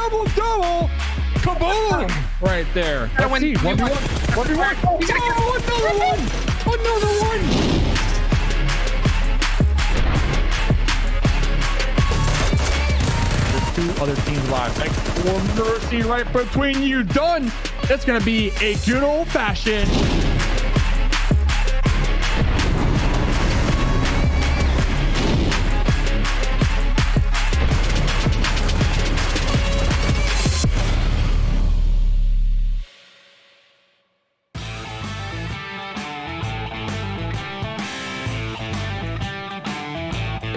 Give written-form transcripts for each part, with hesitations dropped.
double. Kaboom! Right there. Let's see. 1v1. 1v1. He's gonna get another one. Another one. There's two other teams live. Thanks for mercy right between you. Done. That's gonna be a good old-fashioned.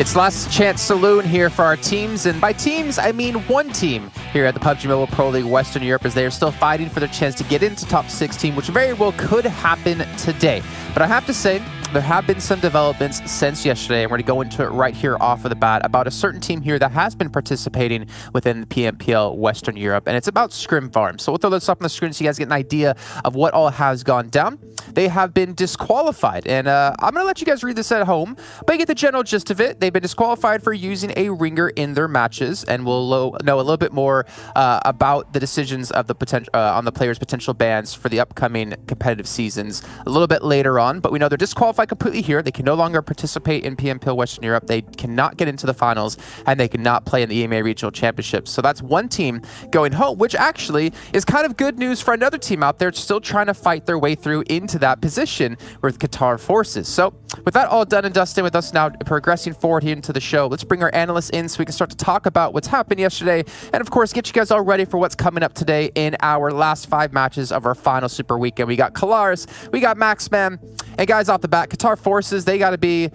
It's last chance saloon here for our teams, and by teams I mean one team here at the PUBG Mobile Pro League Western Europe, as they are still fighting for their chance to get into top 16, which very well could happen today. But I have to say, there have been some developments since yesterday, and we're going to go into it right here off of the bat about a certain team here that has been participating within the PMPL Western Europe, and it's about ScrimFarm. So we'll throw this up on the screen so you guys get an idea of what all has gone down. They have been disqualified, and I'm going to let you guys read this at home, but you get the general gist of it. They've been disqualified for using a ringer in their matches, and we'll know a little bit more about the decisions of the potential on the players' potential bans for the upcoming competitive seasons a little bit later on. But we know they're disqualified completely here. They can no longer participate in PMPL Western Europe. They cannot get into the finals, and they cannot play in the EMEA Regional Championships. So that's one team going home, which actually is kind of good news for another team out there still trying to fight their way through into that position with Qatar Forces. So with that all done and dusted, with us now progressing forward here into the show, let's bring our analysts in so we can start to talk about what's happened yesterday, and of course get you guys all ready for what's coming up today in our last 5 matches of our final Super Weekend. We got Qlars, we got Maxman, and guys off the bat, Qatar Forces, they got to be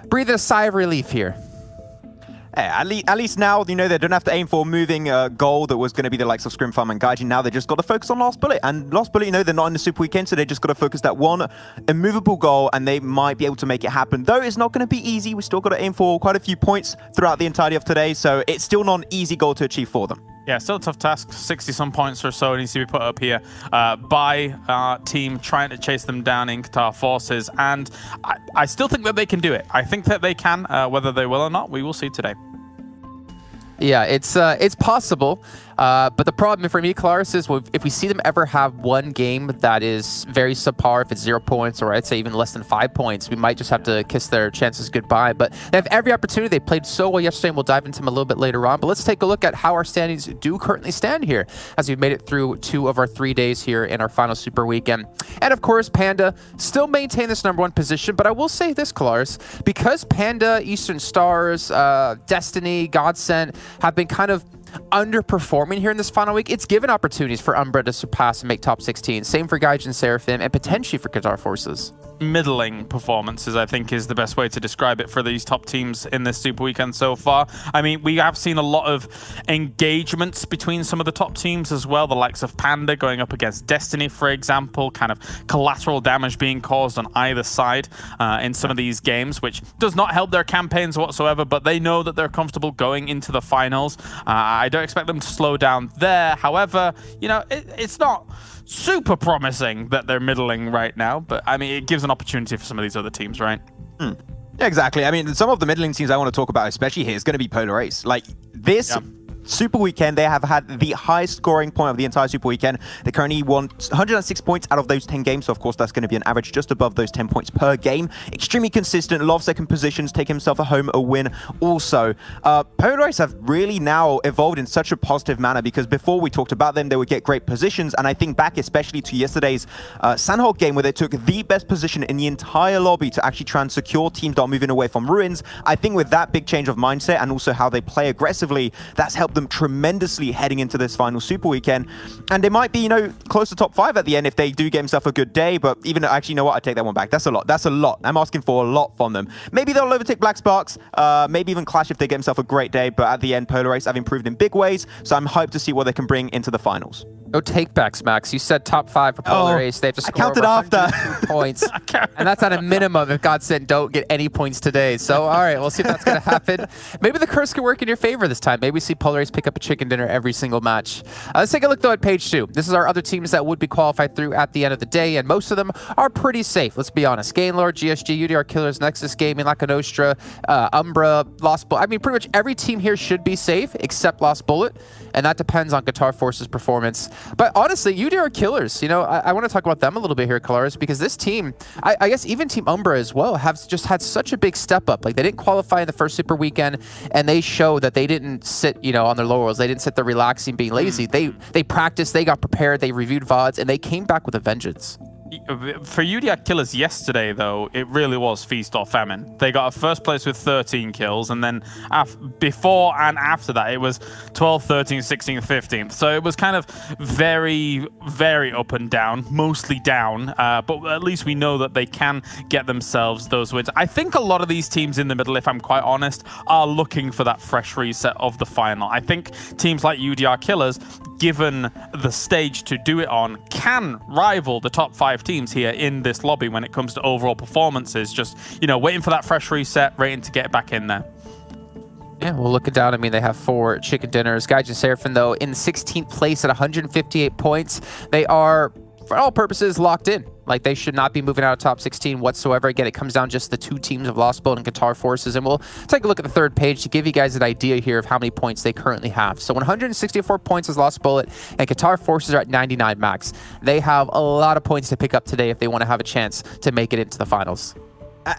breathing a sigh of relief here. Hey, at least now, you know, they don't have to aim for a moving goal that was going to be the likes of ScrimFarm and Gaijin. Now they just got to focus on Last Bullet. And Last Bullet, you know, they're not in the Super Weekend, so they just got to focus that one immovable goal, and they might be able to make it happen. Though it's not going to be easy. We still got to aim for quite a few points throughout the entirety of today, so it's still not an easy goal to achieve for them. Yeah, still a tough task. 60-some points or so needs to be put up here by our team trying to chase them down in Qatar Forces. And I still think that they can do it. I think that they can. Whether they will or not, we will see today. Yeah, it's possible. But the problem for me, Qlars, is if we see them ever have one game that is very subpar, if it's 0 points or I'd say even less than 5 points, we might just have to kiss their chances goodbye. But they have every opportunity. They played so well yesterday, and we'll dive into them a little bit later on. But let's take a look at how our standings do currently stand here, as we've made it through 2 of our 3 days here in our final Super Weekend. And of course, Panda still maintain this #1 position. But I will say this, Qlars, because Panda, Eastern Stars, Destiny, GODSENT have been kind of underperforming here in this final week, it's given opportunities for UMBRA to surpass and make top 16. Same for Gaijin Seraphim and potentially for Qatar Forces. Middling performances, I think, is the best way to describe it for these top teams in this Super Weekend so far. I mean, we have seen a lot of engagements between some of the top teams as well, the likes of Panda going up against Destiny, for example, kind of collateral damage being caused on either side in some of these games, which does not help their campaigns whatsoever, but they know that they're comfortable going into the finals. I don't expect them to slow down there. However, you know, it's not super promising that they're middling right now, but I mean, it gives an opportunity for some of these other teams, right? Yeah, exactly. I mean, some of the middling teams I want to talk about, especially here, is going to be Polar Ace. Like this. Yep. Super Weekend, they have had the highest scoring point of the entire Super Weekend. They currently won 106 points out of those 10 games, so of course that's going to be an average just above those 10 points per game. Extremely consistent, a lot of second positions, taking himself a win also. Polar Ace have really now evolved in such a positive manner, because before we talked about them, they would get great positions, and I think back especially to yesterday's Sanhok game, where they took the best position in the entire lobby to actually try and secure teams that are moving away from ruins. I think with that big change of mindset and also how they play aggressively, that's helped them tremendously heading into this final Super Weekend. And they might be, you know, close to top 5 at the end if they do get himself a good day. But even actually, you know what? I take that one back. That's a lot. That's a lot. I'm asking for a lot from them. Maybe they'll overtake Black Sparks, maybe even Clash if they get himself a great day. But at the end, Polar Ace have improved in big ways. So I'm hyped to see what they can bring into the finals. No takebacks, Max. You said top 5 for Polar Ace. They have to score counted over after. 102 points. And that's at a minimum if GODSENT don't get any points today. So, all right, we'll see if that's going to happen. Maybe the curse can work in your favor this time. Maybe we see Polar Ace pick up a chicken dinner every single match. Let's take a look, though, at page 2. This is our other teams that would be qualified through at the end of the day, and most of them are pretty safe. Let's be honest. GAMELORD, GSG, UDR Killers, Nexus Gaming, Lakonostra, UMBRA, Lost Bullet. I mean, pretty much every team here should be safe except Lost Bullet, and that depends on Qatar Forces' performance. But honestly, UDR Killers, you know, I want to talk about them a little bit here, Kalaris, because this team, I guess even Team UMBRA as well, have just had such a big step up. Like, they didn't qualify in the first Super Weekend, and they show that they didn't sit, you know, on their laurels. They didn't sit there relaxing, being lazy. They practiced, they got prepared, they reviewed VODs, and they came back with a vengeance. For UDR Killers yesterday, though, it really was feast or famine. They got a first place with 13 kills, and then before and after that, it was 12, 13, 16, 15. So it was kind of very, very up and down, mostly down, but at least we know that they can get themselves those wins. I think a lot of these teams in the middle, if I'm quite honest, are looking for that fresh reset of the final. I think teams like UDR Killers, given the stage to do it on, can rival the top 5 teams here in this lobby when it comes to overall performances. Just, you know, waiting for that fresh reset, waiting to get back in there. Yeah, well, looking down, I mean, they have 4 chicken dinners. Gaijin Seraphim, though, in 16th place at 158 points. They are, for all purposes, locked in. Like, they should not be moving out of top 16 whatsoever. Again, it comes down just the 2 teams of Lost Bullet and Qatar Forces. And we'll take a look at the 3rd page to give you guys an idea here of how many points they currently have. So 164 points is Lost Bullet, and Qatar Forces are at 99 max. They have a lot of points to pick up today if they want to have a chance to make it into the finals.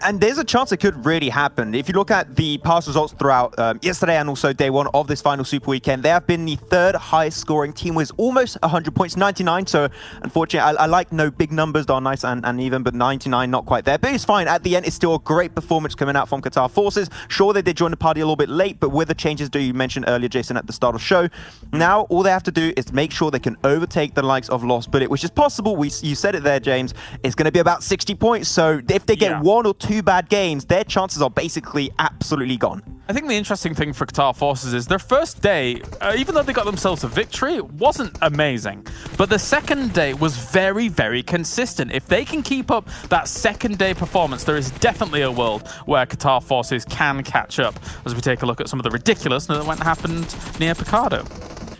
And there's a chance it could really happen. If you look at the past results throughout yesterday and also day 1 of this final Super Weekend, they have been the 3rd highest scoring team with almost 100 points, 99. So unfortunately, I like no big numbers, they're nice and even, but 99 not quite there. But it's fine. At the end, it's still a great performance coming out from Qatar Forces. Sure, they did join the party a little bit late, but with the changes that you mentioned earlier, Jason, at the start of the show, now all they have to do is make sure they can overtake the likes of Lost Bullet, which is possible. You said it there, James. It's going to be about 60 points. So if they get 1 or 2 bad games, their chances are basically absolutely gone. I think the interesting thing for Qatar Forces is their first day, even though they got themselves a victory, it wasn't amazing. But the second day was very, very consistent. If they can keep up that second day performance, there is definitely a world where Qatar Forces can catch up. As we take a look at some of the ridiculousness that happened near Picardo.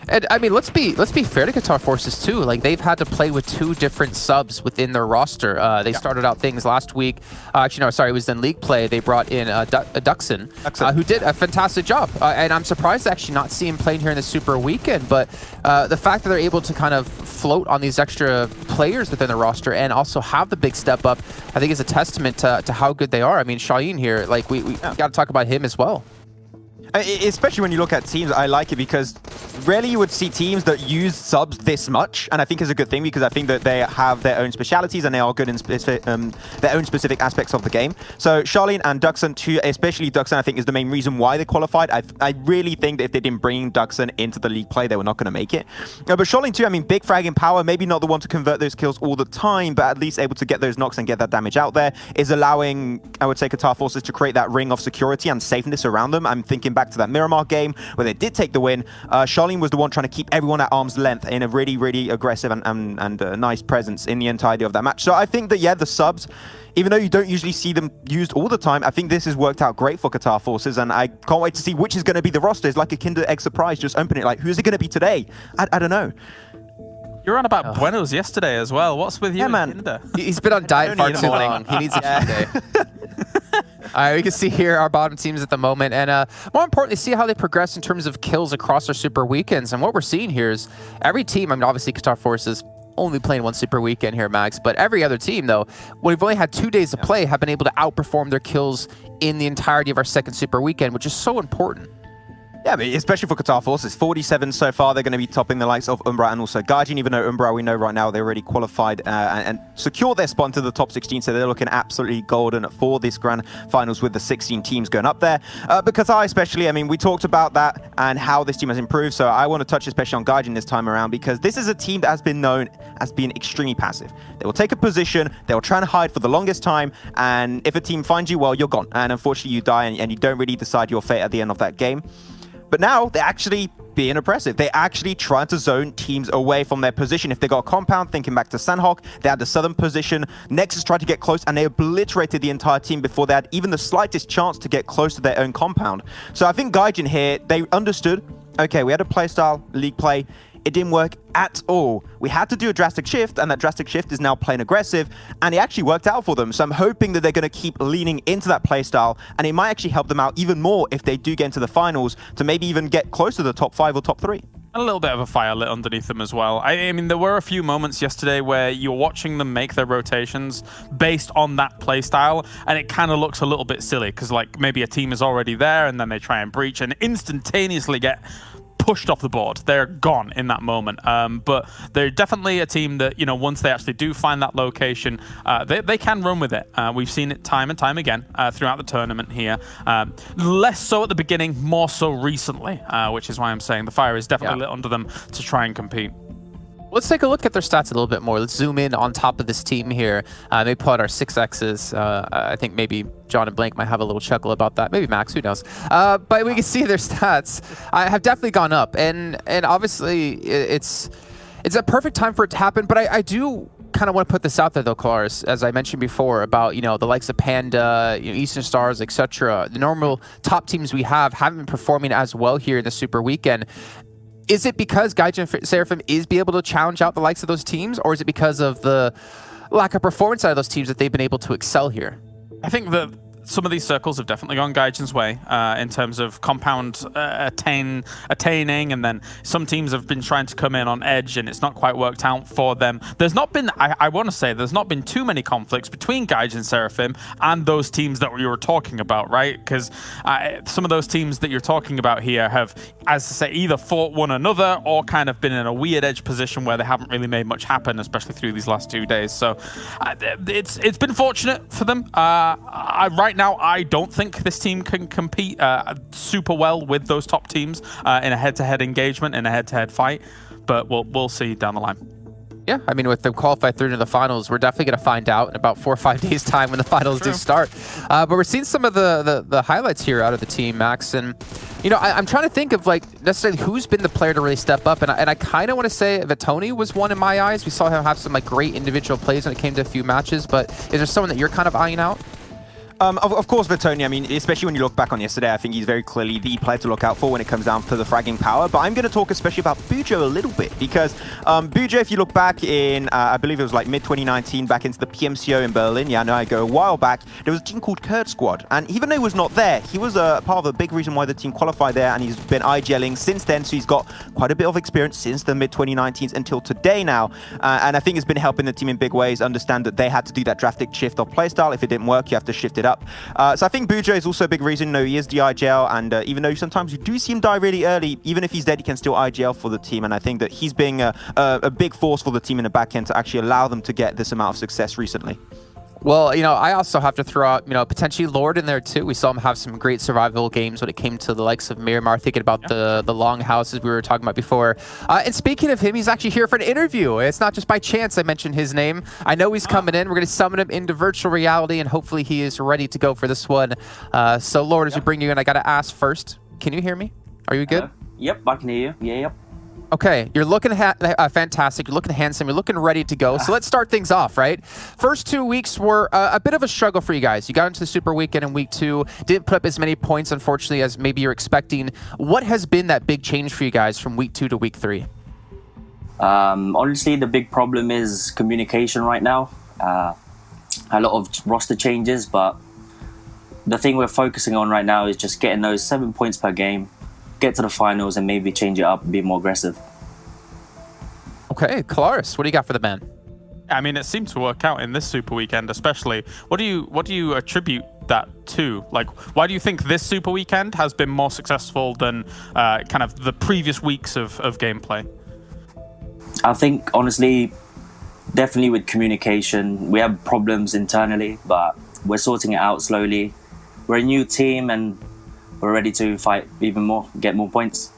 And I mean, let's be fair to Qatar Forces too. Like, they've had to play with 2 different subs within their roster. They started out things last week. Actually, no, sorry, it was in league play. They brought in GODSENT, who did a fantastic job. And I'm surprised to actually not see him playing here in the Super Weekend. But the fact that they're able to kind of float on these extra players within the roster and also have the big step up, I think is a testament to how good they are. I mean, Shaheen here, like, we got to talk about him as well. Especially when you look at teams, I like it because rarely you would see teams that use subs this much, and I think it's a good thing because I think that they have their own specialities and they are good in their own specific aspects of the game. So Charlene and GODSENT, especially GODSENT, I think is the main reason why they qualified. I really think that if they didn't bring GODSENT into the league play, they were not going to make it. But Charlene too, I mean, big fragging power, maybe not the one to convert those kills all the time, but at least able to get those knocks and get that damage out there, is allowing, I would say, Qatar Forces to create that ring of security and safeness around them. I'm thinking back to that Miramar game where they did take the win. Charlene was the one trying to keep everyone at arm's length in a really, really aggressive and nice presence in the entirety of that match. So I think that, yeah, the subs, even though you don't usually see them used all the time, I think this has worked out great for Qatar Forces, and I can't wait to see which is going to be the roster. It's like a Kinder Egg surprise. Just open it. Like, who's it going to be today? I don't know. You were on about Buenos yesterday as well. What's with you, man? Kinder? He's been on diet far too long. He needs a cheat day. All right, we can see here our bottom teams at the moment, and more importantly, see how they progress in terms of kills across their Super Weekends. And what we're seeing here is every team, I mean, obviously Qatar Forces only playing 1 Super Weekend here, Max, but every other team, though, when we've only had 2 days to play, have been able to outperform their kills in the entirety of our 2nd Super Weekend, which is so important. Yeah, but especially for Qatar Forces, 47 so far. They're going to be topping the likes of UMBRA and also Gaijin, even though UMBRA, we know right now, they already qualified and secured their spot into the top 16, so they're looking absolutely golden for this grand finals with the 16 teams going up there. But Qatar especially, I mean, we talked about that and how this team has improved, so I want to touch especially on Gaijin this time around, because this is a team that has been known as being extremely passive. They will take a position, they will try and hide for the longest time, and if a team finds you, well, you're gone. And unfortunately, you die and you don't really decide your fate at the end of that game. But now they're actually being oppressive. They're actually trying to zone teams away from their position. If they got a compound, thinking back to Sanhok, they had the southern position. Nexus tried to get close and they obliterated the entire team before they had even the slightest chance to get close to their own compound. So I think Gaijin here, they understood, okay, we had a playstyle, league play. It didn't work at all. We had to do a drastic shift, and that drastic shift is now playing aggressive, and it actually worked out for them. So I'm hoping that they're going to keep leaning into that playstyle, and it might actually help them out even more if they do get into the finals to maybe even get close to the top 5 or top 3. A little bit of a fire lit underneath them as well. I mean, there were a few moments yesterday where you're watching them make their rotations based on that playstyle, and it kind of looks a little bit silly because, like, maybe a team is already there, and then they try and breach and instantaneously get pushed off the board. They're gone in that moment. But they're definitely a team that, you know, once they actually do find that location, they can run with it. We've seen it time and time again throughout the tournament here. Less so at the beginning, more so recently, which is why I'm saying the fire is definitely lit under them to try and compete. Let's take a look at their stats a little bit more. Let's zoom in on top of this team here. Maybe pull out our 6Xs. I think maybe John and Blank might have a little chuckle about that. Maybe Max, who knows? But we can see their stats have definitely gone up. And obviously, it's a perfect time for it to happen. But I do kind of want to put this out there, though, Claris, as I mentioned before, about, you know, the likes of Panda, you know, Eastern Stars, etc. The normal top teams we haven't been performing as well here in the Super Weekend. Is it because Gaijin Seraphim is be able to challenge out the likes of those teams, or is it because of the lack of performance out of those teams that they've been able to excel here? I think that some of these circles have definitely gone Gaijin's way in terms of compound attaining, and then some teams have been trying to come in on edge and it's not quite worked out for them. There's not been, I want to say, there's not been too many conflicts between Gaijin Seraphim and those teams that you were talking about, right? Because some of those teams that you're talking about here have, as I say, either fought one another or kind of been in a weird edge position where they haven't really made much happen, especially through these last 2 days. So it's been fortunate for them. Right now, I don't think this team can compete super well with those top teams in a head-to-head engagement, in a head-to-head fight, but we'll see down the line. Yeah, I mean, with them qualified through to the finals, we're definitely going to find out in about 4 or 5 days' time when the finals do start. But we're seeing some of the highlights here out of the team, Max, and you know, I'm trying to think of like necessarily who's been the player to really step up, and I kind of want to say Vitoni was one in my eyes. We saw him have some like great individual plays when it came to a few matches, but is there someone that you're kind of eyeing out? Of course, Vitoni, I mean, especially when you look back on yesterday, I think he's very clearly the player to look out for when it comes down to the fragging power. But I'm going to talk especially about Bujo a little bit, because Bujo, if you look back in, I believe it was like mid-2019, back into the PMCO in Berlin, yeah, I know I go a while back, there was a team called Kurd Squad. And even though he was not there, he was a part of a big reason why the team qualified there, and he's been IGLing since then, so he's got quite a bit of experience since the mid-2019s until today now. And I think it's been helping the team in big ways understand that they had to do that drastic shift of playstyle. If it didn't work, you have to shift it up. So I think Bujo is also a big reason. No, he is the IGL, and even though sometimes you do see him die really early, even if he's dead, he can still IGL for the team. And I think that he's being a big force for the team in the back end to actually allow them to get this amount of success recently. Well, you know, I also have to throw out, you know, potentially Lord in there too. We saw him have some great survival games when it came to the likes of Miramar, thinking about the longhouses we were talking about before. And speaking of him, he's actually here for an interview. It's not just by chance I mentioned his name. I know he's coming in. We're going to summon him into virtual reality, and hopefully he is ready to go for this one. So, Lord, as we bring you in, I got to ask first, can you hear me? Are you good? Yep, I can hear you. Yeah, yep. Okay, you're looking fantastic, you're looking handsome, you're looking ready to go. So let's start things off, right? First 2 weeks were a bit of a struggle for you guys. You got into the Super Weekend in week 2, didn't put up as many points, unfortunately, as maybe you're expecting. What has been that big change for you guys from week 2 to week 3? Honestly, the big problem is communication right now. A lot of roster changes, but the thing we're focusing on right now is just getting those 7 points per game, get to the finals, and maybe change it up and be more aggressive. Okay, Claris, what do you got for the man? I mean, it seemed to work out in this Super Weekend, especially. What do you attribute that to? Like, why do you think this Super Weekend has been more successful than kind of the previous weeks of gameplay? I think, honestly, definitely with communication. We have problems internally, but we're sorting it out slowly. We're a new team, and we're ready to fight even more, get more points.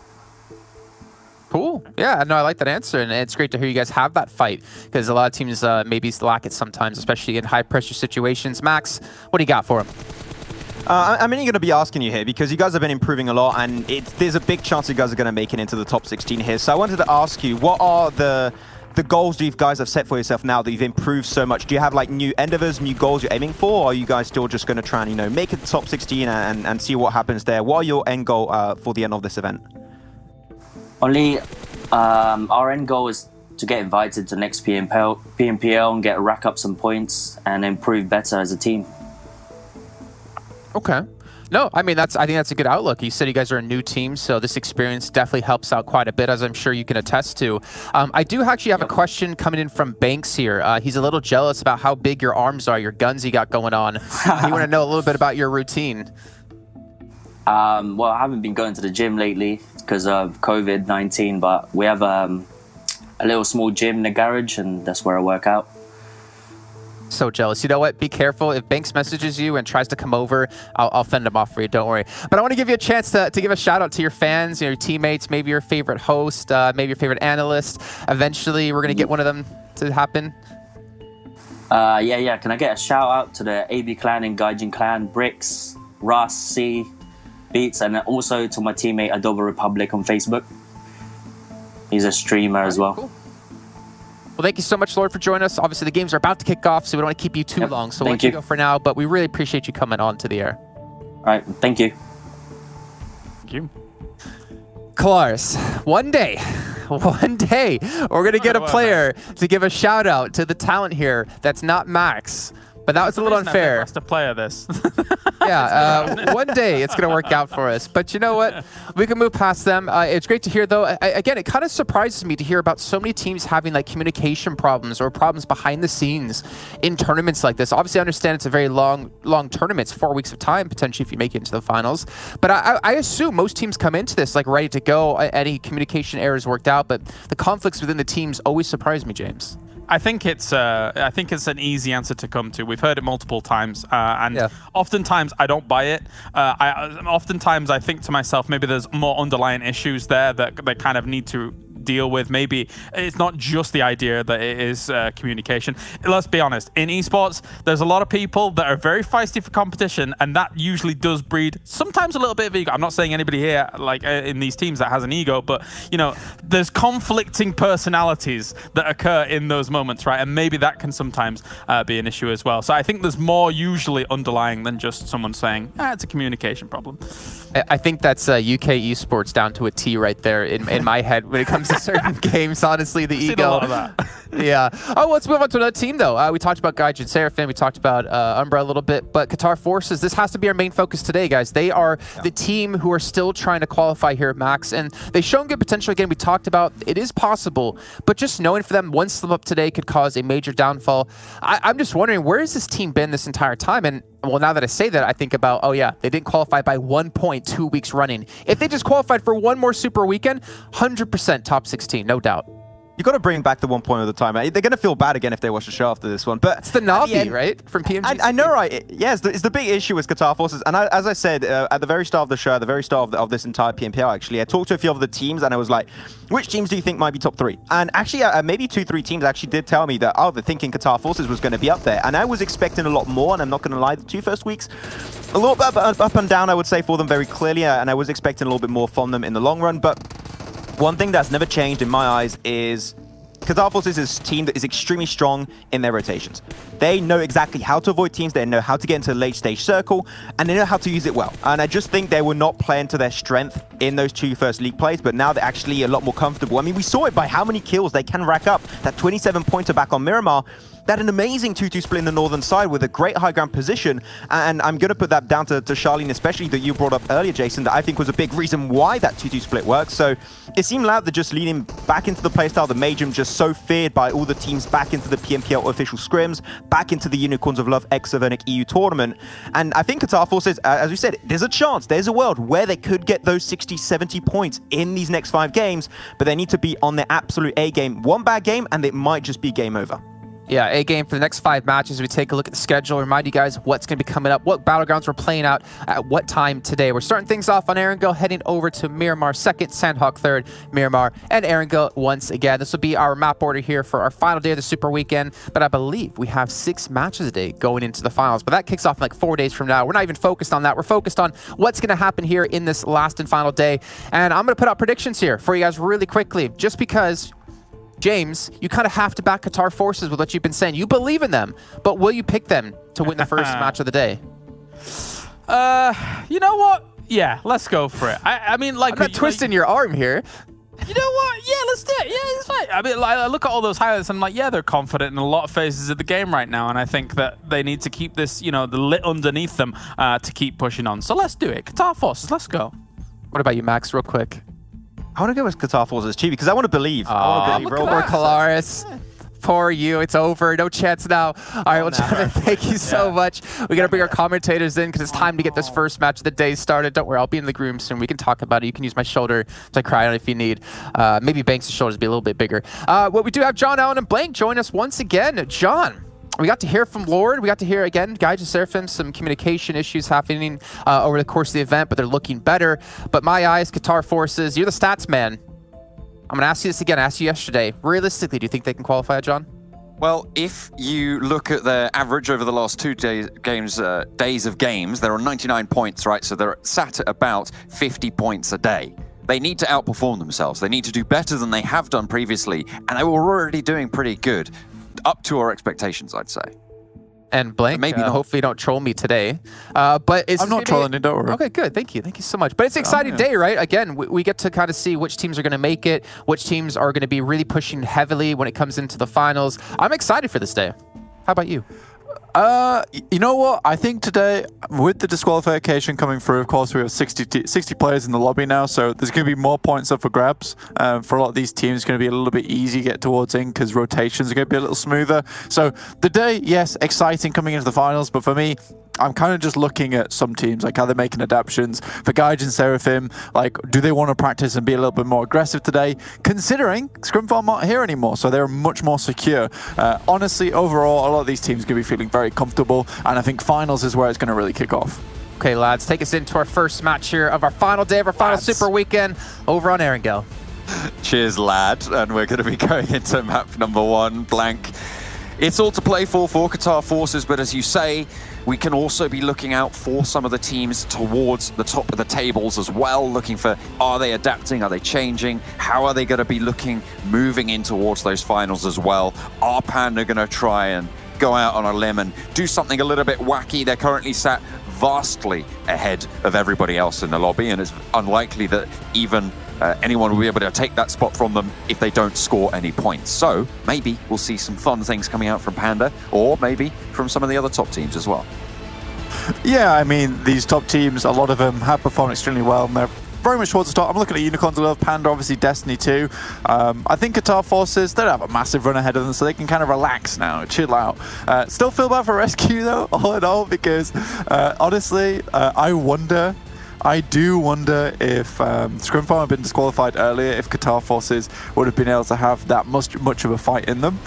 Cool. Yeah, no, I like that answer, and it's great to hear you guys have that fight, because a lot of teams maybe lack it sometimes, especially in high-pressure situations. Max, what do you got for him? I'm only going to be asking you here because you guys have been improving a lot, and there's a big chance you guys are going to make it into the top 16 here. So I wanted to ask you, what are the goals you guys have set for yourself now that you've improved so much? Do you have like new endeavors, new goals you're aiming for, or are you guys still just going to try and, you know, make it to top 16 and see what happens there? What are your end goal for the end of this event? Only our end goal is to get invited to next PMPL and rack up some points and improve better as a team. Okay. No, I mean, I think that's a good outlook. You said you guys are a new team, so this experience definitely helps out quite a bit, as I'm sure you can attest to. I do actually have a question coming in from Banks here. He's a little jealous about how big your arms are, your guns you got going on. You want to know a little bit about your routine? Well, I haven't been going to the gym lately because of COVID-19, but we have a little small gym in the garage, and that's where I work out. So jealous. You know what? Be careful. If Banks messages you and tries to come over, I'll fend him off for you. Don't worry. But I want to give you a chance to give a shout out to your fans, your teammates, maybe your favorite host, maybe your favorite analyst. Eventually, we're going to get one of them to happen. Yeah. Can I get a shout out to the AB clan and Gaijin clan, Bricks, Russ, C, Beats, and also to my teammate Adobe Republic on Facebook. He's a streamer as well. Cool. Well, thank you so much, Lord, for joining us. Obviously, the games are about to kick off, so we don't want to keep you too long. So we'll let you go for now, but we really appreciate you coming on to the air. All right, thank you. Thank you. Klars, one day, we're going to get a player to give a shout out to the talent here that's not Max. But that was a little unfair. I've never asked a player this. Yeah, one day it's going to work out for us. But you know what? We can move past them. It's great to hear, though. Again, it kind of surprises me to hear about so many teams having like communication problems or problems behind the scenes in tournaments like this. Obviously, I understand it's a very long tournament. It's 4 weeks of time, potentially, if you make it into the finals. But I assume most teams come into this like ready to go. Any communication errors worked out. But the conflicts within the teams always surprise me, James. I think it's an easy answer to come to. We've heard it multiple times, and oftentimes I don't buy it. Oftentimes I think to myself, maybe there's more underlying issues there that they kind of need to deal with. Maybe it's not just the idea that it is communication. Let's be honest, in esports there's a lot of people that are very feisty for competition, and that usually does breed sometimes a little bit of ego. I'm not saying anybody here like in these teams that has an ego, but you know, there's conflicting personalities that occur in those moments, right? And maybe that can sometimes be an issue as well. So I think there's more usually underlying than just someone saying it's a communication problem. I think that's UK esports down to a T right there in my head when it comes to certain games. Honestly, the ego. A lot of that. Yeah. Oh, let's move on to another team, though. We talked about Gaijin Seraphim. We talked about UMBRA a little bit. But Qatar Forces, this has to be our main focus today, guys. They are the team who are still trying to qualify here at Max. And they've shown good potential. Again, we talked about it is possible. But just knowing for them, one slip up today could cause a major downfall. I'm just wondering, where has this team been this entire time? And well, now that I say that, I think about, oh yeah, they didn't qualify by 1 point 2 weeks running. If they just qualified for one more super weekend, 100% top 16, no doubt. You got to bring back the 1 point at the time. They're going to feel bad again if they watch the show after this one. But it's the Navi, right? From PMG. I know, right? Yes, it's the big issue with Qatar Forces. And as I said at the very start of the show, at the very start of this entire PMPL, actually, I talked to a few of the teams and I was like, which teams do you think might be top 3? And actually, maybe 2-3 teams actually did tell me that, they're thinking Qatar Forces was going to be up there. And I was expecting a lot more, and I'm not going to lie, the 2 first weeks, a little bit up and down, I would say, for them very clearly. And I was expecting a little bit more from them in the long run. But one thing that's never changed in my eyes is Qatar Forces is a team that is extremely strong in their rotations. They know exactly how to avoid teams, they know how to get into the late stage circle, and they know how to use it well. And I just think they were not playing to their strength in those 2 first league plays, but now they're actually a lot more comfortable. I mean, we saw it by how many kills they can rack up. That 27-pointer back on Miramar, that an amazing 2-2 split in the northern side with a great high ground position. And I'm going to put that down to Charlene, especially that you brought up earlier, Jason, that I think was a big reason why that 2-2 split works. So it seemed like they're just leaning back into the playstyle that made him just so feared by all the teams back into the PMPL official scrims, back into the Unicorns of Love Ex-Avernic EU tournament. And I think Qatar Forces, as we said, there's a chance, there's a world where they could get those 60, 70 points in these next 5 games, but they need to be on their absolute A game. One bad game and it might just be game over. Yeah, A game for the next 5 matches. We take a look at the schedule, remind you guys what's going to be coming up, what battlegrounds we're playing out at what time today. We're starting things off on Erangel, heading over to Miramar 2nd, Sanhok 3rd, Miramar, and Erangel once again. This will be our map order here for our final day of the Super Weekend, but I believe we have 6 matches a day going into the finals, but that kicks off in like 4 days from now. We're not even focused on that. We're focused on what's going to happen here in this last and final day, and I'm going to put out predictions here for you guys really quickly, just because James, you kind of have to back Qatar Forces with what you've been saying. You believe in them, but will you pick them to win the first match of the day? You know what? Yeah, let's go for it. I mean, like, I'm not twisting your arm here. You know what? Yeah, let's do it. Yeah, it's fine. I mean, like, I look at all those highlights and I'm like, yeah, they're confident in a lot of phases of the game right now, and I think that they need to keep this, you know, the lit underneath them to keep pushing on. So let's do it. Qatar Forces, let's go. What about you, Max, real quick? I want to go with Qatar Forces cheap because I want to believe. I want to believe. Poor Kalaris. Poor you. It's over. No chance now. All right, well, gentlemen, thank you so much. We got to bring our commentators in because it's time to get this first match of the day started. Don't worry, I'll be in the room soon. We can talk about it. You can use my shoulder to cry on if you need. Maybe Banks' shoulders be a little bit bigger. Well, we do have John, Allen, and Blank join us once again. John, we got to hear from Lord. We got to hear, again, Gaijin Seraphim, some communication issues happening over the course of the event, but they're looking better. But my eyes, Qatar Forces, you're the stats man. I'm going to ask you this again. I asked you yesterday. Realistically, do you think they can qualify, John? Well, if you look at their average over the last 2 days of games, they're on 99 points, right? So they're sat at about 50 points a day. They need to outperform themselves. They need to do better than they have done previously, and they were already doing pretty good. Up to our expectations, I'd say. And Blank, maybe not. Hopefully you don't troll me today. But I'm not trolling you, don't worry. Okay, good. Thank you. Thank you so much. But it's an exciting day, right? Again, we get to kind of see which teams are going to make it, which teams are going to be really pushing heavily when it comes into the finals. I'm excited for this day. How about you? You know what? I think today, with the disqualification coming through, of course, we have 60 players in the lobby now, so there's going to be more points up for grabs. For a lot of these teams, it's going to be a little bit easier to get towards in because rotations are going to be a little smoother. So the day, yes, exciting coming into the finals, but for me, I'm kind of just looking at some teams, like how they're making adaptations. For Gaijin Seraphim, like, do they want to practice and be a little bit more aggressive today? Considering ScrimFarm aren't here anymore, so they're much more secure. Honestly, overall, a lot of these teams are going to be feeling very comfortable, and I think finals is where it's going to really kick off. Okay, lads, take us into our first match here of our final day of our final Super Weekend over on Erangel. Cheers, lad. And we're going to be going into map number 1, Blank. It's all to play for Qatar Forces, but as you say, we can also be looking out for some of the teams towards the top of the tables as well, looking for, are they adapting, are they changing, how are they going to be looking, moving in towards those finals as well. Are Panda going to try and go out on a limb and do something a little bit wacky? They're currently sat vastly ahead of everybody else in the lobby, and it's unlikely that even anyone will be able to take that spot from them if they don't score any points. So maybe we'll see some fun things coming out from Panda, or maybe from some of the other top teams as well. Yeah, I mean, these top teams, a lot of them have performed extremely well, and they're very much towards the top. I'm looking at Unicorns I love, Panda, obviously Destiny too. I think Qatar Forces, they don't have a massive run ahead of them, so they can kind of relax now, chill out. Still feel bad for RESQ though, all in all, because honestly, I do wonder if ScrimFarm had been disqualified earlier, if Qatar Forces would have been able to have that much of a fight in them,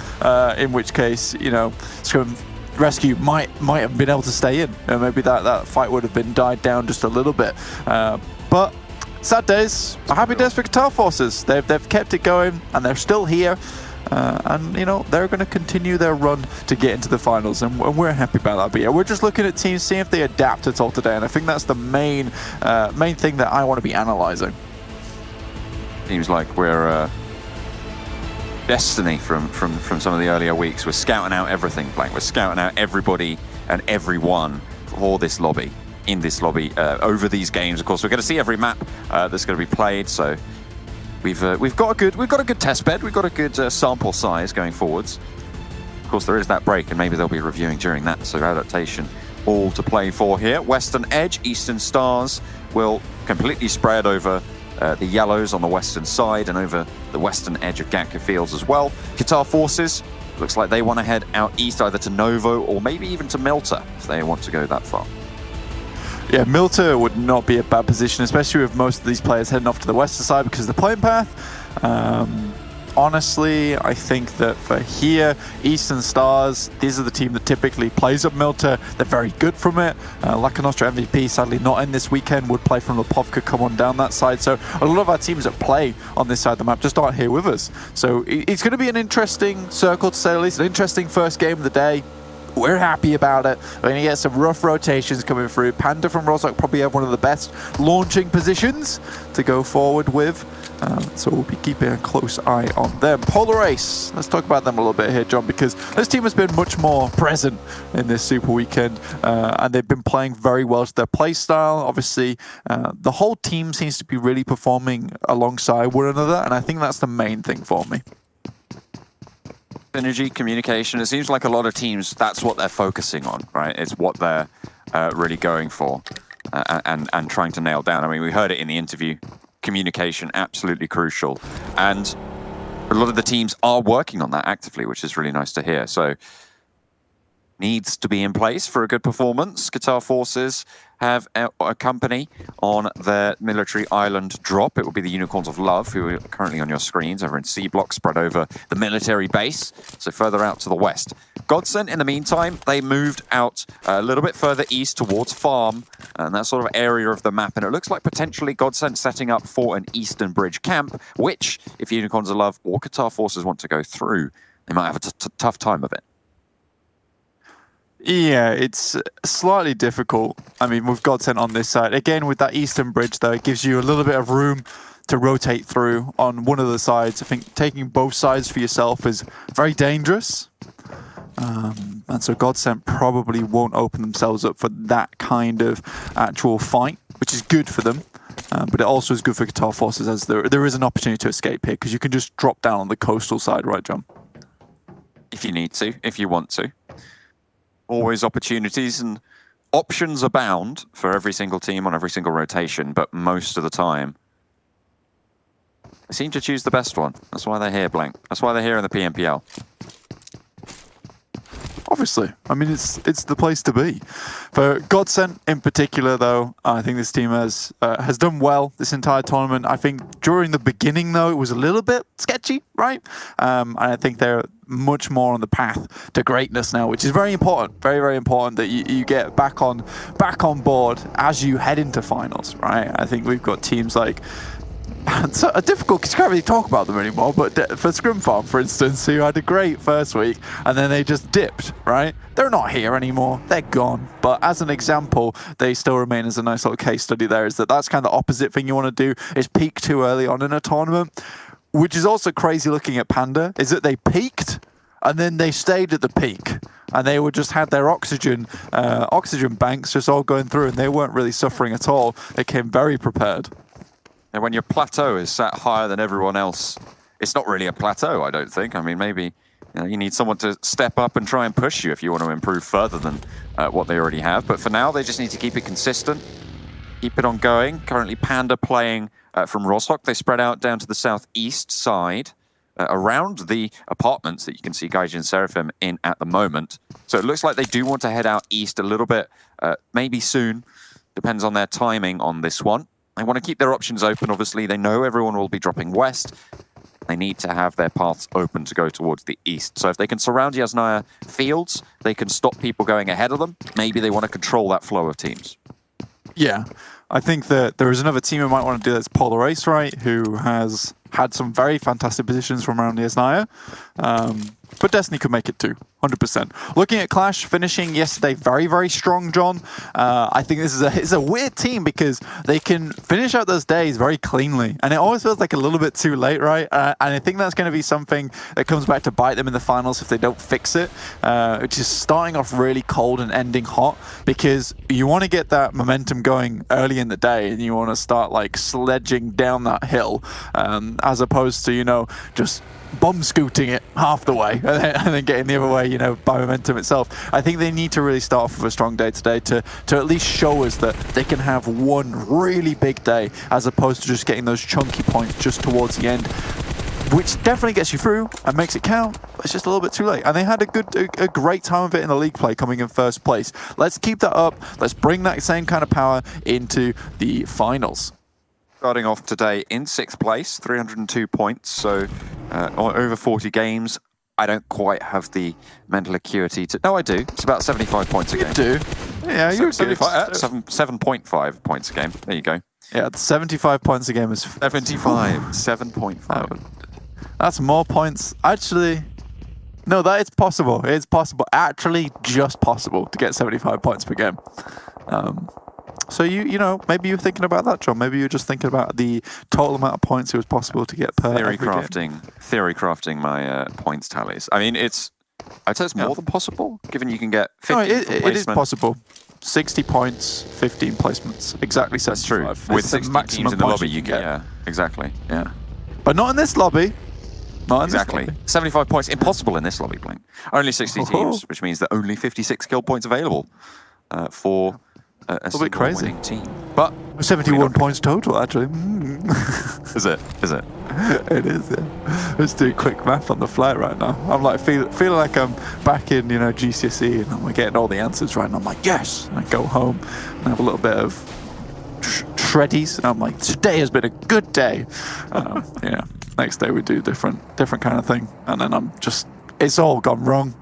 in which case, you know, RESQ might have been able to stay in, and maybe that fight would have been died down just a little bit. But sad days, happy days for Qatar Forces. They've kept it going, and they're still here. And, you know, they're going to continue their run to get into the finals, and we're happy about that. But yeah, we're just looking at teams, seeing if they adapt at all today, and I think that's the main thing that I want to be analysing. Seems like we're Destiny from some of the earlier weeks. We're scouting out everything, Blank. We're scouting out everybody and everyone for this lobby, in this lobby, over these games. Of course, we're going to see every map that's going to be played, so we've got a good test bed. We've got a good sample size going forwards. Of course, there is that break, and maybe they'll be reviewing during that. So adaptation, all to play for here. Western Edge, Eastern Stars will completely spread over the yellows on the western side and over the western edge of Gatka Fields as well. Qatar Forces, looks like they want to head out east, either to Novo or maybe even to Milta if they want to go that far. Yeah, Milta would not be a bad position, especially with most of these players heading off to the western side because of the playing path. honestly, I think that for here, Eastern Stars, these are the team that typically plays up Milta. They're very good from it. Lakonostra MVP, sadly not in this weekend, would play from Lipovka, come on down that side. So a lot of our teams that play on this side of the map just aren't here with us. So it's going to be an interesting circle, to say the least. An interesting first game of the day. We're happy about it. We're going to get some rough rotations coming through. Panda from RESQ probably have one of the best launching positions to go forward with. So we'll be keeping a close eye on them. Polar Ace, let's talk about them a little bit here, John, because this team has been much more present in this Super Weekend, and they've been playing very well to their play style. Obviously, the whole team seems to be really performing alongside one another, and I think that's the main thing for me. Synergy, communication, it seems like a lot of teams, that's what they're focusing on, right? It's what they're really going for and trying to nail down. I mean, we heard it in the interview. Communication, absolutely crucial. And a lot of the teams are working on that actively, which is really nice to hear. So, needs to be in place for a good performance. Qatar Forces have a company on their military island drop. It will be the Unicorns of Love, who are currently on your screens over in C block, spread over the military base, so further out to the west. GODSENT, in the meantime, they moved out a little bit further east towards Farm, and that sort of area of the map, and it looks like potentially GODSENT setting up for an Eastern Bridge camp, which, if Unicorns of Love or Qatar Forces want to go through, they might have a tough time of it. Yeah, it's slightly difficult. I mean, we've got GODSENT on this side. Again, with that Eastern Bridge, though, it gives you a little bit of room to rotate through on one of the sides. I think taking both sides for yourself is very dangerous. And so GODSENT probably won't open themselves up for that kind of actual fight, which is good for them. But it also is good for Qatar Forces, as there is an opportunity to escape here, because you can just drop down on the coastal side, right, John? If you need to, if you want to. Always opportunities and options abound for every single team on every single rotation, but most of the time, they seem to choose the best one. That's why they're here, Blank. That's why they're here in the PMPL. Obviously. I mean, it's the place to be. For GODSENT in particular, though, I think this team has done well this entire tournament. I think during the beginning, though, it was a little bit sketchy, right? And I think they're much more on the path to greatness now, which is very important. Very, very important that you get back on board as you head into finals, right? I think we've got teams like... It's difficult because you can't really talk about them anymore, but for ScrimFarm, for instance, who had a great first week and then they just dipped, right? They're not here anymore. They're gone. But as an example, they still remain as a nice little case study there, is that's kind of the opposite thing you want to do, is peak too early on in a tournament, which is also crazy looking at Panda, is that they peaked and then they stayed at the peak. And they would just had their oxygen banks just all going through, and they weren't really suffering at all. They came very prepared. And when your plateau is sat higher than everyone else, it's not really a plateau, I don't think. I mean, maybe you need someone to step up and try and push you if you want to improve further than what they already have. But for now, they just need to keep it consistent, keep it on going. Currently, Panda playing from RESQ. They spread out down to the southeast side, around the apartments that you can see Gaijin Seraphim in at the moment. So it looks like they do want to head out east a little bit, maybe soon. Depends on their timing on this one. They want to keep their options open, obviously. They know everyone will be dropping west. They need to have their paths open to go towards the east. So if they can surround Yasnaya fields, they can stop people going ahead of them. Maybe they want to control that flow of teams. Yeah, I think that there is another team who might want to do that's Polar Ace, right, who has had some very fantastic positions from around Yasnaya. But Destiny could make it too, 100%. Looking at Clash, finishing yesterday very, very strong, John. I think this is a weird team because they can finish out those days very cleanly. And it always feels like a little bit too late, right? And I think that's going to be something that comes back to bite them in the finals if they don't fix it. Which is starting off really cold and ending hot, because you want to get that momentum going early in the day and you want to start like sledging down that hill, as opposed to, just bomb scooting it half the way and then getting the other way, by momentum itself. I think they need to really start off with a strong day today to at least show us that they can have one really big day, as opposed to just getting those chunky points just towards the end, which definitely gets you through and makes it count, but it's just a little bit too late. And they had a great time of it in the league play, coming in first place. Let's keep that up. Let's bring that same kind of power into the finals. Starting off today in 6th place, 302 points, so or over 40 games. I don't quite have the mental acuity to... No, I do. It's about 75 points a game. You do. Yeah, you're good. 7.5 points a game. There you go. Yeah, 75 points a game is... 75. 7.5. That's more points. Actually... No, that is possible. It's possible. Actually, just possible to get 75 points per game. So you know, maybe you're thinking about that, John. Maybe you're just thinking about the total amount of points it was possible to get per every game. Theory crafting my points tallies. I mean, I'd say it's more than possible, given you can get 50 it is possible. 60 points, 15 placements. Exactly 75. That's true. With 60 teams in the lobby, you get... Yeah, exactly. Yeah. But not in this lobby. Exactly. 75 points. Impossible in this lobby, Blink. Only 60 teams, which means that only 56 skill points available for a bit crazy winning team. But 71 points total, actually. Is it? Is it? It is, yeah. Let's do quick math on the fly right now. I'm like feeling like I'm back in, you know, GCSE, and I'm getting all the answers right, and I'm like, yes! And I go home and have a little bit of shreddies, and I'm like, today has been a good day. Yeah. Next day we do different kind of thing, and then it's all gone wrong.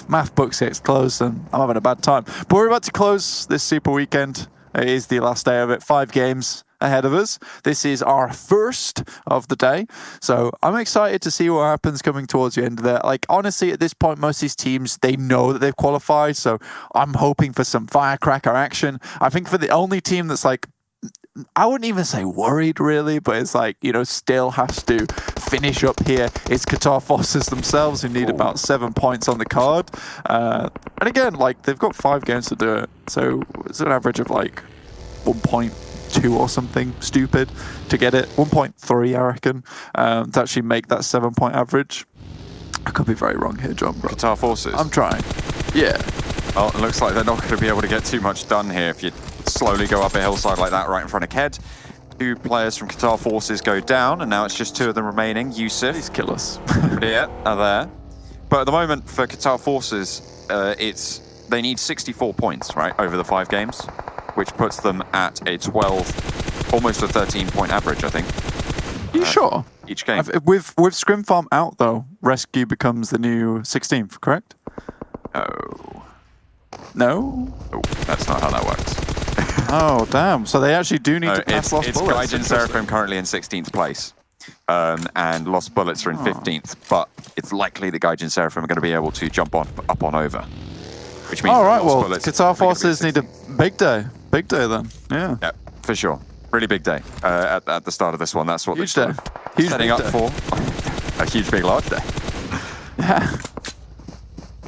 Math book gets closed, and I'm having a bad time. But we're about to close this super weekend. It is the last day of it. 5 games ahead of us. This is our first of the day, so I'm excited to see what happens coming towards the end of it. Like, honestly, at this point, most of these teams, they know that they've qualified, so I'm hoping for some firecracker action. I think for the only team that's like, I wouldn't even say worried really, but it's like, you know, still has to finish up here. It's Qatar Forces themselves, who need about 7 points on the card. And again, like, they've got 5 games to do it. So it's an average of like 1.2 or something stupid to get it. 1.3, I reckon, to actually make that 7-point average. I could be very wrong here, John, but Qatar Forces. I'm trying. Yeah. Well, it looks like they're not going to be able to get too much done here if you slowly go up a hillside like that right in front of Ked. 2 players from Qatar Forces go down, and now it's just 2 of them remaining. Yusuf. These killers. Yeah, are there. But at the moment for Qatar Forces, they need 64 points, right, over the 5 games, which puts them at a 12, almost a 13-point average, I think. Are you sure? Each game. With ScrimFarm out, though, RESQ becomes the new 16th, correct? No? Oh, that's not how that works. Oh, damn. So they actually do need to pass Lost Bullets. It's Gaijin Seraphim currently in 16th place. And Lost Bullets are in 15th. But it's likely that Gaijin Seraphim are going to be able to jump up on over. Which means all right, well, Qatar Forces need a big day. Big day then. Yeah. Yeah, for sure. Really big day at the start of this one. That's what huge they're day. Huge setting up for. A huge, big, large day. Yeah.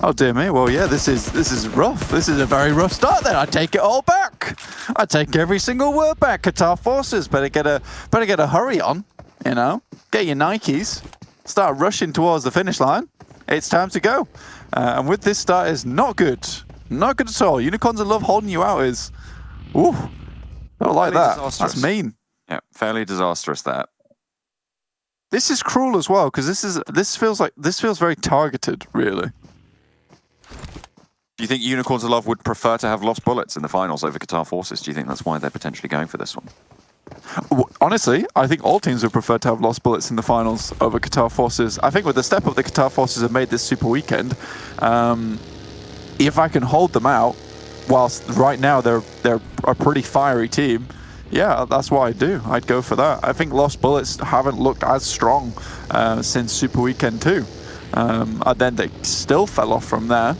Oh dear me. Well, yeah, this is rough. This is a very rough start then. I take it all back. I take every single word back. Qatar Forces better get a hurry on, you know. Get your Nikes. Start rushing towards the finish line. It's time to go. And with this start is not good. Not good at all. Unicorns love holding you out is ooh. I don't like that. That's mean. Yeah, fairly disastrous that. This is cruel as well, because this feels very targeted, really. Do you think Unicorns of Love would prefer to have Lost Bullets in the finals over Qatar Forces? Do you think that's why they're potentially going for this one? Honestly, I think all teams would prefer to have Lost Bullets in the finals over Qatar Forces. I think with the step up that Qatar Forces have made this super weekend, if I can hold them out, whilst right now they're a pretty fiery team, yeah, that's what I'd do. I'd go for that. I think Lost Bullets haven't looked as strong since Super Weekend 2. And then they still fell off from there.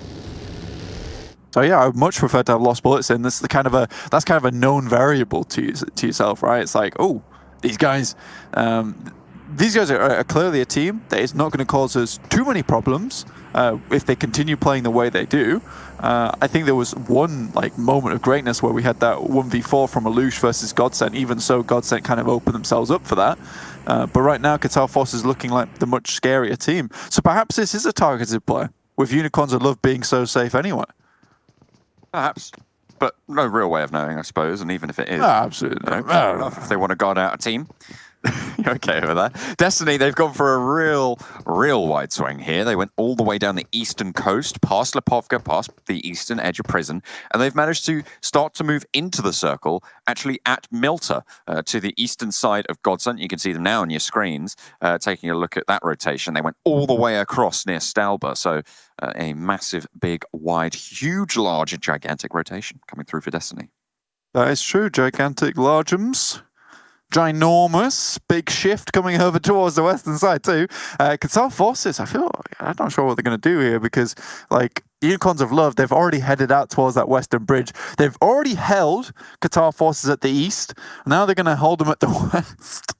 So yeah, I would much prefer to have Lost Bullets in. That's kind of a known variable to yourself, right? It's like, oh, these guys are clearly a team that is not going to cause us too many problems if they continue playing the way they do. I think there was one moment of greatness where we had that 1v4 from Alush versus GODSENT. Even so, GODSENT kind of opened themselves up for that. But right now, Qatar Forces is looking like the much scarier team. So perhaps this is a targeted play, with Unicorns of Love being so safe anyway. Perhaps. But no real way of knowing, I suppose. And even if it is, absolutely. fair enough. If they want to guard out a team, You're okay with that? Destiny, they've gone for a real wide swing here. They went all the way down the eastern coast, past Lipovka, past the eastern edge of prison, and they've managed to start to move into the circle, actually at Milta, to the eastern side of GODSENT. You can see them now on your screens, taking a look at that rotation. They went all the way across near Stalba, so a massive, big, wide, huge, large, and gigantic rotation coming through for Destiny. That is true, gigantic largems. Ginormous, big shift coming over towards the western side too. Qatar Forces, I'm not sure what they're going to do here because, like, Unicorns of Love, they've already headed out towards that western bridge. They've already held Qatar Forces at the east. Now they're going to hold them at the west.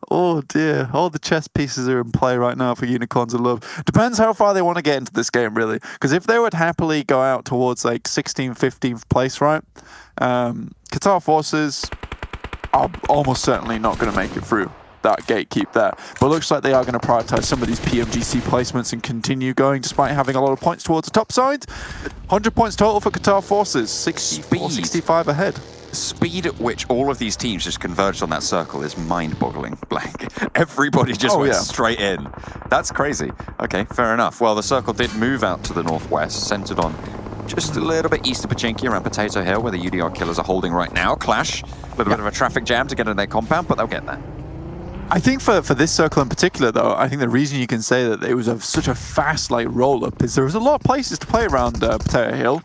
Oh dear, all the chess pieces are in play right now for Unicorns of Love. Depends how far they want to get into this game, really. Because if they would happily go out towards like 16th, 15th place, right? Qatar Forces are almost certainly not going to make it through that gatekeep there. But it looks like they are going to prioritize some of these PMGC placements and continue going despite having a lot of points towards the top side. 100 points total for Qatar Forces, 64, 65 ahead. Speed at which all of these teams just converged on that circle is mind-boggling, Blank. Everybody just went straight in. That's crazy. Okay, fair enough. Well, the circle did move out to the northwest, centered on just a little bit east of Pachinki, around Potato Hill, where the UDR Killers are holding right now. Clash, a little bit of a traffic jam to get in their compound, but they'll get there. I think for this circle in particular, though, I think the reason you can say that it was such a fast roll-up is there was a lot of places to play around Potato Hill.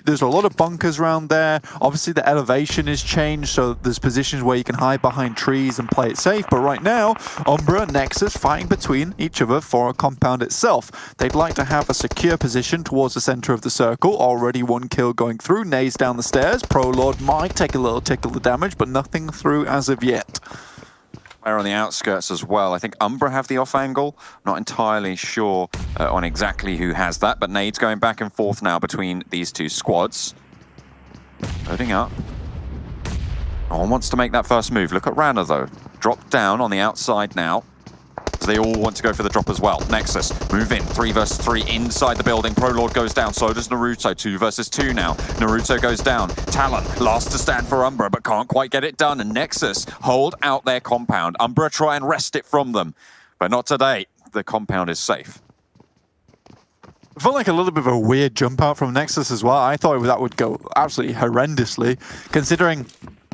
There's a lot of bunkers around there. Obviously, the elevation is changed, so there's positions where you can hide behind trees and play it safe. But right now, UMBRA and Nexus fighting between each other for a compound itself. They'd like to have a secure position towards the center of the circle. Already one kill going through. Nays down the stairs. Prolord might take a little tickle of damage, but nothing through as of yet. On the outskirts as well. I think UMBRA have the off angle. Not entirely sure on exactly who has that, but nades going back and forth now between these two squads. Loading up. No one wants to make that first move. Look at Rana though. Dropped down on the outside now. They all want to go for the drop as well. Nexus, move in. 3 versus 3 inside the building. Prolord goes down. So does Naruto. 2 versus 2 now. Naruto goes down. Talon, last to stand for UMBRA, but can't quite get it done. And Nexus hold out their compound. UMBRA try and wrest it from them. But not today. The compound is safe. It felt like a little bit of a weird jump out from Nexus as well. I thought that would go absolutely horrendously, considering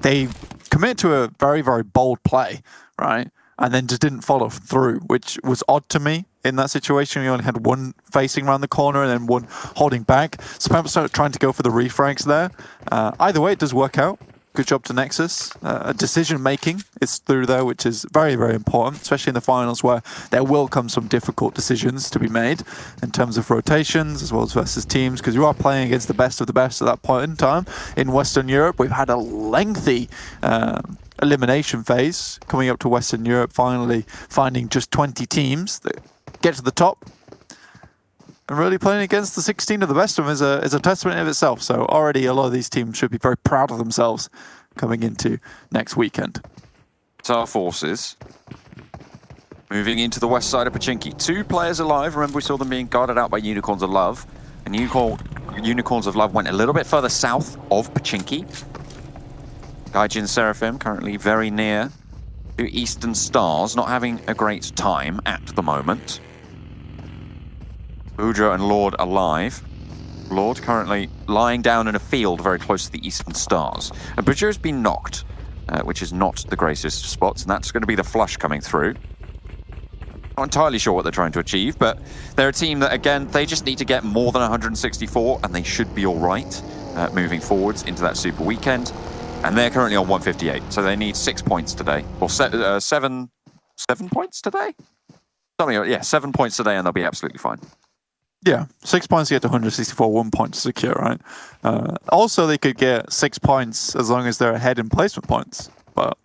they commit to a very, very bold play, right? And then just didn't follow through, which was odd to me in that situation. We only had one facing around the corner and then one holding back. So people started trying to go for the refrags there. Either way, it does work out. Good job to Nexus. Decision-making is through there, which is very, very important, especially in the finals where there will come some difficult decisions to be made in terms of rotations as well as versus teams, because you are playing against the best of the best at that point in time. In Western Europe, we've had a lengthy elimination phase coming up to Western Europe, finally finding just 20 teams that get to the top. And really playing against the 16 of the best of them is a testament of itself. So already a lot of these teams should be very proud of themselves coming into next weekend. Qatar Forces moving into the west side of Pachinki. 2 players alive. Remember, we saw them being guarded out by Unicorns of Love. And Unicorns of Love went a little bit further south of Pachinki. Gaijin Seraphim currently very near to Eastern Stars, not having a great time at the moment. Boudreaux and Lord alive. Lord currently lying down in a field very close to the Eastern Stars. And Boudreaux has been knocked, which is not the greatest of spots, and that's going to be the flush coming through. Not entirely sure what they're trying to achieve, but they're a team that, again, they just need to get more than 164, and they should be all right moving forwards into that Super Weekend. And they're currently on 158, so they need 6 points today. Or 7 points today? Something, yeah, 7 points today, and they'll be absolutely fine. Yeah, 6 points to get to 164, 1 point to secure, right? Also, they could get 6 points as long as they're ahead in placement points, but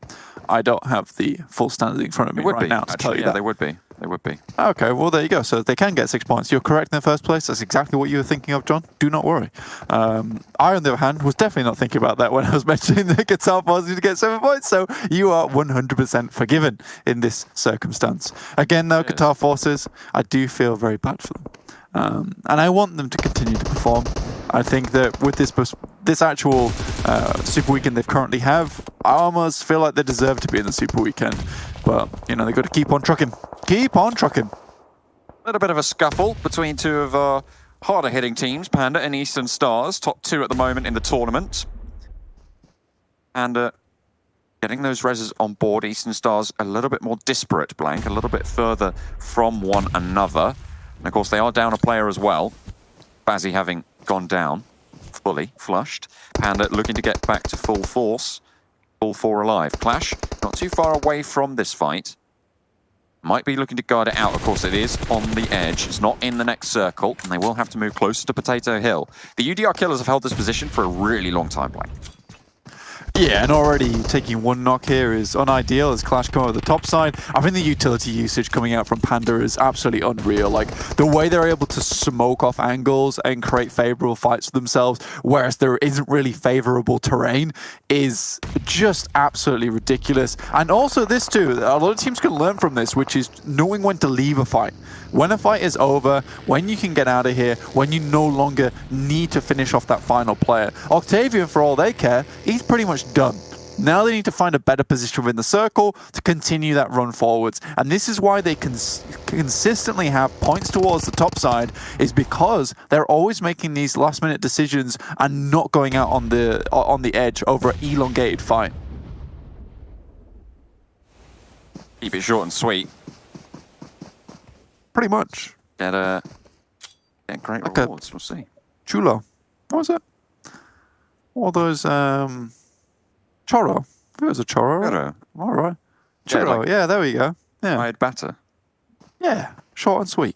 I don't have the full standard in front of me right now to tell you that. They would be. They would be. Okay, well, there you go. So they can get 6 points. You're correct in the first place. That's exactly what you were thinking of, John. Do not worry. I, on the other hand, was definitely not thinking about that when I was mentioning the Qatar Forces to get 7 points. So you are 100% forgiven in this circumstance. Again, though, Qatar Forces, I do feel very bad for them. And I want them to continue to perform. I think that with this this actual Super Weekend they've currently have, I almost feel like they deserve to be in the Super Weekend. But, you know, they've got to keep on trucking. Keep on trucking. A little bit of a scuffle between two of our harder hitting teams, Panda and Eastern Stars, top 2 at the moment in the tournament. And getting those reses on board, Eastern Stars a little bit more disparate, Blank, a little bit further from one another. And of course they are down a player as well. Bazzi having gone down, fully flushed. Panda looking to get back to full force, all 4 alive. QLASH not too far away from this fight. Might be looking to guard it out. Of course, it is on the edge. It's not in the next circle, and they will have to move closer to Potato Hill. The UDR Killers have held this position for a really long time, Blank. Yeah, and already taking 1 knock here is unideal as QLASH come over the top side. I think the utility usage coming out from Panda is absolutely unreal. Like, the way they're able to smoke off angles and create favorable fights for themselves, whereas there isn't really favorable terrain, is just absolutely ridiculous. And also this too, a lot of teams can learn from this, which is knowing when to leave a fight. When a fight is over, when you can get out of here, when you no longer need to finish off that final player. Octavian, for all they care, he's pretty much done. Now they need to find a better position within the circle to continue that run forwards. And this is why they consistently have points towards the top side, is because they're always making these last minute decisions and not going out on the edge over an elongated fight. Keep it short and sweet. Pretty much. Get great like rewards, we'll see. Chulo. What was it? All those, Choro. It was a Choro. Choro. All right. Yeah, Choro. like Yeah, there we go. Yeah. fried batter. Yeah. Short and sweet.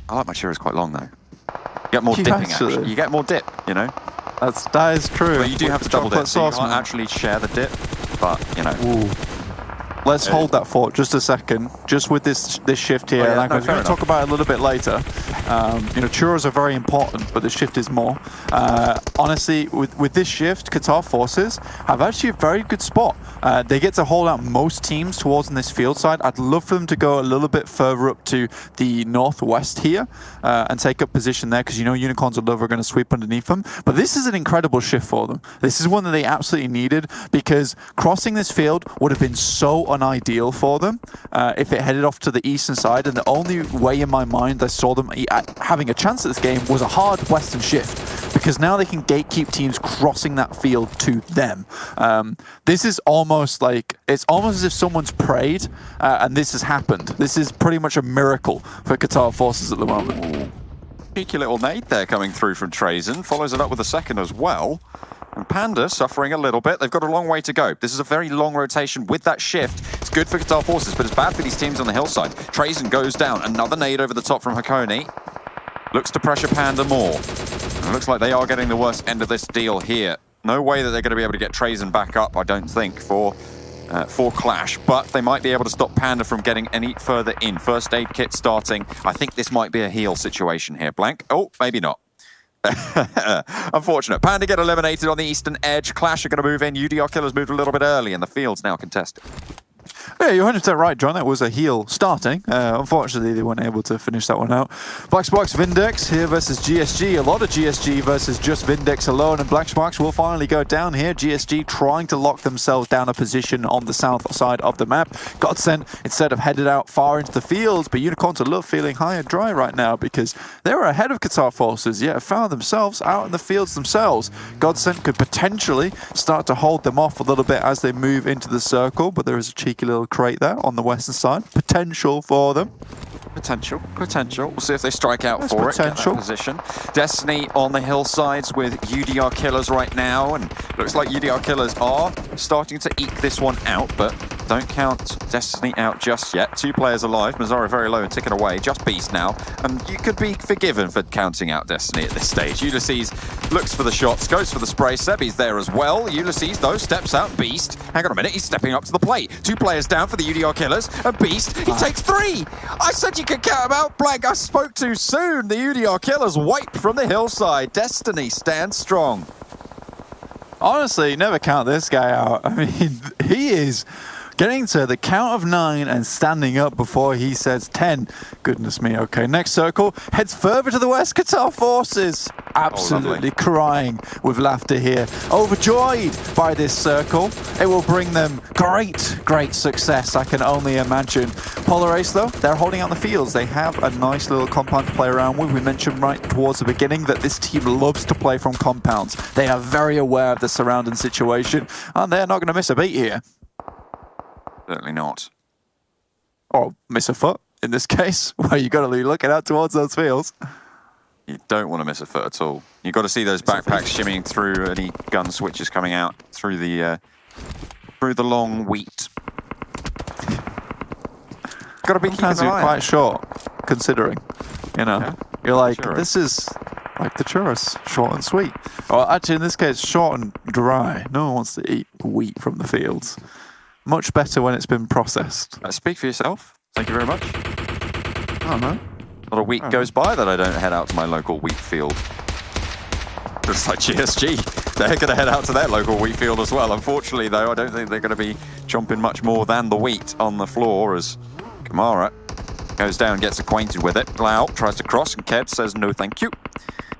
I like my churros quite long though. You get more You dipping actually- action. You get more dip, you know? That is true. But you do With have to the double dip, chocolate so you sauce, can't man. actually share the dip, but, you know. Ooh. Let's hold that thought just a second, just with this shift here. Oh, yeah, and I'm no, going fair to talk about it a little bit later. You know, churros are very important, but the shift is more. Honestly, with this shift, Qatar Forces have actually a very good spot. They get to hold out most teams towards on this field side. I'd love for them to go a little bit further up to the northwest here and take up position there, because you know Unicorns and Love are going to sweep underneath them. But this is an incredible shift for them. This is one that they absolutely needed, because crossing this field would have been so unideal for them if it headed off to the eastern side. And the only way in my mind I saw them having a chance at this game was a hard western shift, because now they can gatekeep teams crossing that field to them. This is almost like, it's almost as if someone's prayed and this has happened. This is pretty much a miracle for Qatar Forces at the moment. Cheeky little nade there coming through from Trazen. Follows it up with a second as well. And Panda suffering a little bit. They've got a long way to go. This is a very long rotation with that shift. It's good for Qatar Forces, but it's bad for these teams on the hillside. Trazen goes down. Another nade over the top from Hakoni. Looks to pressure Panda more. And it looks like they are getting the worst end of this deal here. No way that they're going to be able to get Trazen back up, I don't think, for QLASH. But they might be able to stop Panda from getting any further in. First aid kit starting. I think this might be a heal situation here. Blank. Oh, maybe not. Unfortunate. Panda get eliminated on the eastern edge. QLASH are going to move in. UDR Killers moved a little bit early, and the field's now contested. Yeah, you're 100% right, John. That was a heal starting. Unfortunately, they weren't able to finish that one out. Blacksparks Vindex here versus GSG. A lot of GSG versus just Vindex alone, and Blacksparks will finally go down here. GSG trying to lock themselves down a position on the south side of the map. GODSENT instead of headed out far into the fields, but Unicorns are feeling high and dry right now because they were ahead of Qatar Forces, yet found themselves out in the fields themselves. GODSENT could potentially start to hold them off a little bit as they move into the circle, but there is a cheeky little crate there on the western side. Potential for them. Potential. We'll see if they strike out That's for potential. it. Get that position. Destiny on the hillsides with UDR Killers right now, and looks like UDR Killers are starting to eke this one out, but don't count Destiny out just yet. 2 players alive. Mazzara very low and ticking away. Just Beast now, and you could be forgiven for counting out Destiny at this stage. Ulysses looks for the shots, goes for the spray. Sebi's there as well. Ulysses, though, steps out. Beast, hang on a minute, he's stepping up to the plate. 2 players down for the UDR Killers, and Beast, he takes 3! I said you could count him out, Blank. I spoke too soon. The UDR Killers wiped from the hillside. Destiny stands strong. Honestly, never count this guy out. I mean, he is Getting to the count of 9 and standing up before he says 10. Goodness me. Okay, next circle heads further to the west. Qatar Forces absolutely crying with laughter here. Overjoyed by this circle. It will bring them great success, I can only imagine. Polar Ace, though, they're holding out the fields. They have a nice little compound to play around with. We mentioned right towards the beginning that this team loves to play from compounds. They are very aware of the surrounding situation, and they're not going to miss a beat here. Certainly not. Or miss a foot, in this case, where you got to be looking out towards those fields. You don't want to miss a foot at all. You've got to see those backpacks shimmying through, any gun switches coming out through the long wheat. Got to be keeping an eye. Quite short, considering, you know. Yeah. You're like, Churros. this is like the churros, short and sweet. Or actually, in this case, short and dry. No one wants to eat wheat from the fields. Much better when it's been processed. Speak for yourself. Thank you very much. Oh, no. Not a week goes by that I don't head out to my local wheat field. Just like GSG. They're going to head out to their local wheat field as well. Unfortunately, though, I don't think they're going to be chomping much more than the wheat on the floor as Kamara goes down, gets acquainted with it. Lau tries to cross, and Ked says no thank you.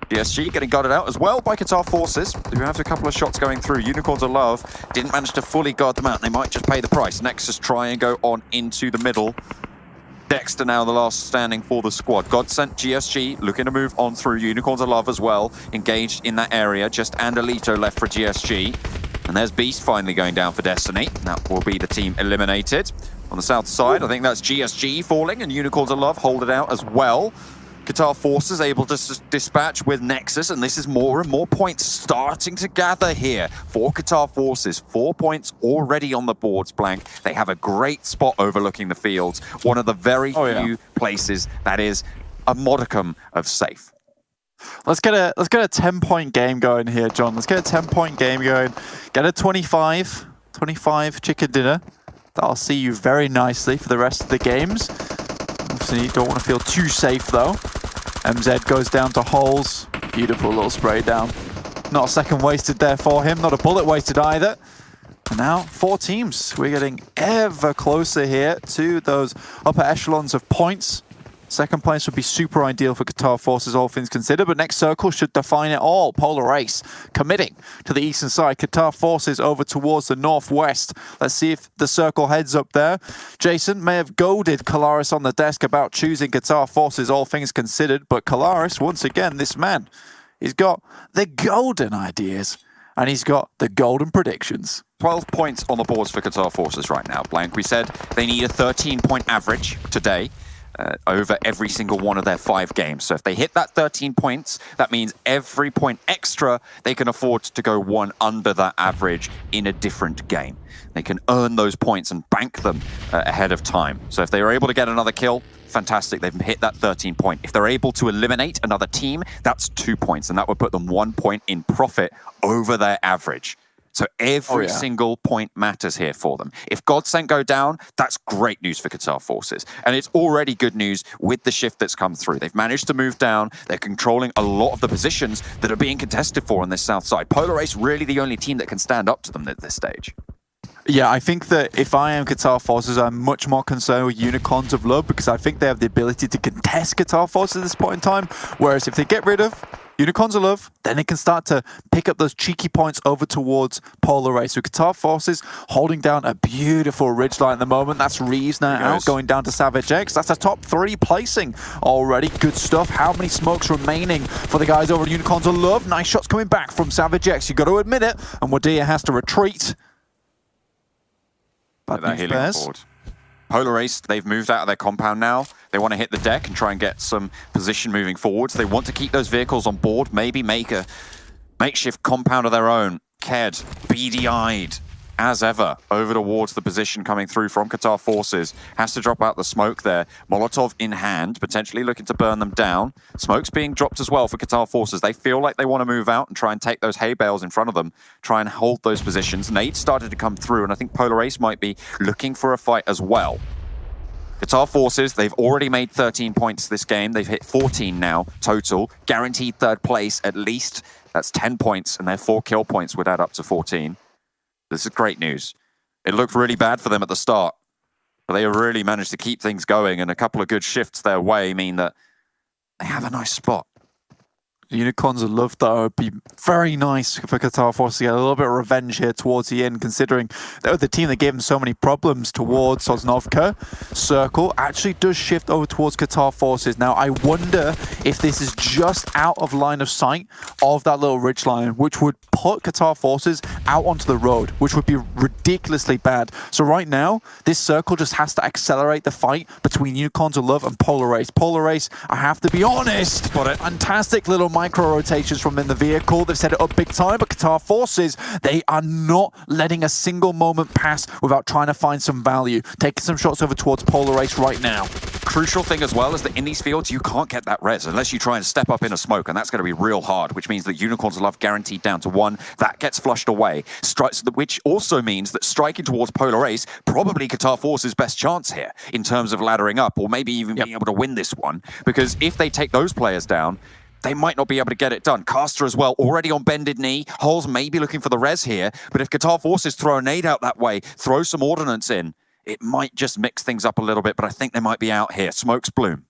GSG getting guarded out as well by Qatar Forces, who have a couple of shots going through. Unicorns of Love didn't manage to fully guard them out. They might just pay the price. Nexus try and go on into the middle. Dexter now the last standing for the squad. GODSENT, GSG looking to move on through. Unicorns of Love as well, engaged in that area. Just Andalito left for GSG. And there's Beast finally going down for Destiny. That will be the team eliminated. On the south side, I think that's GSG falling, and Unicorns of Love hold it out as well. Qatar Forces able to dispatch with Nexus, and this is more and more points starting to gather here for Qatar Forces. 4 points already on the boards, Blank. They have a great spot overlooking the fields. One of the very few places that is a modicum of safe. Let's get a 10-point game going here, John. Let's get a 10-point game going. Get a 25 chicken dinner. That'll see you very nicely for the rest of the games. Obviously, you don't want to feel too safe, though. MZ goes down to holes. Beautiful little spray down. Not a second wasted there for him. Not a bullet wasted either. And now, 4 teams. We're getting ever closer here to those upper echelons of points. Second place would be super ideal for Qatar Forces, all things considered, but next circle should define it all. Polar Ace committing to the eastern side. Qatar Forces over towards the northwest. Let's see if the circle heads up there. Jason may have goaded Kalaris on the desk about choosing Qatar Forces, all things considered, but Kalaris, once again, this man, he's got the golden ideas, and he's got the golden predictions. 12 points on the boards for Qatar Forces right now, Blank. We said they need a 13-point average today. Over every single one of their 5 games. So if they hit that 13 points, that means every point extra, they can afford to go one under that average in a different game. They can earn those points and bank them ahead of time. So if they are able to get another kill, fantastic, they've hit that 13 point. If they're able to eliminate another team, that's 2 points, and that would put them 1 point in profit over their average. So every single point matters here for them. If GODSENT go down, that's great news for Qatar Forces. And it's already good news with the shift that's come through. They've managed to move down. They're controlling a lot of the positions that are being contested for on this south side. Polar Ace really the only team that can stand up to them at this stage. Yeah, I think that if I am Qatar Forces, I'm much more concerned with Unicorns of Love because I think they have the ability to contest Qatar Forces at this point in time. Whereas if they get rid of Unicorns of Love, then they can start to pick up those cheeky points over towards Polar Ace. So Qatar Forces holding down a beautiful ridgeline at the moment. That's Reeves now out, going down to Savage X. That's a top 3 placing already. Good stuff. How many smokes remaining for the guys over at Unicorns of Love? Nice shots coming back from Savage X. You got to admit it. And Wadia has to retreat. Bad that news healing bears. board. Polar Ace, they've moved out of their compound now. They want to hit the deck and try and get some position moving forwards. They want to keep those vehicles on board, maybe make a makeshift compound of their own. Ked, beady-eyed, as ever, over towards the position coming through from Qatar Forces. Has to drop out the smoke there. Molotov in hand, potentially looking to burn them down. Smoke's being dropped as well for Qatar Forces. They feel like they want to move out and try and take those hay bales in front of them, try and hold those positions. Nades started to come through, and I think Polar Ace might be looking for a fight as well. Qatar Forces, they've already made 13 points this game. They've hit 14 now, total. Guaranteed 3rd place, at least. That's 10 points, and their 4 kill points would add up to 14. This is great news. It looked really bad for them at the start, but they really managed to keep things going, and a couple of good shifts their way mean that they have a nice spot. The Unicorns would love that. It would be very nice for Qatar Forces to get a little bit of revenge here towards the end, considering they were the team that gave them so many problems towards Sosnovka. Circle actually does shift over towards Qatar Forces. Now, I wonder if this is just out of line of sight of that little ridge line, which would put Qatar Forces out onto the road, which would be ridiculously bad. So right now, this circle just has to accelerate the fight between Unicorns of Love and Polar Race. Polar Race, I have to be honest, fantastic little micro rotations from in the vehicle. They've set it up big time, but Qatar Forces, they are not letting a single moment pass without trying to find some value. Taking some shots over towards Polar Race right now. Crucial thing as well is that in these fields, you can't get that res unless you try and step up in a smoke, and that's going to be real hard, which means that Unicorns of Love guaranteed down to 1. That gets flushed away, which also means that striking towards Polar Race, probably Qatar Forces' best chance here in terms of laddering up, or maybe even being able to win this one, because if they take those players down, they might not be able to get it done. Caster as well, already on bended knee. Holes may be looking for the res here, but if Qatar Forces throw a nade out that way, throw some ordnance in, it might just mix things up a little bit, but I think they might be out here. Smokes bloom.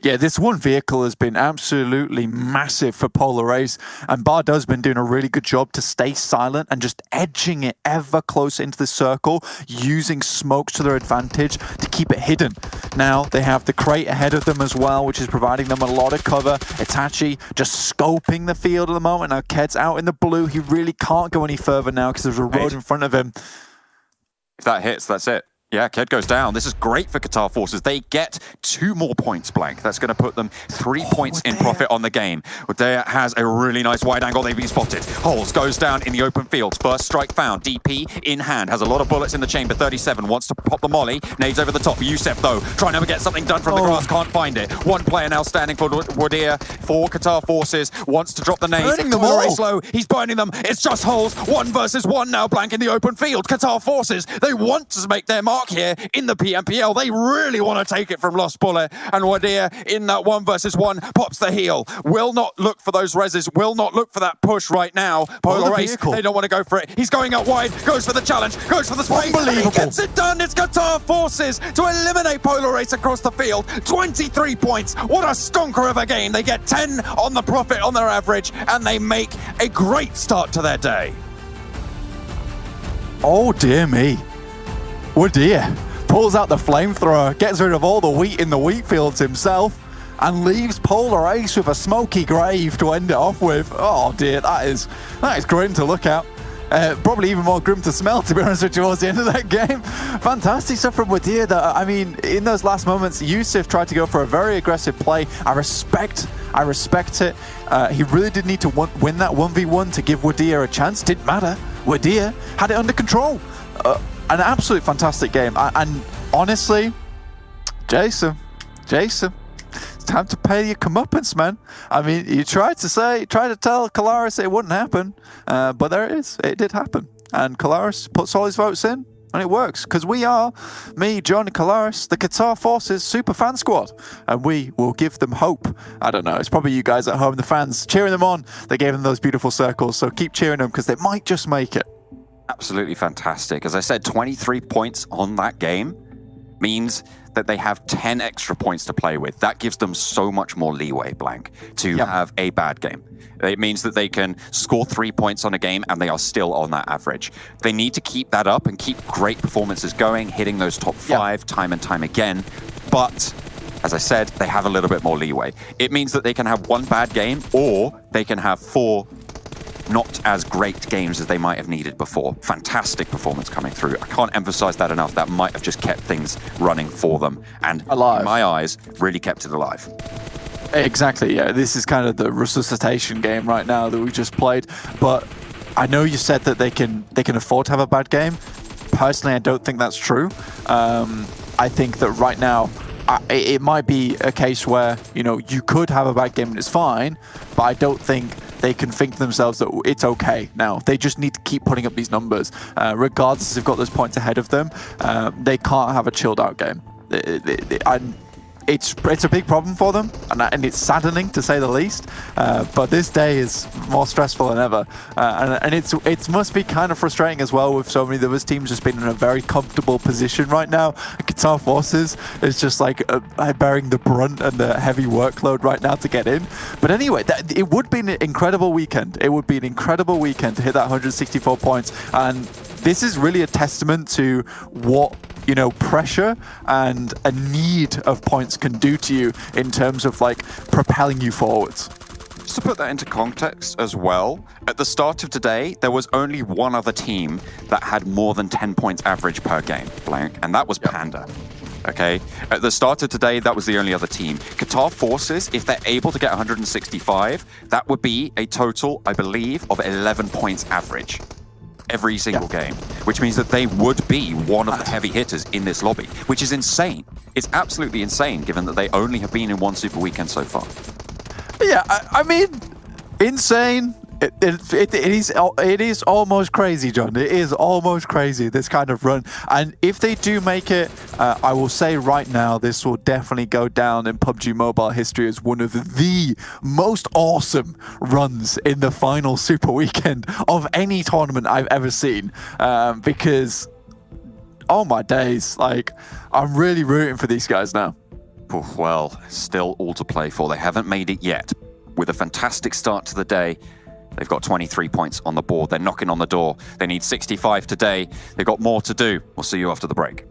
Yeah, this one vehicle has been absolutely massive for Polar Race, and Bardo's been doing a really good job to stay silent and just edging it ever closer into the circle, using smokes to their advantage to keep it hidden. Now, they have the crate ahead of them as well, which is providing them a lot of cover. Itachi just scoping the field at the moment. Now, Ked's out in the blue. He really can't go any further now because there's a road in front of him. If that hits, that's it. Yeah, Ked goes down. This is great for Qatar Forces. They get 2 more points, Blank. That's going to put them 3 points in profit on the game. Udea has a really nice wide angle. They've been spotted. Holes goes down in the open field. First strike found. DP in hand. Has a lot of bullets in the chamber. 37 wants to pop the molly. Nades over the top. Yusef, though, trying to get something done from the grass. Can't find it. One player now standing for Udea for Qatar Forces. Wants to drop the nades. Burning them all. Slow. He's burning them. It's just Holes. 1 versus 1 now, Blank, in the open field. Qatar Forces, they want to make their mark here in the PMPL. They really want to take it from Lost Bullet, and Wadir in that 1 versus 1 pops the heel. Will not look for those reses, will not look for that push right now. Polar Race, they don't want to go for it. He's going out wide, goes for the challenge, goes for the spray. Unbelievable. He gets it done. It's Qatar Forces to eliminate Polar Race across the field. 23 points. What a stonker of a game. They get 10 on the profit on their average, and they make a great start to their day. Oh dear me. Oh dear. Pulls out the flamethrower, gets rid of all the wheat in the wheat fields himself, and leaves Polar Ace with a smoky grave to end it off with. Oh dear, that is grim to look at. Probably even more grim to smell, to be honest with you, towards the end of that game. Fantastic stuff from Wadir. I mean, in those last moments, Yusuf tried to go for a very aggressive play. I respect it. He really did need to win that 1v1 to give Wadir a chance. Didn't matter. Wadir had it under control. An absolute fantastic game, and honestly, Jason, it's time to pay your comeuppance, man. I mean, you tried to tell Kalaris it wouldn't happen, but there it is. It did happen, and Kalaris puts all his votes in, and it works, because we are, me, John, and Kalaris, the Qatar Forces super fan squad, and we will give them hope. I don't know, it's probably you guys at home, the fans, cheering them on. They gave them those beautiful circles, so keep cheering them, because they might just make it. Absolutely fantastic. As I said, 23 points on that game means that they have 10 extra points to play with. That gives them so much more leeway, Blank, to have a bad game. It means that they can score 3 points on a game and they are still on that average. They need to keep that up and keep great performances going, hitting those top 5 time and time again. But as I said, they have a little bit more leeway. It means that they can have 1 bad game, or they can have 4 not as great games as they might have needed before. Fantastic performance coming through. I can't emphasize that enough. That might have just kept things running for them, and alive. In my eyes, really kept it alive. Exactly, yeah. This is kind of the resuscitation game right now that we just played. But I know you said that they can afford to have a bad game. Personally, I don't think that's true. I think that right now, it might be a case where, you know, you could have a bad game and it's fine, but I don't think they can think to themselves that it's okay now. They just need to keep putting up these numbers. Regardless if they've got those points ahead of them, they can't have a chilled out game. it's a big problem for them, and it's saddening to say the least. But this day is more stressful than ever, and it must be kind of frustrating as well with so many of those teams just being in a very comfortable position right now. Qatar Forces is just like bearing the brunt and the heavy workload right now to get in. But anyway, it would be an incredible weekend. It would be an incredible weekend to hit that 164 points, and this is really a testament to what, you know, pressure and a need of points can do to you in terms of like propelling you forwards. Just to put that into context as well, at the start of today, there was only one other team that had more than 10 points average per game, blank, and that was Panda. Okay, at the start of today, that was the only other team. Qatar Forces, if they're able to get 165, that would be a total, I believe, of 11 points average every single game, which means that they would be one of the heavy hitters in this lobby, which is insane. It's absolutely insane, given that they only have been in one Super Weekend so far. Yeah, I mean, insane. It is almost crazy, John. It is almost crazy, this kind of run. And if they do make it, I will say right now, this will definitely go down in PUBG Mobile history as one of the most awesome runs in the final Super Weekend of any tournament I've ever seen. Because, oh my days, like, I'm really rooting for these guys now. Well, still all to play for. They haven't made it yet. With a fantastic start to the day, they've got 23 points on the board. They're knocking on the door. They need 65 today. They've got more to do. We'll see you after the break.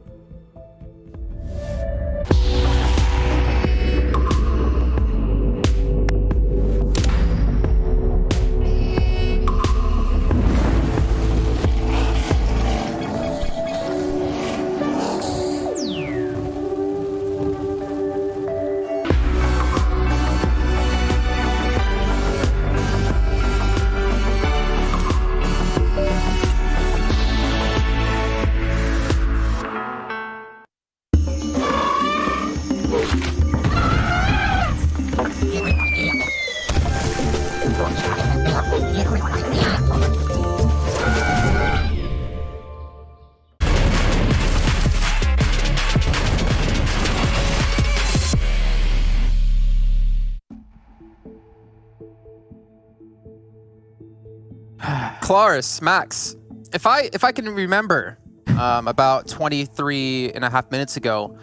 Claris, Max, if I can remember, about 23 and a half minutes ago,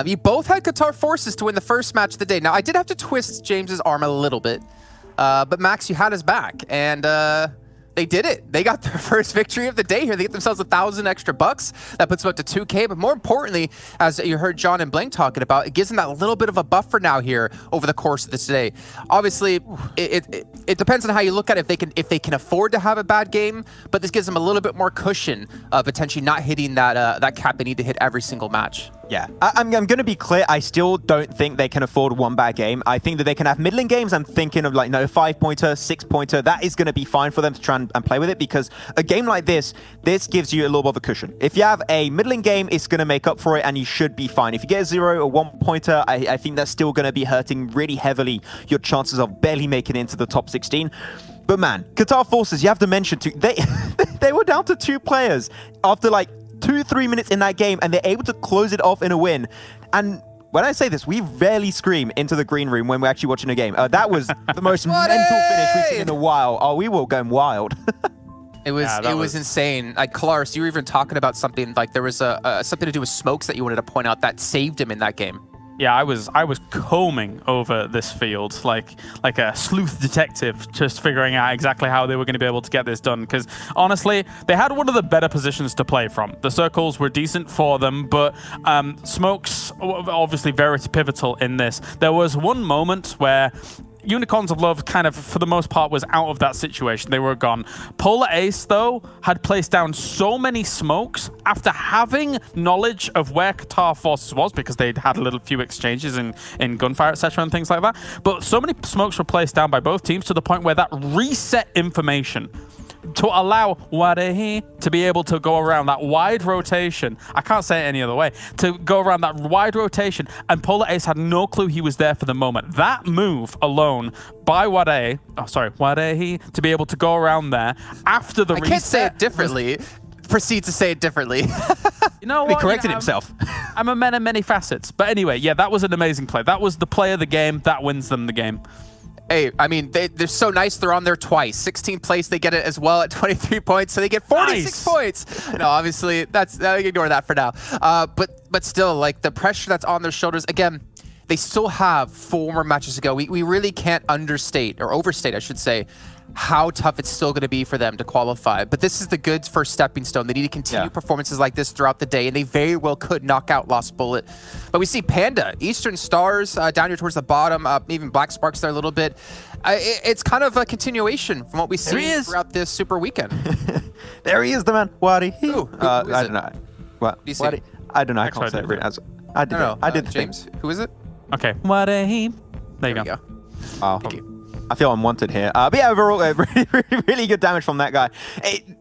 you both had Qatar Forces to win the first match of the day. Now, I did have to twist James's arm a little bit, but Max, you had his back, and they did it. They got their first victory of the day here. They get themselves 1,000 extra bucks. That puts them up to 2K. But more importantly, as you heard John and Blank talking about, it gives them that little bit of a buffer now here over the course of this day. Obviously, it depends on how you look at it, if they can afford to have a bad game, but this gives them a little bit more cushion of potentially not hitting that cap they need to hit every single match. Yeah, I'm going to be clear. I still don't think they can afford one bad game. I think that they can have middling games. I'm thinking of like, no, 5-pointer, 6-pointer. That is going to be fine for them to try and play with it, because a game like this gives you a little bit of a cushion. If you have a middling game, it's going to make up for it, and you should be fine. If you get a 0 or 1-pointer, I think that's still going to be hurting really heavily your chances of barely making it into the top 16. But man, Qatar Forces, you have to mention too, they were down to 2 players after like 2-3 minutes in that game, and they're able to close it off in a win. And when I say this, we rarely scream into the green room when we're actually watching a game. That was the most mental finish we've seen in a while. Oh, we were going wild. It was insane. Like, Claris, you were even talking about something, like there was something to do with smokes that you wanted to point out that saved him in that game. Yeah, I was combing over this field like a sleuth detective, just figuring out exactly how they were going to be able to get this done. Because honestly, they had one of the better positions to play from. The circles were decent for them, but smokes obviously very pivotal in this. There was one moment where Unicorns of Love kind of, for the most part, was out of that situation. They were gone. Polar Ace, though, had placed down so many smokes after having knowledge of where Qatar Forces was, because they'd had a few exchanges in gunfire, etc., and things like that. But so many smokes were placed down by both teams to the point where that reset information to allow Wadehi to be able to go around that wide rotation. I can't say it any other way. To go around that wide rotation, and Polar Ace had no clue he was there for the moment. That move alone by Wadehi to be able to go around there after the reset. I can't say it differently. Proceed to say it differently. You know He what? corrected himself. I'm a man of many facets. But anyway, yeah, that was an amazing play. That was the play of the game. That wins them the game. Hey, I mean, they're so nice. They're on there twice. 16th place, they get it as well at 23 points, so they get 46 points. No, obviously, ignore that for now. But still, like, the pressure that's on their shoulders, again, they still have 4 more matches to go. We really can't understate, or overstate, I should say, how tough it's still going to be for them to qualify. But this is the good first stepping stone. They need to continue performances like this throughout the day, and they very well could knock out Lost Bullet. But we see Panda, Eastern Stars down here towards the bottom, even Black Sparks there a little bit. It's kind of a continuation from what we see throughout this Super Weekend. There he is, the man. Wadi. Who I is it? don't know. What? Do you see? Wadi? I don't know. I can't say it really. I did it. I did the James. Who is it? Okay. What a heap. There you go. Oh. Thank you. I feel unwanted here. But yeah, overall, really good damage from that guy.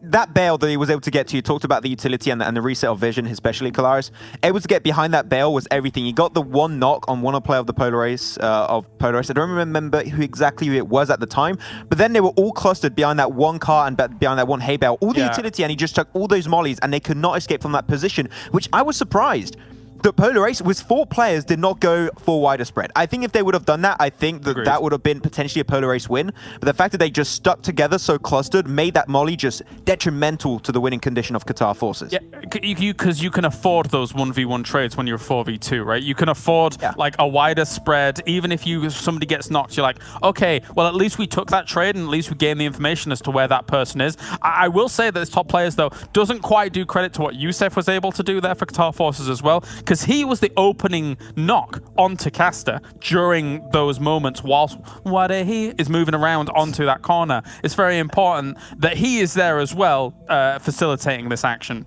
That bale that he was able to get to, you talked about the utility and the reset of vision, especially Kalaris. Able to get behind that bale was everything. He got the one knock on one player of the Polar Race, I don't remember exactly who it was at the time, but then they were all clustered behind that one car and behind that one hay bale. All the utility, and he just took all those mollies, and they could not escape from that position, which I was surprised. The Polar Race with 4 players did not go for wider spread. I think if they would have done that, I think that would have been potentially a Polar Race win. But the fact that they just stuck together so clustered made that molly just detrimental to the winning condition of Qatar Forces. Yeah, because you can afford those 1v1 trades when you're 4v2, right? You can afford like a wider spread. Even if somebody gets knocked, you're like, okay, well, at least we took that trade and at least we gained the information as to where that person is. I will say that this top players, though, doesn't quite do credit to what Youssef was able to do there for Qatar Forces as well, because he was the opening knock onto Caster during those moments whilst he is moving around onto that corner. It's very important that he is there as well, facilitating this action.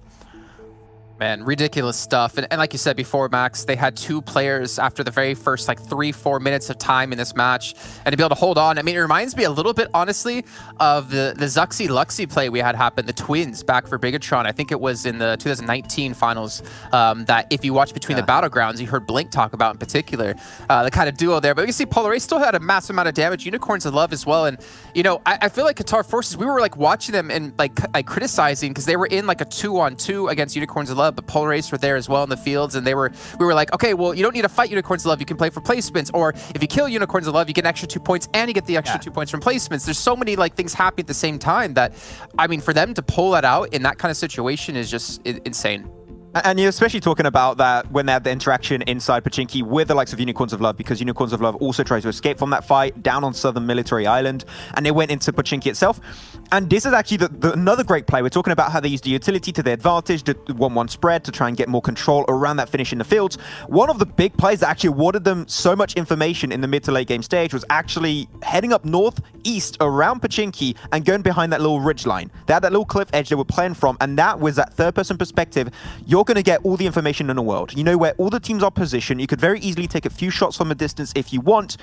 Man, ridiculous stuff. And like you said before, Max, they had 2 players after the very first like 3-4 minutes of time in this match, and to be able to hold on. I mean, it reminds me a little bit, honestly, of the Zuxi Luxi play we had happen, the Twins back for Bigatron. I think it was in the 2019 finals, that if you watch Between the Battlegrounds, you heard Blink talk about in particular, the kind of duo there. But you can see Polar Race still had a massive amount of damage, Unicorns of Love as well. And, you know, I feel like Qatar Forces, we were like watching them and like criticizing because they were in like a 2-on-2 against Unicorns of Love, but Polar Race were there as well in the fields, and we were like, okay, well, you don't need to fight Unicorns of Love, you can play for placements, or if you kill Unicorns of Love, you get an extra 2 points, and you get the extra 2 points from placements. There's so many like things happening at the same time that, I mean, for them to pull that out in that kind of situation is just insane. And you're especially talking about that when they had the interaction inside Pachinki with the likes of Unicorns of Love, because Unicorns of Love also tried to escape from that fight down on Southern Military Island, and they went into Pachinki itself. And this is actually another great play. We're talking about how they used the utility to their advantage, the 1-1 spread, to try and get more control around that finish in the fields. One of the big plays that actually awarded them so much information in the mid to late game stage was actually heading up northeast around Pachinki and going behind that little ridge line. They had that little cliff edge they were playing from, and that was that third-person perspective. You're going to get all the information in the world. You know where all the teams are positioned. You could very easily take a few shots from a distance if you want.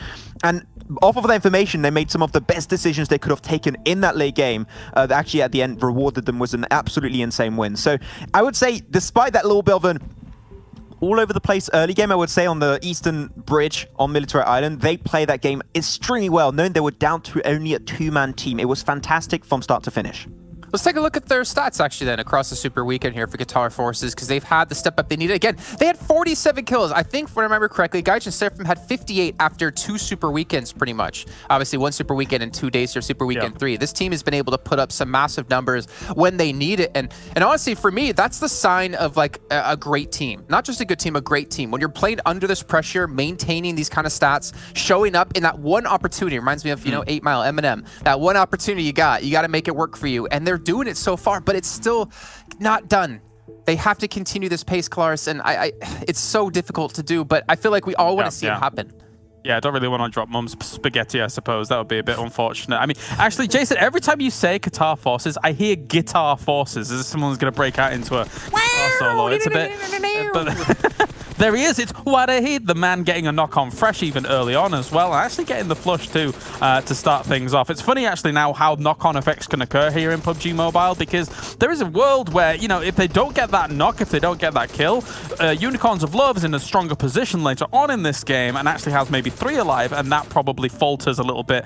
And off of that information, they made some of the best decisions they could have taken in that late game that actually at the end rewarded them was an absolutely insane win. So I would say, despite that little bit of an all over the place early game, I would say on the Eastern Bridge on Military Island, they played that game extremely well, knowing they were down to only a 2-man team. It was fantastic from start to finish. Let's take a look at their stats, actually, then, across the Super Weekend here for Qatar Forces, because they've had the step up they needed. Again, they had 47 kills. I think, if I remember correctly, Gaijin Seraphim had 58 after 2 Super Weekends, pretty much. Obviously, 1 Super Weekend and 2 days for Super Weekend 3. This team has been able to put up some massive numbers when they need it. And honestly, for me, that's the sign of, like, a great team. Not just a good team, a great team. When you're playing under this pressure, maintaining these kind of stats, showing up in that one opportunity. Reminds me of, you know, 8 Mile, Eminem. That one opportunity you got to make it work for you. And they're doing it so far, but it's still not done. They have to continue this pace, Kalaris, and it's so difficult to do, but I feel like we all want to see it happen. Yeah, I don't really want to drop Mum's spaghetti, I suppose. That would be a bit unfortunate. I mean, actually, Jason, every time you say Qatar Forces, I hear Guitar Forces, as if someone's going to break out into a guitar solo. It's a bit... But there he is. It's Wadahid, the man getting a knock on fresh even early on as well, and actually getting the flush too to start things off. It's funny actually now how knock-on effects can occur here in PUBG Mobile, because there is a world where, you know, if they don't get that knock, if they don't get that kill, Unicorns of Love is in a stronger position later on in this game and actually has maybe 3 alive, and that probably falters a little bit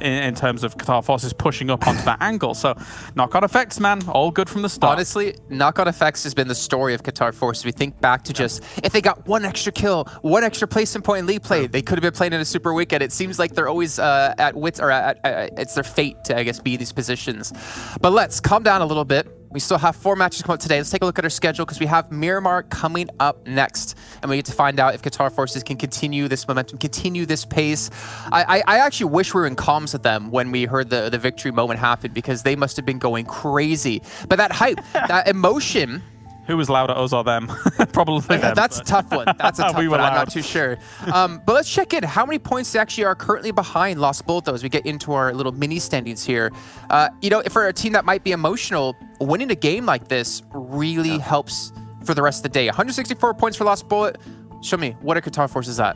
in terms of Qatar Forces pushing up onto that angle. So knock-on effects, man, all good from the start. Honestly, knock-on effects has been the story of Qatar Forces. We think back to just, if they got 1 extra kill, 1 extra placement point in league play, they could have been playing in a super weekend. It seems like they're always at wits, or it's their fate to, I guess, be in these positions. But let's calm down a little bit. We still have 4 matches come up today. Let's take a look at our schedule, because we have Miramar coming up next, and we get to find out if Qatar Forces can continue this momentum, continue this pace. I actually wish we were in comms with them when we heard the victory moment happen, because they must have been going crazy. But that hype, that emotion. Who was louder, us or them? Probably them. That's a tough one. That's a tough We were one. I'm loud. not too sure. But let's check in. How many points they actually are currently behind Los Bultos as we get into our little mini standings here? You know, for a team that might be emotional, winning a game like this really helps for the rest of the day. 164 points for Los Bullet. Show me, what are Qatar Forces at?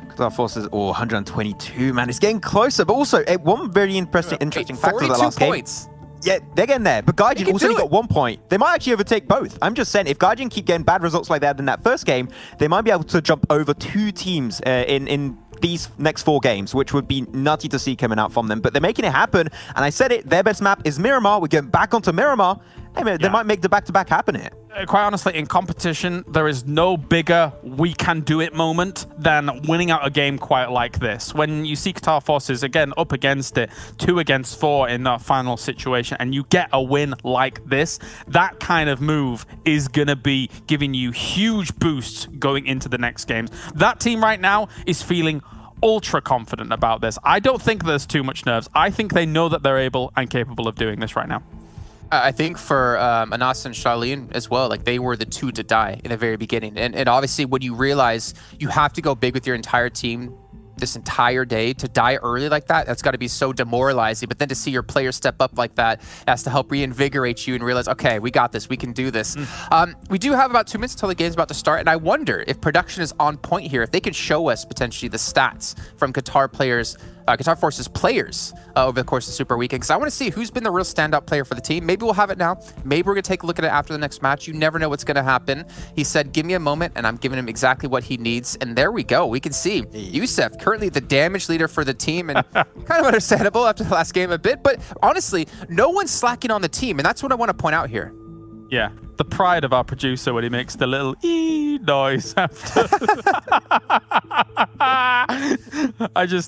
Qatar Forces, 122, man. It's getting closer, but also one very interesting factor of the last 42 points. game. Yeah, they're getting there. But Gaijin also only got 1 point. They might actually overtake both. I'm just saying, if Gaijin keep getting bad results like that in that first game, they might be able to jump over 2 teams in these next 4 games, which would be nutty to see coming out from them. But they're making it happen. And I said it, their best map is Miramar. We're getting back onto Miramar. Hey, man, they might make the back-to-back happen here. Quite honestly, in competition, there is no bigger we can do it moment than winning out a game quite like this. When you see Qatar Forces, again, up against it, 2 against 4 in that final situation, and you get a win like this, that kind of move is going to be giving you huge boosts going into the next games. That team right now is feeling ultra confident about this. I don't think there's too much nerves. I think they know that they're able and capable of doing this right now. I think for Anas and Charlene as well, like they were the 2 to die in the very beginning. And obviously when you realize you have to go big with your entire team this entire day, to die early like that, that's got to be so demoralizing. But then to see your players step up like that has to help reinvigorate you and realize, okay, we got this, we can do this. We do have about 2 minutes until the game's about to start, and I wonder if production is on point here, if they can show us potentially the stats from Qatar Forces players over the course of the Super Weekend, because I want to see who's been the real standout player for the team. Maybe we'll have it now. Maybe we're going to take a look at it after the next match. You never know what's going to happen. He said, give me a moment, and I'm giving him exactly what he needs. And there we go. We can see Youssef, currently the damage leader for the team, and kind of understandable after the last game a bit. But honestly, no one's slacking on the team, and that's what I want to point out here. Yeah, the pride of our producer when he makes the little ee noise after.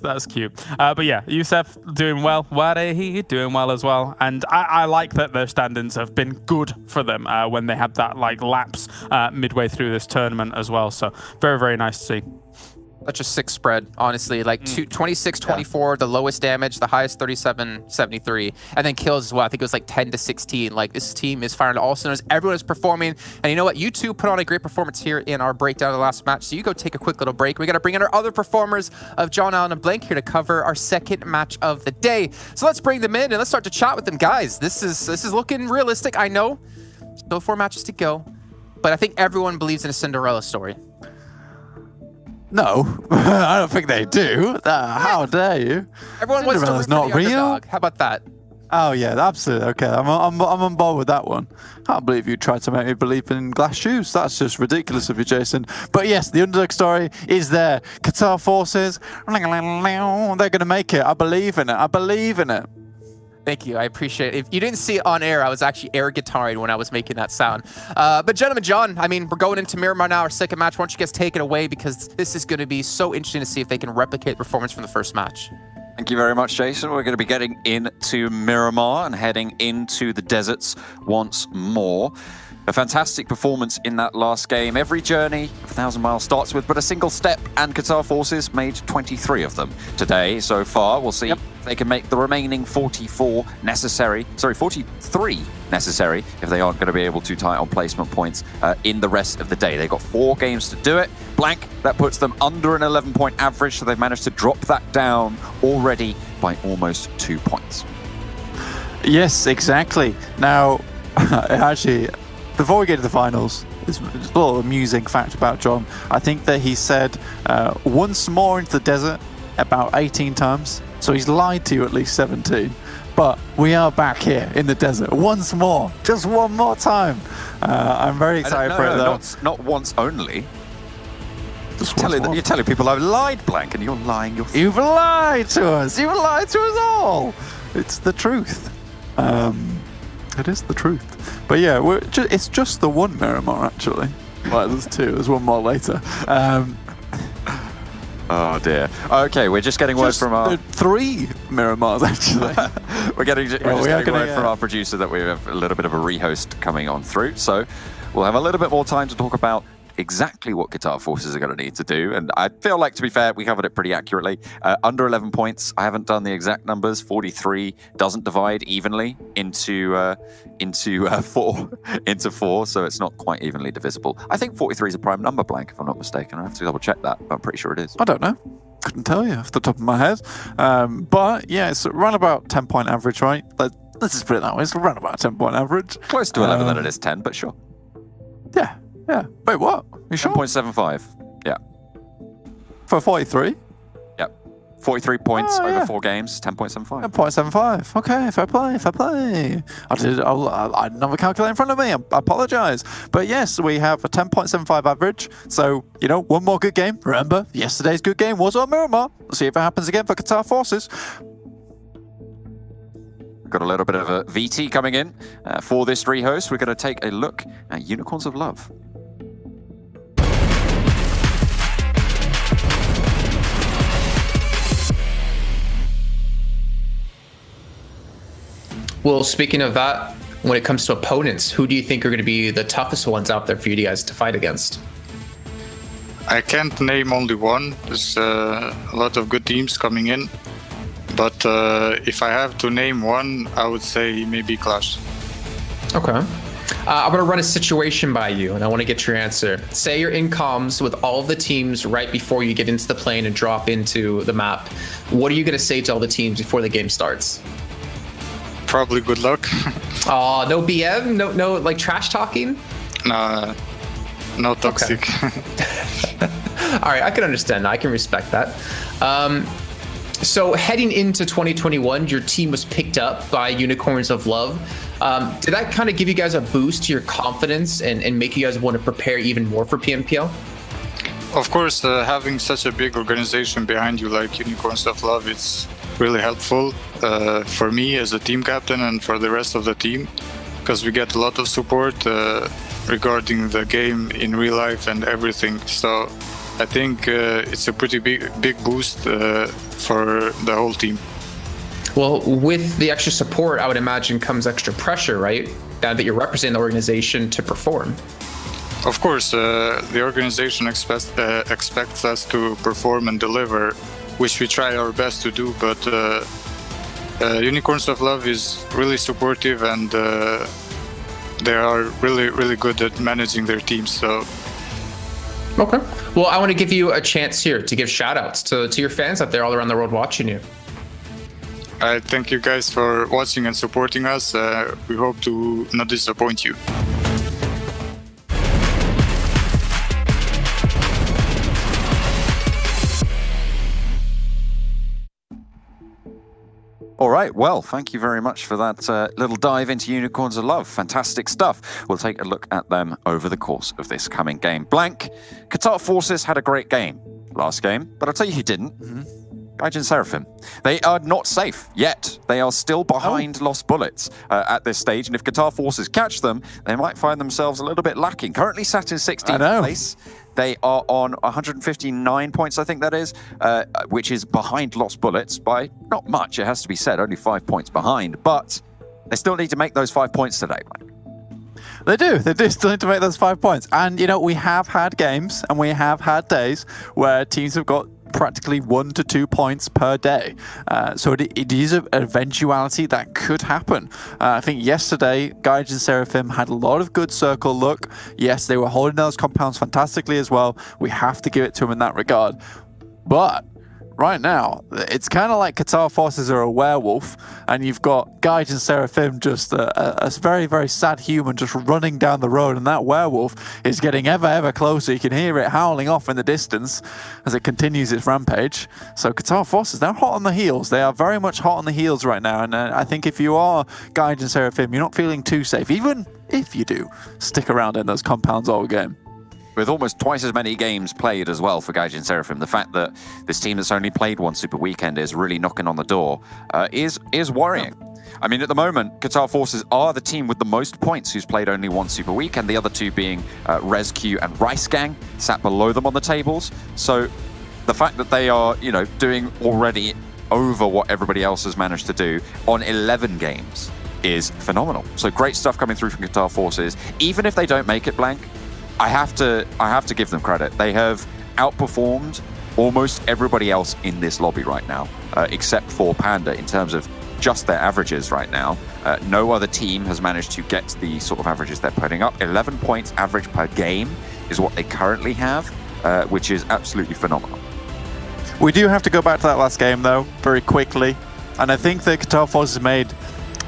That's cute. But yeah, Youssef doing well. Wadehi doing well as well. And I like that their stand-ins have been good for them when they had that like lapse midway through this tournament as well. So very, very nice to see. Such a sick spread, honestly. Like 26-24, the lowest damage, the highest 37-73, and then kills as well. I think it was like 10-16. Like this team is firing all cylinders. Everyone is performing, and you know what? You two put on a great performance here in our breakdown of the last match. So you go take a quick little break. We got to bring in our other performers of John Allen and Blank here to cover our second match of the day. So let's bring them in and let's start to chat with them, guys. This is looking realistic. I know, still 4 matches to go, but I think everyone believes in a Cinderella story. No, I don't think they do. How dare you? Everyone wants to root for not the real. underdog. How about that? Oh yeah, absolutely. Okay, I'm on board with that one. Can't believe you tried to make me believe in glass shoes. That's just ridiculous of you, Jason. But yes, the underdog story is there. Qatar Forces, they're going to make it. I believe in it. I believe in it. Thank you. I appreciate it. If you didn't see it on air, I was actually air guitaring when I was making that sound. But gentlemen, John, I mean, we're going into Miramar now, our second match. Why don't you guys take it away, because this is going to be so interesting to see if they can replicate performance from the first match. Thank you very much, Jason. We're going to be getting into Miramar and heading into the deserts once more. A fantastic performance in that last game. Every journey of 1,000 miles starts with but a single step, and Qatar Forces made 23 of them today so far. We'll see if they can make the remaining 43 necessary if they aren't going to be able to tie on placement points in the rest of the day. They've got 4 games to do it. Blank, that puts them under an 11-point average, so they've managed to drop that down already by almost 2 points. Yes, exactly. Now, actually, before we get to the finals, It's a little amusing fact about John. I think that he said once more into the desert about 18 times. So he's lied to you at least 17. But we are back here in the desert once more, just one more time. I'm very excited for it, though. Not once only. Just You're telling people I've lied, Blank, and you're lying yourself. You've lied to us. You've lied to us all. It's the truth. It is the truth. But yeah, it's just the one Miramar, actually. Well, there's two. There's one more later. Oh dear. Okay, we're just getting word from our... Three Miramars, actually. we're just getting word from our producer that we have a little bit of a rehost coming on through. So we'll have a little bit more time to talk about exactly what Qatar Forces are going to need to do. And I feel like, to be fair, we covered it pretty accurately. Under 11 points, I haven't done the exact numbers. 43 doesn't divide evenly into four, so it's not quite evenly divisible. I think 43 is a prime number, Blank, if I'm not mistaken. I have to double check that, but I'm pretty sure it is. I don't know. Couldn't tell you off the top of my head. But yeah, it's around about 10-point average, right? Let's just put it that way. It's around about 10-point average. Close to 11 than it is 10, but sure. Yeah. Yeah. Wait, what? You sure? 10.75. Yeah. For 43? Yep. 43 points over 4 games, 10.75. 10.75. Okay, fair play, fair play. I didn't have a calculator in front of me. I apologize. But yes, we have a 10.75 average. So, one more good game. Remember, yesterday's good game was on Miramar. Let's see if it happens again for Qatar Forces. Got a little bit of a VT coming in. For this rehost, we're going to take a look at Unicorns of Love. Well, speaking of that, when it comes to opponents, who do you think are going to be the toughest ones out there for you guys to fight against? I can't name only one. There's a lot of good teams coming in. But if I have to name one, I would say maybe QLASH. Okay. I'm going to run a situation by you, and I want to get your answer. Say you're in comms with all of the teams right before you get into the plane and drop into the map. What are you going to say to all the teams before the game starts? Probably good luck. Oh, no BM? No like trash talking? Nah, no toxic. Okay. All right, I can understand that. I can respect that. So heading into 2021, your team was picked up by Unicorns of Love. Did that kind of give you guys a boost to your confidence and make you guys want to prepare even more for PMPL? Of course, having such a big organization behind you like Unicorns of Love, it's really helpful for me as a team captain and for the rest of the team, because we get a lot of support regarding the game in real life and everything. So I think it's a pretty big boost for the whole team. Well, with the extra support, I would imagine comes extra pressure, right? Now that you're representing the organization to perform. Of course, the organization expects us to perform and deliver, which we try our best to do, but Unicorns of Love is really supportive and they are really good at managing their teams. So. Okay. Well, I want to give you a chance here to give shout outs to your fans out there all around the world watching you. I thank you guys for watching and supporting us. We hope to not disappoint you. All right, well, thank you very much for that little dive into Unicorns of Love. Fantastic stuff. We'll take a look at them over the course of this coming game. Blank, Qatar Forces had a great game last game, but I'll tell you who didn't. Gaijin Seraphim. They are not safe yet. They are still behind Lost Bullets at this stage, and if Qatar Forces catch them, they might find themselves a little bit lacking. Currently sat in 16th place. They are on 159 points, I think that is, which is behind Lost Bullets by not much, it has to be said, only 5 points behind, but they still need to make those 5 points today, Mike. They do still need to make those 5 points. And, we have had games and we have had days where teams have got practically 1 to 2 points per day. So it is an eventuality that could happen. I think yesterday, Gaijin Seraphim had a lot of good circle look. Yes, they were holding those compounds fantastically as well. We have to give it to them in that regard. But right now, it's kind of like Qatar Forces are a werewolf, and you've got Gaijin Seraphim, just a very, very sad human just running down the road, and that werewolf is getting ever closer. You can hear it howling off in the distance as it continues its rampage. So Qatar Forces, they're hot on the heels. They are very much hot on the heels right now, and I think if you are Gaijin Seraphim, you're not feeling too safe, even if you do stick around in those compounds all game. With almost twice as many games played as well for Gaijin Seraphim, the fact that this team that's only played one Super Weekend is really knocking on the door is worrying. I mean, at the moment, Qatar Forces are the team with the most points who's played only one Super Weekend, the other two being RESQ and RESQ sat below them on the tables. So the fact that they are, you know, doing already over what everybody else has managed to do on 11 games is phenomenal. So great stuff coming through from Qatar Forces. Even if they don't make it, Blank, I have to give them credit. They have outperformed almost everybody else in this lobby right now, except for Panda in terms of just their averages right now. No other team has managed to get the sort of averages they're putting up. 11 points average per game is what they currently have, which is absolutely phenomenal. We do have to go back to that last game, though, very quickly. And I think that Qatar Forces made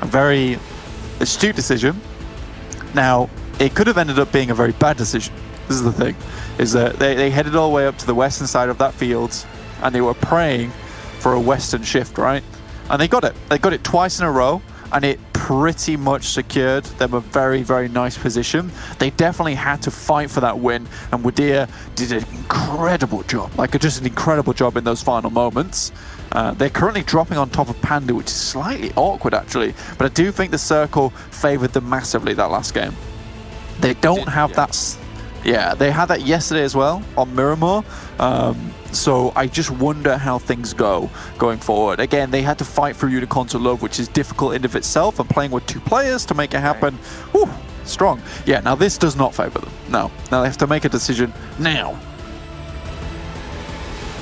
a very astute decision. Now, it could have ended up being a very bad decision. This is the thing, is that they headed all the way up to the western side of that field, and they were praying for a western shift, right? And they got it. They got it twice in a row, and it pretty much secured them a very, very nice position. They definitely had to fight for that win, and UDR did an incredible job, just an incredible job in those final moments. They're currently dropping on top of Panda, which is slightly awkward, actually, but I do think the circle favored them massively that last game. They don't have that. Yeah, they had that yesterday as well on Miramar. So I just wonder how things go going forward. Again, they had to fight for Unicorns of Love, which is difficult in of itself, and playing with two players to make it happen. Whew, strong. Yeah, now this does not favor them. No. Now they have to make a decision now.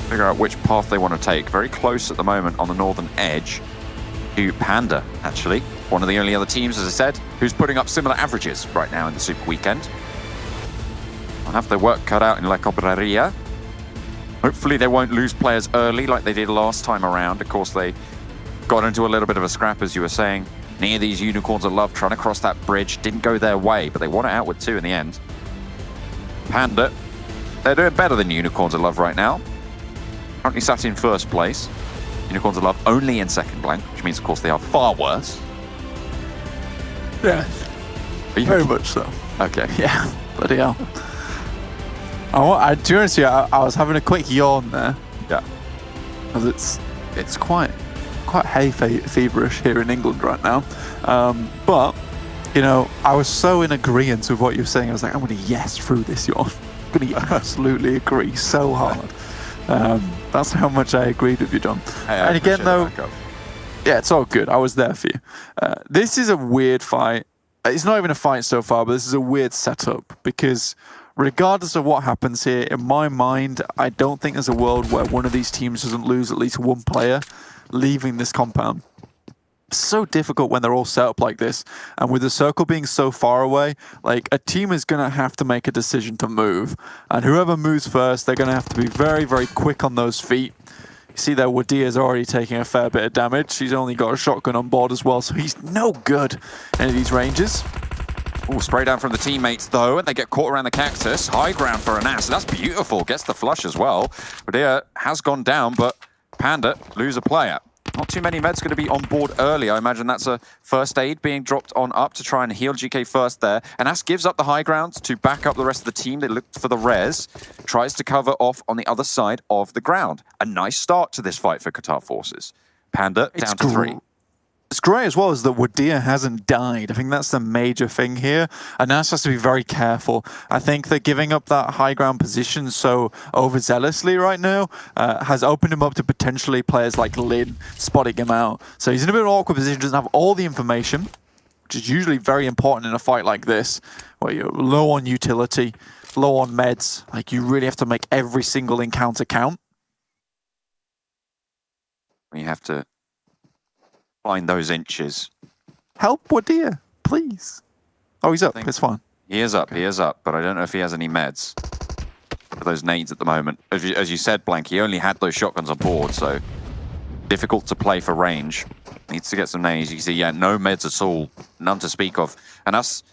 Figure out which path they want to take. Very close at the moment on the northern edge to Panda, actually. One of the only other teams, as I said, who's putting up similar averages right now in the Super Weekend. I'll have their work cut out in Lakonostra. Hopefully they won't lose players early like they did last time around. Of course, they got into a little bit of a scrap, as you were saying, near these Unicorns of Love, trying to cross that bridge. Didn't go their way, but they won it out with 2 in the end. Panda, they're doing better than Unicorns of Love right now. Currently sat in first place. Unicorns of Love only in second, Blank, which means, of course, they are far worse. Yeah, very much so. Okay. Yeah, bloody hell. To be honest with you, I was having a quick yawn there. Yeah. Because it's quite hay feverish here in England right now. But, you know, I was so in agreement with what you were saying. I was like, I'm going to yes through this yawn. I'm going to absolutely agree so hard. That's how much I agreed with you, John. Hey, and again, though, yeah, it's all good. I was there for you. This is a weird fight. It's not even a fight so far, but this is a weird setup because regardless of what happens here, in my mind, I don't think there's a world where one of these teams doesn't lose at least one player leaving this compound. It's so difficult when they're all set up like this, and with the circle being so far away, like a team is going to have to make a decision to move, and whoever moves first, they're going to have to be very, very quick on those feet. You see that UDR is already taking a fair bit of damage. He's only got a shotgun on board as well, so he's no good in these ranges. Oh, spray down from the teammates though, and they get caught around the cactus. High ground for Anas. That's beautiful. Gets the flush as well. UDR has gone down, but Panda lose a player. Not too many meds going to be on board early. I imagine that's a first aid being dropped on up to try and heal GK first there. And Anas gives up the high ground to back up the rest of the team. They look for the res. Tries to cover off on the other side of the ground. A nice start to this fight for Qatar Forces. Panda down to 3. It's great as well as that UDR hasn't died. I think that's the major thing here. And Anas has to be very careful. I think that giving up that high ground position so overzealously right now has opened him up to potentially players like Lin spotting him out. So he's in a bit of an awkward position, doesn't have all the information, which is usually very important in a fight like this, where you're low on utility, low on meds. Like, you really have to make every single encounter count. You have to find those inches. Help UDR, please. Oh, he's up. It's fine. He is up, but I don't know if he has any meds. for those nades at the moment. As you said, Blank, he only had those shotguns on board, so difficult to play for range. Needs to get some nades. You can see, yeah, no meds at all, none to speak of. And us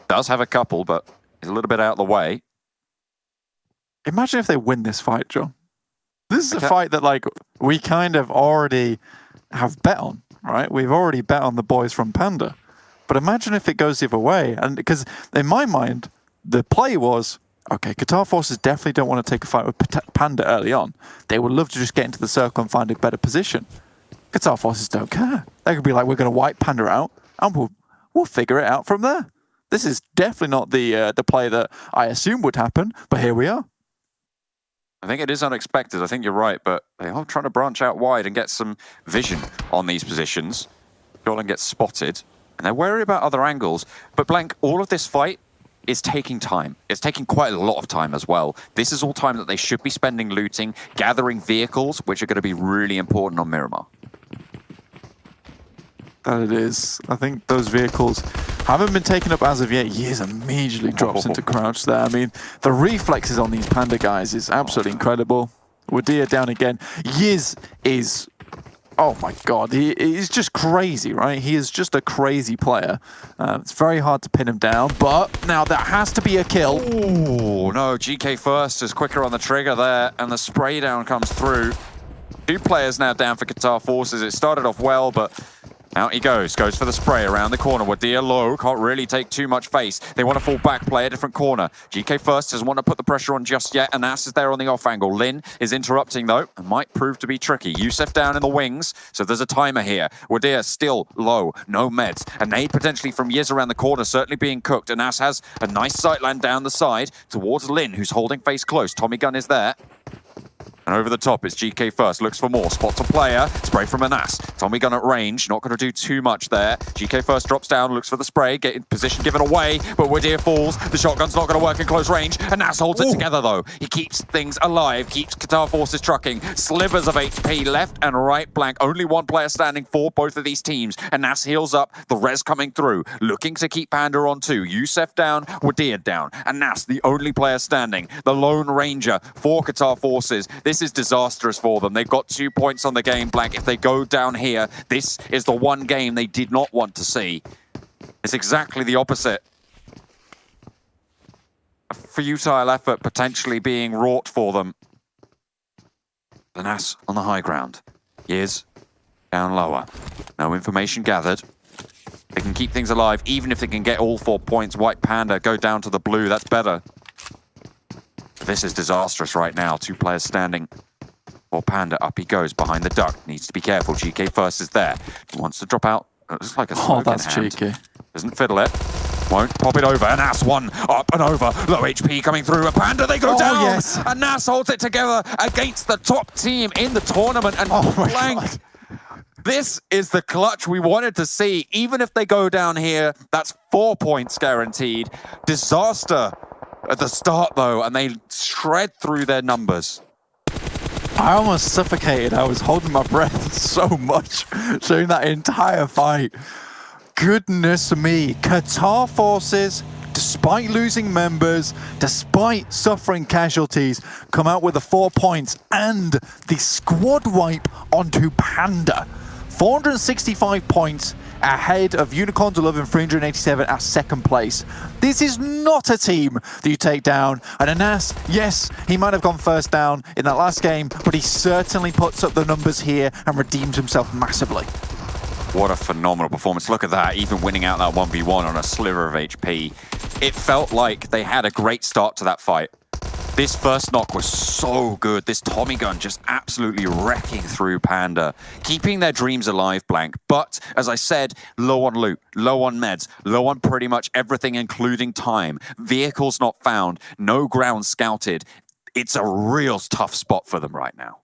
does have a couple, but he's a little bit out of the way. Imagine if they win this fight, John. This is a fight that, like, we kind of already have bet on, right? We've already bet on the boys from Panda. But imagine if it goes the other way. And because in my mind, the play was, okay, Qatar Forces definitely don't want to take a fight with Panda early on. They would love to just get into the circle and find a better position. Qatar Forces don't care. They could be like, we're going to wipe Panda out, and we'll figure it out from there. This is definitely not the play that I assumed would happen, but here we are. I think it is unexpected. I think you're right, but they are trying to branch out wide and get some vision on these positions. Jordan gets spotted, and they're wary about other angles. But Blank, all of this fight is taking time. It's taking quite a lot of time as well. This is all time that they should be spending looting, gathering vehicles, which are going to be really important on Miramar. That it is. I think those vehicles haven't been taken up as of yet. Yiz immediately drops into crouch there. I mean, the reflexes on these Panda guys is absolutely incredible. Wadir down again. Yiz is, oh my god, he's just crazy, right? He is just a crazy player. It's very hard to pin him down, but now that has to be a kill. Oh no, GK First is quicker on the trigger there, and the spray down comes through. 2 players now down for Qatar Forces. It started off well, but out he goes for the spray around the corner. Wadir low, can't really take too much face. They want to fall back, play a different corner. GK First doesn't want to put the pressure on just yet, and Ass is there on the off angle. Lin is interrupting though, and might prove to be tricky. Yusef down in the wings, so there's a timer here. Wadir still low, no meds. A nade potentially from Yiz around the corner, certainly being cooked, and Ass has a nice sightline down the side towards Lin, who's holding face close. Tommy Gun is there. And over the top, it's GK First, looks for more, spots a player, spray from Anas. Tommy Gun at range, not going to do too much there. GK First drops down, looks for the spray, getting position given away, but Wadir falls. The shotgun's not going to work in close range. Anas holds it together though. He keeps things alive, keeps Qatar Forces trucking. Slivers of HP left and right, Blank. Only one player standing for both of these teams. Anas heals up, the res coming through, looking to keep Panda on 2. Yusef down, Wadir down. Anas, the only player standing, the Lone Ranger for Qatar Forces. This is disastrous for them. They've got 2 points on the game, Blank. If they go down here, this is the one game they did not want to see. It's exactly the opposite. A futile effort potentially being wrought for them. The Nas on the high ground. Yiz down lower. No information gathered. They can keep things alive, even if they can get all 4 points. White Panda go down to the blue. That's better. This is disastrous right now. 2 players standing for Panda. Up he goes behind the duck. Needs to be careful. GK First is there. He wants to drop out. It's like a smoke that's in hand. cheeky. Doesn't fiddle it. Won't pop it over. And Nas one up and over. Low HP coming through. A Panda, they go down. Yes. And Nas holds it together against the top team in the tournament. And Blank. God. This is the clutch we wanted to see. Even if they go down here, that's 4 points guaranteed. Disaster at the start though, and they shred through their numbers. I almost suffocated. I was holding my breath so much during that entire fight. Goodness me. Qatar Forces, despite losing members, despite suffering casualties, come out with the 4 points and the squad wipe onto Panda. 465 points ahead of Unicorns 11, 387 at second place. This is not a team that you take down. And Anas, yes, he might have gone first down in that last game, but he certainly puts up the numbers here and redeems himself massively. What a phenomenal performance. Look at that, even winning out that 1v1 on a sliver of HP. It felt like they had a great start to that fight. This first knock was so good. This Tommy gun just absolutely wrecking through Panda, keeping their dreams alive, Blank. But, as I said, low on loot, low on meds, low on pretty much everything, including time. Vehicles not found, no ground scouted. It's a real tough spot for them right now.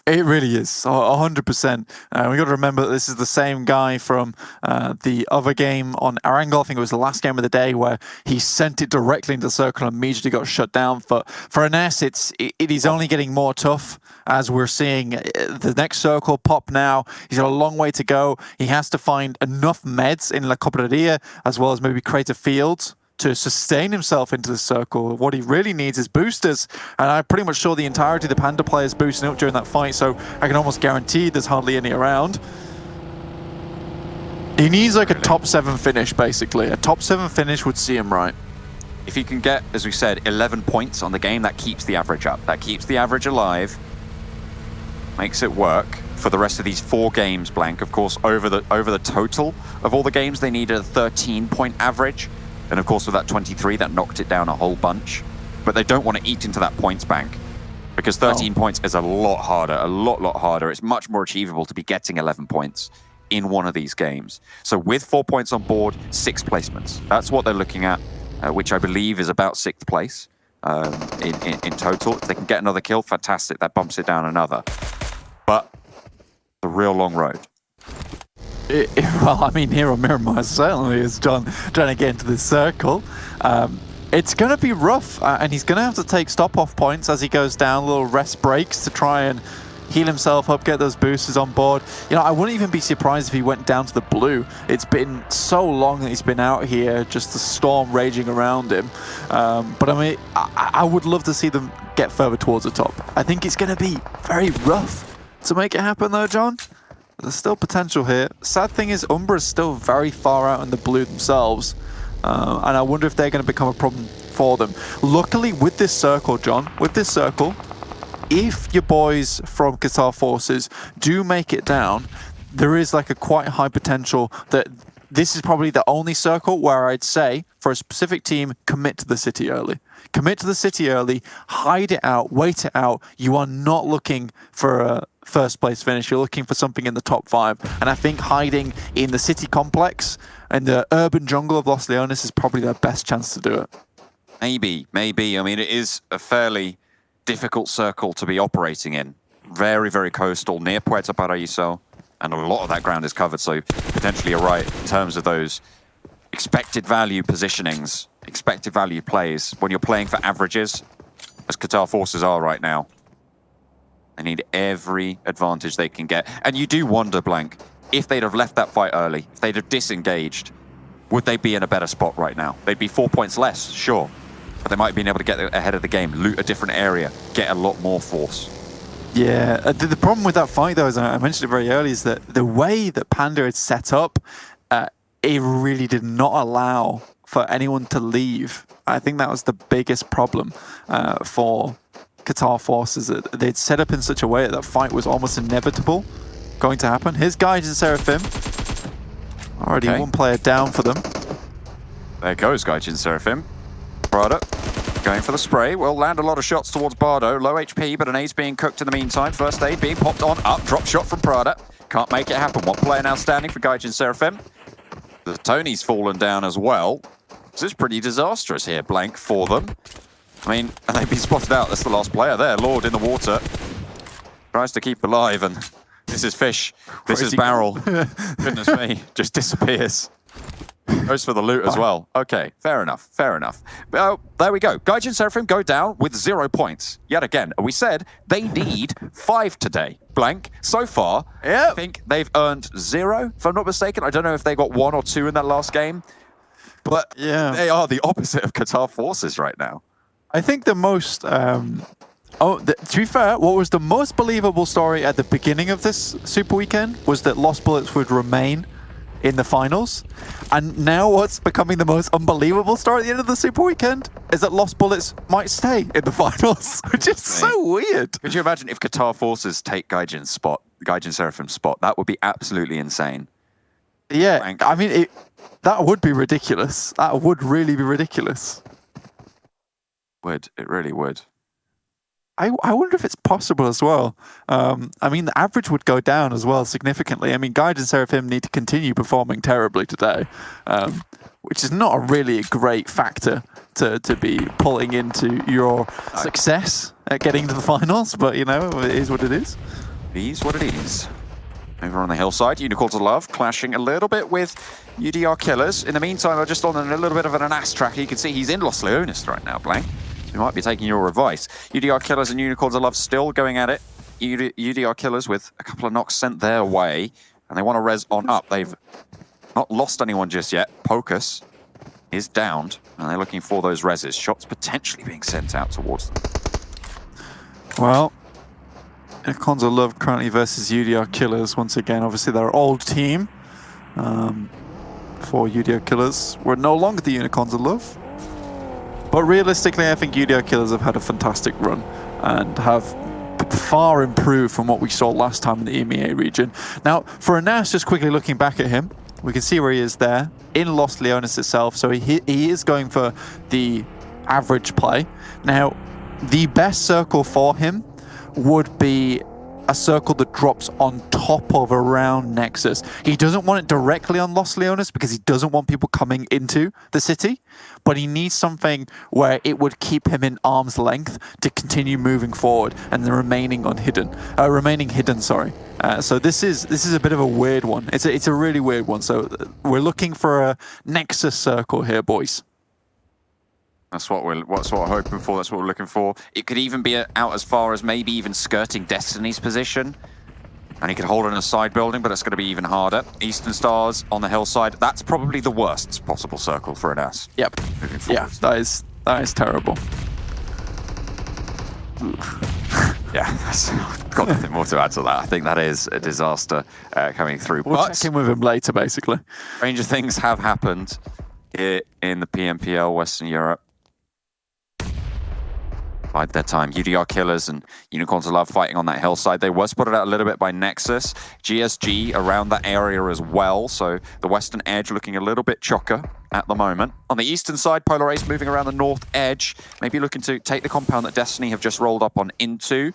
It really is, 100%. We got to remember that this is the same guy from the other game on Erangel. I think it was the last game of the day where he sent it directly into the circle and immediately got shut down. For Ines, it is only getting more tough as we're seeing the next circle pop now. He's got a long way to go. He has to find enough meds in La Cobraria as well as maybe creative fields to sustain himself into the circle. What he really needs is boosters, and I'm pretty much sure the entirety of the Panda players boosting up during that fight, so I can almost guarantee there's hardly any around. He needs like a top 7 finish, basically. A top 7 finish would see him right. If you can get, as we said, 11 points on the game, that keeps the average up. That keeps the average alive, makes it work for the rest of these 4 games, Blank. Of course, over the total of all the games, they needed a 13-point average. And of course, with that 23, that knocked it down a whole bunch. But they don't want to eat into that points bank, because 13 points is a lot harder, a lot harder. It's much more achievable to be getting 11 points in one of these games. So with 4 points on board, 6 placements. That's what they're looking at, which I believe is about 6th place in total. If they can get another kill, fantastic. That bumps it down another. But the real long road. Well, I mean, here on Miramar certainly is John trying to get into this circle. It's going to be rough, and he's going to have to take stop-off points as he goes down, little rest breaks to try and heal himself up, get those boosters on board. You know, I wouldn't even be surprised if he went down to the blue. It's been so long that he's been out here, just the storm raging around him. But I mean, I would love to see them get further towards the top. I think it's going to be very rough to make it happen though, John. There's still potential here. Sad thing is, UMBRA is still very far out in the blue themselves. And I wonder if they're going to become a problem for them. Luckily, with this circle, John, with this circle, if your boys from Qatar Forces do make it down, there is like a quite high potential that this is probably the only circle where I'd say, for a specific team, commit to the city early. Commit to the city early, hide it out, wait it out. You are not looking for a first place finish. You're looking for something in the top 5. And I think hiding in the city complex and the urban jungle of Los Leones is probably their best chance to do it. Maybe. I mean, it is a fairly difficult circle to be operating in. Very coastal, near Puerto Paraíso, and a lot of that ground is covered, so potentially you're right in terms of those expected value positionings, expected value plays. When you're playing for averages, as Qatar Forces are right now, they need every advantage they can get. And you do wonder, Blank, if they'd have left that fight early, if they'd have disengaged, would they be in a better spot right now? They'd be 4 points less, sure, but they might have been able to get ahead of the game, loot a different area, get a lot more force. Yeah, the problem with that fight, though, as I mentioned it very early, is that the way that Panda had set up, it really did not allow for anyone to leave. I think that was the biggest problem for Qatar Forces. They'd set up in such a way that that fight was almost inevitable going to happen. Here's Gaijin Seraphim. Already one player down for them. There goes Gaijin Seraphim. Prada going for the spray. Will land a lot of shots towards Bardo. Low HP, but an A's being cooked in the meantime. First aid being popped on. Up, drop shot from Prada. Can't make it happen. One player now standing for Gaijin Seraphim. The Tony's fallen down as well. This is pretty disastrous here, Blank, for them. I mean, and they've been spotted out. That's the last player there. Lord in the water. Tries to keep alive, and this is Fish. This is Barrel. Goodness me. Just disappears. Goes for the loot as well. Okay, fair enough. Oh, there we go. Gaijin Seraphim go down with 0 points. Yet again, we said they need 5 today. Blank, so far, I think they've earned 0, if I'm not mistaken. I don't know if they got 1 or 2 in that last game. But they are the opposite of Qatar Forces right now. I think the most... to be fair, what was the most believable story at the beginning of this Super Weekend was that Lost Bullets would remain in the finals. And now what's becoming the most unbelievable story at the end of the Super Weekend is that Lost Bullets might stay in the finals, which is so weird. Could you imagine if Qatar Forces take Gaijin Seraphim's spot? That would be absolutely insane. Yeah, I mean, that would be ridiculous. That would really be ridiculous. It really would. I wonder if it's possible as well. I mean, the average would go down as well significantly. I mean, Gaijin Seraphim need to continue performing terribly today, which is not a really great factor to be pulling into your success at getting to the finals. But, you know, it is what it is. It is what it is. Over on the hillside, Unicorns of Love clashing a little bit with UDR Killers. In the meantime, I'm just on a little bit of an ass track. You can see he's in Los Leones right now, Blank. We might be taking your advice. UDR Killers and Unicorns of Love still going at it. UDR Killers with a couple of knocks sent their way. And they want to res on up. They've not lost anyone just yet. Pocus is downed, and they're looking for those reses. Shots potentially being sent out towards them. Well, Unicorns of Love currently versus UDR Killers. Once again, obviously their old team. For UDR Killers, we're no longer the Unicorns of Love. But realistically, I think UDR Killers have had a fantastic run and have far improved from what we saw last time in the EMEA region. Now, for Anas, just quickly looking back at him, we can see where he is there in Los Leones itself. So he is going for the average play. Now, the best circle for him would be a circle that drops on top of around Nexus. He doesn't want it directly on Los Leones because he doesn't want people coming into the city, but he needs something where it would keep him in arm's length to continue moving forward and the remaining hidden. So this is a bit of a weird one. It's a really weird one. So we're looking for a Nexus circle here, boys. That's what we're hoping for. That's what we're looking for. It could even be out as far as maybe even skirting Destiny's position. And he could hold it in a side building, but it's going to be even harder. Eastern Stars on the hillside. That's probably the worst possible circle for Anas. Yep. Yeah, that is terrible. Yeah, I've got nothing more to add to that. I think that is a disaster coming through. We'll check in with him later, basically. Stranger things have happened here in the PMPL Western Europe. By that time, UDR Killers and Unicorns of Love fighting on that hillside. They were spotted out a little bit by Nexus. GSG around that area as well, so the western edge looking a little bit chocker at the moment. On the eastern side, Polar Ace moving around the north edge, maybe looking to take the compound that Destiny have just rolled up on into.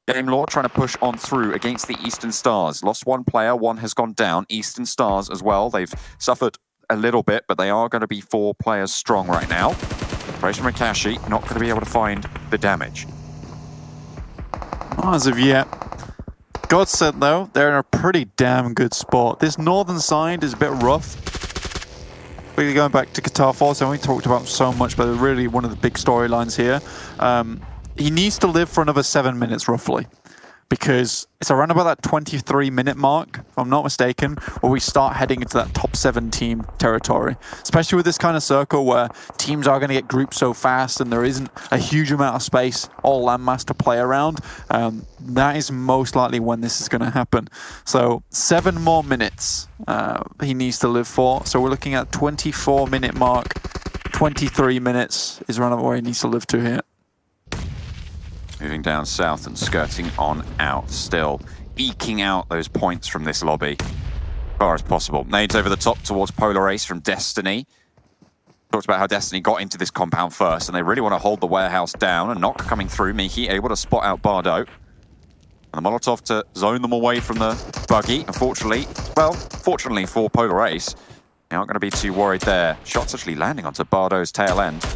GAMELORD trying to push on through against the Eastern Stars. Lost one player, one has gone down. Eastern Stars as well, they've suffered a little bit, but they are going to be 4 players strong right now. Operation Makashi not going to be able to find the damage. Not as of yet. GODSENT though, they're in a pretty damn good spot. This northern side is a bit rough. Really going back to Qatar Forces, and we talked about so much, but really one of the big storylines here. He needs to live for another 7 minutes roughly, because it's around about that 23-minute mark, if I'm not mistaken, where we start heading into that top 7 team territory. Especially with this kind of circle where teams are going to get grouped so fast and there isn't a huge amount of space or landmass to play around. That is most likely when this is going to happen. So 7 more minutes he needs to live for. So we're looking at 24-minute mark. 23 minutes is around where he needs to live to here. Moving down south and skirting on out, still eking out those points from this lobby as far as possible. Nades over the top towards Polar Ace from Destiny. Talked about how Destiny got into this compound first, and they really want to hold the warehouse down. A knock coming through, Miki able to spot out Bardo. And the Molotov to zone them away from the buggy. Unfortunately, well, fortunately for Polar Ace, they aren't going to be too worried there. Shots actually landing onto Bardo's tail end.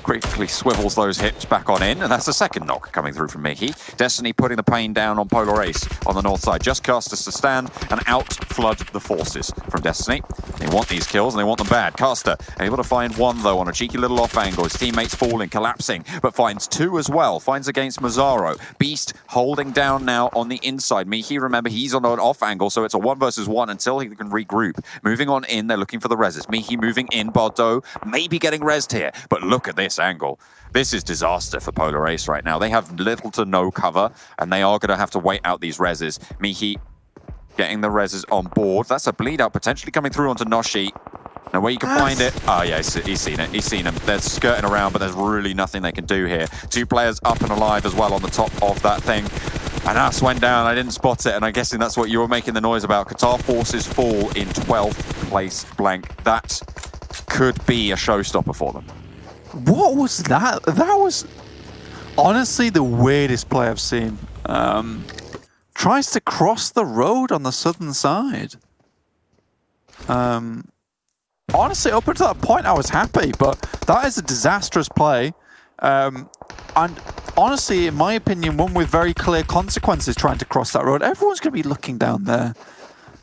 Quickly swivels those hips back on in, and that's the second knock coming through from Miki. Destiny putting the pain down on Polar Ace on the north side. Just Casters to stand and out flood the forces from Destiny. They want these kills and they want them bad. Caster able to find one though on a cheeky little off angle. His teammates falling, collapsing, but finds 2 as well. Finds against Mazzaro. Beast holding down now on the inside. Miki, remember, he's on an off angle, so it's a 1 versus 1 until he can regroup. Moving on in, they're looking for the reses. Miki moving in, Bardo maybe getting resed here, but look at this angle. This is disaster for Polar Ace right now. They have little to no cover, and they are going to have to wait out these reses. Miki getting the reses on board. That's a bleed out potentially coming through onto Noshi. Now where you can find it. Oh yeah, he's seen it. He's seen them. They're skirting around, but there's really nothing they can do here. 2 players up and alive as well on the top of that thing. And Ass went down. I didn't spot it, and I'm guessing that's what you were making the noise about. Qatar Forces fall in 12th place blank. That could be a showstopper for them. What was that? That was honestly the weirdest play I've seen. Tries to cross the road on the southern side. Honestly, up until that point, I was happy, but that is a disastrous play. And honestly, in my opinion, one with very clear consequences trying to cross that road. Everyone's going to be looking down there.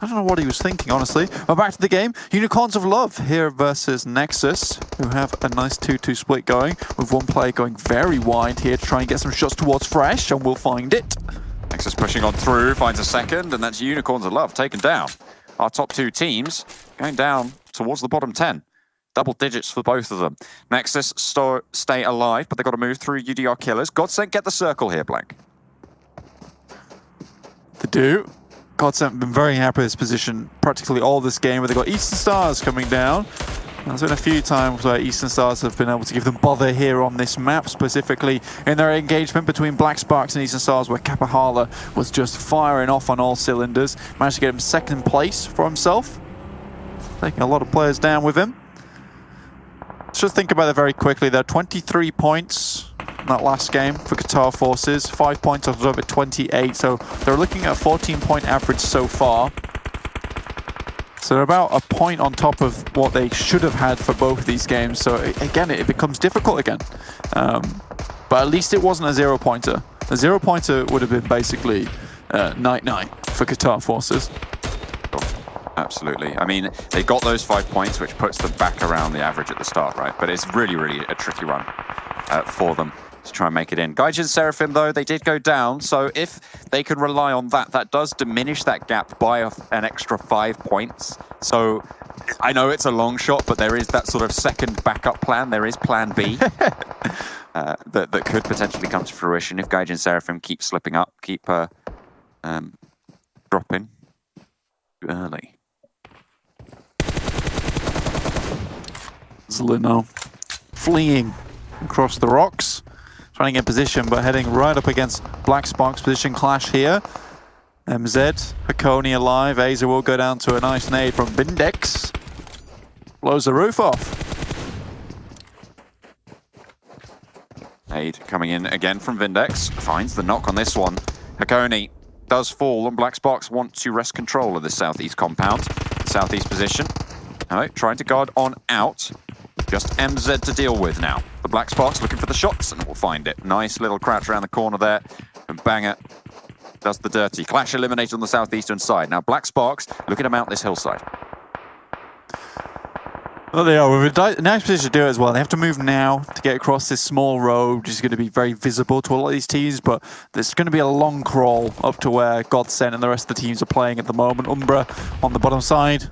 I don't know what he was thinking, honestly. But back to the game. Unicorns of Love here versus Nexus, who have a nice 2-2 split going, with one player going very wide here to try and get some shots towards Fresh, and we'll find it. Nexus pushing on through, finds a second, and that's Unicorns of Love taken down. Our top 2 teams going down towards the bottom 10. Double digits for both of them. Nexus stay alive, but they've got to move through UDR Killers. GODSENT get the circle here, Blank. They do. GODSENT have been very happy with this position practically all this game, where they've got Eastern Stars coming down. There's been a few times where Eastern Stars have been able to give them bother here on this map, specifically in their engagement between Black Sparks and Eastern Stars, where Kapahala was just firing off on all cylinders. Managed to get him second place for himself. Taking a lot of players down with him. Let's just think about it very quickly. There are 23 points in that last game for Qatar Forces. 5 points off of it, 28. So they're looking at a 14-point average so far. So they're about a point on top of what they should have had for both of these games. So again, it becomes difficult again. But at least it wasn't a 0-pointer. A 0-pointer would have been basically night-night for Qatar Forces. Absolutely. I mean, they got those 5 points, which puts them back around the average at the start, right? But it's really, really a tricky run for them to try and make it in. Gaijin Seraphim, though, they did go down. So if they can rely on that, that does diminish that gap by an extra 5 points. So I know it's a long shot, but there is that sort of second backup plan. There is plan B that could potentially come to fruition if Gaijin Seraphim keep slipping up, keep dropping too early. Zelino fleeing across the rocks, trying to get position, but heading right up against Black Spark's position clash here. MZ, Hakoni alive. Aza will go down to a nice nade from Vindex. Blows the roof off. Nade coming in again from Vindex. Finds the knock on this one. Hakoni does fall, and Black Sparks want to wrest control of the southeast compound. Southeast position. All right, trying to guard on out. Just MZ to deal with now. The Black Sparks looking for the shots, and will find it. Nice little crouch around the corner there. And Banger does the dirty. Clash eliminated on the southeastern side. Now Black Sparks looking to mount this hillside. Well, they are. With a nice position to do it as well. They have to move now to get across this small road, which is going to be very visible to a lot of these teams, but there's going to be a long crawl up to where GODSENT and the rest of the teams are playing at the moment. UMBRA on the bottom side.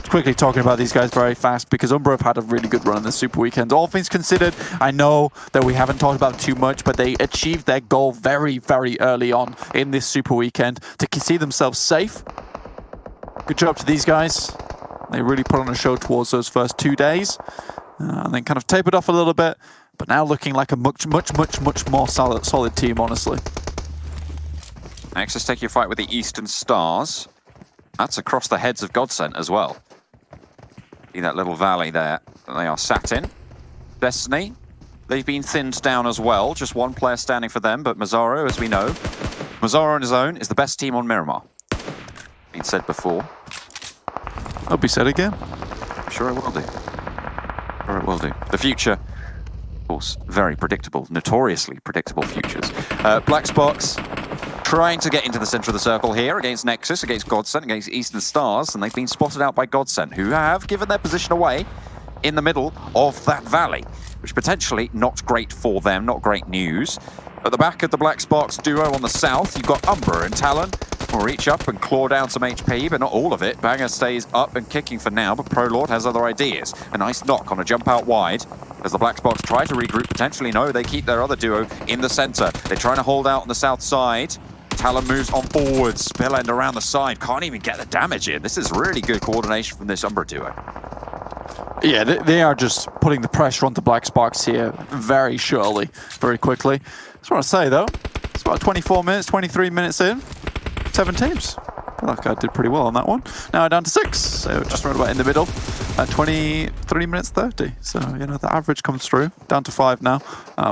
Quickly talking about these guys very fast, because UMBRA have had a really good run in the Super Weekend. All things considered, I know that we haven't talked about too much, but they achieved their goal very, very early on in this Super Weekend to see themselves safe. Good job to these guys. They really put on a show towards those first 2 days, and then kind of tapered off a little bit, but now looking like a much more solid team, honestly. Nexus taking a fight with the Eastern Stars. That's across the heads of GODSENT as well. See that little valley there that they are sat in. Destiny, they've been thinned down as well. Just one player standing for them, but Mazzaro, as we know, Mazzaro on his own is the best team on Miramar. Been said before. That'll be said again. I'm sure it will do. Sure it will do. The future, of course, very predictable, notoriously predictable futures. Black Sparks trying to get into the center of the circle here against Nexus, against GODSENT, against Eastern Stars, and they've been spotted out by GODSENT, who have given their position away in the middle of that valley, which potentially not great for them, not great news. At the back of the Black Sparks duo on the south, you've got UMBRA and Talon, will reach up and claw down some HP, but not all of it. Banger stays up and kicking for now, but ProLord has other ideas. A nice knock on a jump out wide as the Black Sparks try to regroup. Potentially, no, they keep their other duo in the center. They're trying to hold out on the south side. Talon moves on forward, Spill End around the side, can't even get the damage in. This is really good coordination from this UMBRA duo. Yeah, they are just putting the pressure onto Black Sparks here very surely, very quickly. Just want to say though, it's about 24 minutes, 23 minutes in, 7 teams. I feel like I did pretty well on that one. Now down to 6, so just right about in the middle. 23 minutes 30. So, you know, the average comes through. Down to 5 now.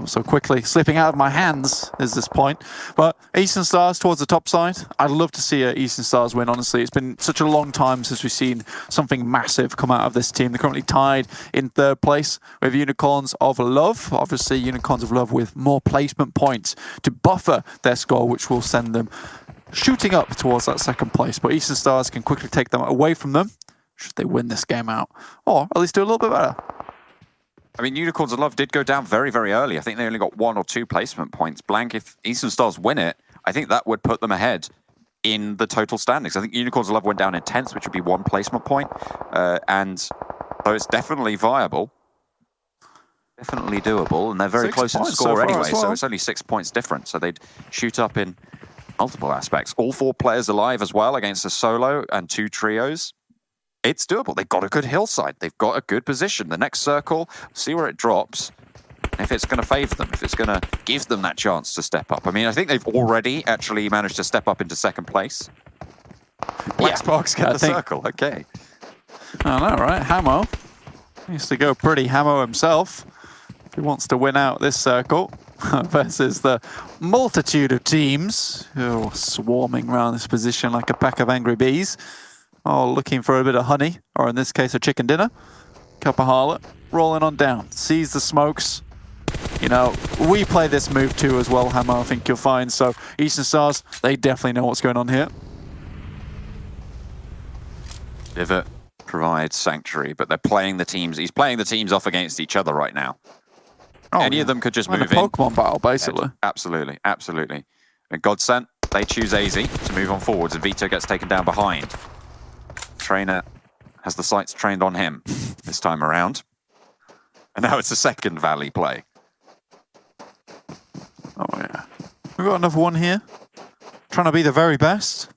So quickly slipping out of my hands is this point. But Eastern Stars towards the top side. I'd love to see Eastern Stars win, honestly. It's been such a long time since we've seen something massive come out of this team. They're currently tied in 3rd place with Unicorns of Love. Obviously, Unicorns of Love with more placement points to buffer their score, which will send them shooting up towards that 2nd place. But Eastern Stars can quickly take them away from them should they win this game out, or at least do a little bit better. I mean, Unicorns of Love did go down very, very early. I think they only got 1 or 2 placement points. Blank, if Eastern Stars win it, I think that would put them ahead in the total standings. I think Unicorns of Love went down in 10th, which would be 1 placement point. And So it's definitely viable. Definitely doable, and they're very 6 close in points score so far anyway, as well. so it's only 6 points different. So they'd shoot up in multiple aspects. All 4 players alive as well against a solo and 2 trios. It's doable. They've got a good hillside. They've got a good position. The next circle, see where it drops. If it's going to favor them, if it's going to give them that chance to step up. I mean, I think they've already actually managed to step up into 2nd place. Black Sparks get the circle, okay. I know, right? Hamo needs to go pretty Hamo himself if he wants to win out this circle versus the multitude of teams who are swarming around this position like a pack of angry bees, all looking for a bit of honey, or in this case, a chicken dinner. Copper Harlot rolling on down, sees the smokes. You know, we play this move too as well, Hamo, I think you'll find. So Eastern Stars, they definitely know what's going on here. Divot provides Sanctuary, but they're playing the teams. He's playing the teams off against each other right now. Any of them could just like move a Pokemon battle, basically. Yeah, absolutely, absolutely. And GODSENT, they choose AZ to move on forwards, and Vito gets taken down behind. Trainer has the sights trained on him this time around. And now it's a second Valley play. Oh, yeah. We've got another one here. Trying to be the very best.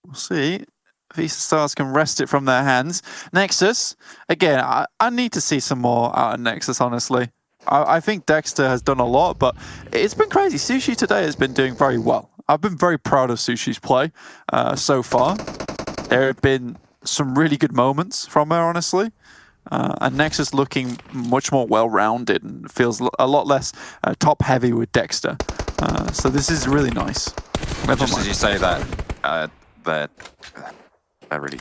We'll see if Eastern Stars can wrest it from their hands. Nexus, again, I need to see some more out of Nexus, honestly. I think Dexter has done a lot, but it's been crazy. Sushi today has been doing very well. I've been very proud of Sushi's play so far. There have been some really good moments from her, honestly. And Nexus looking much more well-rounded and feels a lot less top-heavy with Dexter. So this is really nice. Just as you say that, they're really...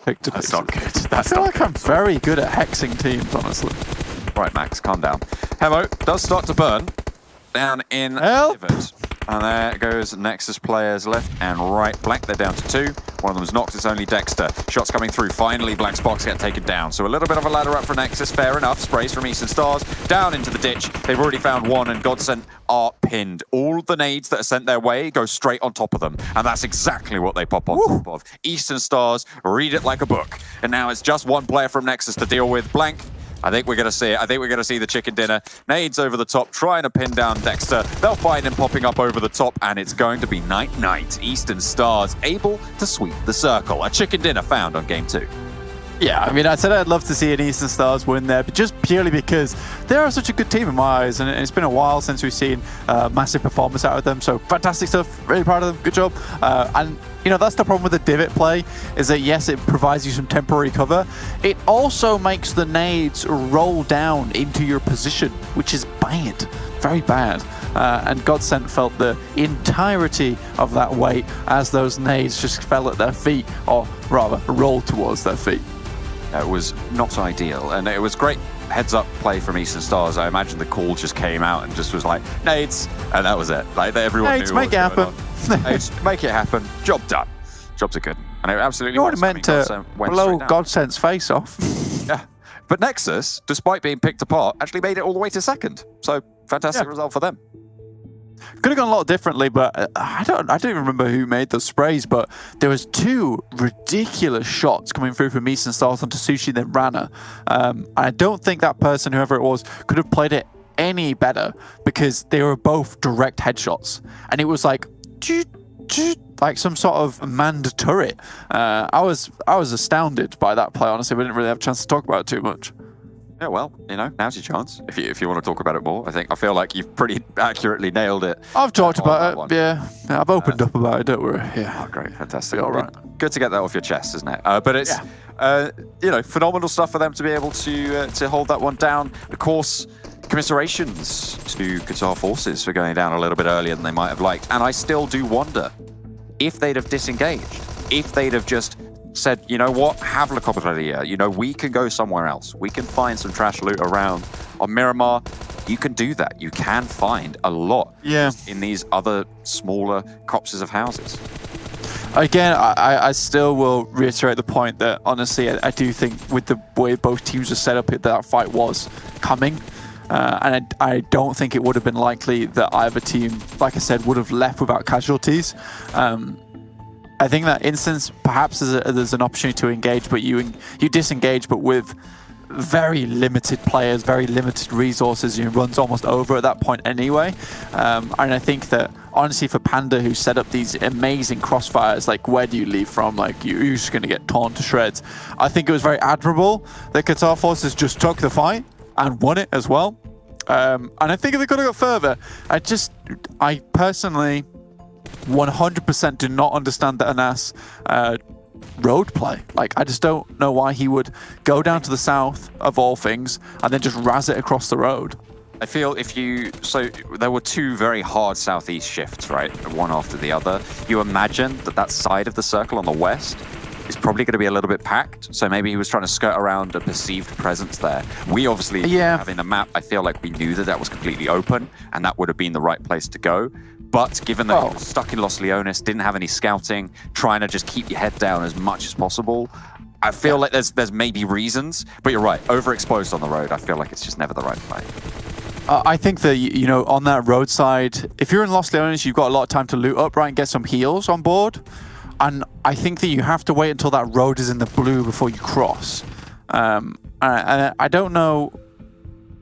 That's not good. I feel like I'm very good at hexing teams, honestly. Right, Max, calm down. Hemo does start to burn down in Divot. And there goes Nexus players left and right. Blank, they're down to 2. One of them's knocked, it's only Dexter. Shots coming through. Finally, Black Sparks get taken down. So a little bit of a ladder up for Nexus. Fair enough. Sprays from Eastern Stars. Down into the ditch. They've already found one, and GODSENT are pinned. All the nades that are sent their way go straight on top of them. And that's exactly what they pop on top of. Eastern Stars read it like a book. And now it's just one player from Nexus to deal with. Blank. I think we're going to see it. I think we're going to see the chicken dinner. Nades over the top, trying to pin down Dexter. They'll find him popping up over the top, and it's going to be night-night. Eastern Stars able to sweep the circle. A chicken dinner found on game 2. Yeah, I mean, I said I'd love to see an Eastern Stars win there, but just purely because they are such a good team in my eyes, and it's been a while since we've seen massive performance out of them. So fantastic stuff. Really proud of them. Good job. And you know, that's the problem with the Divot play, is that yes, it provides you some temporary cover. It also makes the nades roll down into your position, which is bad. Very bad. And GODSENT felt the entirety of that weight as those nades just fell at their feet, or rather rolled towards their feet. It was not ideal, and it was great heads-up play from Eastern Stars. I imagine the call just came out and just was like, nades, and that was it. Like, everyone nades, knew what make it happen. Nades, make it happen. Job done. Jobs are good. And it absolutely You already was. meant to blow GODSENT's face off. Yeah. But Nexus, despite being picked apart, actually made it all the way to 2nd. So, fantastic result for them. Could have gone a lot differently, but I don't even remember who made those sprays, but there was 2 ridiculous shots coming through from Eastern Stars onto Sushi, then Rana. I don't think that person, whoever it was, could have played it any better, because they were both direct headshots. And it was like some sort of manned turret. I was astounded by that play, honestly. We didn't really have a chance to talk about it too much. Yeah, well, you know, now's your chance. If you want to talk about it more, I feel like you've pretty accurately nailed it. I've talked about it, yeah. I've opened up about it, don't worry. Yeah. Oh, great, fantastic. All right. Good to get that off your chest, isn't it? But it's, you know, phenomenal stuff for them to be able to hold that one down. Of course, commiserations to Qatar Forces for going down a little bit earlier than they might have liked. And I still do wonder if they'd have disengaged, if they'd have just said, you know what, have Lakonostra, you know, we can go somewhere else. We can find some trash loot around. On Miramar, you can do that. You can find a lot in these other smaller copses of houses. Again, I still will reiterate the point that, honestly, I do think with the way both teams are set up, that fight was coming. And I don't think it would have been likely that either team, like I said, would have left without casualties. I think that instance perhaps there's an opportunity to engage, but you disengage, but with very limited players, very limited resources. It runs almost over at that point anyway. And I think that honestly for Panda, who set up these amazing crossfires, like where do you leave from? Like you're just going to get torn to shreds. I think it was very admirable that Qatar Forces just took the fight and won it as well. And I think they could have got further. I personally 100% do not understand the Anas road play. Like, I just don't know why he would go down to the south of all things and then just razz it across the road. I feel so there were two very hard southeast shifts, right? One after the other. You imagine that side of the circle on the west is probably going to be a little bit packed. So maybe he was trying to skirt around a perceived presence there. We obviously, having the map, I feel like we knew that was completely open and that would have been the right place to go. But given that he was stuck in Los Leones, didn't have any scouting, trying to just keep your head down as much as possible, I feel like there's maybe reasons, but you're right, overexposed on the road, I feel like it's just never the right play. I think that, you know, on that roadside, if you're in Los Leones, you've got a lot of time to loot up, right, and get some heals on board. And I think that you have to wait until that road is in the blue before you cross. And I don't know,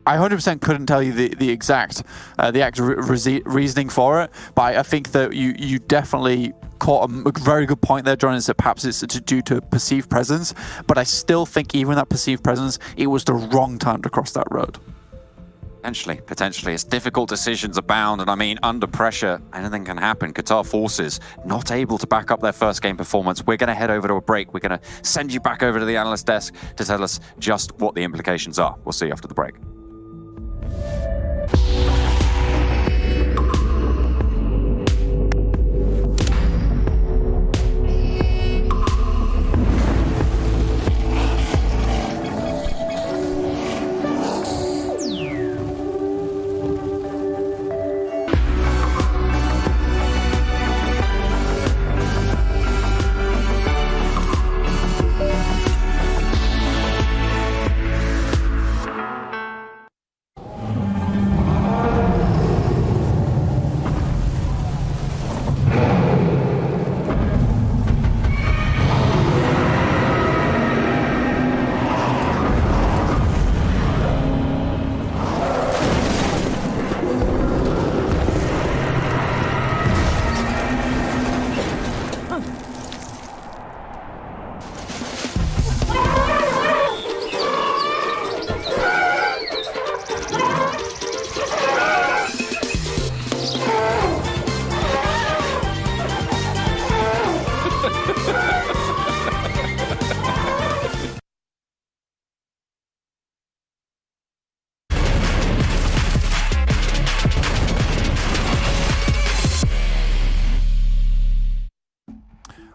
I 100% couldn't tell you the exact reasoning for it, but I think that you definitely caught a very good point there, John, is that perhaps it's due to perceived presence, but I still think even that perceived presence, it was the wrong time to cross that road. Potentially. It's difficult decisions abound, and I mean, under pressure, anything can happen. Qatar Forces not able to back up their first game performance. We're going to head over to a break. We're going to send you back over to the analyst desk to tell us just what the implications are. We'll see you after the break.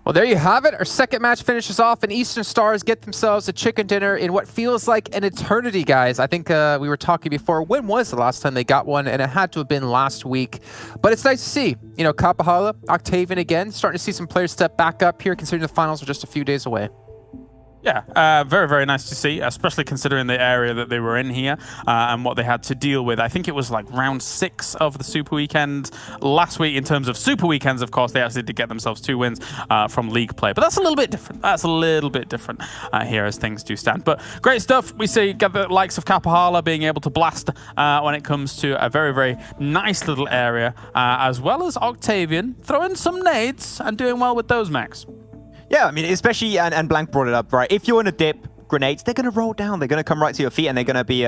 Well, there you have it. Our second match finishes off, and Eastern Stars get themselves a chicken dinner in what feels like an eternity, guys. I think we were talking before, when was the last time they got one? And it had to have been last week. But it's nice to see, you know, Kapahala, Octavian again, starting to see some players step back up here, considering the finals are just a few days away. Yeah, very, very nice to see, especially considering the area that they were in here and what they had to deal with. I think it was like round 6 of the Super Weekend last week. In terms of Super Weekends, of course, they actually did get themselves 2 wins from league play. But that's a little bit different. That's a little bit different here as things do stand. But great stuff. We see the likes of Kapahala being able to blast when it comes to a very, very nice little area, as well as Octavian throwing some nades and doing well with those, Max. Yeah, I mean, especially, and Blank brought it up, right? If you're in a dip, grenades, they're going to roll down. They're going to come right to your feet, and they're going to be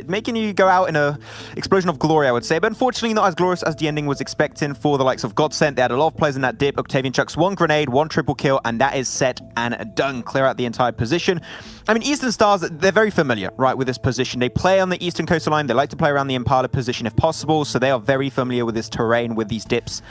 making you go out in a explosion of glory, I would say. But unfortunately, not as glorious as the ending was expecting for the likes of GODSENT. They had a lot of players in that dip. Octavian chucks 1 grenade, 1 triple kill, and that is set and done. Clear out the entire position. I mean, Eastern Stars, they're very familiar, right, with this position. They play on the Eastern Coastline. They like to play around the Impala position if possible, so they are very familiar with this terrain, with these dips.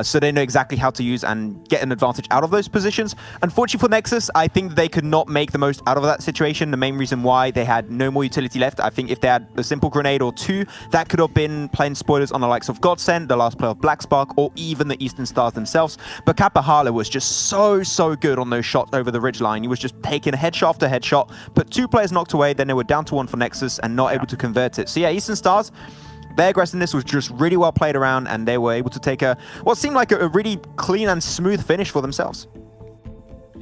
So they know exactly how to use and get an advantage out of those positions. Unfortunately for Nexus, I think they could not make the most out of that situation. The main reason why they had no more utility left, I think if they had a simple grenade or 2, that could have been playing spoilers on the likes of GODSENT, the last player of Black Spark, or even the Eastern Stars themselves. But Kapahala was just so good on those shots over the ridgeline. He was just taking headshot after headshot, but 2 players knocked away, then they were down to 1 for Nexus and not able to convert it. So yeah, Eastern Stars, their aggressiveness was just really well played around, and they were able to take what seemed like a really clean and smooth finish for themselves.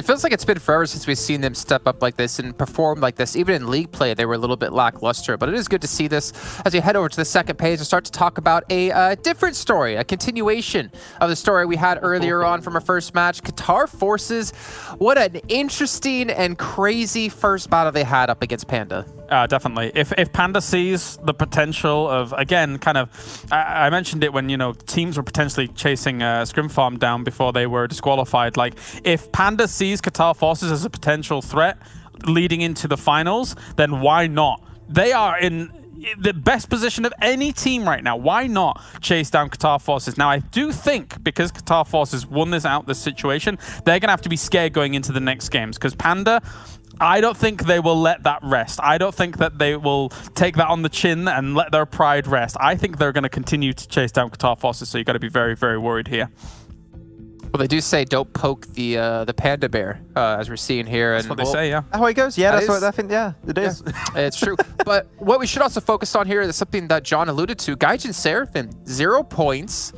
It feels like it's been forever since we've seen them step up like this and perform like this. Even in league play, they were a little bit lackluster, but it is good to see this as we head over to the second page and start to talk about a different story, a continuation of the story we had earlier on from our first match. Qatar Forces, what an interesting and crazy first battle they had up against Panda. Definitely. If Panda sees the potential of, again, kind of, I mentioned it when, you know, teams were potentially chasing ScrimFarm down before they were disqualified. Like, if Panda sees Qatar Forces as a potential threat leading into the finals, then why not? They are in the best position of any team right now. Why not chase down Qatar Forces? Now, I do think because Qatar Forces won this situation, they're going to have to be scared going into the next games, because Panda, I don't think they will let that rest. I don't think that they will take that on the chin and let their pride rest. I think they're going to continue to chase down Qatar Forces, so you've got to be very, very worried here. Well, they do say don't poke the panda bear, as we're seeing here. That's what they say, yeah. How it goes? Yeah, that's is, what I think. Yeah, it is. It's true. But what we should also focus on here is something that John alluded to. Gaijin Seraphim, 0 points.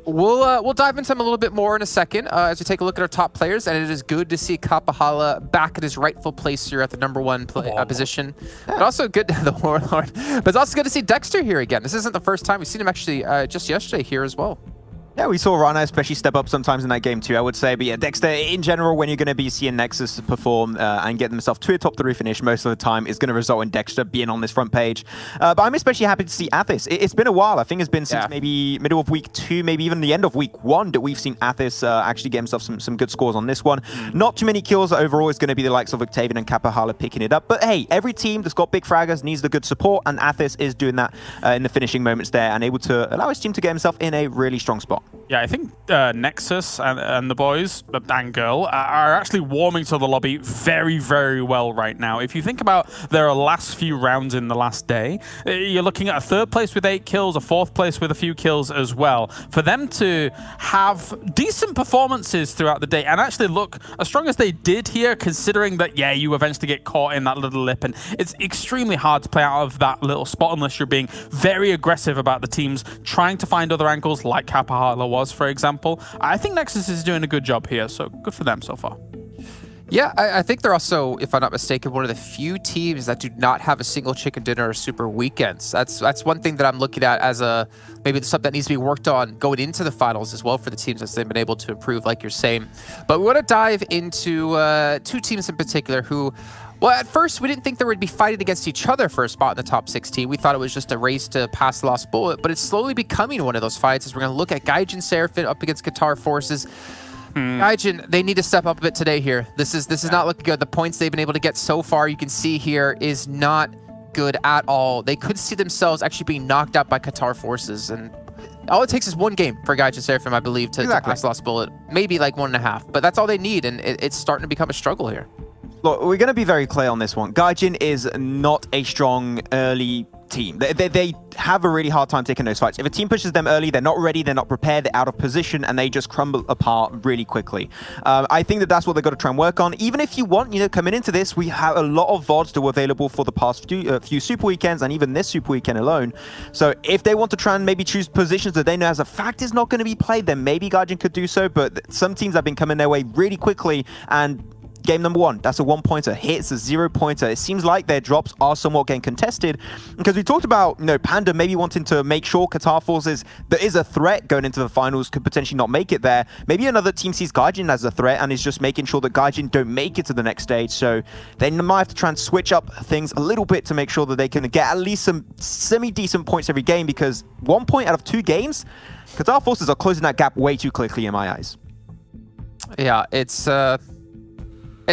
We'll dive into him a little bit more in a second as we take a look at our top players, and it is good to see Kapahala back at his rightful place here at the #1 position. But also good to the Warlord. But it's also good to see Dexter here again. This isn't the first time we've seen him actually just yesterday here as well. Yeah, we saw Rana especially step up sometimes in that game too, I would say. But yeah, Dexter, in general, when you're going to be seeing Nexus perform and get themselves to a top 3 finish most of the time, is going to result in Dexter being on this front page. But I'm especially happy to see Athis. It's been a while. I think it's been since maybe middle of week 2, maybe even the end of week 1, that we've seen Athis actually get himself some good scores on this one. Not too many kills overall. It's going to be the likes of Octavian and Kapahala picking it up. But hey, every team that's got big fraggers needs the good support, and Athis is doing that in the finishing moments there and able to allow his team to get himself in a really strong spot. Yeah, I think Nexus and the boys and girl are actually warming to the lobby very, very well right now. If you think about their last few rounds in the last day, you're looking at a 3rd place with 8 kills, a 4th place with a few kills as well. For them to have decent performances throughout the day and actually look as strong as they did here, considering that, yeah, you eventually get caught in that little lip, and it's extremely hard to play out of that little spot unless you're being very aggressive about the teams trying to find other angles, like Kapahala was, for example. I think Nexus is doing a good job here, so good for them so far. Yeah, I think they're also, if I'm not mistaken, one of the few teams that do not have a single chicken dinner or super weekends. That's one thing that I'm looking at as maybe something that needs to be worked on going into the finals as well for the teams as they've been able to improve, like you're saying. But we want to dive into 2 teams in particular who, well, at first, we didn't think they would be fighting against each other for a spot in the top 16. We thought it was just a race to pass the last bullet, but it's slowly becoming one of those fights as we're going to look at Gaijin Seraphim up against Qatar Forces. Gaijin, they need to step up a bit today here. This is not looking good. The points they've been able to get so far, you can see here, is not good at all. They could see themselves actually being knocked out by Qatar Forces, and all it takes is 1 game for Gaijin Seraphim, I believe, to pass the last bullet. Maybe like 1.5, but that's all they need, and it's starting to become a struggle here. Look, we're going to be very clear on this one. Gaijin is not a strong early team. They have a really hard time taking those fights. If a team pushes them early, they're not ready, they're not prepared, they're out of position, and they just crumble apart really quickly. I think that's what they've got to try and work on. Even if you want, coming into this, we have a lot of VODs that were available for the past few Super Weekends, and even this Super Weekend alone. So if they want to try and maybe choose positions that they know as a fact is not going to be played, then maybe Gaijin could do so, but some teams have been coming their way really quickly, and game #1, that's a 1-pointer. Hits a 0-pointer. It seems like their drops are somewhat getting contested, because we talked about, Panda maybe wanting to make sure Qatar Forces, there is a threat going into the finals, could potentially not make it there. Maybe another team sees Gaijin as a threat and is just making sure that Gaijin don't make it to the next stage. So they might have to try and switch up things a little bit to make sure that they can get at least some semi-decent points every game, because 1 point out of 2 games, Qatar Forces are closing that gap way too quickly in my eyes. Yeah, it's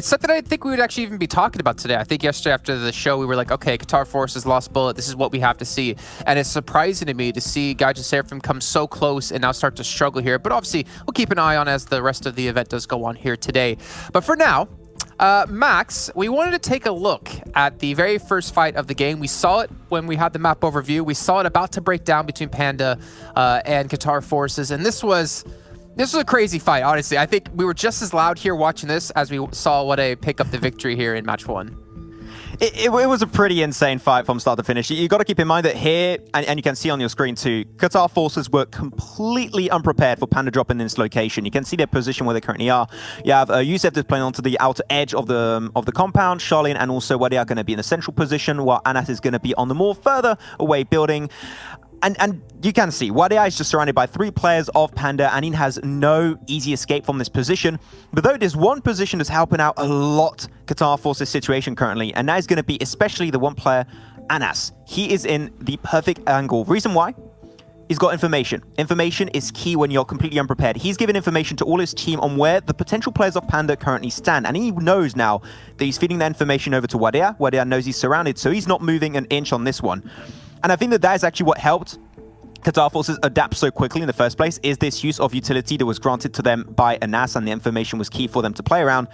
something I didn't think we would actually even be talking about today. I think yesterday after the show, we were like, okay, Qatar Forces lost bullet. This is what we have to see. And it's surprising to me to see Gaijin Seraphim come so close and now start to struggle here. But obviously, we'll keep an eye on as the rest of the event does go on here today. But for now, Max, we wanted to take a look at the very first fight of the game. We saw it when we had the map overview. We saw it about to break down between Panda and Qatar Forces. And this was a crazy fight, honestly. I think we were just as loud here watching this as we saw what a pick up the victory here in match 1. It was a pretty insane fight from start to finish. You got to keep in mind that here, and you can see on your screen too, Qatar Forces were completely unprepared for Panda dropping in this location. You can see their position where they currently are. You have Yusef that's playing onto the outer edge of the compound, Charlene, and also where they are going to be in the central position, while Anas is going to be on the more further away building. And you can see, Wadia is just surrounded by 3 players of Panda, and he has no easy escape from this position. But though there's one position that's helping out a lot Qatar Forces situation currently, and that is going to be especially the one player, Anas. He is in the perfect angle. Reason why? He's got information. Information is key when you're completely unprepared. He's given information to all his team on where the potential players of Panda currently stand. And he knows now that he's feeding that information over to Wadia. Wadia knows he's surrounded, so he's not moving an inch on this one. And I think that is actually what helped Qatar Forces adapt so quickly in the first place, is this use of utility that was granted to them by Anas, and the information was key for them to play around.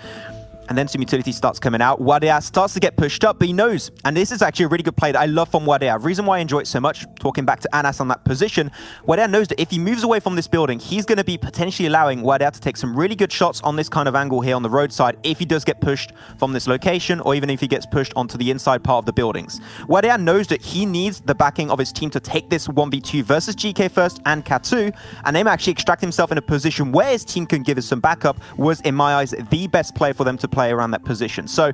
And then some utility starts coming out. Wadia starts to get pushed up, but he knows. And this is actually a really good play that I love from Wadia. Reason why I enjoy it so much, talking back to Anas on that position, Wadia knows that if he moves away from this building, he's going to be potentially allowing Wadia to take some really good shots on this kind of angle here on the roadside if he does get pushed from this location, or even if he gets pushed onto the inside part of the buildings. Wadia knows that he needs the backing of his team to take this 1v2 versus GK First and Katu, and him actually extract himself in a position where his team can give us some backup was, in my eyes, the best play for them to play around that position. So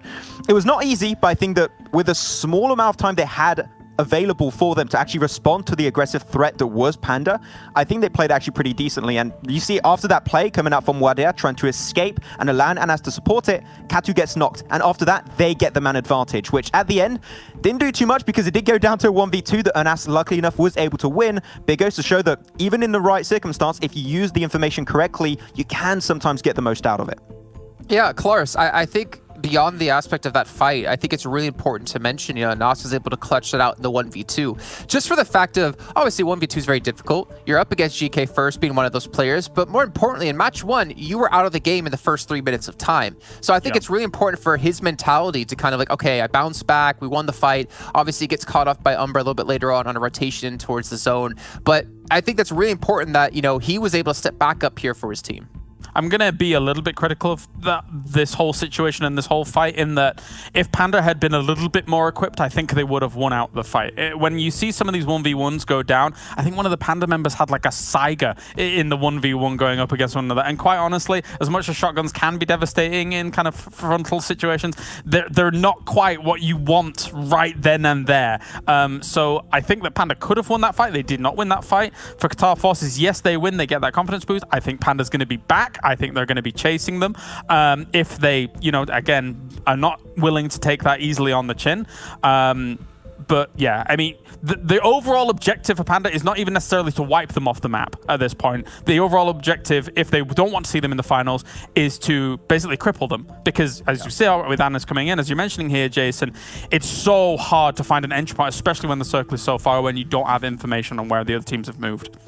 it was not easy, but I think that with a small amount of time they had available for them to actually respond to the aggressive threat that was Panda, I think they played actually pretty decently. And you see after that play coming out from Wadia trying to escape and allow Anas to support it, Katu gets knocked, and after that they get the man advantage, which at the end didn't do too much because it did go down to a 1v2 that Anas luckily enough was able to win. But it goes to show that even in the right circumstance, if you use the information correctly, you can sometimes get the most out of it. Yeah, Klaus, I think beyond the aspect of that fight, I think it's really important to mention, Nas was able to clutch it out in the 1v2. Just for the fact of, obviously 1v2 is very difficult. You're up against GK First being one of those players, but more importantly, in match 1, you were out of the game in the first 3 minutes of time. So I think it's really important for his mentality to kind of like, okay, I bounced back, we won the fight. Obviously, he gets caught off by UMBRA a little bit later on a rotation towards the zone. But I think that's really important that, he was able to step back up here for his team. I'm going to be a little bit critical of this whole situation and this whole fight, in that if Panda had been a little bit more equipped, I think they would have won out the fight. When you see some of these 1v1s go down, I think one of the Panda members had like a Saiga in the 1v1 going up against one another. And quite honestly, as much as shotguns can be devastating in kind of frontal situations, they're not quite what you want right then and there. So I think that Panda could have won that fight. They did not win that fight. For Qatar Forces, yes, they win. They get that confidence boost. I think Panda's going to be back. I think they're going to be chasing them if they, again, are not willing to take that easily on the chin. But yeah, I mean, the overall objective for Panda is not even necessarily to wipe them off the map at this point. The overall objective, if they don't want to see them in the finals, is to basically cripple them. Because as you see with Anas coming in, as you're mentioning here, Jason, it's so hard to find an entry point, especially when the circle is so far away and you don't have information on where the other teams have moved.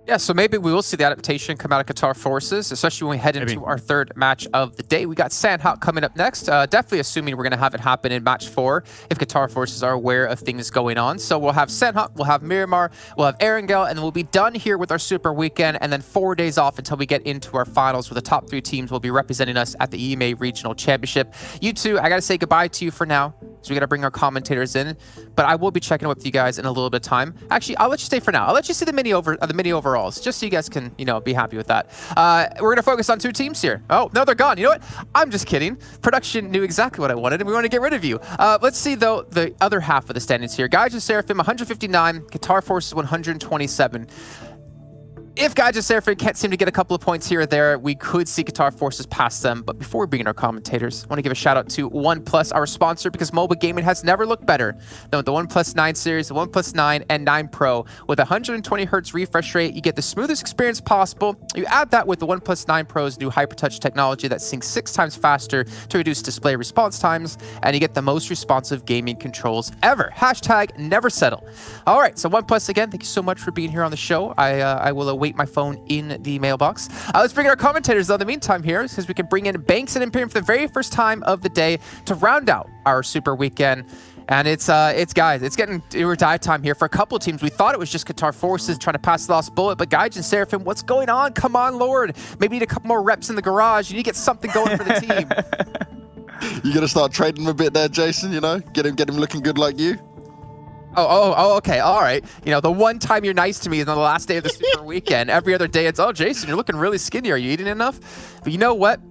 Yeah, so maybe we will see the adaptation come out of Qatar Forces, especially when we head into our third match of the day. We got Sanhok coming up next. Definitely assuming we're going to have it happen in match 4 if Qatar Forces are aware of things going on. So we'll have Sanhok, we'll have Miramar, we'll have Erangel, and then we'll be done here with our Super Weekend, and then 4 days off until we get into our finals, where the top 3 teams will be representing us at the EMA Regional Championship. You two, I got to say goodbye to you for now, so we got to bring our commentators in, but I will be checking up with you guys in a little bit of time. Actually, I'll let you stay for now. I'll let you see the mini overalls, just so you guys can, be happy with that. We're going to focus on 2 teams here. Oh, no, they're gone. You know what? I'm just kidding. Production knew exactly what I wanted, and we want to get rid of you. Let's see, though, the other half of the standings here. Gaijin Seraphim, 159. Qatar Forces, 127. If Gaijin Seraphim can't seem to get a couple of points here or there, we could see Qatar Forces pass them. But before we bring in our commentators, I want to give a shout out to OnePlus, our sponsor, because mobile gaming has never looked better than with the OnePlus 9 series, the OnePlus 9 and 9 Pro. With 120 Hz refresh rate, you get the smoothest experience possible. You add that with the OnePlus 9 Pro's new HyperTouch technology that syncs 6 times faster to reduce display response times, and you get the most responsive gaming controls ever. Hashtag never settle. All right, so OnePlus, again, thank you so much for being here on the show. I will await my phone in the mailbox. Let's bring in our commentators, though, in the meantime here, because we can bring in Banks and Imperium for the very first time of the day to round out our Super Weekend. And it's guys, it's getting do or die time here for a couple of teams. We thought it was just Qatar Forces trying to pass the last bullet, but Gaijin Seraphim, what's going on? Come on, Lord. Maybe you need a couple more reps in the garage. You need to get something going for the team. You gonna start trading him a bit there, Jason? You know, get him looking good like you. Oh, okay, all right. You know, the one time you're nice to me is on the last day of the super weekend. Every other day it's, oh, Jason, you're looking really skinny. Are you eating enough? But you know what?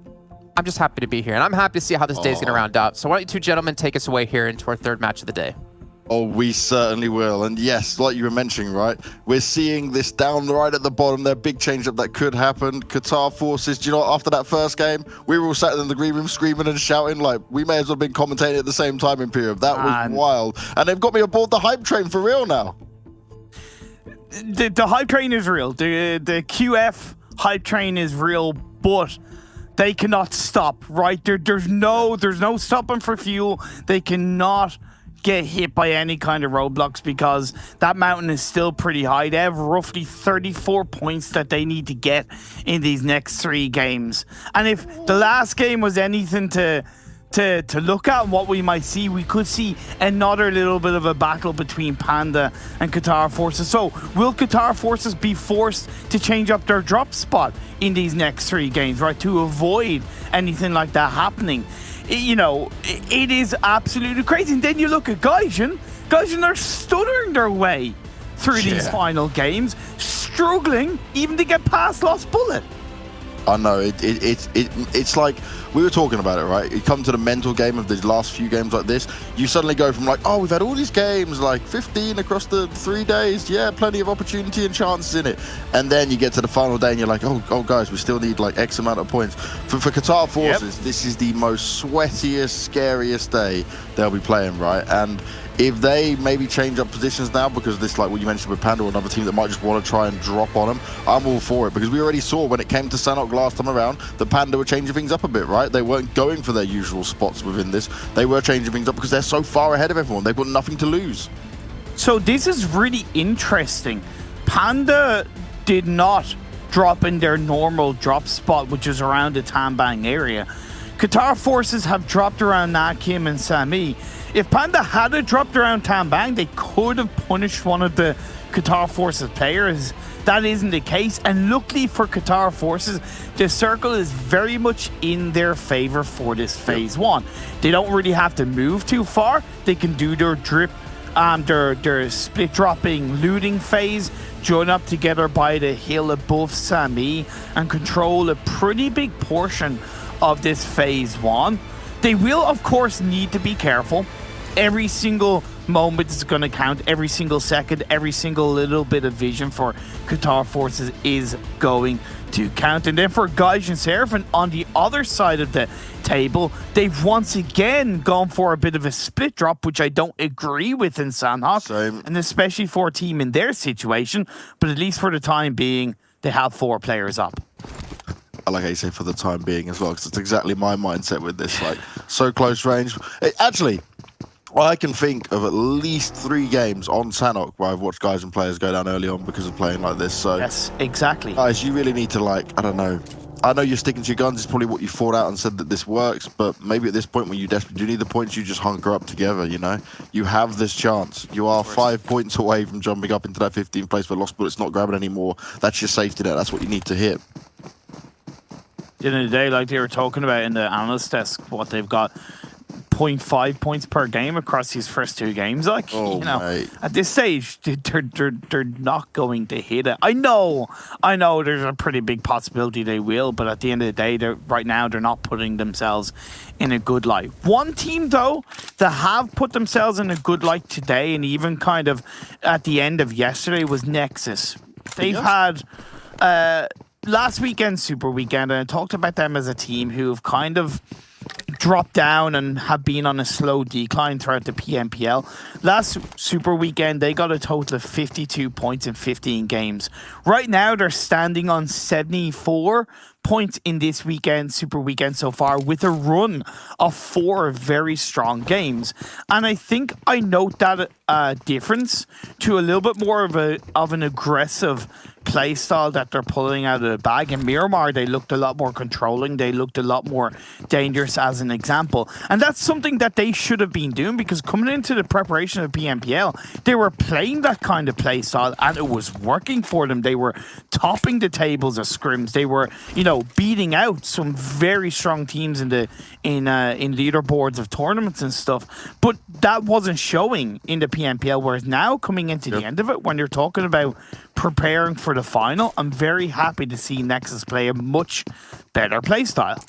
I'm just happy to be here, and I'm happy to see how this day's going to round out. So why don't you two gentlemen take us away here into our third match of the day? Oh, we certainly will. And yes, like you were mentioning, right, we're seeing this down right at the bottom there, big change up that could happen. Qatar Forces, do you know what, after that first game, we were all sat in the green room screaming and shouting like we may as well have been commentating at the same time in Imperium. That was wild. And they've got me aboard the hype train for real now. The hype train is real. The QF hype train is real, but they cannot stop, right? There's no stopping for fuel. They cannot get hit by any kind of roadblocks because that mountain is still pretty high. They have roughly 34 points that they need to get in these next 3 games. And if the last game was anything to look at what we might see, we could see another little bit of a battle between Panda and Qatar Forces. So will Qatar Forces be forced to change up their drop spot in these next 3 games, right, to avoid anything like that happening? You know, it is absolutely crazy. And then you look at Gaijin are stuttering their way through these final games, struggling even to get past Lost Bullet. I know, it's like, we were talking about it, right? You come to the mental game of these last few games like this, you suddenly go from like, oh, we've had all these games, like 15 across the 3 days, yeah, plenty of opportunity and chances in it. And then you get to the final day and you're like, oh guys, we still need like X amount of points. For Qatar Forces, this is the most sweatiest, scariest day they'll be playing, right? And if they maybe change up positions now, because this, like what you mentioned with Panda or another team that might just want to try and drop on them, I'm all for it. Because we already saw when it came to Sanhok last time around, the Panda were changing things up a bit, right? They weren't going for their usual spots within this. They were changing things up because they're so far ahead of everyone. They've got nothing to lose. So this is really interesting. Panda did not drop in their normal drop spot, which is around the Tambang area. Qatar Forces have dropped around Nakim and Sami. If Panda had dropped around Tambang, they could have punished one of the Qatar Forces players. That isn't the case, and luckily for Qatar Forces, the circle is very much in their favor for this phase 1. They don't really have to move too far. They can do their drip, their split dropping looting phase, join up together by the hill above Sami, and control a pretty big portion of this phase 1. They will, of course, need to be careful. Every single moment is going to count. Every single second, every single little bit of vision for Qatar Forces is going to count. And then for Gaijin Seraphim on the other side of the table, they've once again gone for a bit of a split drop, which I don't agree with in Sanhok, and especially for a team in their situation. But at least for the time being, they have 4 players up. I like how you say for the time being as well, because it's exactly my mindset with this, like, so close range. Actually, I can think of at least 3 games on Sanhok where I've watched guys and players go down early on because of playing like this. So yes, exactly. Guys, you really need to, like, I don't know. I know you're sticking to your guns. It's probably what you fought out and said that this works, but maybe at this point when you desperately do need the points, you just hunker up together, you know? You have this chance. You are 5 points away from jumping up into that 15th place where Lost Bullet's not grabbing anymore. That's your safety net. That's what you need to hit. At the end of the day, like they were talking about in the analyst desk, what they've got 0.5 points per game across these first 2 games. Like, you know, mate, at this stage, they're not going to hit it. I know there's a pretty big possibility they will, but at the end of the day, right now, they're not putting themselves in a good light. One team, though, that have put themselves in a good light today, and even kind of at the end of yesterday, was Nexus. They've had last weekend, Super Weekend, and I talked about them as a team who have kind of dropped down and have been on a slow decline throughout the PMPL. Last Super Weekend, they got a total of 52 points in 15 games. Right now, they're standing on 74 points in this weekend, Super Weekend so far, with a run of 4 very strong games. And I think I note that difference to a little bit more of an aggressive play style that they're pulling out of the bag. In Miramar, they looked a lot more controlling. They looked a lot more dangerous, as an example. And that's something that they should have been doing, because coming into the preparation of PMPL, they were playing that kind of play style and it was working for them. They were topping the tables of scrims. They were, you know, beating out some very strong teams in the leaderboards of tournaments and stuff. But that wasn't showing in the PMPL, whereas now coming into the end of it, when you're talking about preparing for the final, I'm very happy to see Nexus play a much better playstyle.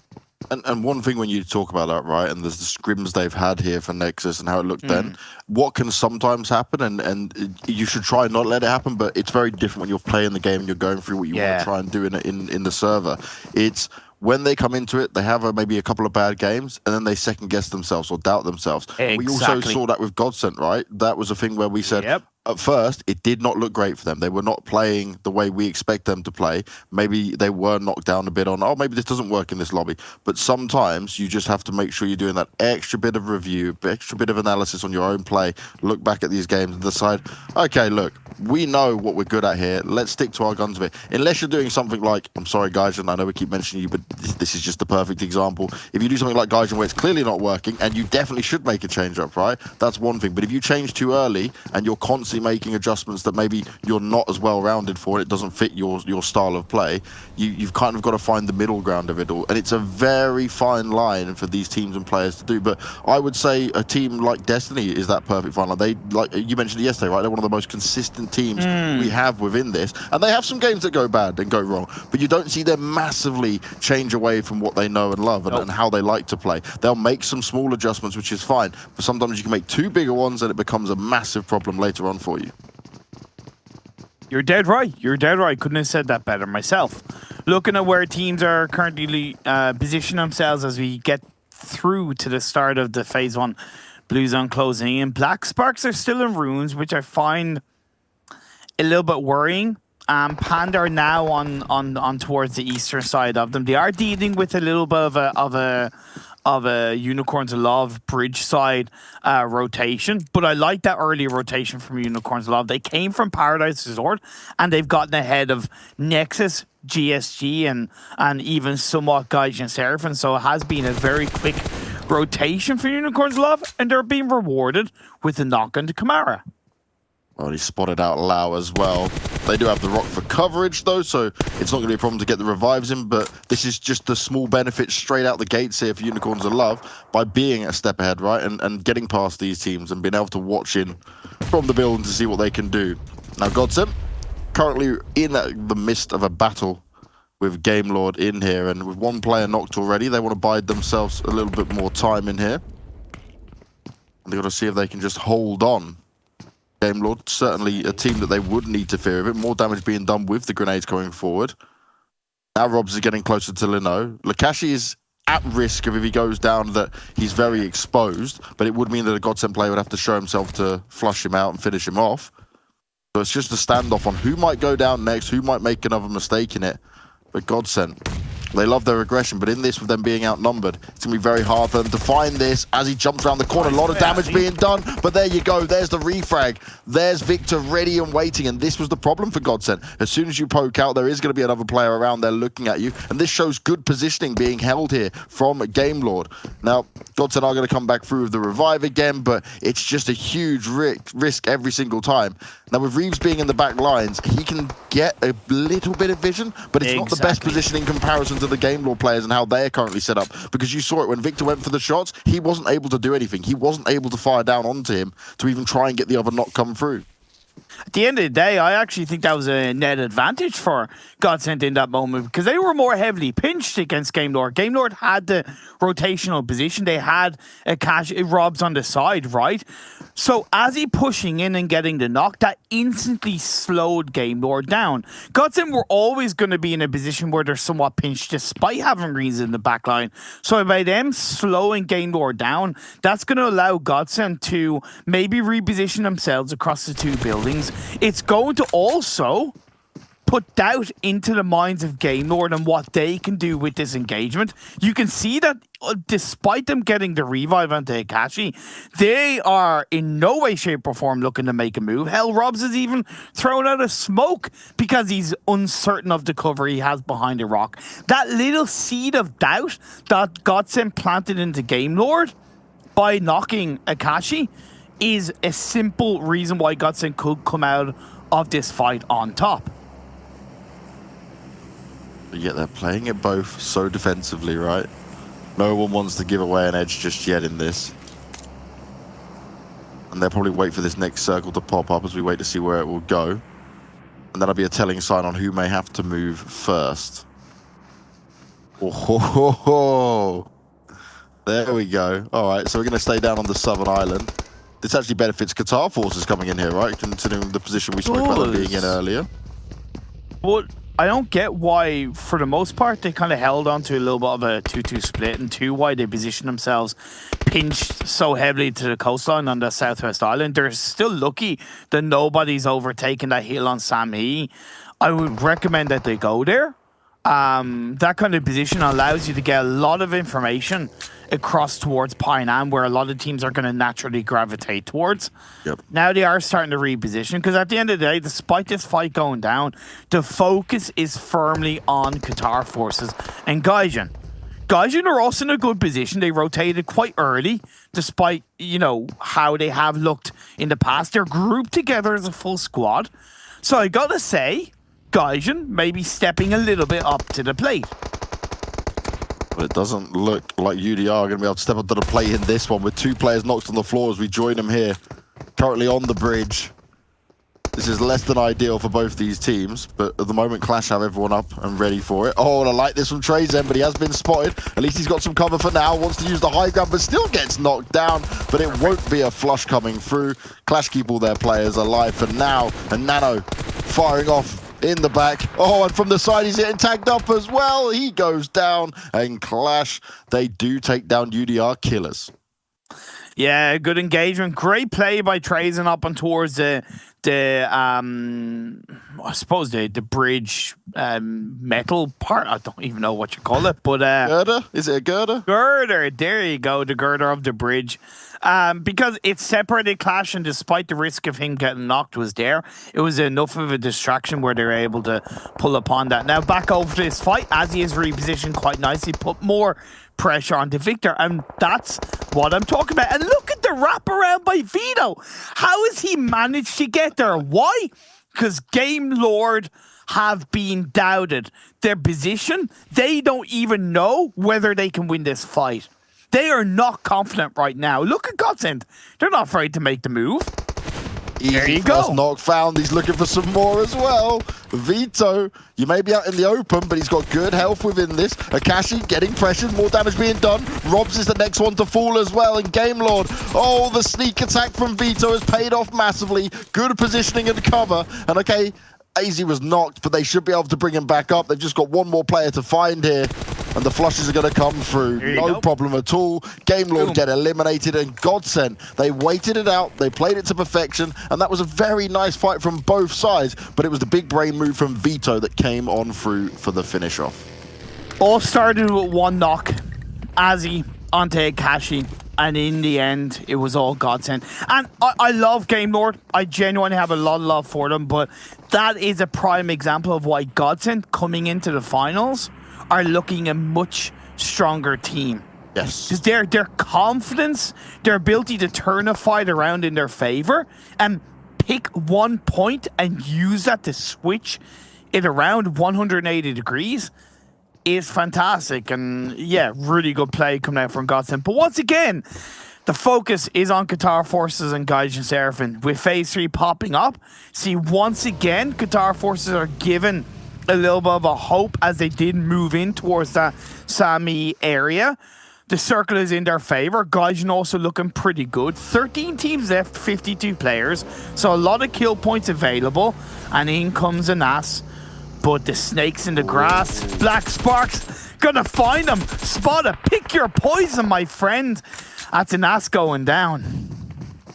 And one thing when you talk about that, right, and there's the scrims they've had here for Nexus and how it looked then, what can sometimes happen, and you should try and not let it happen, but it's very different when you're playing the game and you're going through what you want to try and do in the server. It's when they come into it, they have maybe a couple of bad games, and then they second-guess themselves or doubt themselves. Exactly. We also saw that with GODSENT, right? That was a thing where we said, at first, it did not look great for them. They were not playing the way we expect them to play. Maybe they were knocked down a bit on, oh, maybe this doesn't work in this lobby. But sometimes you just have to make sure you're doing that extra bit of review, extra bit of analysis on your own play, look back at these games and decide, okay, look, we know what we're good at here. Let's stick to our guns a bit. Unless you're doing something like, I'm sorry, Gaijin, I know we keep mentioning you, but this is just the perfect example. If you do something like Gaijin where it's clearly not working, and you definitely should make a change up, right? That's one thing. But if you change too early and you're constantly making adjustments that maybe you're not as well-rounded for, it doesn't fit your style of play, you've kind of got to find the middle ground of it all. And it's a very fine line for these teams and players to do. But I would say a team like Destiny is that perfect fine line. They, like you mentioned it yesterday, right? They're one of the most consistent teams we have within this. And they have some games that go bad and go wrong, but you don't see them massively change away from what they know and love and how they like to play. They'll make some small adjustments, which is fine, but sometimes you can make too bigger ones and it becomes a massive problem later on for you. You're dead right. You're dead right. Couldn't have said that better myself. Looking at where teams are currently positioning themselves as we get through to the start of the Phase 1 Blue Zone closing in. Black Sparks are still in runes, which I find a little bit worrying. Panda are now on towards the eastern side of them. They are dealing with a little bit of a Unicorns of Love bridge side rotation, but I like that early rotation from Unicorns of Love. They came from Paradise Resort and they've gotten ahead of Nexus, GSG, and even somewhat Gaijin Seraphim, so it has been a very quick rotation for Unicorns of Love, and they're being rewarded with the knock into Kamara. Well, he spotted out Lau as well. They do have the rock for coverage, though, so it's not going to be a problem to get the revives in, but this is just the small benefit straight out the gates here for Unicorns of Love by being a step ahead, right, and getting past these teams and being able to watch in from the building to see what they can do. Now, GODSENT currently in the midst of a battle with GAMELORD in here, and with one player knocked already, they want to bide themselves a little bit more time in here. And they've got to see if they can just hold on. GAMELORD, certainly a team that they would need to fear a bit. More damage being done with the grenades going forward. Now Robs is getting closer to Lino. Lakashi is at risk of, if he goes down, that he's very exposed, but it would mean that a GODSENT player would have to show himself to flush him out and finish him off. So it's just a standoff on who might go down next, who might make another mistake in it. But GODSENT, they love their aggression, but in this, with them being outnumbered, it's going to be very hard for them to find this as he jumps around the corner. A lot of damage being done, but there you go. There's the refrag. There's Victor ready and waiting, and this was the problem for GODSENT. As soon as you poke out, there is going to be another player around there looking at you, and this shows good positioning being held here from GAMELORD. Now, GODSENT are going to come back through with the revive again, but it's just a huge risk every single time. Now, with Reeves being in the back lines, he can get a little bit of vision, but it's not the best position in comparison to the GAMELORD players and how they are currently set up, because you saw it when Victor went for the shots, he wasn't able to do anything. He wasn't able to fire down onto him to even try and get the other knock come through. At the end of the day, I actually think that was a net advantage for GODSENT in that moment, because they were more heavily pinched against GAMELORD. GAMELORD had the rotational position. They had a cash Robs on the side, right? So as he pushing in and getting the knock, that instantly slowed GAMELORD down. GODSENT were always going to be in a position where they're somewhat pinched despite having Reeves in the back line. So by them slowing GAMELORD down, that's going to allow GODSENT to maybe reposition themselves across the two buildings. It's going to also put doubt into the minds of GAMELORD and what they can do with this engagement. You can see that despite them getting the revive onto Akashi, they are in no way, shape, or form looking to make a move. Hell, Robs is even thrown out of smoke because he's uncertain of the cover he has behind a rock. That little seed of doubt that GODSENT planted into GAMELORD by knocking Akashi is a simple reason why GODSENT could come out of this fight on top. But yet they're playing it both so defensively, right? No one wants to give away an edge just yet in this. And they'll probably wait for this next circle to pop up as we wait to see where it will go. And that'll be a telling sign on who may have to move first. Oh, ho, ho, ho. There we go. All right, so we're going to stay down on the southern island. This actually benefits Qatar Forces coming in here, right? Considering the position we spoke about them being in earlier. But I don't get why, for the most part, they kind of held on to a little bit of a 2-2 split, and two, why they position themselves pinched so heavily to the coastline on the southwest island. They're still lucky that nobody's overtaken that hill on Samhi. I would recommend that they go there. That kind of position allows you to get a lot of information across towards Painan, where a lot of teams are going to naturally gravitate towards. Yep. Now they are starting to reposition, because at the end of the day, despite this fight going down, the focus is firmly on Qatar Forces and Gaijin. Gaijin are also in a good position. They rotated quite early, despite, you know, how they have looked in the past. They're grouped together as a full squad. So I gotta say, Gaijin may be stepping a little bit up to the plate. But it doesn't look like UDR are going to be able to step up to the plate in this one, with two players knocked on the floor as we join them here. Currently on the bridge. This is less than ideal for both these teams, but at the moment QLASH have everyone up and ready for it. Oh, and I like this from Trazen, but he has been spotted. At least he's got some cover for now. Wants to use the high ground, but still gets knocked down. But it won't be a flush coming through. QLASH keep all their players alive for now. And Nano firing off in the back. Oh, and from the side, he's getting tagged up as well. He goes down, and QLASH, they do take down UDR Killers. Yeah, good engagement. Great play by Trazen up and towards I suppose the bridge metal part. I don't even know what you call it, but girder? Is it a girder? Girder. There you go, the girder of the bridge. Because it separated QLASH, and despite the risk of him getting knocked was there, it was enough of a distraction where they were able to pull upon that. Now back over to this fight, as he is repositioned quite nicely, put more pressure on the Victor, and that's what I'm talking about. And look at the wraparound by Vito. How has he managed to get there? Why? Because GAMELORD have been doubted. Their position, they don't even know whether they can win this fight. They are not confident right now. Look at GODSENT. They're not afraid to make the move. There you go. Knock found. He's looking for some more as well. Vito, you may be out in the open, but he's got good health within this. Akashi getting pressured, more damage being done. Robs is the next one to fall as well, and GAMELORD. Oh, the sneak attack from Vito has paid off massively. Good positioning and cover. And okay, AZ was knocked, but they should be able to bring him back up. They've just got one more player to find here. And the flushes are going to come through. No problem at all. GAMELORD get eliminated, and GODSENT, they waited it out. They played it to perfection, and that was a very nice fight from both sides. But it was the big brain move from Vito that came on through for the finish off. All started with one knock. Azzy onto Akashi. And in the end, it was all GODSENT. And I love GAMELORD. I genuinely have a lot of love for them. But that is a prime example of why GODSENT, coming into the finals, are looking a much stronger team. Yes. Because their confidence, their ability to turn a fight around in their favor and pick 1 point and use that to switch it around 180 degrees is fantastic. And yeah, really good play coming out from GODSENT. But once again, the focus is on Qatar Forces and Gaijin Seraphim. With Phase 3 popping up, see, once again, Qatar Forces are given a little bit of a hope as they did move in towards that Sami area. The circle is in their favor. Gaijin also looking pretty good. 13 teams left, 52 players. So a lot of kill points available. And in comes an ass. But the snakes in the grass. Black Sparks gonna find them. Spot it. Pick your poison, my friend. That's an ass going down.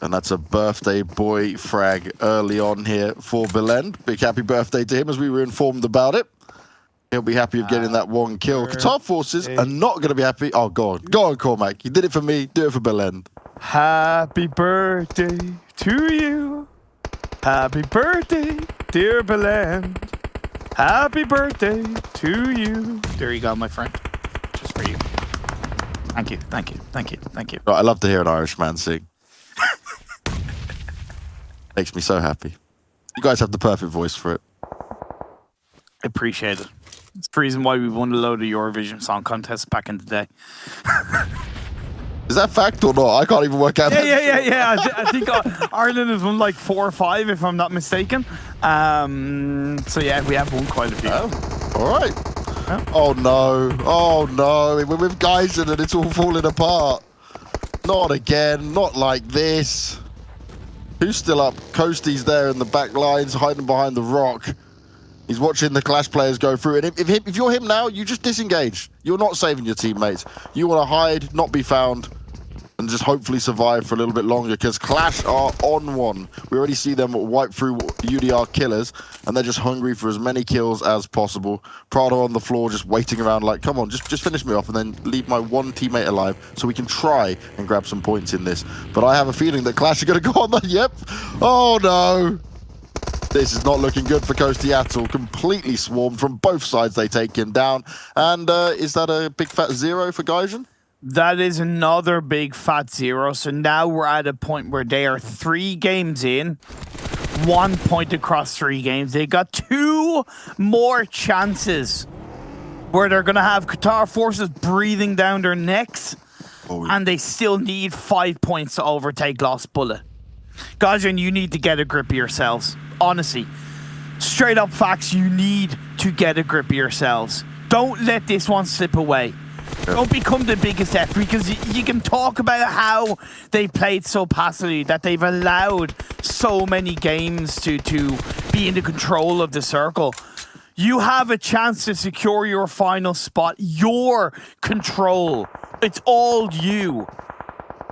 And that's a birthday boy frag early on here for Belend. Big happy birthday to him as we were informed about it. He'll be happy of getting that one kill. Qatar Forces are not going to be happy. Oh, God. Go on, Cormac. You did it for me. Do it for Belend. Happy birthday to you. Happy birthday, dear Belend. Happy birthday to you. There you go, my friend. Just for you. Thank you. Thank you. Thank you. Thank you. I love to hear an Irishman sing. Makes me so happy. You guys have the perfect voice for it. Appreciate it. It's the reason why we won a load of Eurovision Song Contests back in the day. Is that fact or not? I can't even work out. Yeah. I think Ireland has won like 4 or 5, if I'm not mistaken. So yeah, we have won quite a few. Oh, all right. Oh no. We're with Gaijin and it's all falling apart. Not again. Not like this. Who's still up? Coasty's there in the back lines, hiding behind the rock. He's watching the Clash players go through. And if you're him now, you just disengage. You're not saving your teammates. You want to hide, not be found, and just hopefully survive for a little bit longer, because Clash are on one. We already see them wipe through UDR Killers, and they're just hungry for as many kills as possible. Prado on the floor just waiting around like, come on, just finish me off and then leave my one teammate alive so we can try and grab some points in this. But I have a feeling that Clash are going to go on that. Yep. Oh no. This is not looking good for Coasty at all. Completely swarmed from both sides. They take him down. And is that a big fat 0 for Gaijin? That is another big fat 0. So now we're at a point where they are 3 games in, 1 point across 3 games. They got 2 more chances where they're going to have Qatar Forces breathing down their necks, and they still need 5 points to overtake Lost Bullet. Gaijin, you need to get a grip of yourselves. Honestly, straight up facts, you need to get a grip of yourselves. Don't let this one slip away. Don't become the biggest F, because you can talk about how they played so passively, that they've allowed so many games to be in the control of the circle. You have a chance to secure your final spot, your control. It's all you.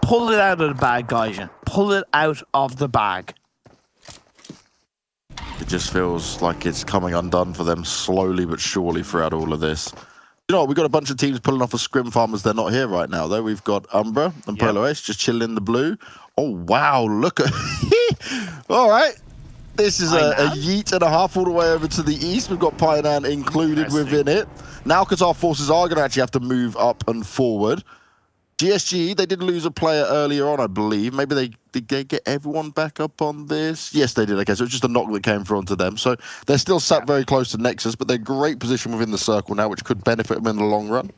Pull it out of the bag, Gaijin. Pull it out of the bag. It just feels like it's coming undone for them slowly but surely throughout all of this. You know what, we've got a bunch of teams pulling off a ScrimFarm as they're not here right now, though. We've got UMBRA and Polar Ace just chilling in the blue. Oh, wow, look at... All right. This is a yeet and a half all the way over to the east. We've got Painan included within it. Now Qatar Forces are going to actually have to move up and forward. GSG, they did lose a player earlier on, I believe. Maybe did they get everyone back up on this? Yes, they did. Okay, so it's just a knock that came through onto them. So they're still sat very close to Nexus, but they're in great position within the circle now, which could benefit them in the long run.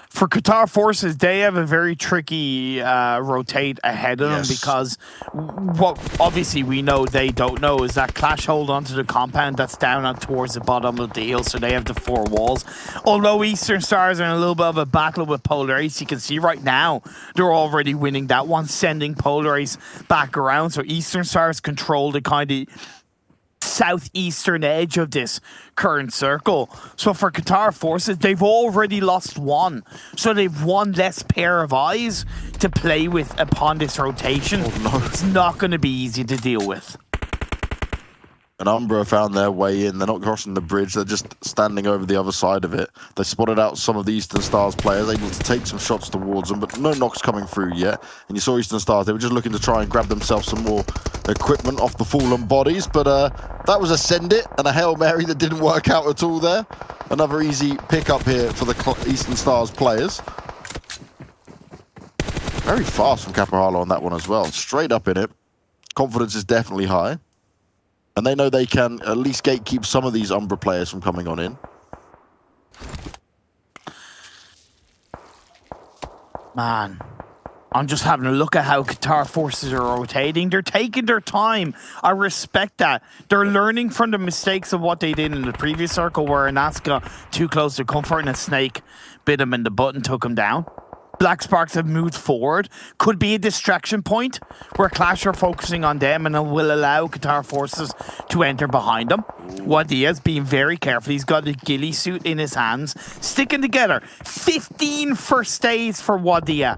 For Qatar Forces, they have a very tricky rotate ahead of them, because what obviously we know they don't know is that Clash hold onto the compound that's down towards the bottom of the hill, so they have the 4 walls. Although Eastern Stars are in a little bit of a battle with Polar Ace, you can see right now they're already winning that one, sending Polar Ace back around. So Eastern Stars control the kind of southeastern edge of this current circle. So for Qatar Forces, they've already lost 1. So they've 1 less pair of eyes to play with upon this rotation. Oh, no. It's not going to be easy to deal with. And UMBRA found their way in. They're not crossing the bridge. They're just standing over the other side of it. They spotted out some of the Eastern Stars players, able to take some shots towards them, but no knocks coming through yet. And you saw Eastern Stars, they were just looking to try and grab themselves some more equipment off the fallen bodies. But that was a send it and a Hail Mary that didn't work out at all there. Another easy pickup here for the Eastern Stars players. Very fast from Caparalo on that one as well. Straight up in it. Confidence is definitely high. And they know they can at least gatekeep some of these UMBRA players from coming on in. Man, I'm just having a look at how Qatar Forces are rotating. They're taking their time. I respect that. They're learning from the mistakes of what they did in the previous circle, where Anask got too close to comfort and a snake bit him in the butt and took him down. Black Sparks have moved forward. Could be a distraction point where Clash are focusing on them and it will allow Qatar Forces to enter behind them. Wadia's being very careful. He's got a ghillie suit in his hands, sticking together. 15 first aids for Wadia.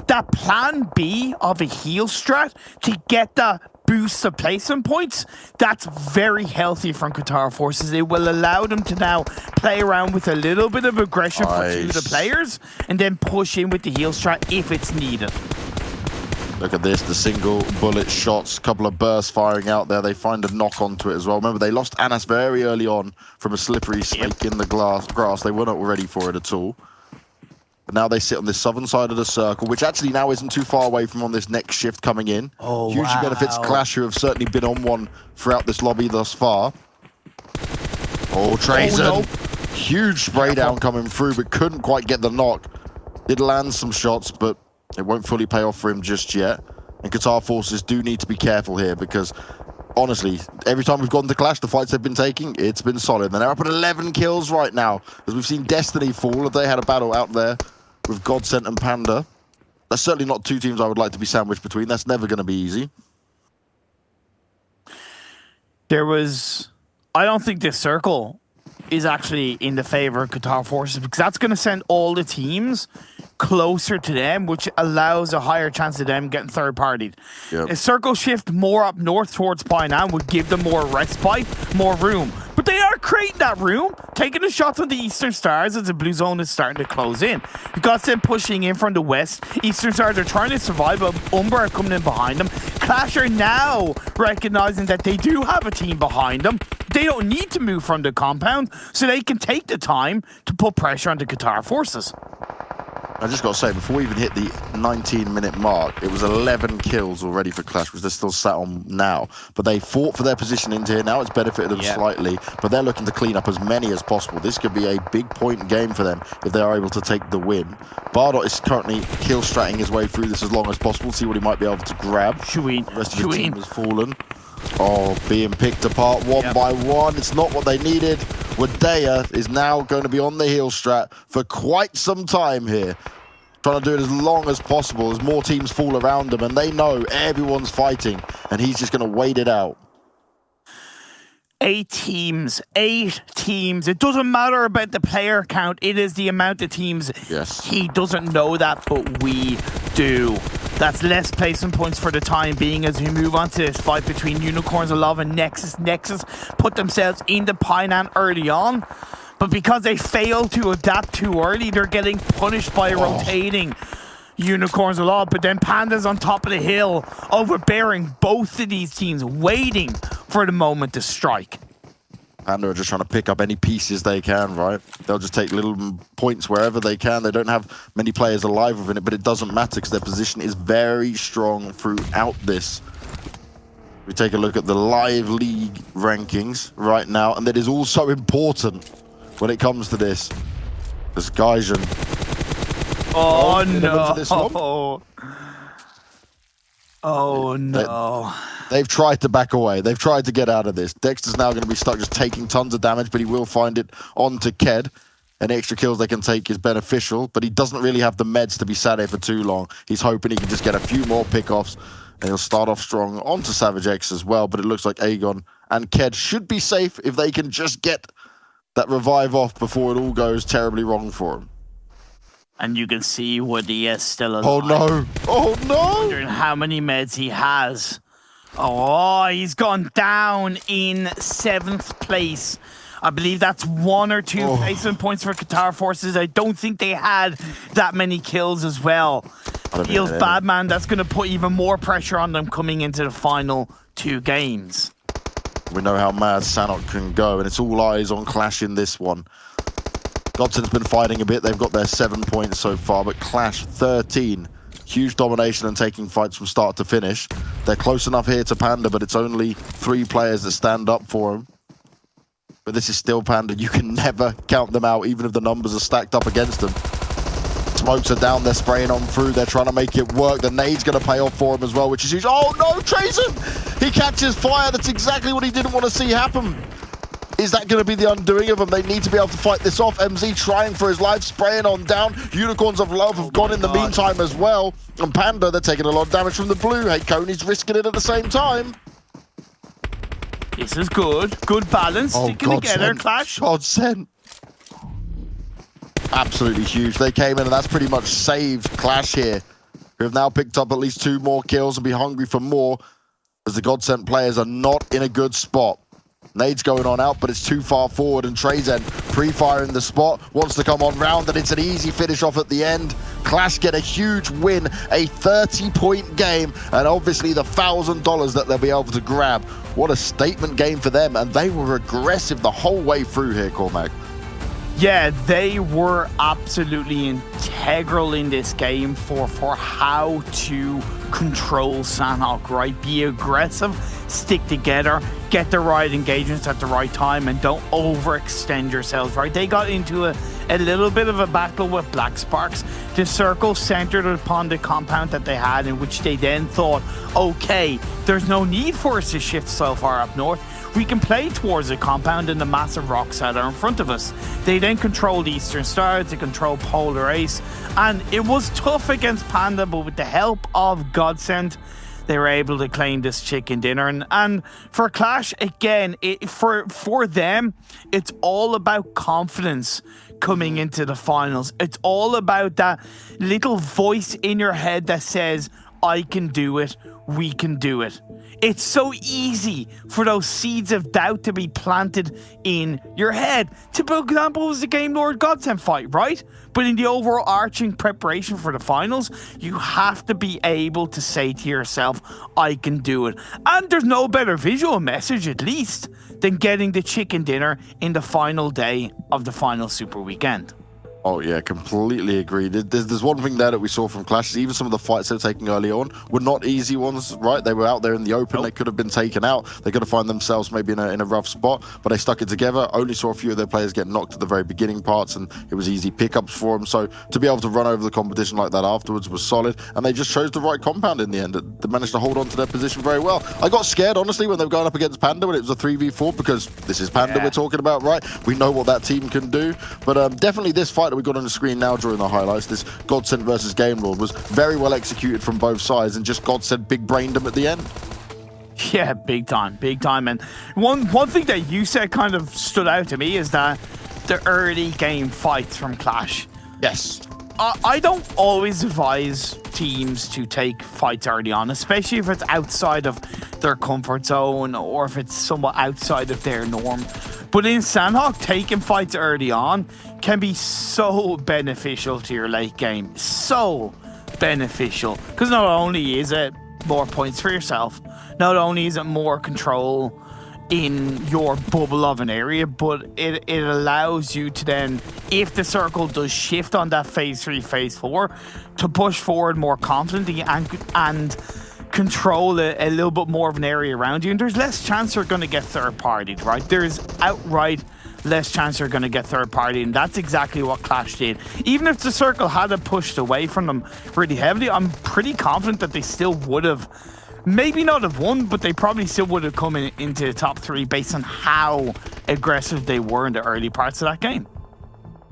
That plan B of a heal strat to get the boost of placement points, that's very healthy from Qatar Forces. It will allow them to now play around with a little bit of aggression for 2 of the players and then push in with the heal strat if it's needed. Look at this, the single bullet shots, couple of bursts firing out there. They find a knock onto it as well. Remember, they lost Anas very early on from a slippery snake in the grass. They were not ready for it at all. But now they sit on this southern side of the circle, which actually now isn't too far away from on this next shift coming in. Oh, hugely benefits Clash, who have certainly been on one throughout this lobby thus far. Oh, Trazen. Oh, no. Huge spray down coming through, but couldn't quite get the knock. Did land some shots, but it won't fully pay off for him just yet. And Qatar Forces do need to be careful here because, honestly, every time we've gone to Clash, the fights they've been taking, it's been solid. And they're up at 11 kills right now. As we've seen Destiny fall, they had a battle out there with GODSENT and Panda. That's certainly not two teams I would like to be sandwiched between. That's never going to be easy. I don't think this circle is actually in the favor of Qatar Forces because that's going to send all the teams closer to them, which allows a higher chance of them getting third-partied. Yep. A circle shift more up north towards Painan would give them more respite, more room. But they are creating that room, taking the shots on the Eastern Stars as the blue zone is starting to close in. You got them pushing in from the west. Eastern Stars are trying to survive, but UMBRA are coming in behind them. Clash are now recognizing that they do have a team behind them. They don't need to move from the compound, so they can take the time to put pressure on the Qatar Forces. I just got to say, before we even hit the 19-minute mark, it was 11 kills already for Clash, which they're still sat on now. But they fought for their position into here. Now it's benefited them slightly, but they're looking to clean up as many as possible. This could be a big point game for them if they are able to take the win. Bardot is currently kill stratting his way through this as long as possible, see what he might be able to grab. Shuin. The rest of the team has fallen. Oh, being picked apart one by one. It's not what they needed. Wadea is now going to be on the heel strat for quite some time here. Trying to do it as long as possible as more teams fall around him, and they know everyone's fighting, and he's just going to wait it out. 8 teams. It doesn't matter about the player count. It is the amount of teams. Yes. He doesn't know that, but we do. That's less placement points for the time being as we move on to this fight between Unicorns of Love and Nexus. Nexus put themselves into Painan early on, but because they failed to adapt too early, they're getting punished by rotating Unicorns of Love. But then Panda's on top of the hill, overbearing both of these teams, waiting for the moment to strike. Panda are just trying to pick up any pieces they can, right? They'll just take little points wherever they can. They don't have many players alive within it, but it doesn't matter because their position is very strong throughout this. We take a look at the live league rankings right now, and that is also important when it comes to this. This Gaijin. Oh, no. Oh, no. They've tried to back away. They've tried to get out of this. Dexter's now going to be stuck just taking tons of damage, but he will find it onto Ked. Any extra kills they can take is beneficial, but he doesn't really have the meds to be sat here for too long. He's hoping he can just get a few more pickoffs, and he'll start off strong onto Savage X as well, but it looks like Aegon and Ked should be safe if they can just get that revive off before it all goes terribly wrong for him. And you can see Wadea is still alive. Oh, no. Oh, no. Wondering how many meds he has. Oh, he's gone down in 7th place. I believe that's 1 or 2 placement points for Qatar Forces. I don't think they had that many kills as well. Feels bad, man. That's going to put even more pressure on them coming into the final 2 games. We know how mad Sanhok can go, and it's all eyes on Clash in this one. GODSENT's been fighting a bit. They've got their 7 points so far, but Clash 13. Huge domination and taking fights from start to finish. They're close enough here to Panda, but it's only 3 players that stand up for him. But this is still Panda. You can never count them out, even if the numbers are stacked up against them. Smokes are down. They're spraying on through. They're trying to make it work. The nade's going to pay off for him as well, which is huge. Oh, no, Trazen! He catches fire. That's exactly what he didn't want to see happen. Is that going to be the undoing of them? They need to be able to fight this off. MZ trying for his life, spraying on down. Unicorns of Love have gone in the meantime as well. And Panda, they're taking a lot of damage from the blue. Hey, Coney's risking it at the same time. This is good. Good balance. Sticking together, Clash. GODSENT. Absolutely huge. They came in and that's pretty much saved Clash here, who have now picked up at least 2 more kills and be hungry for more, as the GODSENT players are not in a good spot. Nade's going on out, but it's too far forward, and Trazen pre-firing the spot, wants to come on round, and it's an easy finish off at the end. Clash get a huge win, a 30-point game, and obviously the $1,000 that they'll be able to grab. What a statement game for them, and they were aggressive the whole way through here, Cormac. Yeah, they were absolutely integral in this game for how to control Sanhok, right? Be aggressive, stick together, get the right engagements at the right time and don't overextend yourselves, right? They got into a little bit of a battle with Black Sparks. The circle centered upon the compound that they had, in which they then thought, okay, there's no need for us to shift so far up north. We can play towards the compound and the massive rocks that are in front of us. They then controlled Eastern Stars, they controlled Polar Ace, and it was tough against Panda, but with the help of GODSENT, they were able to claim this chicken dinner. And for Clash, again, for them, it's all about confidence coming into the finals. It's all about that little voice in your head that says, I can do it, we can do it. It's so easy for those seeds of doubt to be planted in your head. Typical example was the GAMELORD GODSENT fight, right? But in the overarching preparation for the finals, you have to be able to say to yourself, I can do it. And there's no better visual message, at least, than getting the chicken dinner in the final day of the final Super Weekend. Oh yeah, completely agreed. There's one thing there that we saw from Clash. Even some of the fights they were taking early on were not easy ones, right? They were out there in the open. They could have been taken out. They could have found themselves maybe in a rough spot, but they stuck it together. Only saw a few of their players get knocked at the very beginning parts, and it was easy pickups for them. So to be able to run over the competition like that afterwards was solid, and they just chose the right compound in the end. They managed to hold on to their position very well. I got scared, honestly, when they were going up against Panda when it was a 3v4, because this is Panda we're talking about, right? We know what that team can do, but definitely this fight that we got on the screen now during the highlights, this GODSENT versus GAMELORD, was very well executed from both sides, and just GODSENT big-brained them at the end. Yeah, big time. And one thing that you said kind of stood out to me is that the early game fights from Clash. Yes. I don't always advise teams to take fights early on, especially if it's outside of their comfort zone or if it's somewhat outside of their norm. But in Sanhok, taking fights early on can be so beneficial to your late game. So beneficial. Because not only is it more points for yourself, not only is it more control in your bubble of an area, but it allows you to then, if the circle does shift on that phase 3, phase 4, to push forward more confidently and control a little bit more of an area around you. And there's less chance you're going to get third-partied, right? There's outright less chance you're going to get third-partied, and that's exactly what Clash did. Even if the circle hadn't pushed away from them really heavily, I'm pretty confident that they still would have, maybe not have won, but they probably still would have come into the top 3 based on how aggressive they were in the early parts of that game.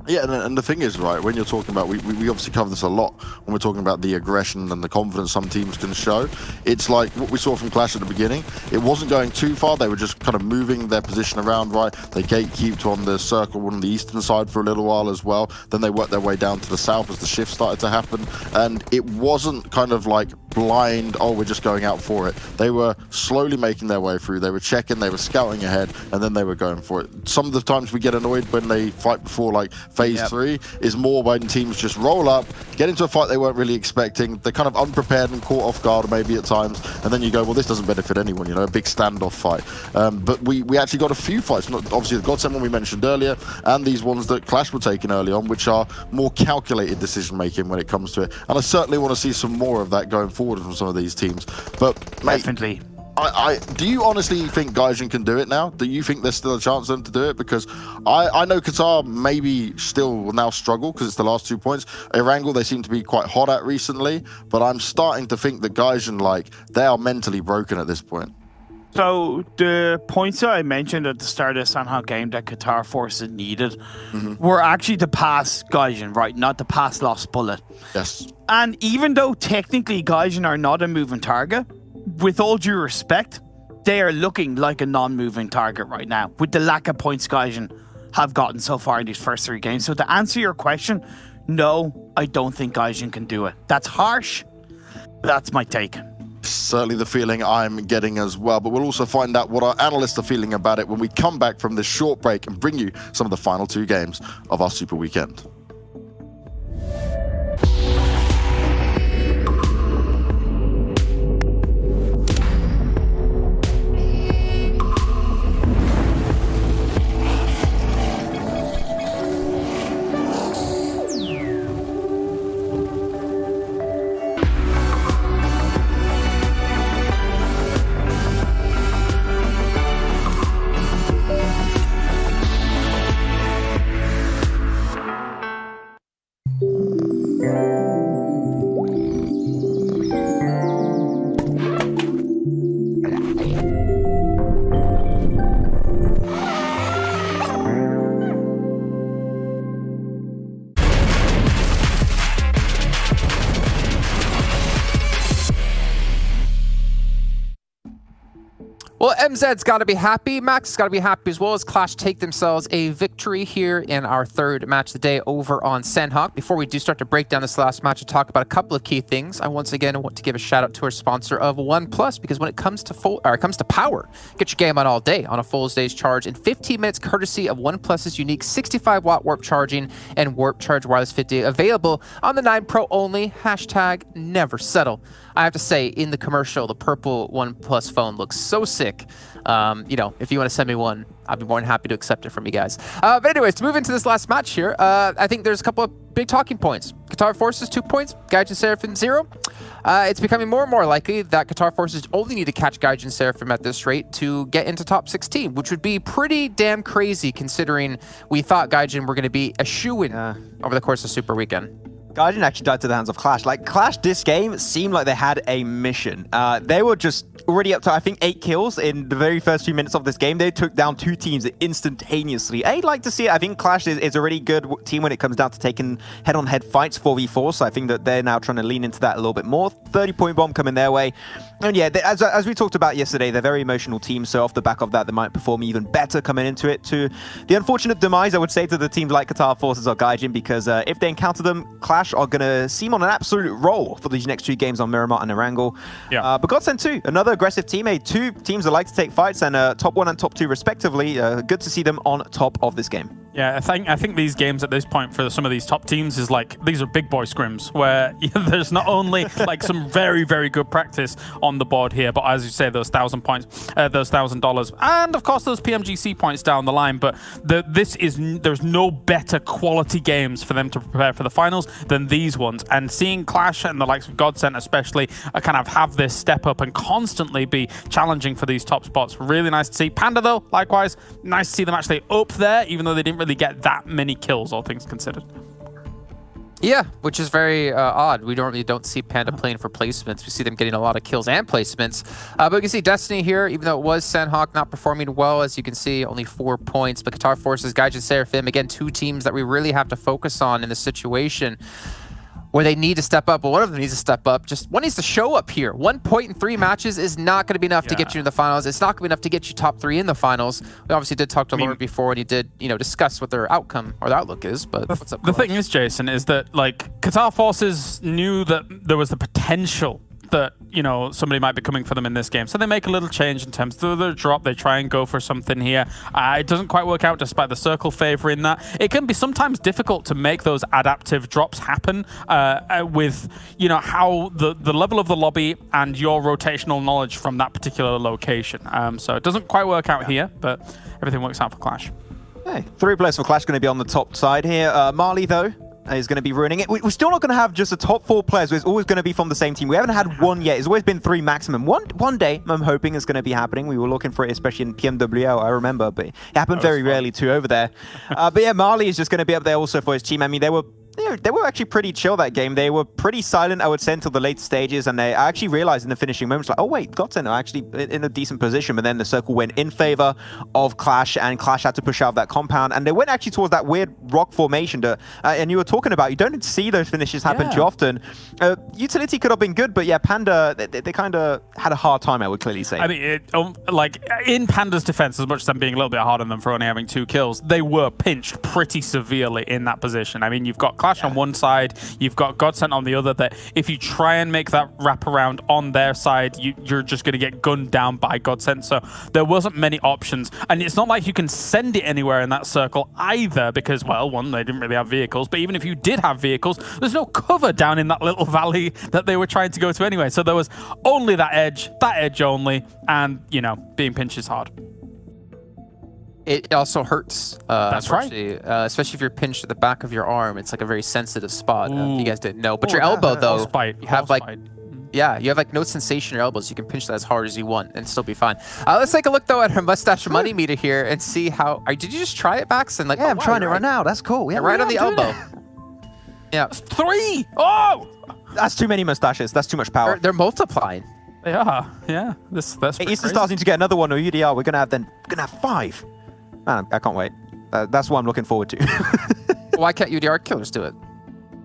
Yeah, and the thing is, right, when you're talking about, we obviously cover this a lot when we're talking about the aggression and the confidence some teams can show. It's like what we saw from Clash at the beginning. It wasn't going too far. They were just kind of moving their position around, right? They gatekeeped on the circle on the eastern side for a little while as well. Then they worked their way down to the south as the shift started to happen. And it wasn't kind of like blind, oh, we're just going out for it. They were slowly making their way through. They were checking, they were scouting ahead, and then they were going for it. Some of the times we get annoyed when they fight before, like, phase 3 is more when teams just roll up, get into a fight they weren't really expecting. They're kind of unprepared and caught off guard maybe at times, and then you go, well, this doesn't benefit anyone, you know, a big standoff fight. But we actually got a few fights, not obviously the GODSENT one we mentioned earlier, and these ones that Clash were taking early on, which are more calculated decision making when it comes to it. And I certainly want to see some more of that going forward from some of these teams. But mate, definitely. Do you honestly think Gaijin can do it now? Do you think there's still a chance for them to do it? Because I know Qatar maybe still will now struggle because it's the last 2 points. Erangel, they seem to be quite hot at recently, but I'm starting to think that Gaijin, like, they are mentally broken at this point. So the points that I mentioned at the start of the Sanhok game that Qatar Forces needed were actually to pass Gaijin, right? Not to pass Lost Bullet. Yes. And even though technically Gaijin are not a moving target, with all due respect, they are looking like a non-moving target right now with the lack of points Gaijin have gotten so far in these first 3 games. So to answer your question, no, I don't think Gaijin can do it. That's harsh. That's my take. Certainly the feeling I'm getting as well, but we'll also find out what our analysts are feeling about it when we come back from this short break and bring you some of the final 2 games of our Super Weekend. Well, MZ's got to be happy. Max has got to be happy as well as QLASH take themselves a victory here in our third match of the day over on Sanhok. Before we do start to break down this last match and talk about a couple of key things, I once again want to give a shout out to our sponsor of OnePlus, because when it comes to power, get your game on all day on a full day's charge in 15 minutes, courtesy of OnePlus's unique 65-watt warp charging and warp charge wireless 50, available on the 9 Pro only. Hashtag never settle. I have to say, in the commercial, the purple OnePlus phone looks so sick. You know, if you want to send me one, I'd be more than happy to accept it from you guys. But anyways, to move into this last match here, I think there's a couple of big talking points. Qatar Forces, 2 points. Gaijin Seraphim, 0. It's becoming more and more likely that Qatar Forces only need to catch Gaijin Seraphim at this rate to get into top 16, which would be pretty damn crazy considering we thought Gaijin were going to be a shoo-in over the course of Super Weekend. Gaijin actually died to the hands of QLASH. Like, QLASH this game seemed like they had a mission. They were just already up to, I think, 8 kills in the very first few minutes of this game. They took down 2 teams instantaneously. I'd like to see it. I think QLASH is a really good team when it comes down to taking head-on-head fights 4v4, so I think that they're now trying to lean into that a little bit more. 30-point bomb coming their way. And yeah, as we talked about yesterday, they're a very emotional team, so off the back of that, they might perform even better coming into it. To the unfortunate demise, I would say, to the teams like Qatar Forces or Gaijin, because if they encounter them, QLASH are going to seem on an absolute roll for these next 2 games on Miramar and Erangel. Yeah. But GODSENT too, another aggressive team, 2 teams that like to take fights, and top 1 and top 2 respectively. Good to see them on top of this game. Yeah, I think these games at this point for some of these top teams is like, these are big boy scrims where there's not only like some very, very good practice on the board here, but as you say, those 1,000 points, those $1,000, and of course those PMGC points down the line. But there's no better quality games for them to prepare for the finals than these ones. And seeing QLASH and the likes of GODSENT especially kind of have this step up and constantly be challenging for these top spots, really nice to see. Panda though, likewise, nice to see them actually up there, even though they didn't really get that many kills, all things considered. Yeah, which is very odd. We normally don't see Panda playing for placements. We see them getting a lot of kills and placements. But you can see Destiny here, even though it was Sanhok not performing well, as you can see, only 4 points. But Qatar Forces, Gaijin Seraphim, again, 2 teams that we really have to focus on in this situation where they need to step up. Well, one of them needs to step up. Just one needs to show up here. 1 point in 3 matches is not going to be enough to get you in the finals. It's not going to be enough to get you top 3 in the finals. We obviously did talk to Lord before, and he did, discuss what their outcome or their outlook is. But what's up? The thing is, Jason, is that like Qatar Forces knew that there was the potential that somebody might be coming for them in this game, so they make a little change in terms of their drop. They try and go for something here. It doesn't quite work out despite the circle favoring that. It can be sometimes difficult to make those adaptive drops happen with how the level of the lobby and your rotational knowledge from that particular location. So it doesn't quite work out here, but everything works out for QLASH. Hey, 3 players for QLASH going to be on the top side here. Marley though is going to be ruining it. We're still not going to have just the top 4 players. It's always going to be from the same team. We haven't had one yet. It's always been 3 maximum. One day, I'm hoping it's going to be happening. We were looking for it, especially in PMWL, I remember, but it happened very rarely too over there. But yeah, Marley is just going to be up there also for his team. I mean, they were actually pretty chill that game. They were pretty silent, I would say, until the late stages, and I actually realized in the finishing moments, like, oh wait, GODSENT are actually in a decent position, but then the circle went in favor of QLASH, and QLASH had to push out that compound, and they went actually towards that weird rock formation and you were talking about, you don't see those finishes happen too often. Utility could have been good, but yeah, Panda, they kind of had a hard time, I would clearly say. I mean, like, in Panda's defense, as much as I'm being a little bit hard on them for only having 2 kills, they were pinched pretty severely in that position. I mean, you've got QLASH on one side, you've got GODSENT on the other, that if you try and make that wraparound on their side, you're just going to get gunned down by GODSENT. So there wasn't many options, and it's not like you can send it anywhere in that circle either, because, well, one, they didn't really have vehicles, but even if you did have vehicles, there's no cover down in that little valley that they were trying to go to anyway. So there was only that edge only, and, being pinched is hard. It also hurts. That's right. Especially if you're pinched at the back of your arm. It's like a very sensitive spot. If you guys didn't know. But your elbow, though, you have you have like no sensation in your elbows. You can pinch that as hard as you want and still be fine. Let's take a look though at her mustache money meter here and see how. Did you just try it, Bax? And I'm trying it right now. That's cool. Yeah, right on the elbow. Yeah. 3. Oh, that's too many mustaches. That's too much power. They're multiplying. They are. Yeah. That's. Eastern starting to get another one. Or UDR. We're gonna have 5. Man, I can't wait. That's what I'm looking forward to. Why can't UDR Killers do it?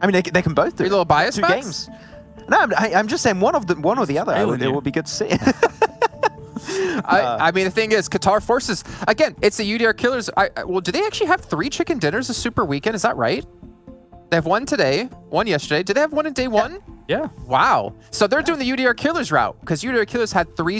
I mean, they can both do it. A little bias, 2 games. No, I'm just saying one or the other. It would be good to see. I mean, the thing is, Qatar Forces, again, it's the UDR Killers. Well, do they actually have 3 chicken dinners a super weekend? Is that right? They have 1 today, 1 yesterday. Did they have 1 in day 1? Yeah. Wow. So they're doing the UDR Killers route, because UDR Killers had 3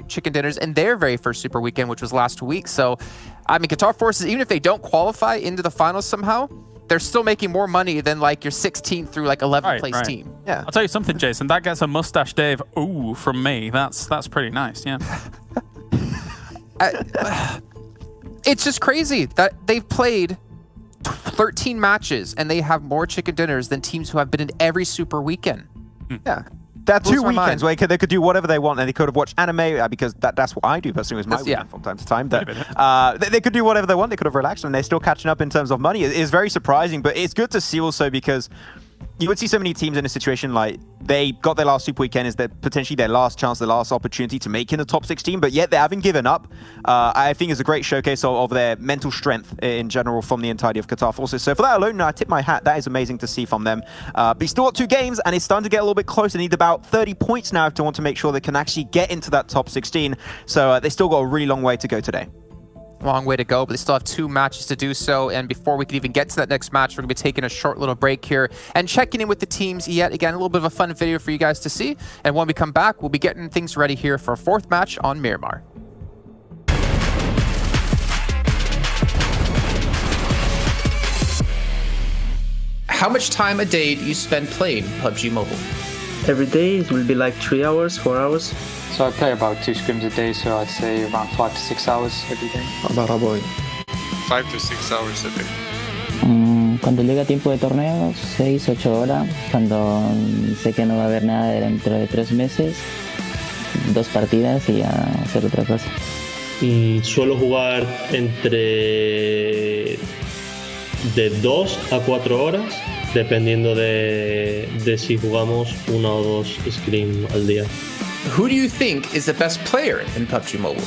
chicken dinners in their very first super weekend, which was last week. So, I mean, Qatar Forces, even if they don't qualify into the finals somehow, they're still making more money than like your 16th through like 11th place team. Yeah. I'll tell you something, Jason. That gets a mustache Dave ooh from me. That's pretty nice. Yeah. It's just crazy that they've played 13 matches and they have more chicken dinners than teams who have been in every super weekend. Yeah. There are 2 Blows my weekends mind. where they could do whatever they want, and they could have watched anime, because that's what I do personally with my weekend from time to time. They could do whatever they want. They could have relaxed, and they're still catching up in terms of money. It's very surprising, but it's good to see also, because you would see so many teams in a situation like they got their last super weekend, is that potentially their last chance, their last opportunity to make in the top 16, but yet they haven't given up. I think it's a great showcase of their mental strength in general from the entirety of Qatar Forces. So for that alone, I tip my hat. That is amazing to see from them. But you still got 2 games, and it's starting to get a little bit close. They need about 30 points now to want to make sure they can actually get into that top 16. So they still got a really long way to go today. Long way to go, but they still have 2 matches to do so. And before we can even get to that next match, we're going to be taking a short little break here and checking in with the teams yet again. A little bit of a fun video for you guys to see. And when we come back, we'll be getting things ready here for a 4th match on Miramar. How much time a day do you spend playing PUBG Mobile? Every day it will be like 3 hours, 4 hours. So I play about 2 scrims a day, so I'd say around 5 to 6 hours every day. About a boy. 5 to 6 hours a day. Cuando llega tiempo de torneos, 6, 8 horas. Cuando sé que no va a haber nada dentro de 3 meses, 2 partidas y a hacer otra cosa. Suelo jugar entre de 2 a 4 horas, dependiendo de si jugamos 1 o 2 scrim al día. Who do you think is the best player in PUBG Mobile?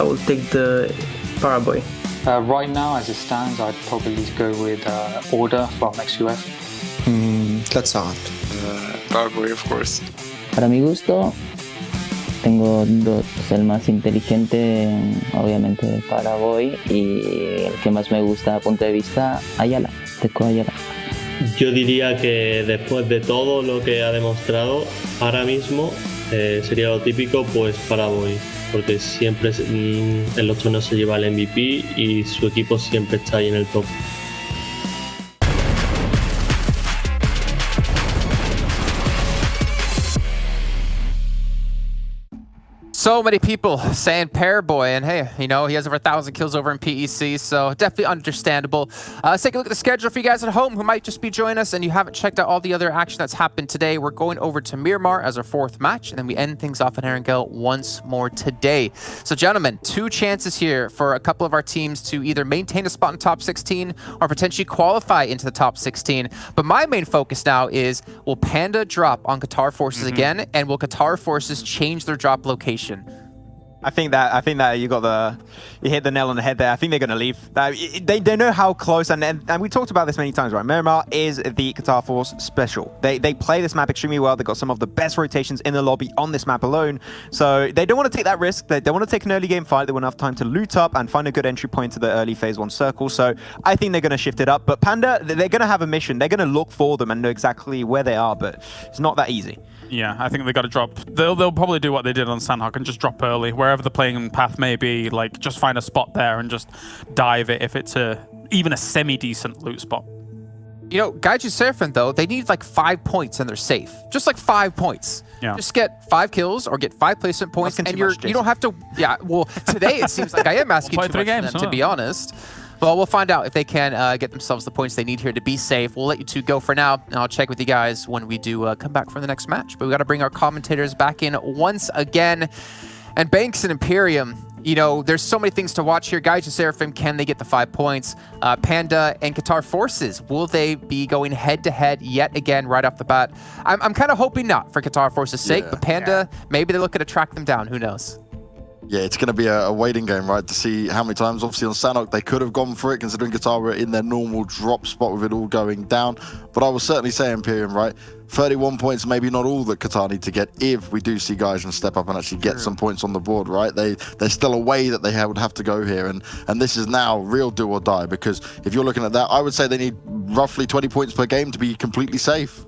I will take the Paraboy. Right now, as it stands, I'd probably go with Order from XUF. Tlazat. Paraboy, of course. Para mi gusto, tengo 2. El más inteligente, obviamente, Paraboy, y el que más me gusta a punto de vista, Ayala, Teco Ayala. Yo diría que después de todo lo que ha demostrado, ahora mismo sería lo típico, pues Paraboy, porque siempre en los torneos se lleva el MVP y su equipo siempre está ahí en el top. So many people saying Paraboy, and hey, you know, he has over 1,000 kills over in PEC, so definitely understandable. Let's take a look at the schedule for you guys at home who might just be joining us and you haven't checked out all the other action that's happened today. We're going over to Miramar as our 4th match, and then we end things off in Erangel once more today. So gentlemen, 2 chances here for a couple of our teams to either maintain a spot in top 16 or potentially qualify into the top 16. But my main focus now is, will Panda drop on Qatar Forces again, and will Qatar Forces change their drop location? I think that you hit the nail on the head there. I think they're going to leave. They know how close, and we talked about this many times, right? Miramar is the Qatar Force special. They play this map extremely well. They've got some of the best rotations in the lobby on this map alone. So they don't want to take that risk. They don't want to take an early game fight. They want enough time to loot up and find a good entry point to the early phase 1 circle. So I think they're going to shift it up. But Panda, they're going to have a mission. They're going to look for them and know exactly where they are, but it's not that easy. Yeah, I think they got to drop. They'll probably do what they did on Sanhok and just drop early, wherever the playing path may be. Like, just find a spot there and just dive it if it's even a semi-decent loot spot. You know, Gaijin Seraphim, though, they need like 5 points and they're safe. Just like 5 points. Yeah. Just get 5 kills or get 5 placement points, and you don't have to. Yeah, well, today it seems like I am asking too much of them, to be honest. Well, we'll find out if they can get themselves the points they need here to be safe. We'll let you 2 go for now, and I'll check with you guys when we do come back for the next match. But we got to bring our commentators back in once again. And Banks and Imperium, you know, there's so many things to watch here. Gaijin Seraphim, can they get the 5 points? Panda and Qatar Forces, will they be going head-to-head yet again right off the bat? I'm kind of hoping not for Qatar Forces' sake, but Panda, maybe they look to track them down. Who knows? Yeah, it's going to be a waiting game, right, to see how many times. Obviously, on Sanhok, they could have gone for it, considering Qatar were in their normal drop spot with it all going down. But I will certainly say, Imperium, right, 31 points, maybe not all that Qatar need to get if we do see Gaijin step up and actually get some points on the board, right? There's still a way that they would have to go here, and this is now real do or die, because if you're looking at that, I would say they need roughly 20 points per game to be completely safe.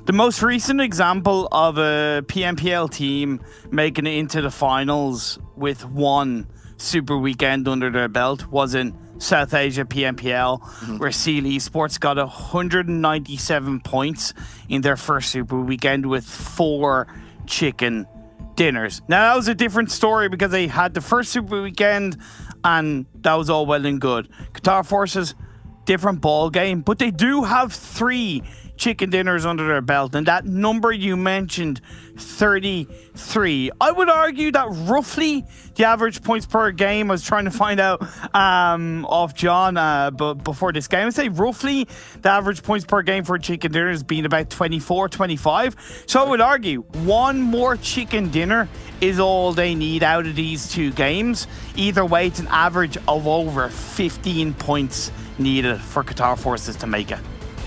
The most recent example of a PMPL team making it into the finals with one super weekend under their belt was in South Asia PMPL, where Seal Esports got 197 points in their first super weekend with 4 chicken dinners. Now, that was a different story because they had the first super weekend and that was all well and good. Qatar Forces, different ball game, but they do have 3 chicken dinners under their belt, and that number you mentioned, 33, I would argue that roughly the average points per game, I was trying to find out off John but before this game, I'd say roughly the average points per game for a chicken dinner has been about 24, 25. So I would argue one more chicken dinner is all they need out of these 2 games. Either way, it's an average of over 15 points needed for Qatar Forces to make it.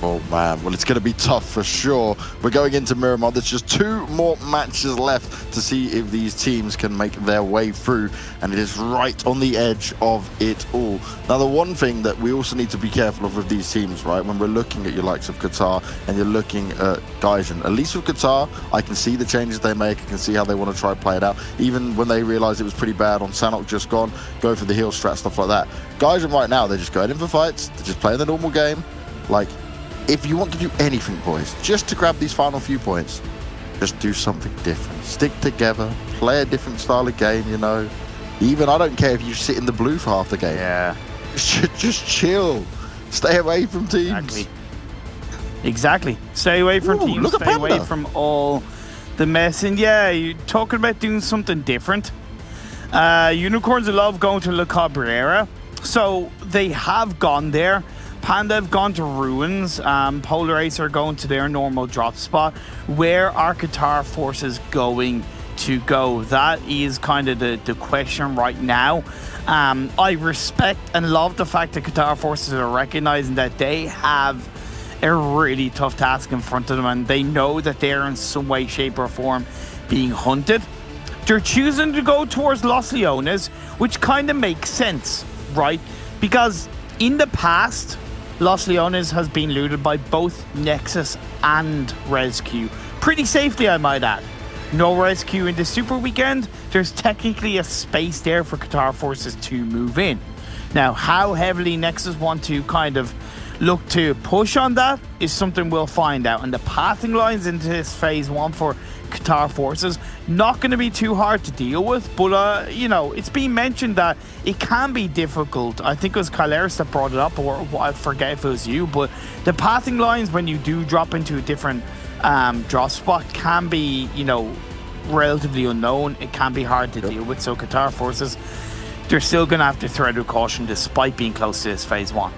Oh man, well, it's going to be tough for sure. We're going into Miramar. There's just 2 more matches left to see if these teams can make their way through, and it is right on the edge of it all. Now, the one thing that we also need to be careful of with these teams, right, when we're looking at your likes of Qatar and you're looking at Gaijin, at least with Qatar, I can see the changes they make. I can see how they want to try to play it out. Even when they realized it was pretty bad on Sanhok just gone, go for the heal strat, stuff like that. Gaijin right now, they're just going in for fights. They're just playing the normal game. Like, if you want to do anything, boys, just to grab these final few points, just do something different. Stick together, play a different style of game, you know. Even, I don't care if you sit in the blue for half the game. Yeah. Just chill. Stay away from teams. Exactly. Stay away from teams. Look at Stay Panda. away from all the mess. And yeah, you're talking about doing something different. Unicorns love going to Lakonostra, so they have gone there. Panda have gone to Ruins. Polar Ace are going to their normal drop spot. Where are Qatar Forces going to go? That is kind of the question right now. I respect and love the fact that Qatar Forces are recognizing that they have a really tough task in front of them, and they know that they're in some way, shape, or form being hunted. They're choosing to go towards Los Leones, which kind of makes sense, right? Because in the past, Los Leones has been looted by both Nexus and RESQ. Pretty safely, I might add. No RESQ in the Super Weekend. There's technically a space there for Qatar Forces to move in. Now, how heavily Nexus want to kind of look to push on that is something we'll find out. And the pathing lines into this Phase 1 for Qatar Forces, not going to be too hard to deal with, but you know, it's been mentioned that it can be difficult. I think it was Kyleris that brought it up, or I forget if it was you, but the pathing lines when you do drop into a different drop spot can be, you know, relatively unknown. It can be hard to deal with, so Qatar Forces, they're still going to have to thread with caution despite being close to this Phase 1.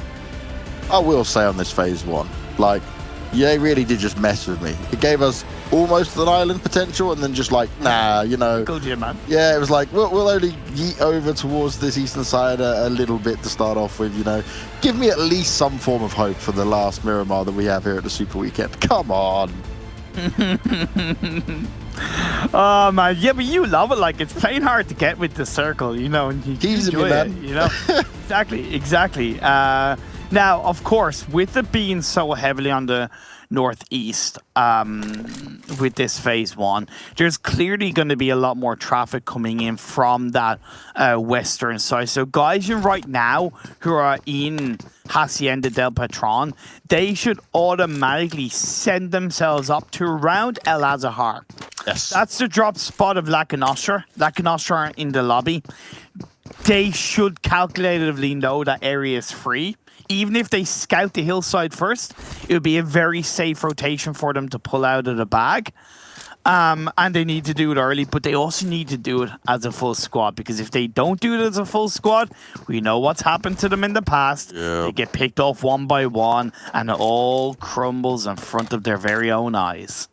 I will say on this Phase 1, like, yeah, it really did just mess with me. It gave us almost an island potential, and then just like, nah, you know. Good year, man. Yeah, it was like, we'll only yeet over towards this eastern side a little bit to start off with, you know. Give me at least some form of hope for the last Miramar that we have here at the Super Weekend. Come on. Oh man, yeah, but you love it. Like, it's playing hard to get with the circle, you know, and you enjoy it, you know. Exactly. Now, of course, with it being so heavily on the northeast with this Phase 1, there's clearly going to be a lot more traffic coming in from that western side. So Gaijin right now, who are in Hacienda del Patron, they should automatically send themselves up to around El Azahar. Yes. That's the drop spot of Lakonostra. Lakonostra are in the lobby. They should calculatively know that area is free. Even if they scout the hillside first, it would be a very safe rotation for them to pull out of the bag. And they need to do it early, but they also need to do it as a full squad, because if they don't do it as a full squad, we know what's happened to them in the past. Yeah. They get picked off one by one, and it all crumbles in front of their very own eyes.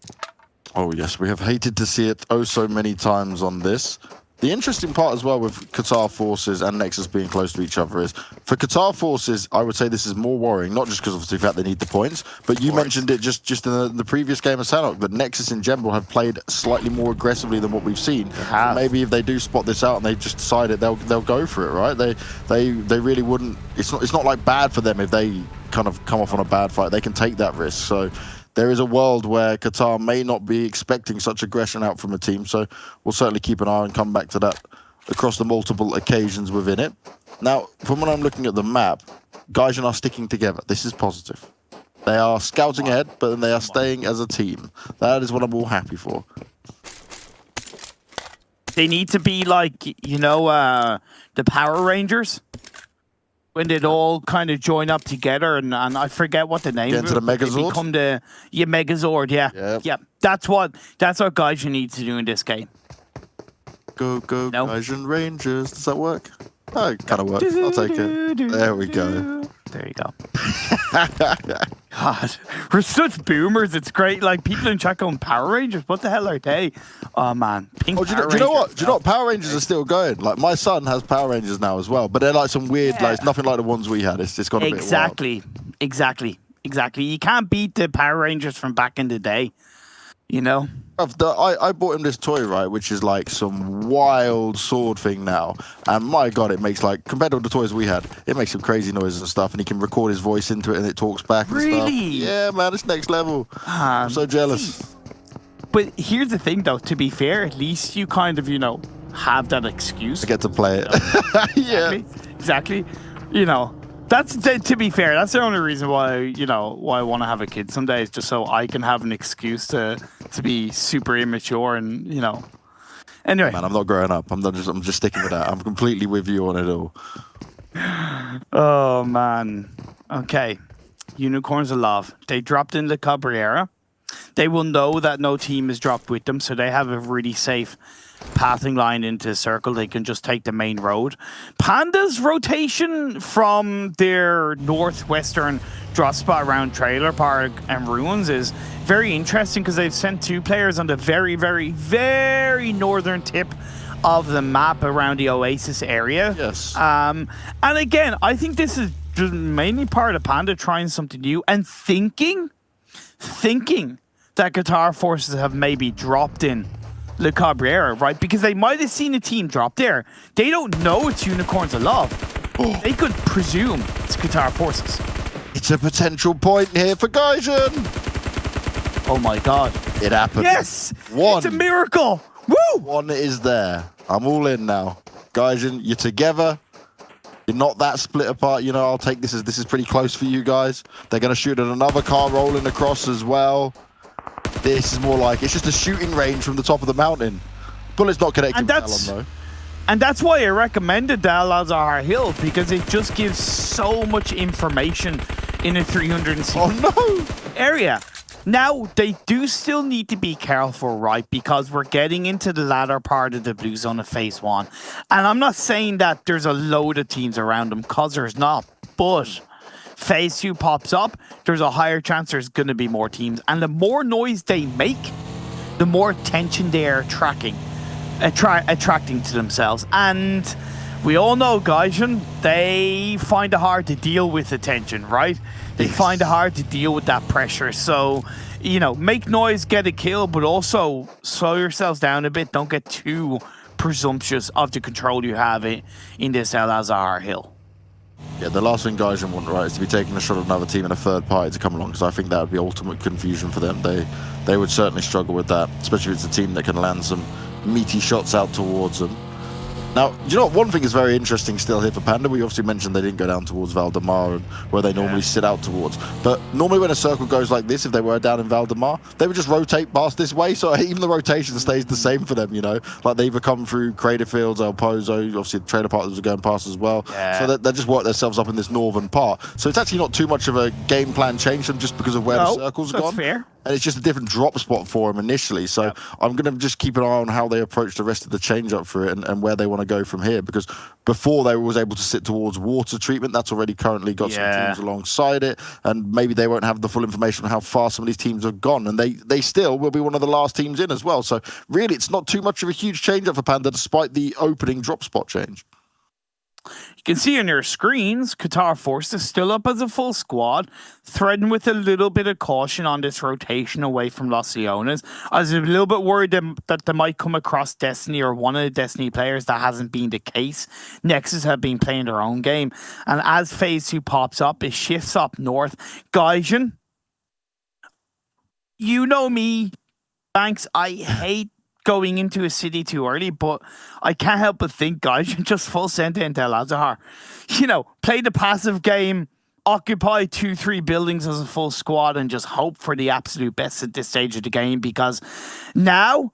Oh yes, we have hated to see it oh so many times on this. The interesting part as well with Qatar Forces and Nexus being close to each other is, for Qatar Forces, I would say this is more worrying, not just because obviously the fact they need the points, but you mentioned it just in the previous game of Sanhok, but Nexus in general have played slightly more aggressively than what we've seen. So maybe if they do spot this out and they just decide it, they'll go for it, right? They really wouldn't. It's not like bad for them if they kind of come off on a bad fight. They can take that risk. So there is a world where Qatar may not be expecting such aggression out from a team, so we'll certainly keep an eye and come back to that across the multiple occasions within it. Now, from when I'm looking at the map, Gaijin are sticking together. This is positive. They are scouting ahead, but then they are staying as a team. That is what I'm all happy for. They need to be like, the Power Rangers. When they'd all kind of join up together, and I forget what the name Get into the Megazord? They become the Megazord, yeah. Yep. That's what Gaijin needs to do in this game. Go, Gaijin Rangers. Does that work? Oh, it kind of works. I'll take it. There we go. There you go. God, we're such boomers. It's great. Like, people in chat going, Power Rangers? What the hell are they? Oh, man. Pink do you know what? Do you know what? Power Rangers are still going. Like, my son has Power Rangers now as well, but they're like some weird, like, it's nothing like the ones we had. It's got a bit wild. Exactly. You can't beat the Power Rangers from back in the day. I bought him this toy, right, which is like some wild sword thing now. And my God, it makes, like, compared to the toys we had, it makes some crazy noises and stuff. And he can record his voice into it and it talks back and stuff. Yeah, man, it's next level. I'm so jealous. But here's the thing, though. To be fair, at least you kind of, have that excuse. I get to play it. Yeah. Exactly. That's, to be fair, that's the only reason why, why I want to have a kid someday, is just so I can have an excuse to be super immature and, Anyway. Man, I'm not growing up. I'm just sticking with that. I'm completely with you on it all. Oh, man. Okay. Unicorns of Love. They dropped in the Cabrera. They will know that no team is dropped with them, so they have a really safe pathing line into the circle. They can just take the main road. Panda's rotation from their northwestern drop spot around Trailer Park and Ruins is very interesting, because they've sent 2 players on the very, very, very northern tip of the map around the Oasis area. Yes. And again, I think this is just mainly part of Panda trying something new and thinking that Qatar Forces have maybe dropped in Le Cabrera, right? Because they might have seen a team drop there. They don't know it's Unicorns of Love. They could presume it's Qatar Forces. It's a potential point here for Gaijin. Oh my God. It happened. Yes! One. It's a miracle! Woo! One is there. I'm all in now. Gaijin, you're together. You're not that split apart. I'll take this as this is pretty close for you guys. They're going to shoot at another car rolling across as well. This is more like, it's just a shooting range from the top of the mountain. Bullet's not connected with Alon, though. And that's why I recommended the Al-Azhar Hill, because it just gives so much information in a 360 area. Now, they do still need to be careful, right? Because we're getting into the latter part of the blue zone of phase 1. And I'm not saying that there's a load of teams around them, because there's not. But phase 2 pops up, there's a higher chance there's going to be more teams. And the more noise they make, the more attention they are attracting to themselves. And we all know, Gaijin, they find it hard to deal with attention, right? They find it hard to deal with that pressure. So, make noise, get a kill, but also slow yourselves down a bit. Don't get too presumptuous of the control you have in this Al-Azhar Hill. Yeah, the last thing Gaijin want, right, is to be taking a shot at another team and a third party to come along, because I think that would be ultimate confusion for them. They would certainly struggle with that, especially if it's a team that can land some meaty shots out towards them. Now, you know what? One thing is very interesting still here for Panda. We obviously mentioned they didn't go down towards Valdemar, and where they normally sit out towards. But normally when a circle goes like this, if they were down in Valdemar, they would just rotate past this way. So even the rotation stays the same for them, Like they either come through Crater Fields, El Pozo, obviously the trailer partners are going past as well. Yeah. So they just work themselves up in this northern part. So it's actually not too much of a game plan change for them just because of where the circles are gone. Fair. and it's just a different drop spot for him initially. So I'm going to just keep an eye on how they approach the rest of the change-up for it and where they want to go from here, because before they were able to sit towards water treatment, that's already currently got some teams alongside it, and maybe they won't have the full information on how far some of these teams have gone, and they still will be one of the last teams in as well. So really, it's not too much of a huge change-up for Panda, despite the opening drop spot change. You can see on your screens, Qatar Forces still up as a full squad, threading with a little bit of caution on this rotation away from Los Leones. I was a little bit worried that they might come across Destiny or one of the Destiny players. That hasn't been the case. Nexus have been playing their own game. And as Phase 2 pops up, it shifts up north. Gaijin, you know me, Banks, I hate going into a city too early, but I can't help but think, guys, just full send into El Azhar. You know, play the passive game, occupy 2-3 buildings as a full squad, and just hope for the absolute best at this stage of the game, because now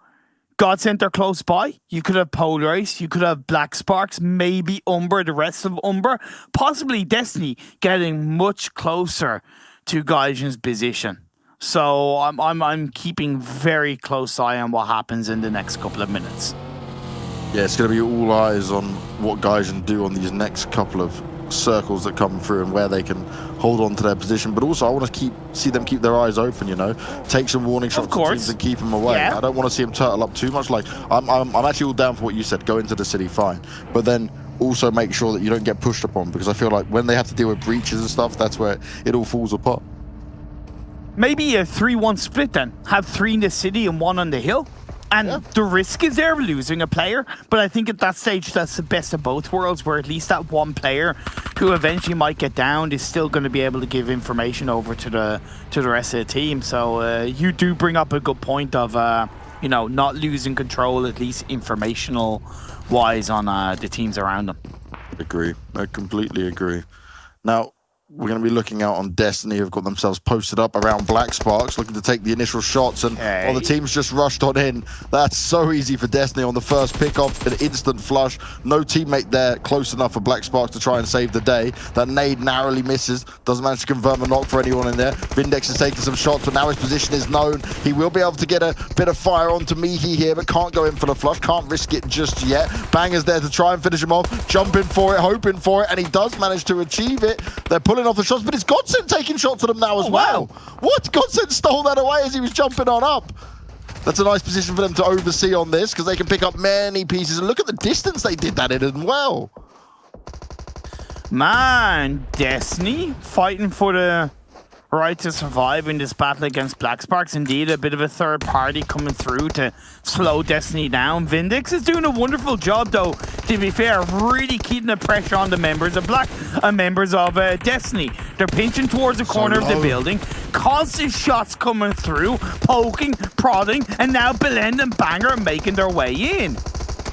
GODSENT are close by. You could have Polaris, you could have Black Sparks, maybe UMBRA, the rest of UMBRA, possibly Destiny getting much closer to Gaijin's position. So I'm keeping very close eye on what happens in the next couple of minutes. Yeah, it's going to be all eyes on what Gaijin do on these next couple of circles that come through and where they can hold on to their position. But also, I want to see them keep their eyes open, you know, take some warning shots to teams and keep them away. Yeah. I don't want to see them turtle up too much. Like, I'm actually all down for what you said. Go into the city, fine. But then also make sure that you don't get pushed upon, because I feel like when they have to deal with breaches and stuff, that's where it all falls apart. Maybe a 3-1 split then. Have 3 in the city and 1 on the hill. And the risk is there of losing a player. But I think at that stage, that's the best of both worlds, where at least that one player who eventually might get downed is still going to be able to give information over to the rest of the team. So you do bring up a good point of, you know, not losing control, at least informational-wise, on the teams around them. Agree. I completely agree. Now, we're going to be looking out on Destiny, who've got themselves posted up around Black Sparks, looking to take the initial shots, and all the teams just rushed on in. That's so easy for Destiny on the first pick-off, an instant flush. No teammate there close enough for Black Sparks to try and save the day. That nade narrowly misses, doesn't manage to confirm a knock for anyone in there. Vindex is taking some shots, but now his position is known. He will be able to get a bit of fire onto Mihi here, but can't go in for the flush, can't risk it just yet. Banger's there to try and finish him off, jumping for it, hoping for it, and he does manage to achieve it. They're pulling off the shots, but it's GODSENT taking shots at them now as well. What? GODSENT stole that away as he was jumping on up. That's a nice position for them to oversee on this, because they can pick up many pieces, and look at the distance they did that in as well. Man, Destiny fighting for the right to survive in this battle against Black Sparks. Indeed, a bit of a third party coming through to slow Destiny down. Vindex is doing a wonderful job, though, to be fair, really keeping the pressure on the members of Destiny. They're pinching towards the corner of the building, constant shots coming through, poking, prodding, and now Belend and Banger are making their way in.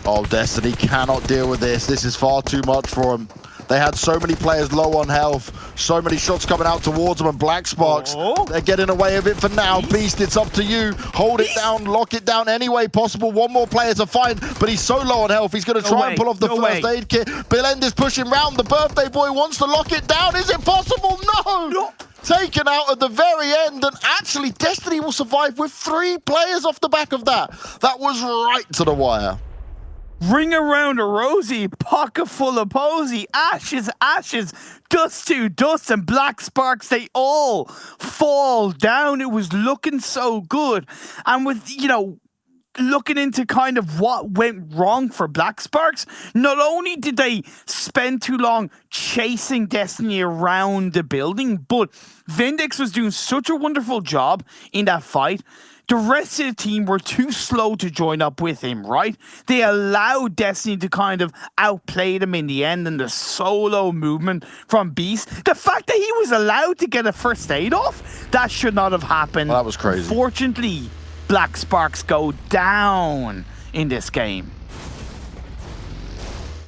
Oh, Destiny cannot deal with this. This is far too much for them. They had so many players low on health, so many shots coming out towards them, and Black Sparks, they're getting away with it for now. Beast, it's up to you. Hold it down, lock it down any way possible. One more player to find, but he's so low on health, he's going to try and pull off the first aid kit. Belend is pushing round. The birthday boy wants to lock it down. Is it possible? No! Taken out at the very end, and actually Destiny will survive with 3 players off the back of that. That was right to the wire. Ring around a rosy, pocket full of posy, ashes, ashes, dust to dust, and Black Sparks, they all fall down. It was looking so good. And with, you know, looking into kind of what went wrong for Black Sparks, not only did they spend too long chasing Destiny around the building, but Vindex was doing such a wonderful job in that fight. The rest of the team were too slow to join up with him, right? They allowed Destiny to kind of outplay them in the end, and the solo movement from Beast. The fact that he was allowed to get a first aid off, that should not have happened. Well, that was crazy. Fortunately, Black Sparks go down in this game.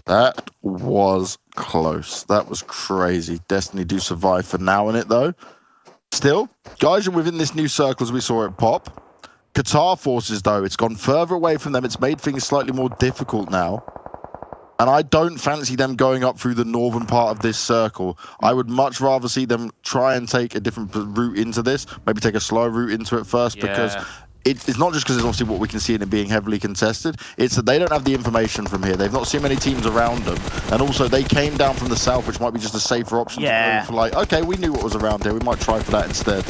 That was close. That was crazy. Destiny do survive for now in it, though. Still, guys are within this new circle as we saw it pop. Qatar Forces, though, it's gone further away from them. It's made things slightly more difficult now. And I don't fancy them going up through the northern part of this circle. I would much rather see them try and take a different route into this. Maybe take a slow route into it first, because it's not just because it's obviously what we can see in it being heavily contested. It's that they don't have the information from here. They've not seen many teams around them. And also they came down from the south, which might be just a safer option to go for, like, okay, we knew what was around here. We might try for that instead.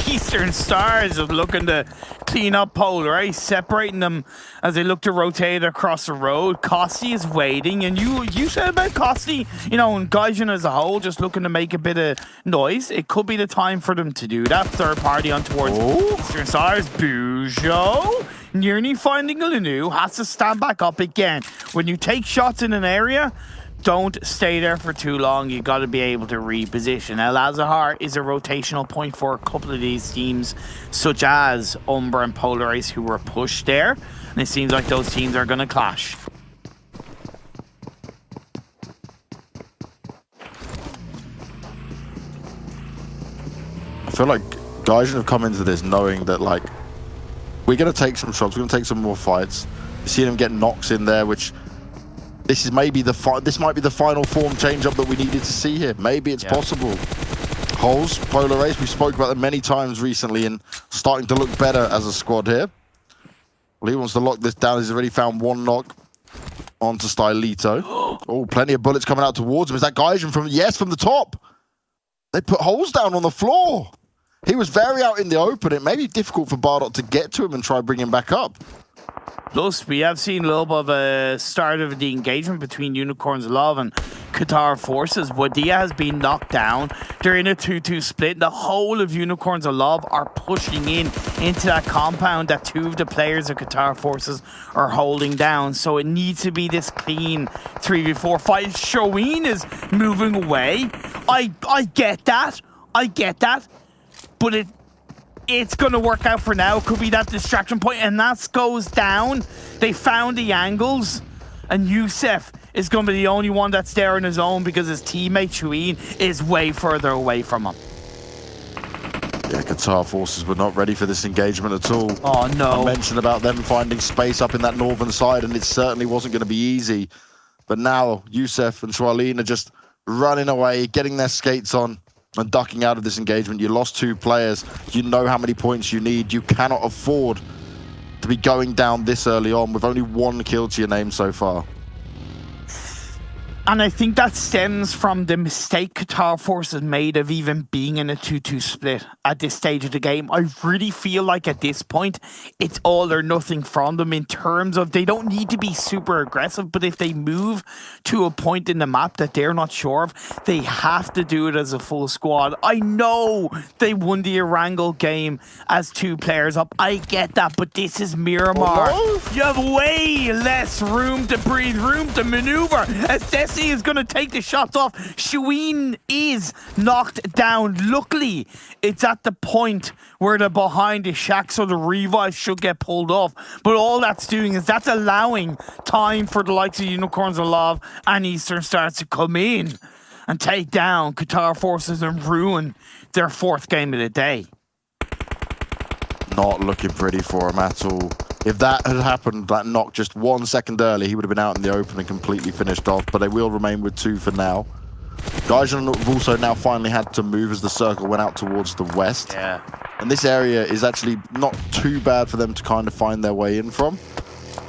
Eastern Stars is looking to clean up Polar Ace, separating them as they look to rotate across the road. Kosti is waiting, and you said about Kosti, you know, and Gaijin as a whole, just looking to make a bit of noise. It could be the time for them to do that. Third party on towards Eastern Stars. Bujo nearly finding a Lanu, has to stand back up again. When you take shots in an area, don't stay there for too long. You got to be able to reposition. El Azahar is a rotational point for a couple of these teams, such as UMBRA and Polar Ace, who were pushed there. And it seems like those teams are going to clash. I feel like Gaijin have come into this knowing that, like, we're going to take some shots, we're going to take some more fights. You see them get knocks in there, which... This might be the final form change-up that we needed to see here. Maybe it's possible. Holes, Polar Ace, we spoke about them many times recently and starting to look better as a squad here. Well, he wants to lock this down. He's already found one knock onto Stylito. Oh, plenty of bullets coming out towards him. Is that Gaijin from... Yes, from the top. They put holes down on the floor. He was very out in the open. It may be difficult for Bardot to get to him and try bring him back up. Plus, we have seen a little bit of a start of the engagement between Unicorns Love and Qatar Forces. Wadia has been knocked down. They're in a 2-2 split. The whole of Unicorns Love are pushing into that compound that two of the players of Qatar Forces are holding down. So it needs to be this clean 3v4 fight. Shoween is moving away. I get that. But it's going to work out for now. Could be that distraction point, and that goes down. They found the angles, and Youssef is going to be the only one that's there on his own because his teammate Shuin is way further away from him. Yeah, Qatar Forces were not ready for this engagement at all. Oh, no. I mentioned about them finding space up in that northern side, and it certainly wasn't going to be easy. But now, Youssef and Shualin are just running away, getting their skates on, and ducking out of this engagement. You lost two players. You know how many points you need. You cannot afford to be going down this early on with only one kill to your name so far. And I think that stems from the mistake Qatar Forces made of even being in a 2-2 split at this stage of the game. I really feel like at this point, it's all or nothing from them in terms of they don't need to be super aggressive, but if they move to a point in the map that they're not sure of, they have to do it as a full squad. I know they won the Erangel game as two players up. I get that, but this is Miramar. You have way less room to breathe, room to maneuver. As Desi is going to take the shots off. Shuin is knocked down. Luckily, it's at the point where they're behind the shack, so the revive should get pulled off. But all that's doing is that's allowing time for the likes of Unicorns of Love and Eastern Stars to come in and take down Qatar Forces and ruin their fourth game of the day. Not looking pretty for him at all. If that had happened, that knock just 1 second early, he would have been out in the open and completely finished off, but they will remain with two for now. Gaijin have also now finally had to move as the circle went out towards the west. Yeah. And this area is actually not too bad for them to kind of find their way in from,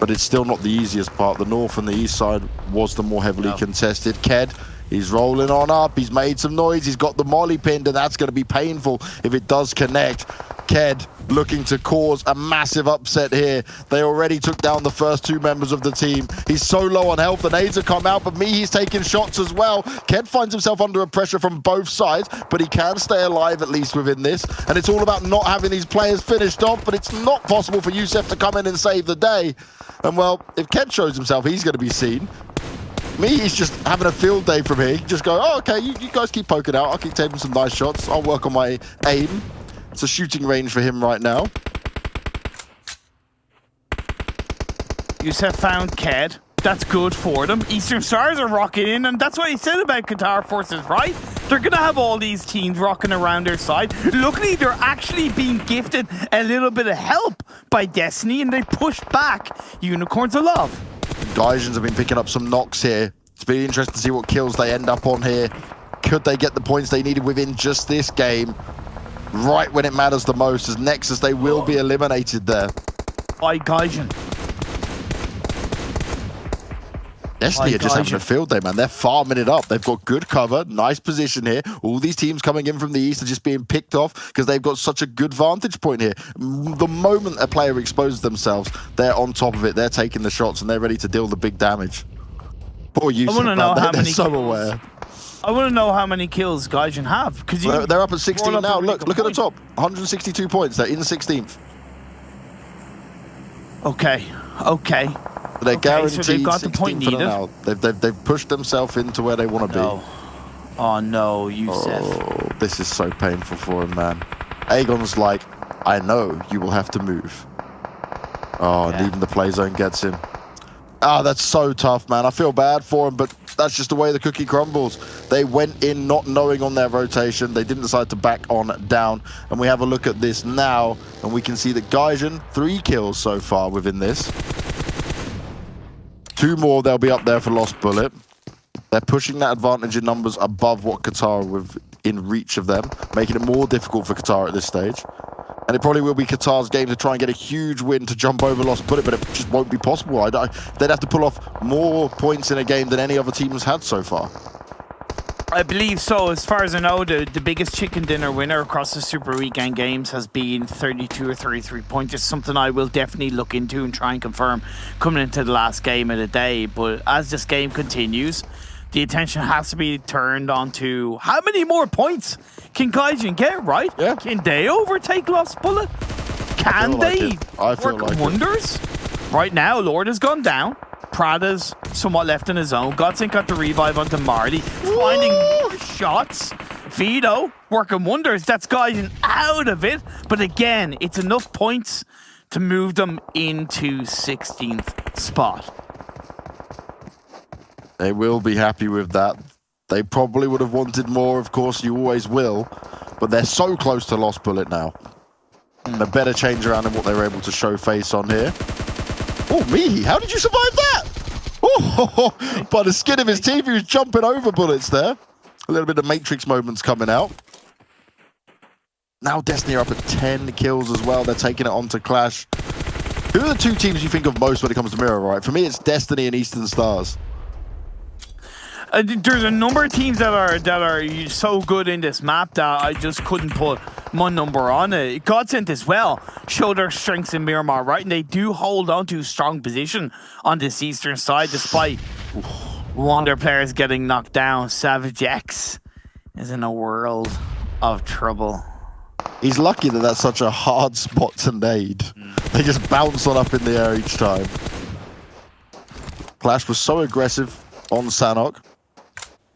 but it's still not the easiest part. The north and the east side was the more heavily contested. Ked, he's rolling on up. He's made some noise. He's got the molly pinned, and that's going to be painful if it does connect. Ked looking to cause a massive upset here. They already took down the first two members of the team. He's so low on health. The nades have come out, but he's taking shots as well. Ked finds himself under a pressure from both sides, but he can stay alive at least within this. And it's all about not having these players finished off, but it's not possible for Youssef to come in and save the day. And well, if Ked shows himself, he's going to be seen. He's just having a field day from here. Just go, oh, okay, you guys keep poking out. I'll keep taking some nice shots. I'll work on my aim. It's a shooting range for him right now. Youssef found Ked. That's good for them. Eastern Stars are rocking in, and that's what he said about Qatar Forces, right? They're going to have all these teams rocking around their side. Luckily, they're actually being gifted a little bit of help by Destiny, and they pushed back Unicorns of Love. Gaijins have been picking up some knocks here. It's been interesting to see what kills they end up on here. Could they get the points they needed within just this game? Right when it matters the most, as Nexus, they will be eliminated there. By Gaijin. Destiny are just having a field day, man. They're farming it up. They've got good cover, nice position here. All these teams coming in from the east are just being picked off because they've got such a good vantage point here. The moment a player exposes themselves, they're on top of it. They're taking the shots and they're ready to deal the big damage. Poor Yusuf, man. They're so aware. I want to know how many kills Gaijin have. They're up at 16 now. Look at the top. 162 points. They're in 16th. Okay. They're guaranteed so they've got the point needed. Now. They've pushed themselves into where they want to be. Oh no, Yusuf. Oh, this is so painful for him, man. Aegon's like, I know you will have to move. Oh, and even the play zone gets him. Ah, that's so tough, man. I feel bad for him, but that's just the way the cookie crumbles. They went in not knowing on their rotation. They didn't decide to back on down. And we have a look at this now, and we can see that Gaijin, 3 kills so far within this. 2 more, they'll be up there for Lost Bullet. They're pushing that advantage in numbers above what Qatar are within reach of them, making it more difficult for Qatar at this stage. And it probably will be Qatar's game to try and get a huge win to jump over Lost Bullet, but it just won't be possible. They'd have to pull off more points in a game than any other team has had so far. I believe so. As far as I know, the biggest chicken dinner winner across the Super Weekend games has been 32 or 33 points. It's something I will definitely look into and try and confirm coming into the last game of the day. But as this game continues, the attention has to be turned onto how many more points can Gaijin get, right? Yeah. Can they overtake Lost Bullet? Can they work wonders? Right now, Lord has gone down. Prada's somewhat left in his own. GODSENT got the revive onto Marley, finding more shots. Vito working wonders. That's Gaijin out of it. But again, it's enough points to move them into 16th spot. They will be happy with that. They probably would have wanted more, of course, you always will. But they're so close to Lost Bullet now. A better change around than what they were able to show face on here. Oh, Mihi, how did you survive that? Oh, by the skin of his teeth, he was jumping over bullets there. A little bit of Matrix moments coming out. Now Destiny are up at 10 kills as well. They're taking it on to Clash. Who are the 2 teams you think of most when it comes to Miramar, right? For me, it's Destiny and Eastern Stars. There's a number of teams that are so good in this map that I just couldn't put my number on it. GODSENT as well show their strengths in Miramar, right? And they do hold on to a strong position on this eastern side, despite one of their players getting knocked down. Savage X is in a world of trouble. He's lucky that that's such a hard spot to nade. They just bounce on up in the air each time. Clash was so aggressive on Sanhok.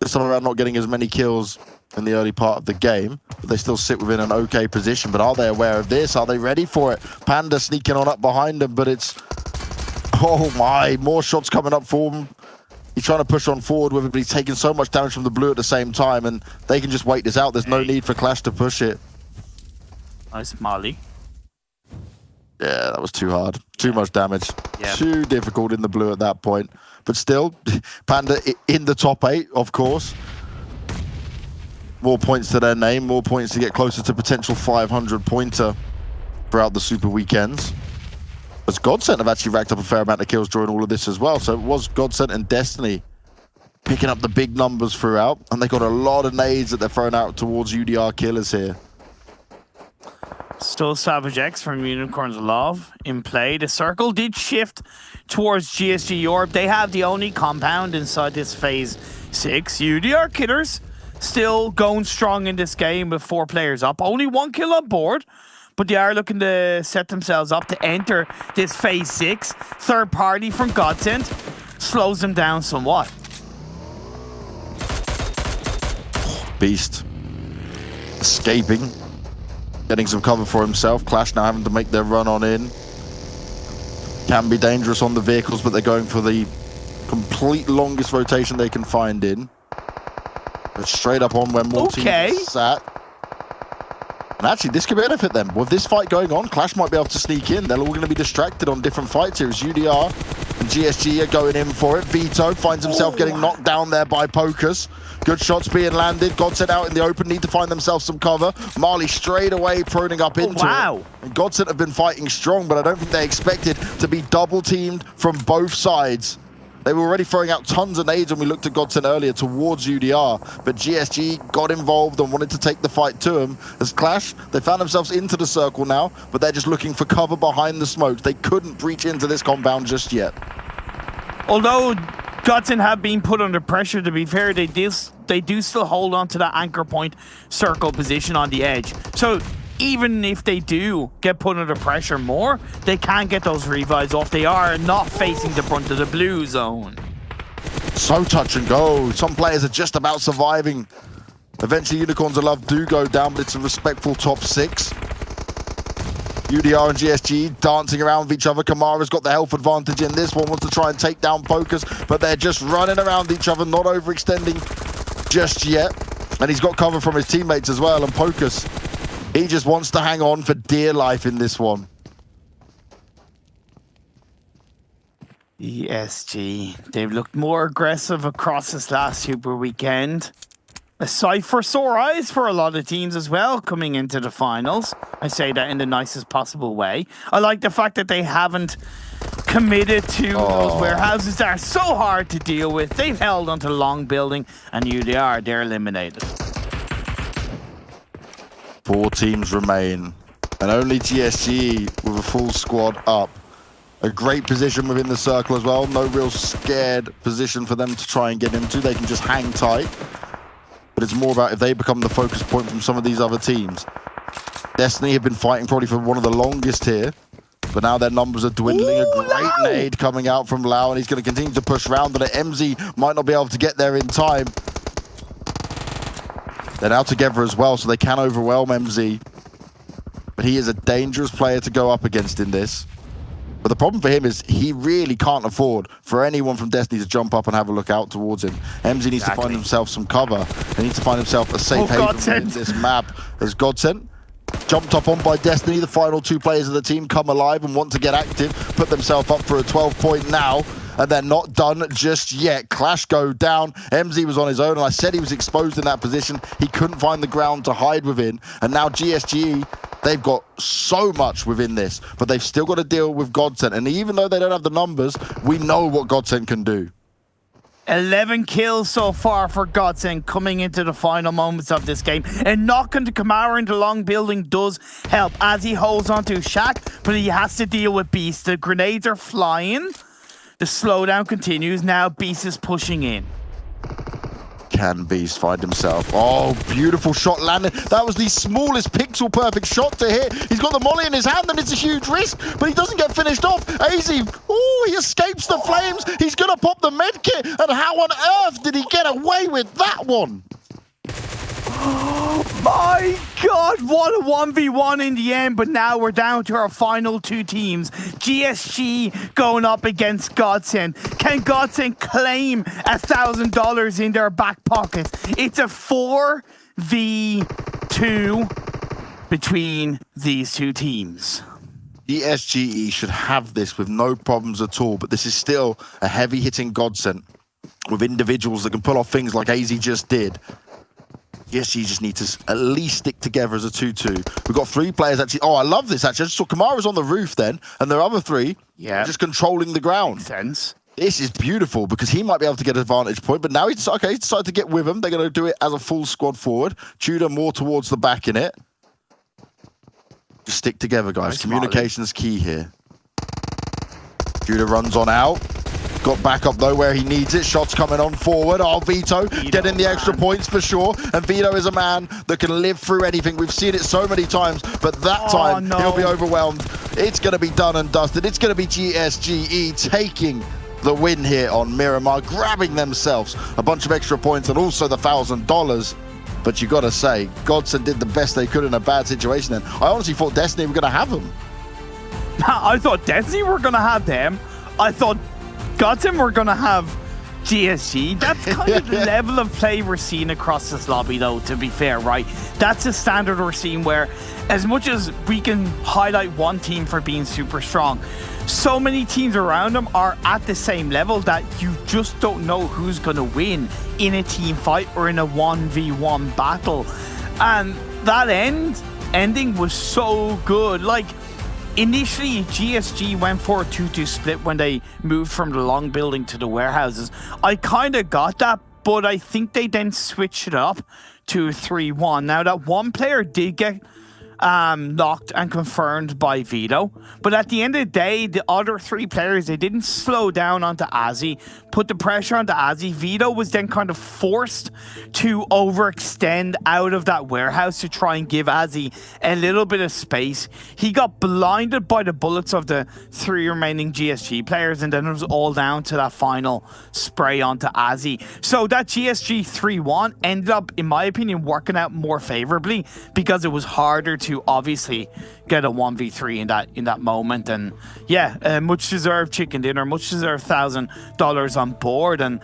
This time around not getting as many kills in the early part of the game, but they still sit within an okay position. But are they aware of this? Are they ready for it? Panda sneaking on up behind them, but it's... Oh my, more shots coming up for him. He's trying to push on forward with it, but he's taking so much damage from the blue at the same time, and they can just wait this out. There's no need for Clash to push it. Nice Molly. Yeah, that was too hard. Too much damage. Too difficult in the blue at that point. But still, Panda in the top 8, of course. More points to their name, more points to get closer to potential 500-pointer throughout the Super Weekends. As GODSENT have actually racked up a fair amount of kills during all of this as well. So it was GODSENT and Destiny picking up the big numbers throughout. And they got a lot of nades that they're throwing out towards UDR Killers here. Still Savage X from Unicorn's Love in play. The circle did shift towards GSG Europe. They have the only compound inside this phase 6. UDR Killers still going strong in this game with 4 players up. Only 1 kill on board, but they are looking to set themselves up to enter this phase 6. Third party from GODSENT slows them down somewhat. Beast. Escaping. Getting some cover for himself. Clash now having to make their run on in. Can be dangerous on the vehicles, but they're going for the complete longest rotation they can find in. But straight up on where more teams sat. And actually, this could benefit them. With this fight going on, Clash might be able to sneak in. They're all going to be distracted on different fights here as UDR And GSG are going in for it. Vito finds himself getting knocked down there by Pocus. Good shots being landed. GODSENT out in the open, need to find themselves some cover. Marley straight away proning up into it. And GODSENT have been fighting strong, but I don't think they expected to be double teamed from both sides. They were already throwing out tons of nades when we looked at GODSENT earlier towards UDR, but GSG got involved and wanted to take the fight to him. As QLASH, they found themselves into the circle now, but they're just looking for cover behind the smokes. They couldn't breach into this compound just yet. Although GODSENT have been put under pressure, to be fair, they do still hold on to that anchor point circle position on the edge. So even if they do get put under pressure more, they can get those revives off. They are not facing the front of the blue zone. So touch and go. Some players are just about surviving. Eventually, Unicorns of Love do go down, but it's a respectful top 6. UDR and GSG dancing around with each other. Kamara's got the health advantage in this one, wants to try and take down Pocus, but they're just running around each other, not overextending just yet. And he's got cover from his teammates as well, and Pocus, he just wants to hang on for dear life in this one. ESG, they've looked more aggressive across this last Super Weekend. A sight for sore eyes for a lot of teams as well coming into the finals. I say that in the nicest possible way. I like the fact that they haven't committed to those warehouses that are so hard to deal with. They've held onto the long building, and UDR, they're eliminated. 4 teams remain, and only GSG with a full squad up. A great position within the circle as well. No real scared position for them to try and get into. They can just hang tight. But it's more about if they become the focus point from some of these other teams. Destiny have been fighting probably for one of the longest here, but now their numbers are dwindling. A great nade coming out from Lau, and he's going to continue to push around, but MZ might not be able to get there in time. They're now together as well, so they can overwhelm MZ. But he is a dangerous player to go up against in this. But the problem for him is he really can't afford for anyone from Destiny to jump up and have a look out towards him. MZ needs to find himself some cover. He needs to find himself a safe haven in this map. As GODSENT jumped up on by Destiny, the final 2 players of the team come alive and want to get active, put themselves up for a 12-point now. And they're not done just yet. QLASH go down. MZ was on his own, and I said he was exposed in that position. He couldn't find the ground to hide within. And now GSG, they've got so much within this, but they've still got to deal with GODSENT. And even though they don't have the numbers, we know what GODSENT can do. 11 kills so far for GODSENT coming into the final moments of this game. And knocking the Kamara into long building does help as he holds onto Shaq, but he has to deal with Beast. The grenades are flying. The slowdown continues. Now Beast is pushing in. Can Beast find himself? Oh, beautiful shot landed. That was the smallest pixel perfect shot to hit. He's got the molly in his hand and it's a huge risk, but he doesn't get finished off. AZ, oh, he escapes the flames. He's going to pop the med kit. And how on earth did he get away with that one? My God, what a 1v1 in the end, but now we're down to our final 2 teams. GSG going up against GODSENT. Can GODSENT claim $1,000 in their back pockets? It's a 4v2 between these 2 teams. GSGE should have this with no problems at all, but this is still a heavy-hitting GODSENT with individuals that can pull off things like AZ just did. Yes, you just need to at least stick together as a 2-2. We've got 3 players actually. Oh, I love this actually. I just saw Kamara's on the roof then, and their other 3 are just controlling the ground. Makes sense. This is beautiful because he might be able to get an advantage point, but now he's decided to get with him. They're going to do it as a full squad forward. Tudor more towards the back in it. Just stick together, guys. Communication's key here. Tudor runs on out. Got back up though where he needs it. Shots coming on forward. Oh, Vito getting the extra points for sure. And Vito is a man that can live through anything. We've seen it so many times, but that time he'll be overwhelmed. It's going to be done and dusted. It's going to be GSGE taking the win here on Miramar, grabbing themselves a bunch of extra points and also the $1,000. But you got to say, GODSENT did the best they could in a bad situation. And I honestly thought Destiny were going to have them. I thought Destiny were going to have them. I thought GODSENT were going to have GSG. That's kind of the level of play we're seeing across this lobby, though, to be fair, right? That's a standard we're seeing where, as much as we can highlight one team for being super strong, so many teams around them are at the same level that you just don't know who's going to win in a team fight or in a 1v1 battle. And that ending was so good. Like, initially, GSG went for a 2-2 split when they moved from the long building to the warehouses. I kind of got that, but I think they then switched it up to 3-1. Now, that one player did get knocked and confirmed by Vito, but at the end of the day, the other three players, they didn't slow down onto Azzy, put the pressure onto Azzy. Vito was then kind of forced to overextend out of that warehouse to try and give Azzy a little bit of space. He got blinded by the bullets of the three remaining GSG players, and then it was all down to that final spray onto Azzy. So that GSG 3-1 ended up, in my opinion, working out more favorably because it was harder to obviously get a 1v3 in that moment. And yeah, much deserved chicken dinner, much deserved $1,000 on board. And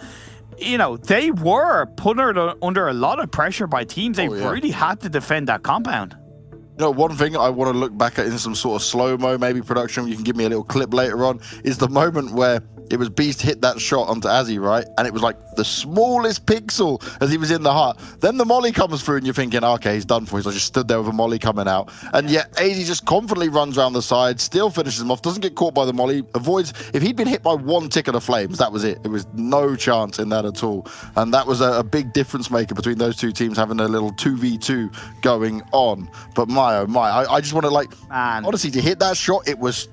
you know, they were put under a lot of pressure by teams. They really had to defend that compound. You know, one thing I want to look back at in some sort of slow-mo, maybe production, you can give me a little clip later on, is the moment where it was Beast hit that shot onto Azzy, right? And it was like the smallest pixel as he was in the hut. Then the molly comes through and you're thinking, okay, he's done for. He's just stood there with a molly coming out. And yet AZ just confidently runs around the side, still finishes him off, doesn't get caught by the molly, avoids. If he'd been hit by one tick of the flames, that was it. It was no chance in that at all. And that was a big difference maker between those two teams having a little 2v2 going on. But my, oh my, I just want to, like, honestly, to hit that shot, it was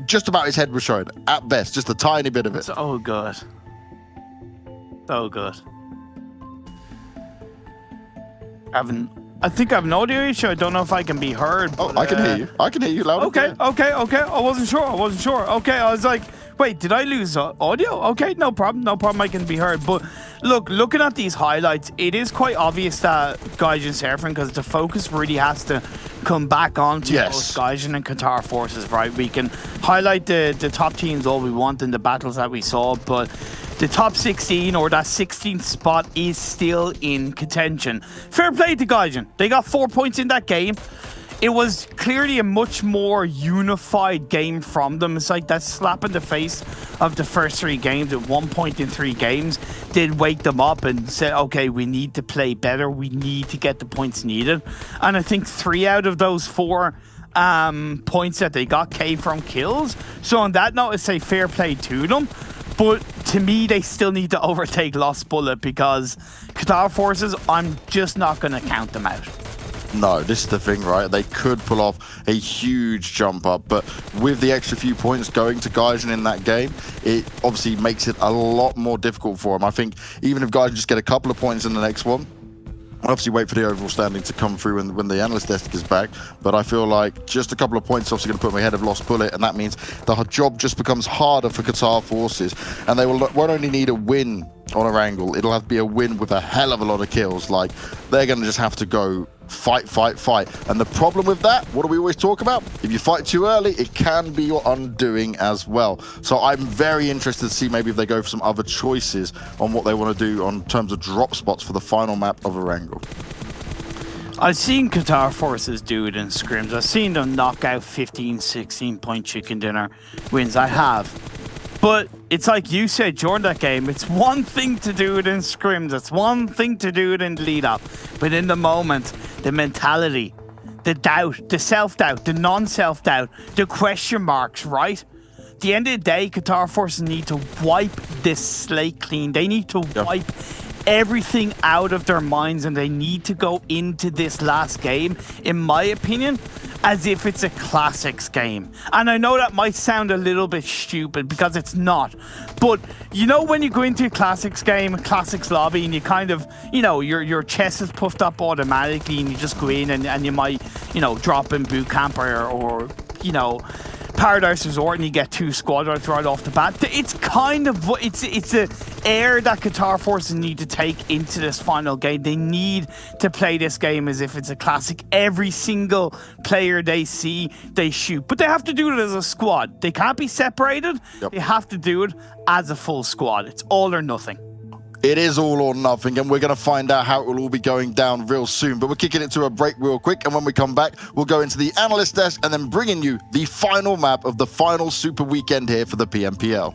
just about his head was showing, at best, just a tiny bit of it. So good. So good. I think I have an audio issue. I don't know if I can be heard. But, I can hear you. I can hear you loud. Okay. I wasn't sure. Okay, I was like, wait, did I lose audio? Okay, no problem. I can be heard. But look, looking at these highlights, it is quite obvious that Gaijin Seraphim, because the focus really has to come back onto both Gaijin and Qatar Forces, right? We can highlight the top teams all we want in the battles that we saw, but the top 16 or that 16th spot is still in contention. Fair play to Gaijin. They got 4 points in that game. It was clearly a much more unified game from them. It's like that slap in the face of the first 3 games at 1 point in 3 games did wake them up and said, okay, we need to play better. We need to get the points needed. And I think 3 out of those 4 points that they got came from kills. So on that note, I say fair play to them. But to me, they still need to overtake Lost Bullet because Qatar Forces, I'm just not going to count them out. No, this is the thing, right? They could pull off a huge jump up, but with the extra few points going to Gaijin in that game, it obviously makes it a lot more difficult for them. I think even if Gaijin just get a couple of points in the next one, obviously wait for the overall standing to come through when the analyst desk is back, but I feel like just a couple of points obviously going to put them ahead of Lost Bullet, and that means the job just becomes harder for Qatar Forces, and they won't only need a win on Erangel, it'll have to be a win with a hell of a lot of kills. Like, they're going to just have to go fight. And the problem with that, what do we always talk about? If you fight too early, it can be your undoing as well. So I'm very interested to see maybe if they go for some other choices on what they want to do on terms of drop spots for the final map of Erangel. I've seen Qatar Forces do it in scrims. I've seen them knock out 15, 16 point chicken dinner wins. I have. But it's like you said during that game, it's one thing to do it in scrims, it's one thing to do it in the lead up. But in the moment, the mentality, the doubt, the self-doubt, the non-self-doubt, the question marks, right? At the end of the day, Qatar Forces need to wipe this slate clean. They need to wipe everything out of their minds, and they need to go into this last game, in my opinion, as if it's a classics game. And I know that might sound a little bit stupid because it's not, but you know when you go into a classics game, a classics lobby, and you kind of, you know, your chest is puffed up automatically and you just go in and you might, you know, drop in boot camp or you know, Paradise Resort and you get 2 squad right off the bat. It's kind of, it's the air that Qatar Forces need to take into this final game. They need to play this game as if it's a classic. Every single player they see, they shoot. But they have to do it as a squad. They can't be separated. They have to do it as a full squad. It's all or nothing. It is all or nothing, and we're going to find out how it will all be going down real soon. But we're kicking it to a break real quick, and when we come back, we'll go into the analyst desk and then bringing you the final map of the final Super Weekend here for the PMPL.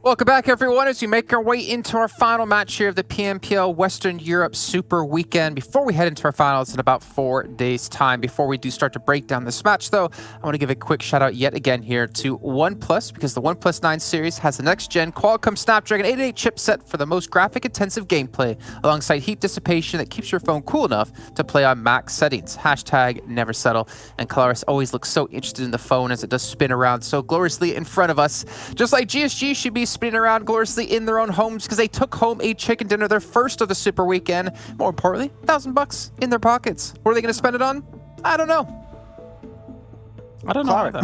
Welcome back, everyone, as we make our way into our final match here of the PMPL Western Europe Super Weekend. Before we head into our finals in about 4 days' time, before we do start to break down this match, though, I want to give a quick shout out yet again here to OnePlus, because the OnePlus 9 series has the next-gen Qualcomm Snapdragon 888 chipset for the most graphic-intensive gameplay, alongside heat dissipation that keeps your phone cool enough to play on max settings. Hashtag never settle. And Kalaris always looks so interested in the phone as it does spin around so gloriously in front of us. Just like GSG should be spinning around gloriously in their own homes, because they took home a chicken dinner, their first of the Super Weekend. More importantly, $1,000 in their pockets. What are they going to spend it on? I don't know. I don't know either.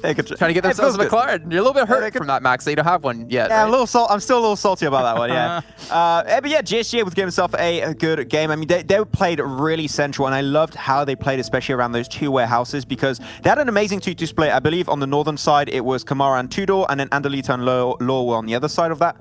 Trying to get themselves a McLaren. You're a little bit hurt from that, Max, that you don't have one yet. Yeah, right? I'm still a little salty about that one, yeah. But yeah, GSG able to give himself a good game. I mean, they played really central, and I loved how they played, especially around those two warehouses, because they had an amazing 2-2 split. I believe on the northern side, it was Kamara and Tudor, and then Andalita and Law were on the other side of that.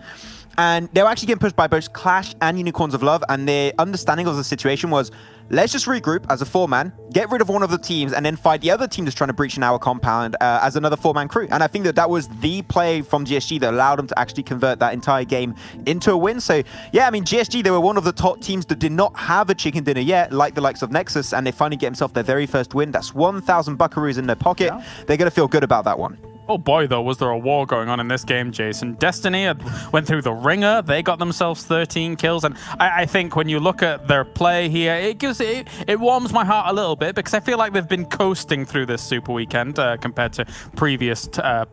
And they were actually getting pushed by both QLASH and Unicorns of Love, and their understanding of the situation was, let's just regroup as a 4-man, get rid of one of the teams, and then fight the other team that's trying to breach in our compound as another 4-man crew. And I think that was the play from GSG that allowed them to actually convert that entire game into a win. So yeah, I mean, GSG, they were one of the top teams that did not have a chicken dinner yet, like the likes of Nexus, and they finally get themselves their very first win. That's 1,000 buckaroos in their pocket. Yeah. They're going to feel good about that one. Oh boy, though, was there a war going on in this game, Jason. Destiny went through the ringer. They got themselves 13 kills. And I think when you look at their play here, it warms my heart a little bit, because I feel like they've been coasting through this Super Weekend compared to previous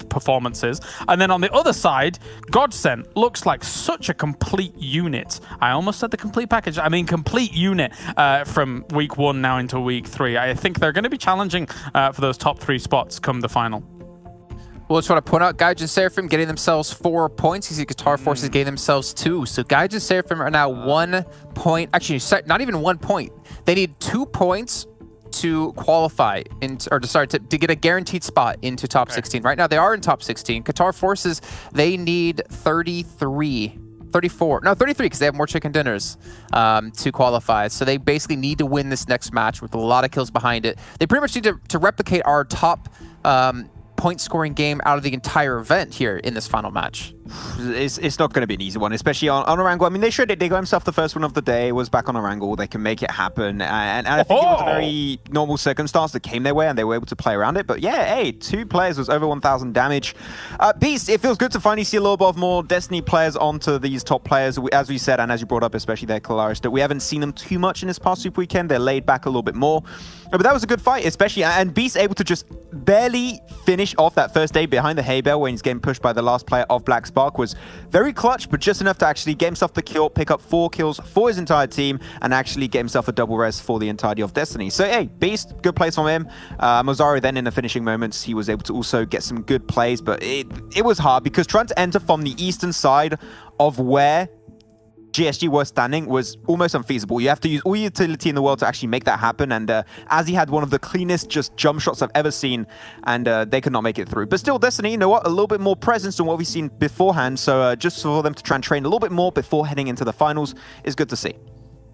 performances. And then on the other side, GODSENT looks like such a complete unit. I almost said the complete package. I mean, complete unit from week 1 now into week 3. I think they're going to be challenging for those top 3 spots come the final. Well, I just want to point out Gaijin Seraphim getting themselves 4 points. You see Qatar Forces getting themselves 2. So Gaijin Seraphim are now 1 point. Actually, not even 1 point. They need 2 points to qualify to get a guaranteed spot into top 16. Right now, they are in top 16. Qatar Forces, they need 33 because they have more chicken dinners to qualify. So they basically need to win this next match with a lot of kills behind it. They pretty much need to replicate our top point scoring game out of the entire event here in this final match. It's not going to be an easy one, especially on Erangel. I mean, they showed it. They got himself the first win of the day. Was back on Erangel. They can make it happen, and I think it was a very normal circumstance that came their way, and they were able to play around it. But yeah, hey, 2 players was over 1,000 damage. Beast, it feels good to finally see a little bit of more Destiny players onto these top players, as we said, and as you brought up, especially their Kalaris, that we haven't seen them too much in this past Super Weekend. They're laid back a little bit more, but that was a good fight, especially, and Beast able to just barely finish off that first day behind the hay bale when he's getting pushed by the last player of Black Spark was very clutch, but just enough to actually get himself the kill, pick up 4 kills for his entire team, and actually get himself a double res for the entirety of Destiny. So hey, Beast, good plays from him. Mozaro then in the finishing moments, he was able to also get some good plays, but it was hard because trying to enter from the eastern side of where GSG were standing was almost unfeasible. You have to use all utility in the world to actually make that happen, and as he had one of the cleanest just jump shots I've ever seen, and they could not make it through. But still, Destiny, you know what, a little bit more presence than what we've seen beforehand, so just for them to try and train a little bit more before heading into the finals is good to see.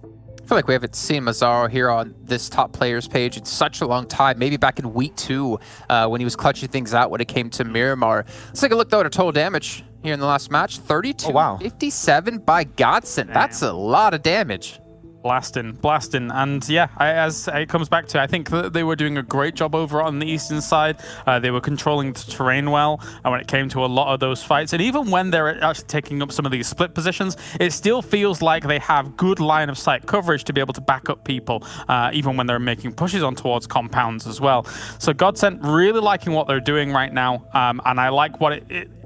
I feel like we haven't seen Mazzaro here on this top players page in such a long time, maybe back in week 2 when he was clutching things out when it came to Miramar. Let's take a look though at total damage here in the last match. 32, 57 by GODSENT. That's a lot of damage. Blasting, and yeah, as it comes back to, I think that they were doing a great job over on the eastern side. They were controlling the terrain well, and when it came to a lot of those fights, and even when they're actually taking up some of these split positions, it still feels like they have good line of sight coverage to be able to back up people, even when they're making pushes on towards compounds as well. So GODSENT really liking what they're doing right now, and I like what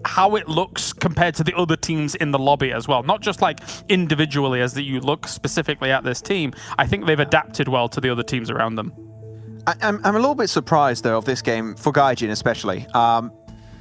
how it looks compared to the other teams in the lobby as well. Not just like individually as that you look specifically at this team. I think they've adapted well to the other teams around them. I'm a little bit surprised though of this game for Gaijin especially.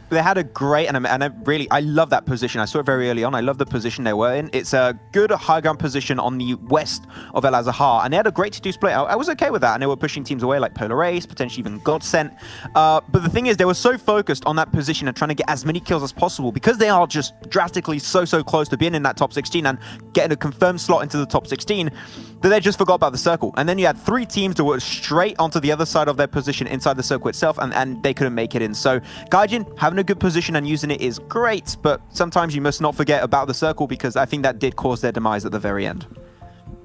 They had a great, and I love that position. I saw it very early on. I love the position they were in. It's a good high ground position on the west of El Azahar, and they had a great to-do split. I was okay with that, and they were pushing teams away like Polar Ace, potentially even GODSENT. But the thing is, they were so focused on that position and trying to get as many kills as possible because they are just drastically so close to being in that top 16 and getting a confirmed slot into the top 16 that they just forgot about the circle. And then you had 3 teams that were straight onto the other side of their position inside the circle itself, and they couldn't make it in. So Gaijin having a good position and using it is great, but sometimes you must not forget about the circle because I think that did cause their demise at the very end.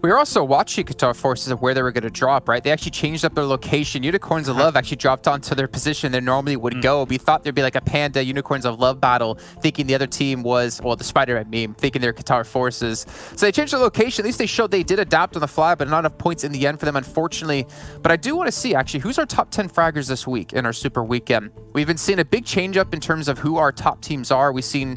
We were also watching Qatar Forces of where they were going to drop, right? They actually changed up their location. Unicorns of Love actually dropped onto their position they normally would go. We thought there'd be like a Panda Unicorns of Love battle, thinking the other team was, well, the Spider-Man meme, thinking they're Qatar Forces. So they changed their location. At least they showed they did adapt on the fly, but not enough points in the end for them, unfortunately. But I do want to see, actually, who's our top 10 fraggers this week in our Super Weekend? We've been seeing a big change up in terms of who our top teams are. We've seen...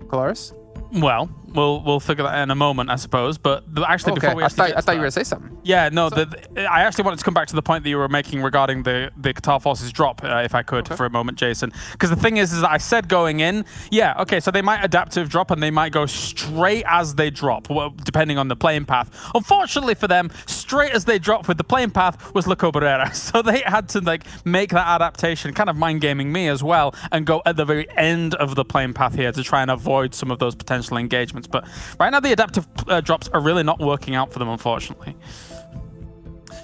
Kalaris? Well, we'll figure that out in a moment, I suppose. But actually, before we I thought you were going to say something. Yeah, no, I actually wanted to come back to the point that you were making regarding the Qatar Forces drop, if I could, for a moment, Jason. Because the thing is that I said going in, yeah, okay, so they might adaptive drop and they might go straight as they drop, depending on the playing path. Unfortunately for them, straight as they drop with the playing path was Lakonostra. So they had to like make that adaptation, kind of mind gaming me as well, and go at the very end of the playing path here to try and avoid some of those potential engagements. But right now, the adaptive drops are really not working out for them, unfortunately.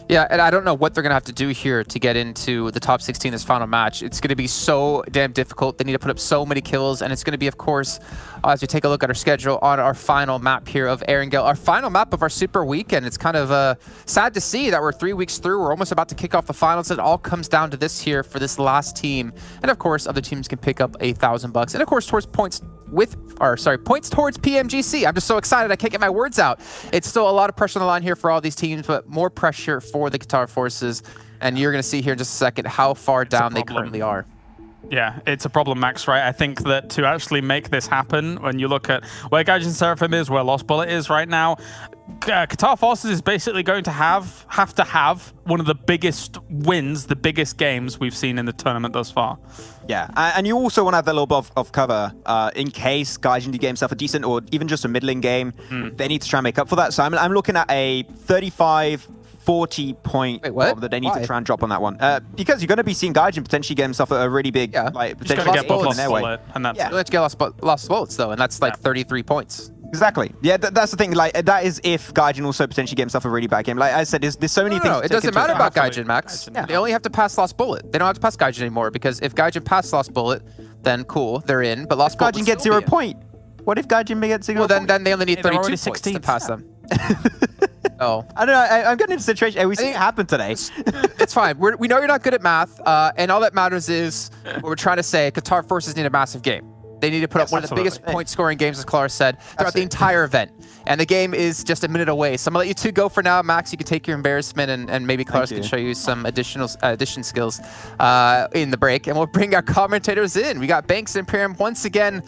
Yeah, and I don't know what they're going to have to do here to get into the top 16 this final match. It's going to be so damn difficult. They need to put up so many kills, and it's going to be, of course, as we take a look at our schedule on our final map here of Erangel, our final map of our Super Weekend. It's kind of sad to see that we're 3 weeks through. We're almost about to kick off the finals. It all comes down to this here for this last team. And, of course, other teams can pick up $1,000. And, of course, towards points towards PMGC. I'm just so excited I can't get my words out. It's still a lot of pressure on the line here for all these teams, but more pressure for the Qatar Forces. And you're going to see here in just a second how far down they currently are. Yeah, it's a problem, Max, right? I think that to actually make this happen, when you look at where Gaijin Seraphim is, where Lost Bullet is right now, Qatar Forces is basically going to have to have one of the biggest wins, the biggest games we've seen in the tournament thus far. Yeah, and you also want to have that little bit of cover in case Gaijin do get himself a decent or even just a middling game. They need to try and make up for that. So I'm looking at a 40 point that they need to try and drop on that one. Because you're going to be seeing Gaijin potentially get himself a really big, potentially get both on their way. And that's let's get lost bullets though, and that's like 33 points. Exactly. Yeah, that's the thing. Like that is if Gaijin also potentially get himself a really bad game. Like I said, there's so many things. No, it doesn't matter about Gaijin, Max. They only have to pass Lost Bullet. They don't have to pass Gaijin anymore because if Gaijin pass Lost Bullet, then cool, they're in. But Lost Bullet Gaijin gets 0 point. What if Gaijin gets 0 point? Well, then they only need 32 points to pass them. Oh, I don't know. I'm getting into a situation. We see it happen today. It's fine. We know you're not good at math, and all that matters is what we're trying to say. Qatar Forces need a massive game. They need to put up one of the biggest point-scoring games, as Clara said, throughout the entire event. And the game is just a minute away. So I'm going to let you two go for now. Max, you can take your embarrassment, and maybe Clara can show you some addition skills in the break. And we'll bring our commentators in. We got Banks and Imperium once again.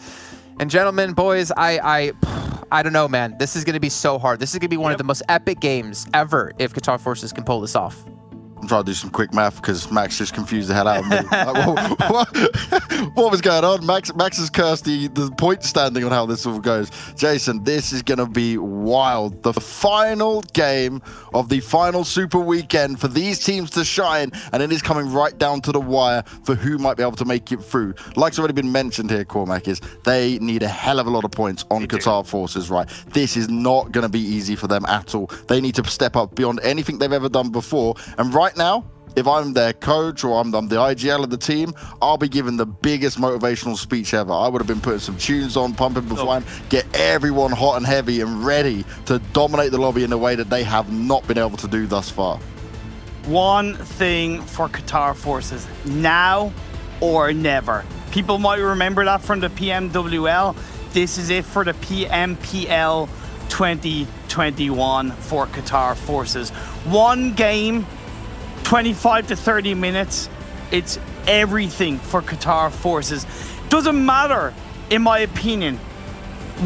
And gentlemen, boys, I don't know, man. This is going to be so hard. This is going to be one of the most epic games ever if Qatar Forces can pull this off. I'm trying to do some quick math because Max just confused the hell out of me. What was going on? Max has cursed the point standing on how this all goes. Jason, this is going to be wild. The final game of the final Super Weekend for these teams to shine, and it is coming right down to the wire for who might be able to make it through. Like's already been mentioned here, Cormac, is they need a hell of a lot of points on Qatar Forces, right? This is not going to be easy for them at all. They need to step up beyond anything they've ever done before, and right now, if I'm their coach or I'm the IGL of the team, I'll be giving the biggest motivational speech ever. I would have been putting some tunes on, pumping beforehand, get everyone hot and heavy and ready to dominate the lobby in a way that they have not been able to do thus far. One thing for Qatar Forces, now or never. People might remember that from the PMWL. This is it for the PMPL 2021 for Qatar Forces. One game, 25 to 30 minutes. It's everything for Qatar Forces. Doesn't matter, in my opinion,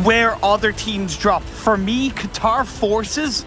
where other teams drop. For me, Qatar Forces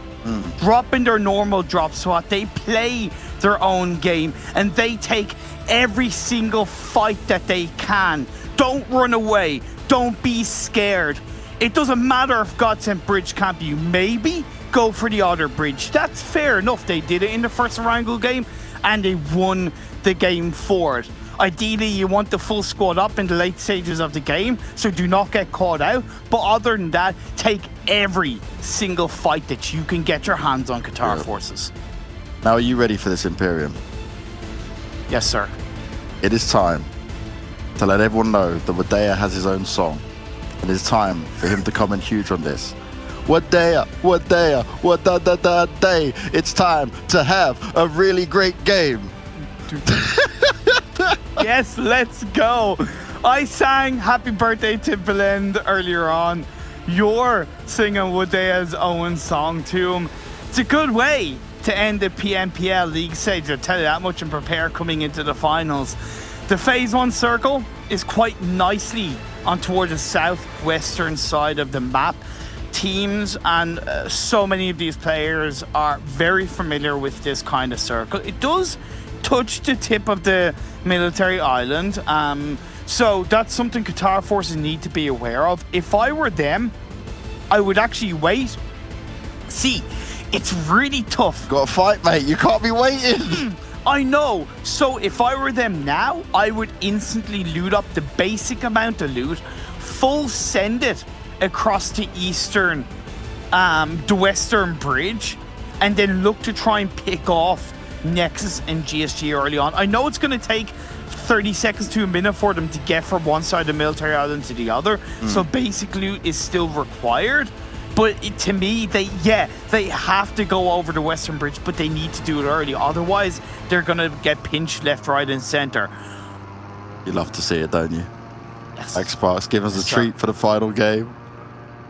drop in their normal drop spot. They play their own game and they take every single fight that they can. Don't run away. Don't be scared. It doesn't matter if GODSENT bridge camp you. Maybe go for the other bridge. That's fair enough. They did it in the first Erangel game and they won the game for it. Ideally, you want the full squad up in the late stages of the game, so do not get caught out. But other than that, take every single fight that you can get your hands on, Qatar Forces. Now, are you ready for this, Imperium? Yes, sir. It is time to let everyone know that Wadea has his own song. And it's time for him to come in huge on this. Wadea, Wadea, Wadada-da-day. It's time to have a really great game. Yes, let's go. I sang Happy Birthday to Belend earlier on. You're singing Wadea's own song to him. It's a good way to end the PMPL League stage. I'll tell you that much and prepare coming into the finals. The Phase 1 circle is quite nicely on toward the southwestern side of the map. Teams and so many of these players are very familiar with this kind of circle. It does touch the tip of the military island, so that's something Qatar Forces need to be aware of. If I were them, I would actually wait. See, it's really tough. Got to fight, mate. You can't be waiting. I know. So if I were them now, I would instantly loot up the basic amount of loot, full send it across to eastern, the western bridge, and then look to try and pick off Nexus and GSG early on. I know it's going to take 30 seconds to a minute for them to get from one side of the military island to the other, so basic loot is still required. But to me, they have to go over the western bridge, but they need to do it early. Otherwise, they're going to get pinched left, right, and center. You love to see it, don't you? Yes. Xbox, give us a treat for the final game.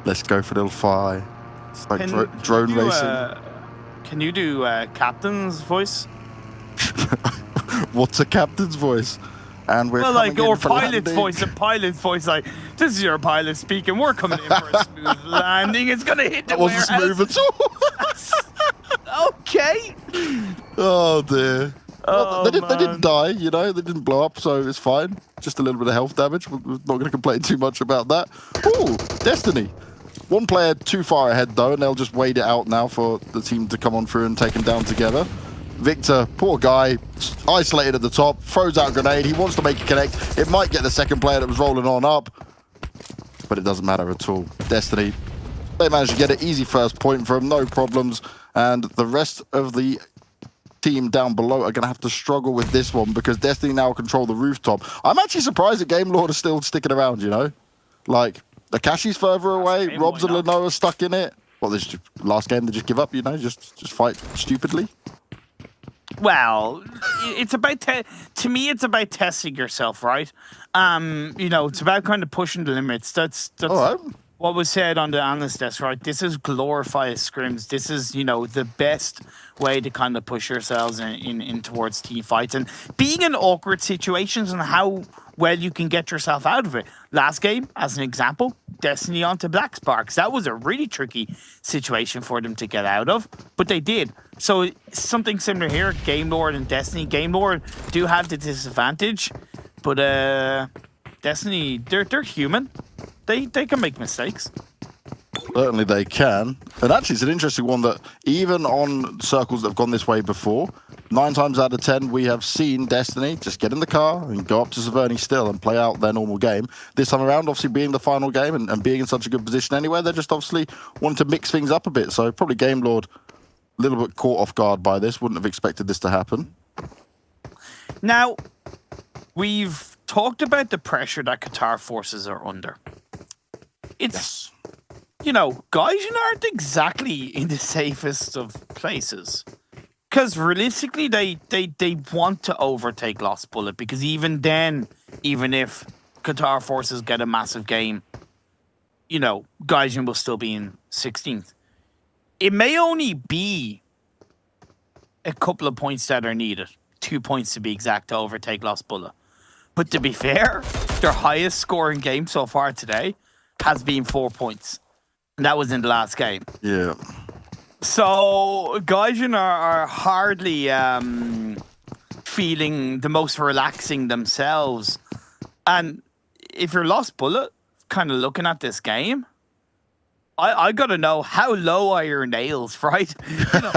Let's go for a little fly. It's like drone racing. Can you do captain's voice? What's a captain's voice? And we're or pilot's voice. A pilot's voice, like, this is your pilot speaking. We're coming in for a smooth landing. It's gonna hit the warehouse. That wasn't smooth at all. Okay. Oh dear. Oh, they didn't die, you know. They didn't blow up, so it's fine. Just a little bit of health damage. We're not going to complain too much about that. Ooh, Destiny. One player too far ahead, though, and they'll just wait it out now for the team to come on through and take him down together. Victor, poor guy, isolated at the top, throws out a grenade. He wants to make it connect. It might get the second player that was rolling on up, but it doesn't matter at all. Destiny, they managed to get an easy first point for him, no problems, and the rest of the team down below are going to have to struggle with this one because Destiny now control the rooftop. I'm actually surprised that GameLord is still sticking around, you know? Like, Akashi's further away, Robs and Leno are stuck in it. Well, this last game they just give up, you know, just fight stupidly. Well, it's about to me, it's about testing yourself, right? You know, it's about kind of pushing the limits. That's what was said on the analyst desk, right? This is glorified scrims. This is, you know, the best way to kind of push yourselves in towards team fights and being in awkward situations and how well you can get yourself out of it. Last game, as an example, Destiny onto Black Sparks. That was a really tricky situation for them to get out of, but they did. So something similar here, GameLord and Destiny. GameLord do have the disadvantage, but Destiny, they're human. They can make mistakes. Certainly they can. And actually, it's an interesting one that even on circles that have gone this way before, 9 times out of 10, we have seen Destiny just get in the car and go up to Severny still and play out their normal game. This time around, obviously being the final game and being in such a good position anyway, they're just obviously wanting to mix things up a bit. So probably GameLord a little bit caught off guard by this. Wouldn't have expected this to happen. Now, we've talked about the pressure that Qatar Forces are under. It's, you know, Gaijin aren't exactly in the safest of places. Because realistically, they want to overtake Lost Bullet, because even then, even if Qatar Forces get a massive game, you know, Gaijin will still be in 16th. It may only be a couple of points that are needed. 2 points to be exact to overtake Lost Bullet. But to be fair, their highest scoring game so far today has been 4 points. And that was in the last game. Yeah. So Gaijin are hardly feeling the most relaxing themselves. And if you're Lost Bullet, kind of looking at this game, I gotta know, how low are your nails, right? You know,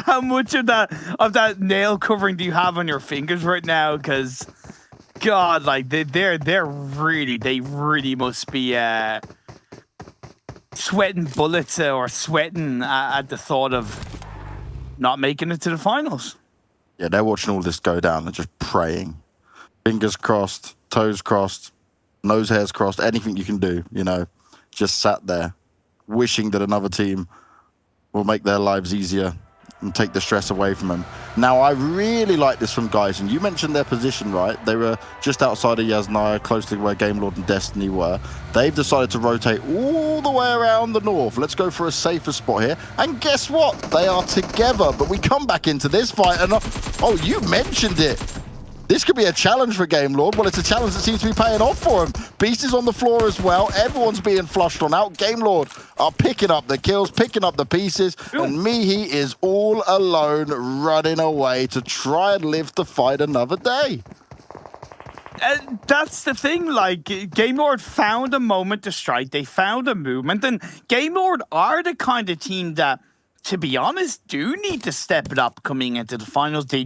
how much of that nail covering do you have on your fingers right now? Because God, like they really must be sweating bullets or sweating at the thought of not making it to the finals. Yeah, they're watching all this go down and just praying, fingers crossed, toes crossed, nose hairs crossed, anything you can do, you know. Just sat there, wishing that another team will make their lives easier and take the stress away from them. Now, I really like this from Gaijin. You mentioned their position, right? They were just outside of Yasnaya, close to where GameLord and Destiny were. They've decided to rotate all the way around the north. Let's go for a safer spot here. And guess what? They are together. But we come back into this fight and... Oh, you mentioned it. This could be a challenge for GameLord. Well, it's a challenge that seems to be paying off for him. Beast is on the floor as well. Everyone's being flushed on out. GameLord are picking up the kills, picking up the pieces. And Mihi is all alone, running away to try and live to fight another day. That's the thing, like, GameLord found a moment to strike. They found a movement. And GameLord are the kind of team that, to be honest, do need to step it up coming into the finals. They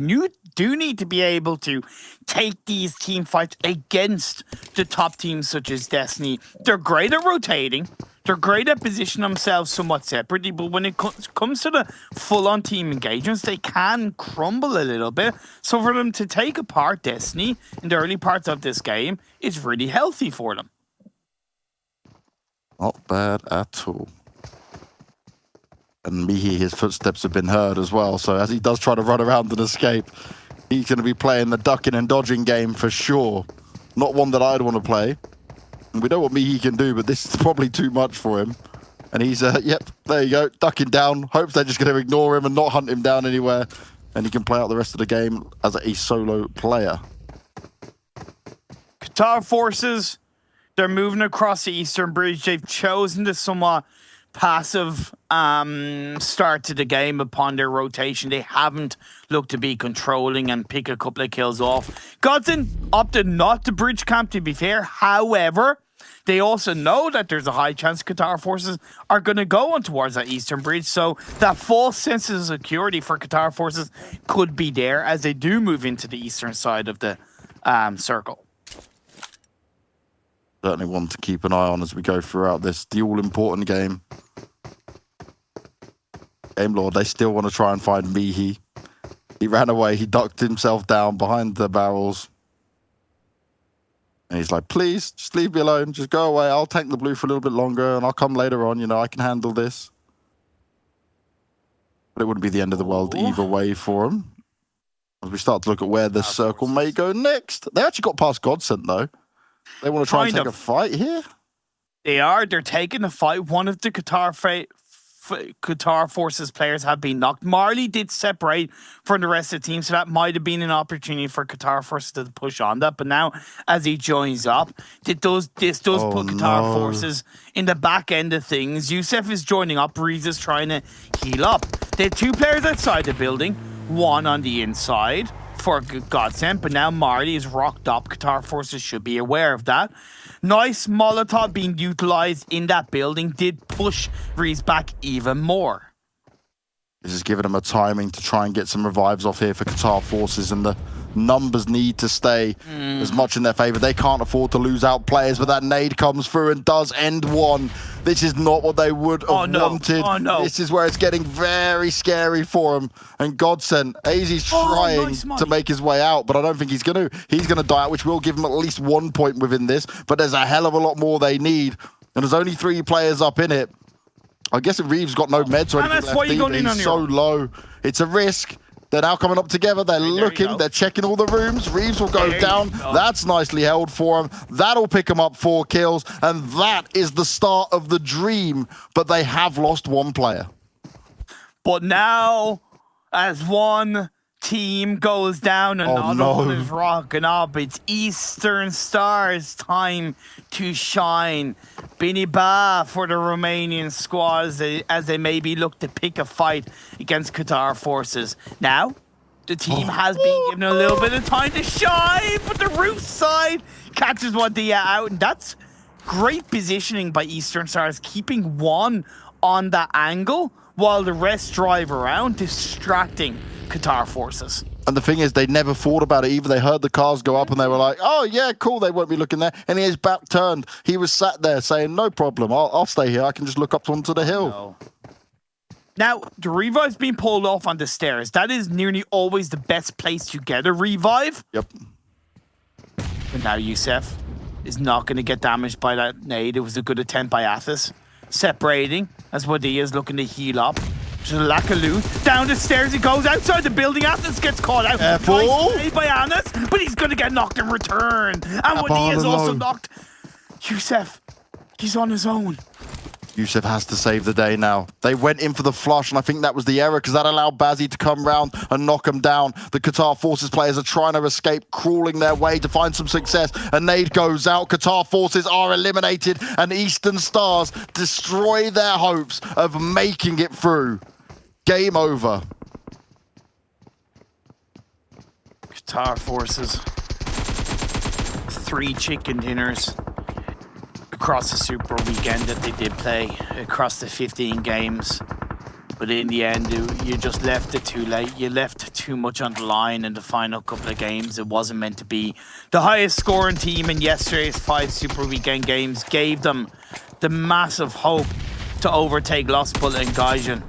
do need to be able to take these team fights against the top teams such as Destiny. They're great at rotating. They're great at positioning themselves somewhat separately, but when it comes to the full-on team engagements, they can crumble a little bit. So for them to take apart Destiny in the early parts of this game is really healthy for them. Not bad at all. And Mihi, his footsteps have been heard as well. So as he does try to run around and escape, he's going to be playing the ducking and dodging game for sure. Not one that I'd want to play. And we know what Mihi can do, but this is probably too much for him. And he's, yep, there you go, ducking down. Hopes they're just going to ignore him and not hunt him down anywhere. And he can play out the rest of the game as a solo player. Qatar Forces, they're moving across the Eastern Bridge. They've chosen to somewhat passive start to the game upon their rotation. They haven't looked to be controlling and pick a couple of kills off. GODSENT opted not to bridge camp, to be fair. However, they also know that there's a high chance Qatar Forces are going to go on towards that Eastern Bridge, so that false sense of security for Qatar Forces could be there as they do move into the eastern side of the circle. Certainly one to keep an eye on as we go throughout this, the all-important game. GameLord, they still want to try and find Mihi. He ran away, he ducked himself down behind the barrels. And he's like, please, just leave me alone, just go away. I'll tank the blue for a little bit longer and I'll come later on, you know, I can handle this. But it wouldn't be the end of the world either way for him. As we start to look at where the circle may go next. They actually got past GODSENT though. They want to try and take a fight here? They're taking the fight. One of the Qatar Forces players have been knocked. Marley did separate from the rest of the team, so that might have been an opportunity for Qatar Forces to push on that. But now, as he joins up, this does put Qatar Forces in the back end of things. Youssef is joining up. Reese is trying to heal up. They have two players outside the building, one on the inside for GODSENT, but now Marley is rocked up. Qatar Forces should be aware of that. Nice Molotov being utilized in that building did push Reese back even more. This is giving them a timing to try and get some revives off here for Qatar Forces, and the numbers need to stay as much in their favor. They can't afford to lose out players, but that nade comes through and does end one. This is not what they would have wanted. Oh, no. This is where it's getting very scary for him. And GODSENT, AZ's trying to make his way out, but I don't think he's going to. He's going to die out, which will give him at least 1 point within this, but there's a hell of a lot more they need. And there's only 3 players up in it. I guess if Reeves got no meds or anything left either, he's so low. It's a risk. They're now coming up together. They're looking. They're checking all the rooms. Reeves will go down. That's nicely held for him. That'll pick him up 4 kills. And that is the start of the dream. But they have lost 1 player. But now, as one team goes down, another one is rocking up. It's Eastern Stars time to shine. Bini Ba for the Romanian squad as they maybe look to pick a fight against Qatar Forces. Now, the team has been given a little bit of time to shine, but the roof side catches Wadia out, and that's great positioning by Eastern Stars, keeping one on that angle while the rest drive around, distracting Qatar Forces. And the thing is, they never thought about it either. They heard the cars go up and they were like, oh yeah, cool, they won't be looking there. And his back turned. He was sat there saying, no problem, I'll stay here. I can just look up onto the hill. No. Now, the revive's been pulled off on the stairs. That is nearly always the best place to get a revive. Yep. But now Youssef is not going to get damaged by that nade. It was a good attempt by Athos. Separating as Wadia is looking to heal up. Lakaloo down the stairs, he goes outside the building. Athos gets caught out. Careful. Nice play by Anas, but he's going to get knocked in return. And Wadia is also knocked. Youssef, he's on his own. Youssef has to save the day now. They went in for the flush, and I think that was the error because that allowed Bazzi to come round and knock him down. The Qatar Forces players are trying to escape, crawling their way to find some success. A nade goes out. Qatar Forces are eliminated, and Eastern Stars destroy their hopes of making it through. Game over. Qatar Forces. 3 chicken dinners across the Super Weekend that they did play, across the 15 games. But in the end, you just left it too late. You left too much on the line in the final couple of games. It wasn't meant to be. The highest scoring team in yesterday's 5 Super Weekend games gave them the massive hope to overtake Lost Bullet and Gaijin.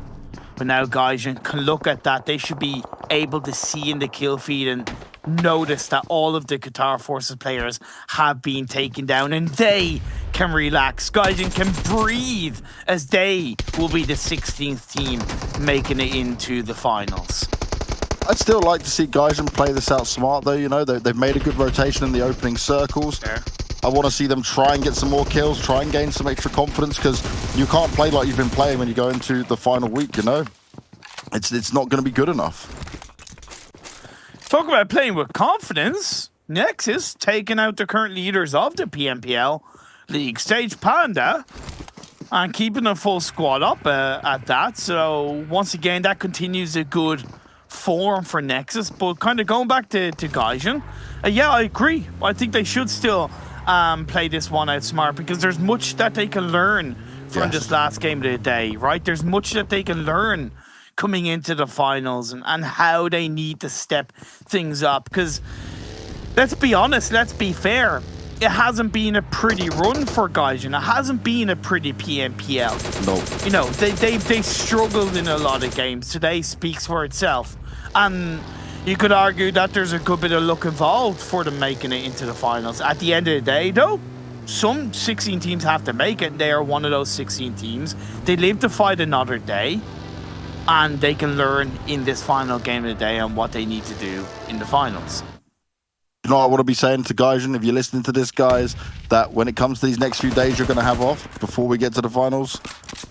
But now Gaijin can look at that. They should be able to see in the kill feed and notice that all of the Qatar Forces players have been taken down, and they can relax. Gaijin can breathe as they will be the 16th team making it into the finals. I'd still like to see Gaijin play this out smart though, you know, they've made a good rotation in the opening circles. Fair. I want to see them try and get some more kills, try and gain some extra confidence, because you can't play like you've been playing when you go into the final week, you know? It's not going to be good enough. Talk about playing with confidence. Nexus taking out the current leaders of the PMPL League stage, Panda, and keeping a full squad up at that. So once again, that continues a good form for Nexus. But kind of going back to Gaijin, yeah, I agree. I think they should still play this one out smart, because there's much that they can learn from this last game of the day, right? There's much that they can learn coming into the finals and how they need to step things up. Because let's be honest, let's be fair, it hasn't been a pretty run for Gaijin. It hasn't been a pretty PMPL. No. You know, they struggled in a lot of games. Today speaks for itself. And you could argue that there's a good bit of luck involved for them making it into the finals. At the end of the day, though, some 16 teams have to make it. They are one of those 16 teams. They live to fight another day, and they can learn in this final game of the day on what they need to do in the finals. You know what I want to be saying to Gaijin, if you're listening to this, guys, that when it comes to these next few days you're going to have off before we get to the finals,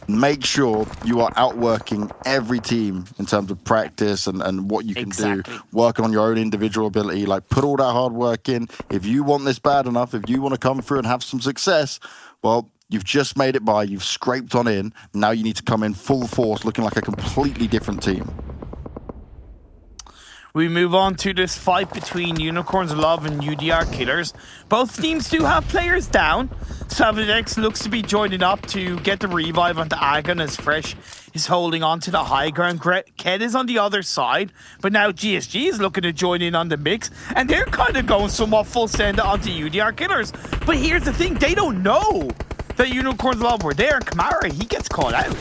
make sure you are outworking every team in terms of practice and what you can do, working on your own individual ability. Like, put all that hard work in. If you want this bad enough, if you want to come through and have some success, well, you've just made it by, you've scraped on in. Now you need to come in full force, looking like a completely different team. We move on to this fight between Unicorns of Love and UDR Killers. Both teams do have players down. SW3D3 looks to be joining up to get the revive onto Agon as Fresh is holding on to the high ground. Ked is on the other side, but now GSG is looking to join in on the mix, and they're kind of going somewhat full send onto UDR Killers. But here's the thing, they don't know that Unicorns Love were there, and Kamara, he gets caught out.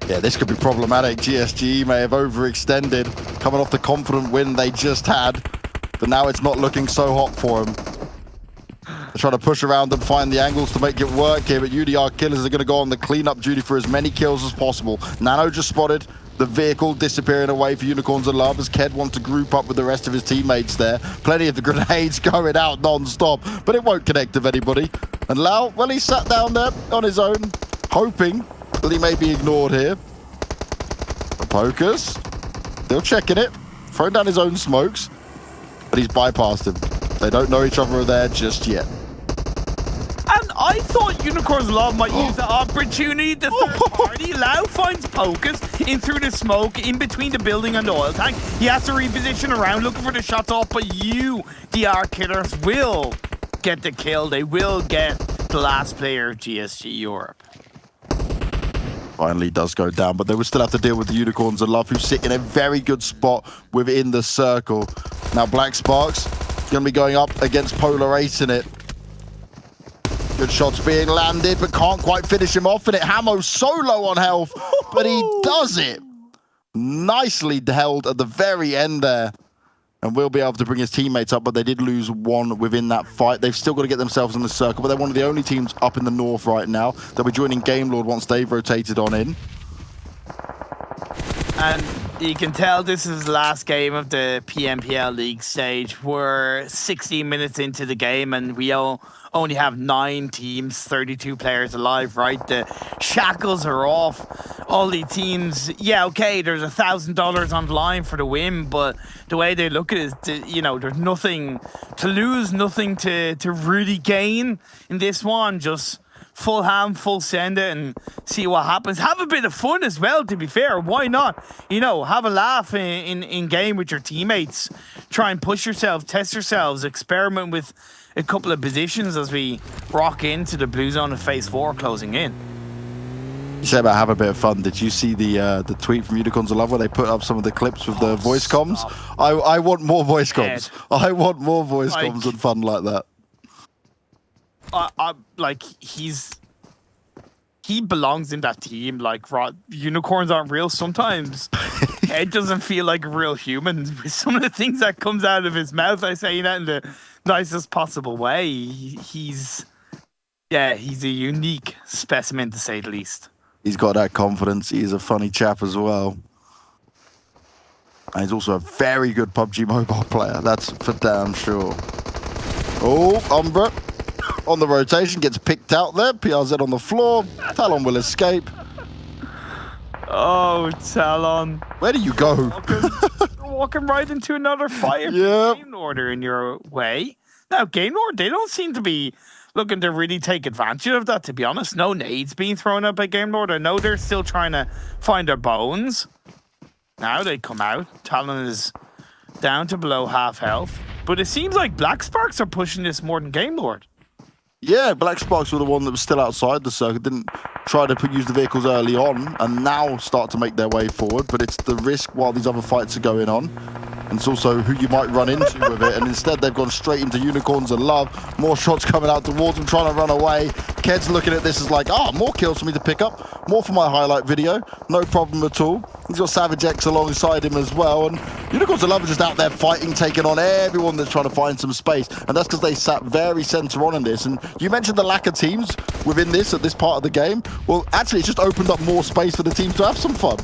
Yeah, this could be problematic. GSG may have overextended, coming off the confident win they just had, but now it's not looking so hot for them. They're trying to push around and find the angles to make it work here, but UDR Killers are going to go on the cleanup duty for as many kills as possible. Nano just spotted the vehicle disappearing away for Unicorns of Love as Ked wants to group up with the rest of his teammates there. Plenty of the grenades going out non-stop, but it won't connect with anybody. And Lau, well, he sat down there on his own, hoping that he may be ignored here. The Pokers, still checking it, throwing down his own smokes, but he's bypassed him. They don't know each other there just yet. And I thought Unicorns Love might use the opportunity to third party. Lau finds Pocus in through the smoke, in between the building and the oil tank. He has to reposition around, looking for the shots off, but UDR Killers will get the kill. They will get the last player of GSG Europe. Finally does go down, but they will still have to deal with the Unicorns of Love, who sit in a very good spot within the circle. Now Black Sparks going to be going up against Polar Ace in it. Good shots being landed, but can't quite finish him off in it. Hamo's so low on health, but he does it. Nicely held at the very end there. And will be able to bring his teammates up, but they did lose one within that fight. They've still got to get themselves in the circle, but they're one of the only teams up in the north right now. They'll be joining GameLord once they've rotated on in. And you can tell this is the last game of the PMPL League stage. We're 16 minutes into the game, and we only have 9 teams, 32 players alive, right? The shackles are off. All the teams, yeah, okay, there's $1,000 on the line for the win, but the way they look at it is, you know, there's nothing to lose, nothing to really gain in this one. Just full ham, full send it, and see what happens. Have a bit of fun as well, to be fair. Why not? You know, have a laugh in game with your teammates. Try and push yourself, test yourselves, experiment with a couple of positions as we rock into the blue zone of phase 4 closing in. You said about have a bit of fun. Did you see the tweet from Unicorns of Love where they put up some of the clips with the voice comms? I want more voice comms. I want more voice comms and fun like that. Like, he belongs in that team. Like, unicorns aren't real sometimes. It doesn't feel like a real human. Some of the things that comes out of his mouth, I say that in the nicest possible way. He's a unique specimen, to say the least. He's got that confidence. He's a funny chap as well. And he's also a very good PUBG Mobile player. That's for damn sure. Oh, Umbra on the rotation, gets picked out there. PRZ on the floor. Talon will escape. Oh, Talon. Where do you go? Walking right into another fire. Yep. GameLord in your way. Now, GameLord, they don't seem to be looking to really take advantage of that, to be honest. No nades being thrown up by GameLord. I know they're still trying to find their bones. Now they come out. Talon is down to below half health. But it seems like Black Sparks are pushing this more than GameLord. Yeah, Black Sparks were the one that was still outside the circuit, didn't try to use the vehicles early on, and now start to make their way forward, but it's the risk while these other fights are going on. And it's also who you might run into with it, and instead they've gone straight into Unicorns and Love. More shots coming out towards them, trying to run away. Ked's looking at this as like, more kills for me to pick up, more for my highlight video, no problem at all. He's got Savage X alongside him as well, and Unicorns and Love are just out there fighting, taking on everyone that's trying to find some space, and that's because they sat very center on in this. And you mentioned the lack of teams within this, at this part of the game. Well, actually, it's just opened up more space for the teams to have some fun.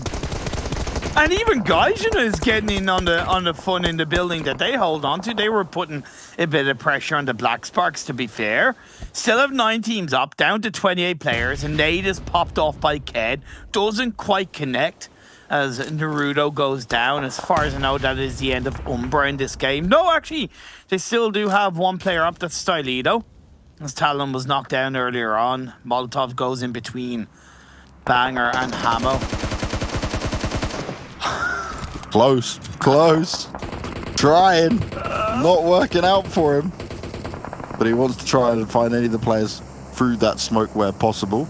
And even Gaijin is getting in on the fun in the building that they hold on to. They were putting a bit of pressure on the Black Sparks, to be fair. Still have 9 teams up, down to 28 players. And nade is popped off by Ked. Doesn't quite connect as Naruto goes down. As far as I know, that is the end of UMBRA in this game. No, actually, they still do have 1 player up. That's Stylido. As Talon was knocked down earlier on. Molotov goes in between Banger and Hamo. Close. Trying. Not working out for him. But he wants to try and find any of the players through that smoke where possible.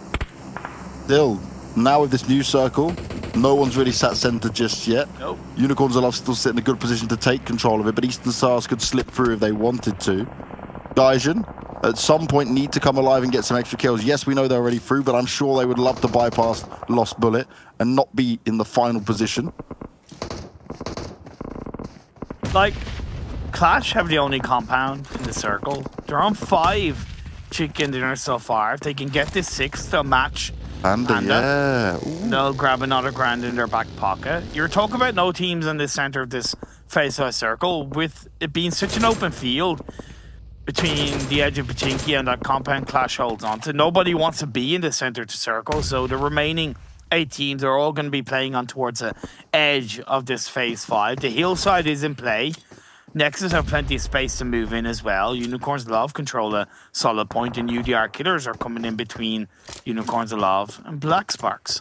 Still, now with this new circle, No one's really sat center just yet. Nope. Unicorns are still sitting in a good position to take control of it, but Eastern Stars could slip through if they wanted to. Gaijin, at some point, need to come alive and get some extra kills. Yes, we know they're already through, but I'm sure they would love to bypass Lost Bullet and not be in the final position. Like, Clash have the only compound in the circle. They're on 5 chicken dinners so far. If they can get this 6th, they'll match Panda. Yeah. Ooh. They'll grab another grand in their back pocket. You're talking about no teams in the center of this face-off circle, with it being such an open field between the edge of Pachinki and that compound Clash holds onto. Nobody wants to be in the center of the circle, so the remaining 8 teams are all going to be playing on towards the edge of this phase 5. The hillside is in play. Nexus have plenty of space to move in as well. Unicorns Love control a solid point, and UDR Killers are coming in between Unicorns Love and Black Sparks.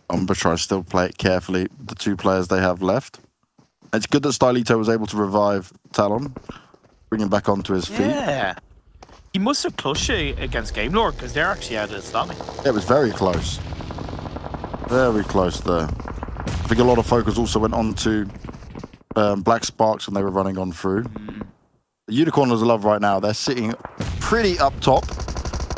UMBRA tries to still play it carefully, the 2 players they have left. It's good that Stylito was able to revive Talon, bring him back onto his feet. Yeah. He must have clutched it against GameLord, because they're actually out of the stomach. Yeah, it was very close. Very close there. I think a lot of focus also went on to Black Sparks when they were running on through. The Unicorns of Love right now, they're sitting pretty up top,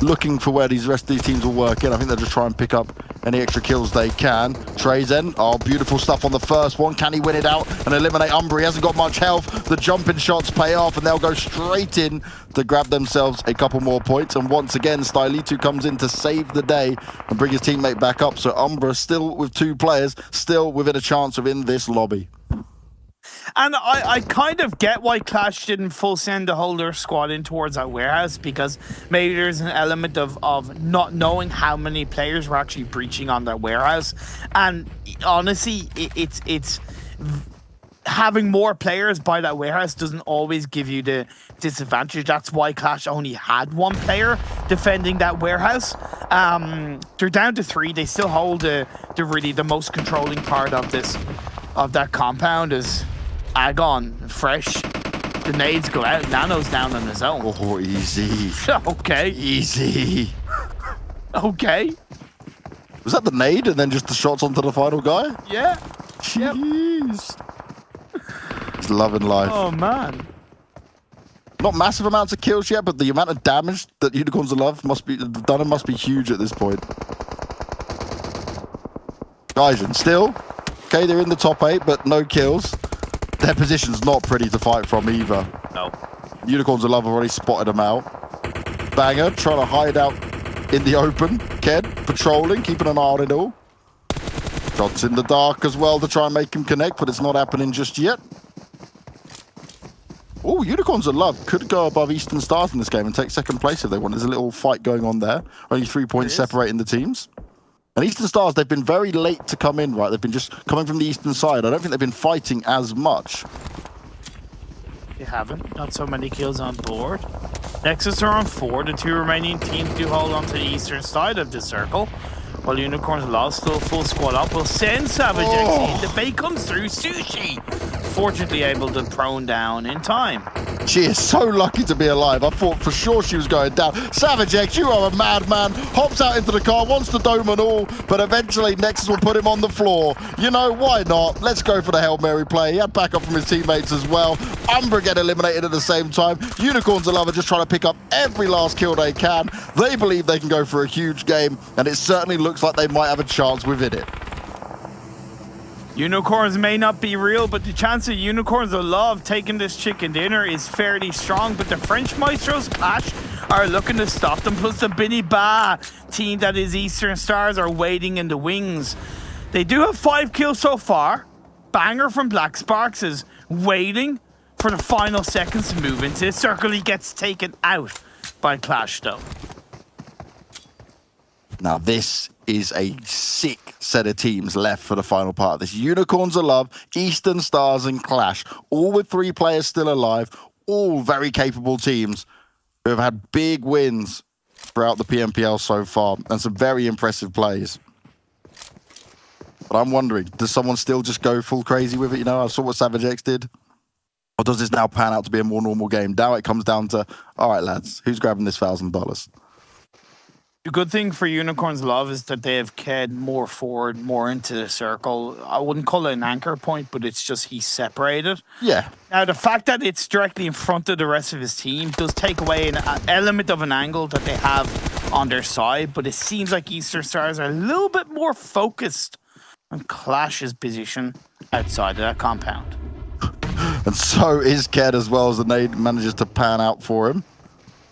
looking for where these rest of these teams will work in. I think they'll just try and pick up any extra kills they can. Trezen, oh, beautiful stuff on the first one. Can he win it out and eliminate UMBRA? He hasn't got much health. The jumping shots pay off, and they'll go straight in to grab themselves a couple more points. And once again, Stylito comes in to save the day and bring his teammate back up. So UMBRA still with 2 players, still within a chance of in this lobby. And I kind of get why Clash didn't full send the whole their squad in towards that warehouse, because maybe there's an element of not knowing how many players were actually breaching on that warehouse. And honestly, it's having more players by that warehouse doesn't always give you the disadvantage. That's why Clash only had 1 player defending that warehouse. They're down to 3. They still hold the most controlling part of that compound. Is Agon fresh? The nades go out. Nano's down on his own. Oh, easy. Okay. Easy. Okay. Was that the nade and then just the shots onto the final guy? Yeah. Jeez. He's loving life. Oh, man. Not massive amounts of kills yet, but the amount of damage that Unicorns of Love must be huge at this point. Gaijin still. Okay, they're in the top 8, but no kills. Their position's not pretty to fight from either. No. Unicorns of Love have already spotted them out. Banger trying to hide out in the open. Ked patrolling, keeping an eye on it all. Shots in the dark as well to try and make him connect, but it's not happening just yet. Oh, Unicorns of Love could go above Eastern Stars in this game and take 2nd place if they want. There's a little fight going on there. Only 3 points separating the teams. And Eastern Stars, they've been very late to come in, right? They've been just coming from the eastern side. I don't think they've been fighting as much. They haven't. Not so many kills on board. Nexus are on 4. The 2 remaining teams do hold on to the eastern side of the circle. While Unicorns lost, still full squad up. Will send Savage X in. The bait comes through. Sushi, fortunately able to prone down in time. She is so lucky to be alive. I thought for sure she was going down. Savage X, you are a madman. Hops out into the car, wants to dome and all, but eventually Nexus will put him on the floor. You know, why not? Let's go for the Hail Mary play. He had backup from his teammates as well. UMBRA get eliminated at the same time. Unicorns of Love are just trying to pick up every last kill they can. They believe they can go for a huge game, and it certainly looks like they might have a chance within it. Unicorns may not be real, but the chance of Unicorns of Love taking this chicken dinner is fairly strong. But the French Maestros Clash are looking to stop them. Plus the Bini Ba team that is Eastern Stars are waiting in the wings. They do have 5 kills so far. Banger from Black Sparks is waiting for the final seconds to move into this circle. He gets taken out by Clash though. Now this is a sick set of teams left for the final part of this. Unicorns of Love, Eastern Stars, and Clash, all with 3 players still alive, all very capable teams who have had big wins throughout the PMPL so far, and some very impressive plays. But I'm wondering, does someone still just go full crazy with it? You know, I saw what Savage X did. Or does this now pan out to be a more normal game? Now it comes down to, all right, lads, who's grabbing this $1,000? The good thing for Unicorns Love is that they have Ked more forward, more into the circle. I wouldn't call it an anchor point, but it's just he's separated. Yeah. Now, the fact that it's directly in front of the rest of his team does take away an element of an angle that they have on their side, but it seems like Eastern Stars are a little bit more focused on Clash's position outside of that compound. And so is Ked as well, as the nade manages to pan out for him.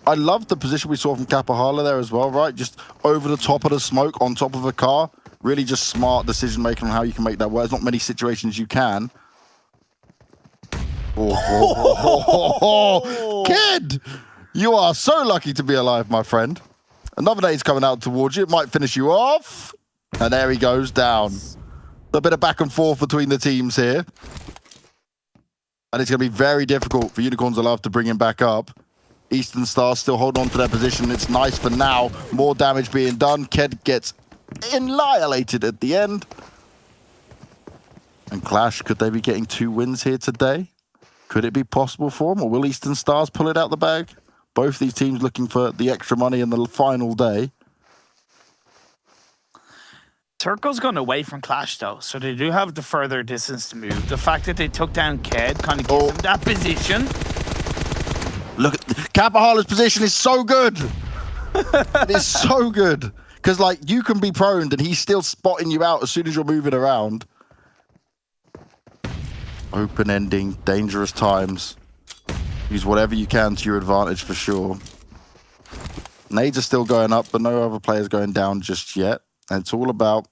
I love the position we saw from Kapahala there as well, right? Just over the top of the smoke, on top of a car. Really just smart decision making on how you can make that work. There's not many situations you can. Ked! You are so lucky to be alive, my friend. Another nade's coming out towards you. It might finish you off. And there he goes down. A bit of back and forth between the teams here. And it's going to be very difficult for Unicorns Alive to bring him back up. Eastern Stars still hold on to their position. It's nice for now. More damage being done. Ked gets annihilated at the end. And Clash, could they be getting 2 wins here today? Could it be possible for them? Or will Eastern Stars pull it out the bag? Both these teams looking for the extra money in the final day. Circle's gone away from Clash, though, so they do have the further distance to move. The fact that they took down Ked kind of gives them that position. Look, Kapahala's position is so good. It is so good. Because, like, you can be prone and he's still spotting you out as soon as you're moving around. Open ending, dangerous times. Use whatever you can to your advantage for sure. Nades are still going up, but no other players going down just yet. And it's all about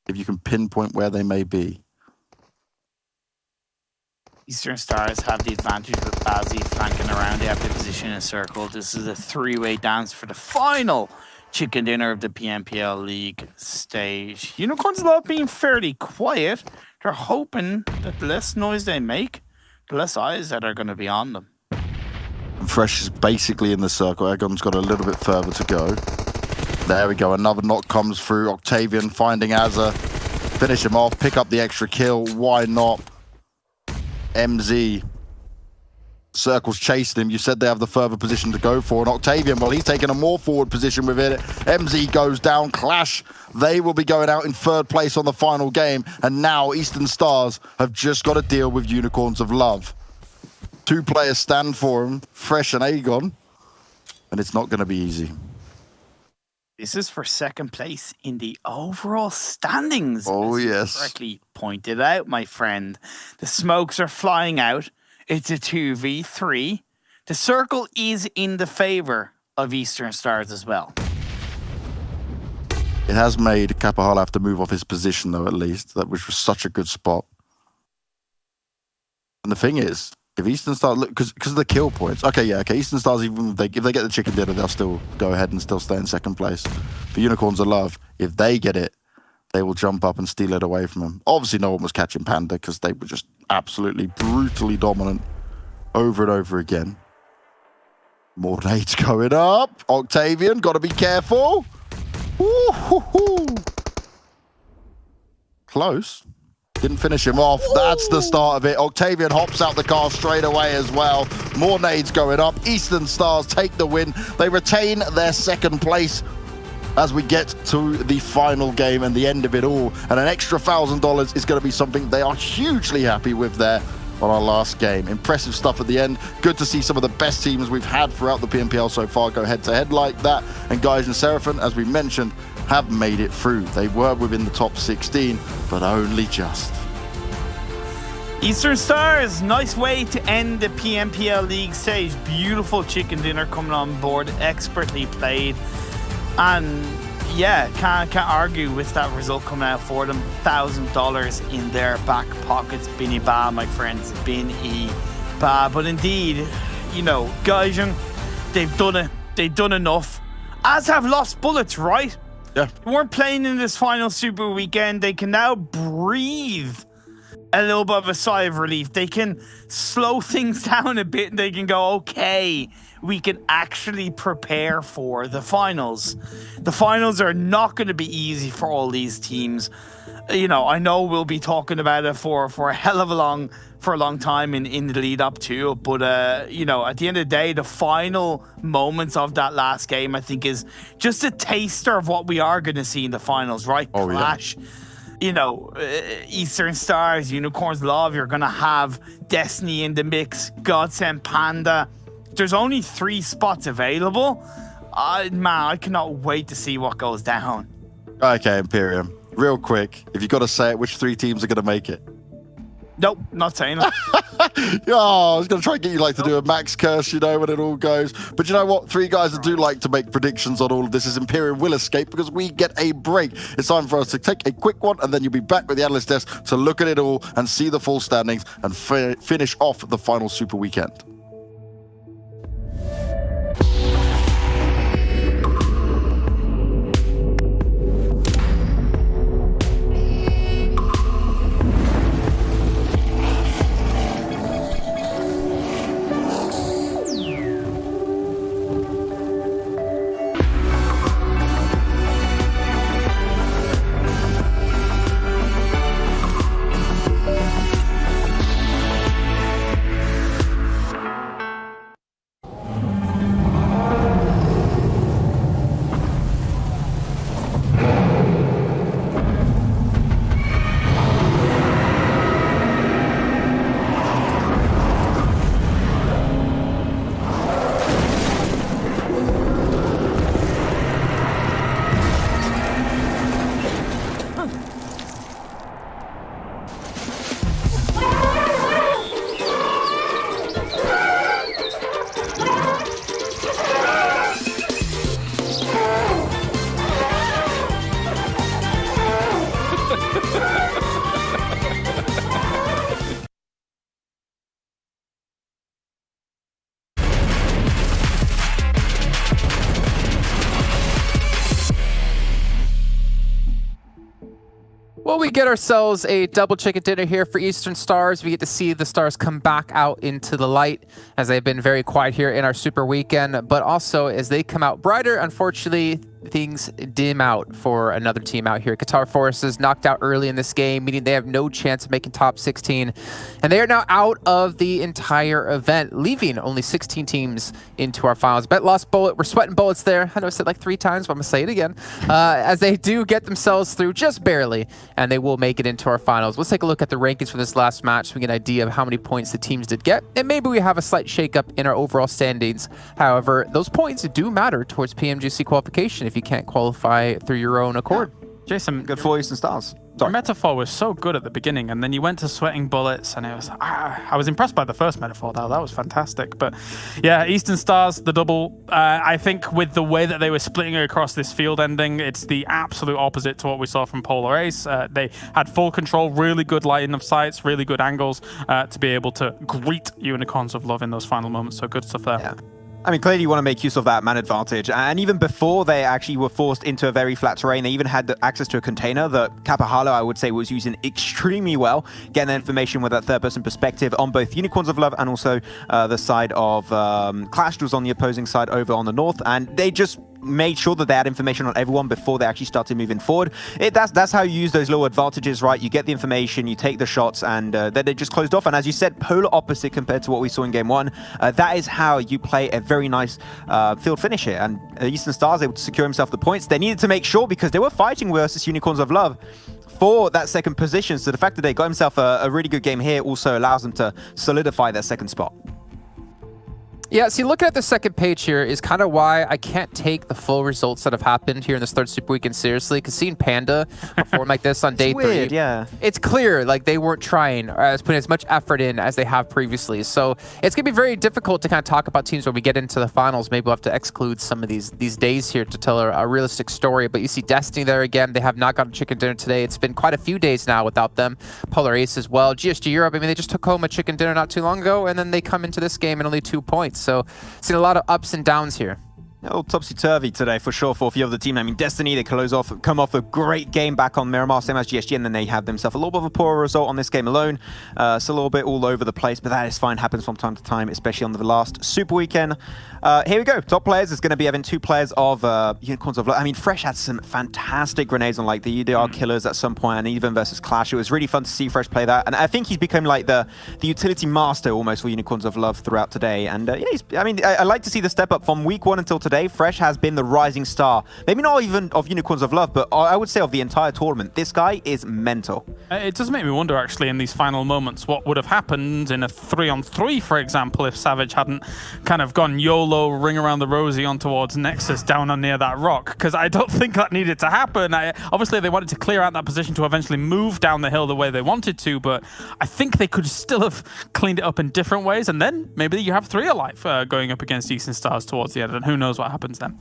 if you can pinpoint where they may be. Eastern Stars have the advantage with Bazzi flanking around. They have the position in a circle. This is a 3-way dance for the final chicken dinner of the PMPL League stage. Unicorns Love being fairly quiet. They're hoping that the less noise they make, the less eyes that are going to be on them. Fresh is basically in the circle. Egon's got a little bit further to go. There we go. Another knock comes through. Octavian finding Azza. Finish him off. Pick up the extra kill. Why not? MZ. Circle's chasing him. You said they have the further position to go for. And Octavian, well, he's taking a more forward position with it. MZ goes down. Clash, they will be going out in 3rd place on the final game. And now Eastern Stars have just got to deal with Unicorns of Love. 2 players stand for him, Fresh and Aegon. And it's not going to be easy. This is for 2nd place in the overall standings. Oh, as yes. You correctly pointed out, my friend. The smokes are flying out. It's a 2v3. The circle is in the favor of Eastern Stars as well. It has made Kapahala have to move off his position, though, at least. That was such a good spot. And the thing is, if Eastern Stars, look, because of the kill points. Okay, yeah, okay. Eastern Stars, even if they get the chicken dinner, they'll still go ahead and still stay in 2nd place. For Unicorns of Love, if they get it, they will jump up and steal it away from them. Obviously, no one was catching Panda because they were just absolutely brutally dominant over and over again. More nades going up. Octavian, got to be careful. Woo-hoo-hoo. Close. Didn't finish him off. That's the start of it. Octavian hops out the car straight away as well. More nades going up. Eastern Stars take the win. They retain their 2nd place as we get to the final game and the end of it all. And an extra $1,000 is going to be something they are hugely happy with there on our last game. Impressive stuff at the end. Good to see some of the best teams we've had throughout the PMPL so far go head-to-head like that. And Gaijin Seraphim, as we mentioned, have made it through. They were within the top 16, but only just. Eastern Stars, nice way to end the PMPL League stage. Beautiful chicken dinner coming on board, expertly played. And yeah, can't argue with that result coming out for them. $1,000 in their back pockets. Binny ba, my friends, Binny ba. But indeed, you know, Gaijin, they've done it. They've done enough. As have Lost Bullets, right? Yeah. They weren't playing in this final Super Weekend. They can now breathe a little bit of a sigh of relief. They can slow things down a bit and they can go, okay, we can actually prepare for the finals. The finals are not going to be easy for all these teams. You know, I know we'll be talking about it for a hell of a long time in the lead up to it, but you know, at the end of the day, the final moments of that last game, I think, is just a taster of what we are going to see in the finals, right? Oh, Clash. Yeah. You know, Eastern Stars, Unicorns Love, you're going to have Destiny in the mix, GODSENT, Panda. There's only 3 spots available. Man, I cannot wait to see what goes down. Okay, Imperium. Real quick, if you got to say it, which 3 teams are going to make it? Nope, not saying it. Oh, I was going to try and get you to do a max curse, you know, when it all goes. But you know what? 3 guys that do like to make predictions on all of this is Imperium will escape because we get a break. It's time for us to take a quick one, and then you'll be back with the analyst desk to look at it all and see the full standings and finish off the final Super Weekend. Well, we get ourselves a double chicken dinner here for Eastern Stars. We get to see the Stars come back out into the light as they've been very quiet here in our Super Weekend, but also as they come out brighter, unfortunately, things dim out for another team out here. Qatar Forces knocked out early in this game, meaning they have no chance of making top 16. And they are now out of the entire event, leaving only 16 teams into our finals. Bet lost bullet. We're sweating bullets there. I know I said like 3 times, but I'm going to say it again. As they do get themselves through just barely, and they will make it into our finals. Let's take a look at the rankings for this last match so we get an idea of how many points the teams did get. And maybe we have a slight shakeup in our overall standings. However, those points do matter towards PMGC qualification if you can't qualify through your own accord. Yeah. Jason, good for Eastern Stars. Your metaphor was so good at the beginning, and then you went to sweating bullets, and it was I was impressed by the first metaphor, though. That was fantastic. But yeah, Eastern Stars, the double, I think with the way that they were splitting across this field ending, it's the absolute opposite to what we saw from Polar Ace. They had full control, really good lighting of sights, really good angles to be able to greet Unicorns of Love in those final moments. So good stuff there. Yeah. I mean, clearly you want to make use of that man advantage. And even before they actually were forced into a very flat terrain, they even had the access to a container that Kapahalo, I would say, was using extremely well, getting the information with that third-person perspective on both Unicorns of Love and also the side of Clash was on the opposing side over on the north. And they just made sure that they had information on everyone before they actually started moving forward. That's how you use those little advantages, right? You get the information, you take the shots, and then they just closed off. And as you said, polar opposite compared to what we saw in Game 1. That is how you play a very nice field finish here. And Eastern Stars able to secure himself the points. They needed to make sure because they were fighting versus Unicorns of Love for that second position. So the fact that they got himself a really good game here also allows them to solidify their second spot. Yeah, see, looking at the second page here is kind of why I can't take the full results that have happened here in this third Super Weekend seriously, because seeing Panda perform like this on day 3, yeah, it's clear like they weren't trying or putting as much effort in as they have previously. So it's going to be very difficult to kind of talk about teams when we get into the finals. Maybe we'll have to exclude some of these days here to tell a realistic story. But you see Destiny there again. They have not gotten chicken dinner today. It's been quite a few days now without them. Polar Ace as well. GSG Europe, I mean, they just took home a chicken dinner not too long ago, and then they come into this game and only 2 points. So seen a lot of ups and downs here. Oh, topsy-turvy today for sure for a few of the team. I mean, Destiny, they come off a great game back on Miramar, same as GSG, and then they have themselves a little bit of a poor result on this game alone. It's a little bit all over the place, but that is fine, happens from time to time, especially on the last Super Weekend. Here we go, top players is going to be having 2 players of Unicorns of Love. I mean, Fresh had some fantastic grenades on like the UDR Killers at some point, and even versus Clash. It was really fun to see Fresh play that, and I think he's become like the utility master almost for Unicorns of Love throughout today. And yeah, I like to see the step up from week 1 until today. Fresh has been the rising star, maybe not even of Unicorns of Love, but I would say of the entire tournament. This guy is mental. It does make me wonder, actually, in these final moments, what would have happened in a 3-on-3, for example, if Savage hadn't kind of gone YOLO, ring around the rosy on towards Nexus down on near that rock, because I don't think that needed to happen. Obviously, they wanted to clear out that position to eventually move down the hill the way they wanted to, but I think they could still have cleaned it up in different ways, and then maybe you have 3 alive going up against Eastern Stars towards the end, and who knows what happens then.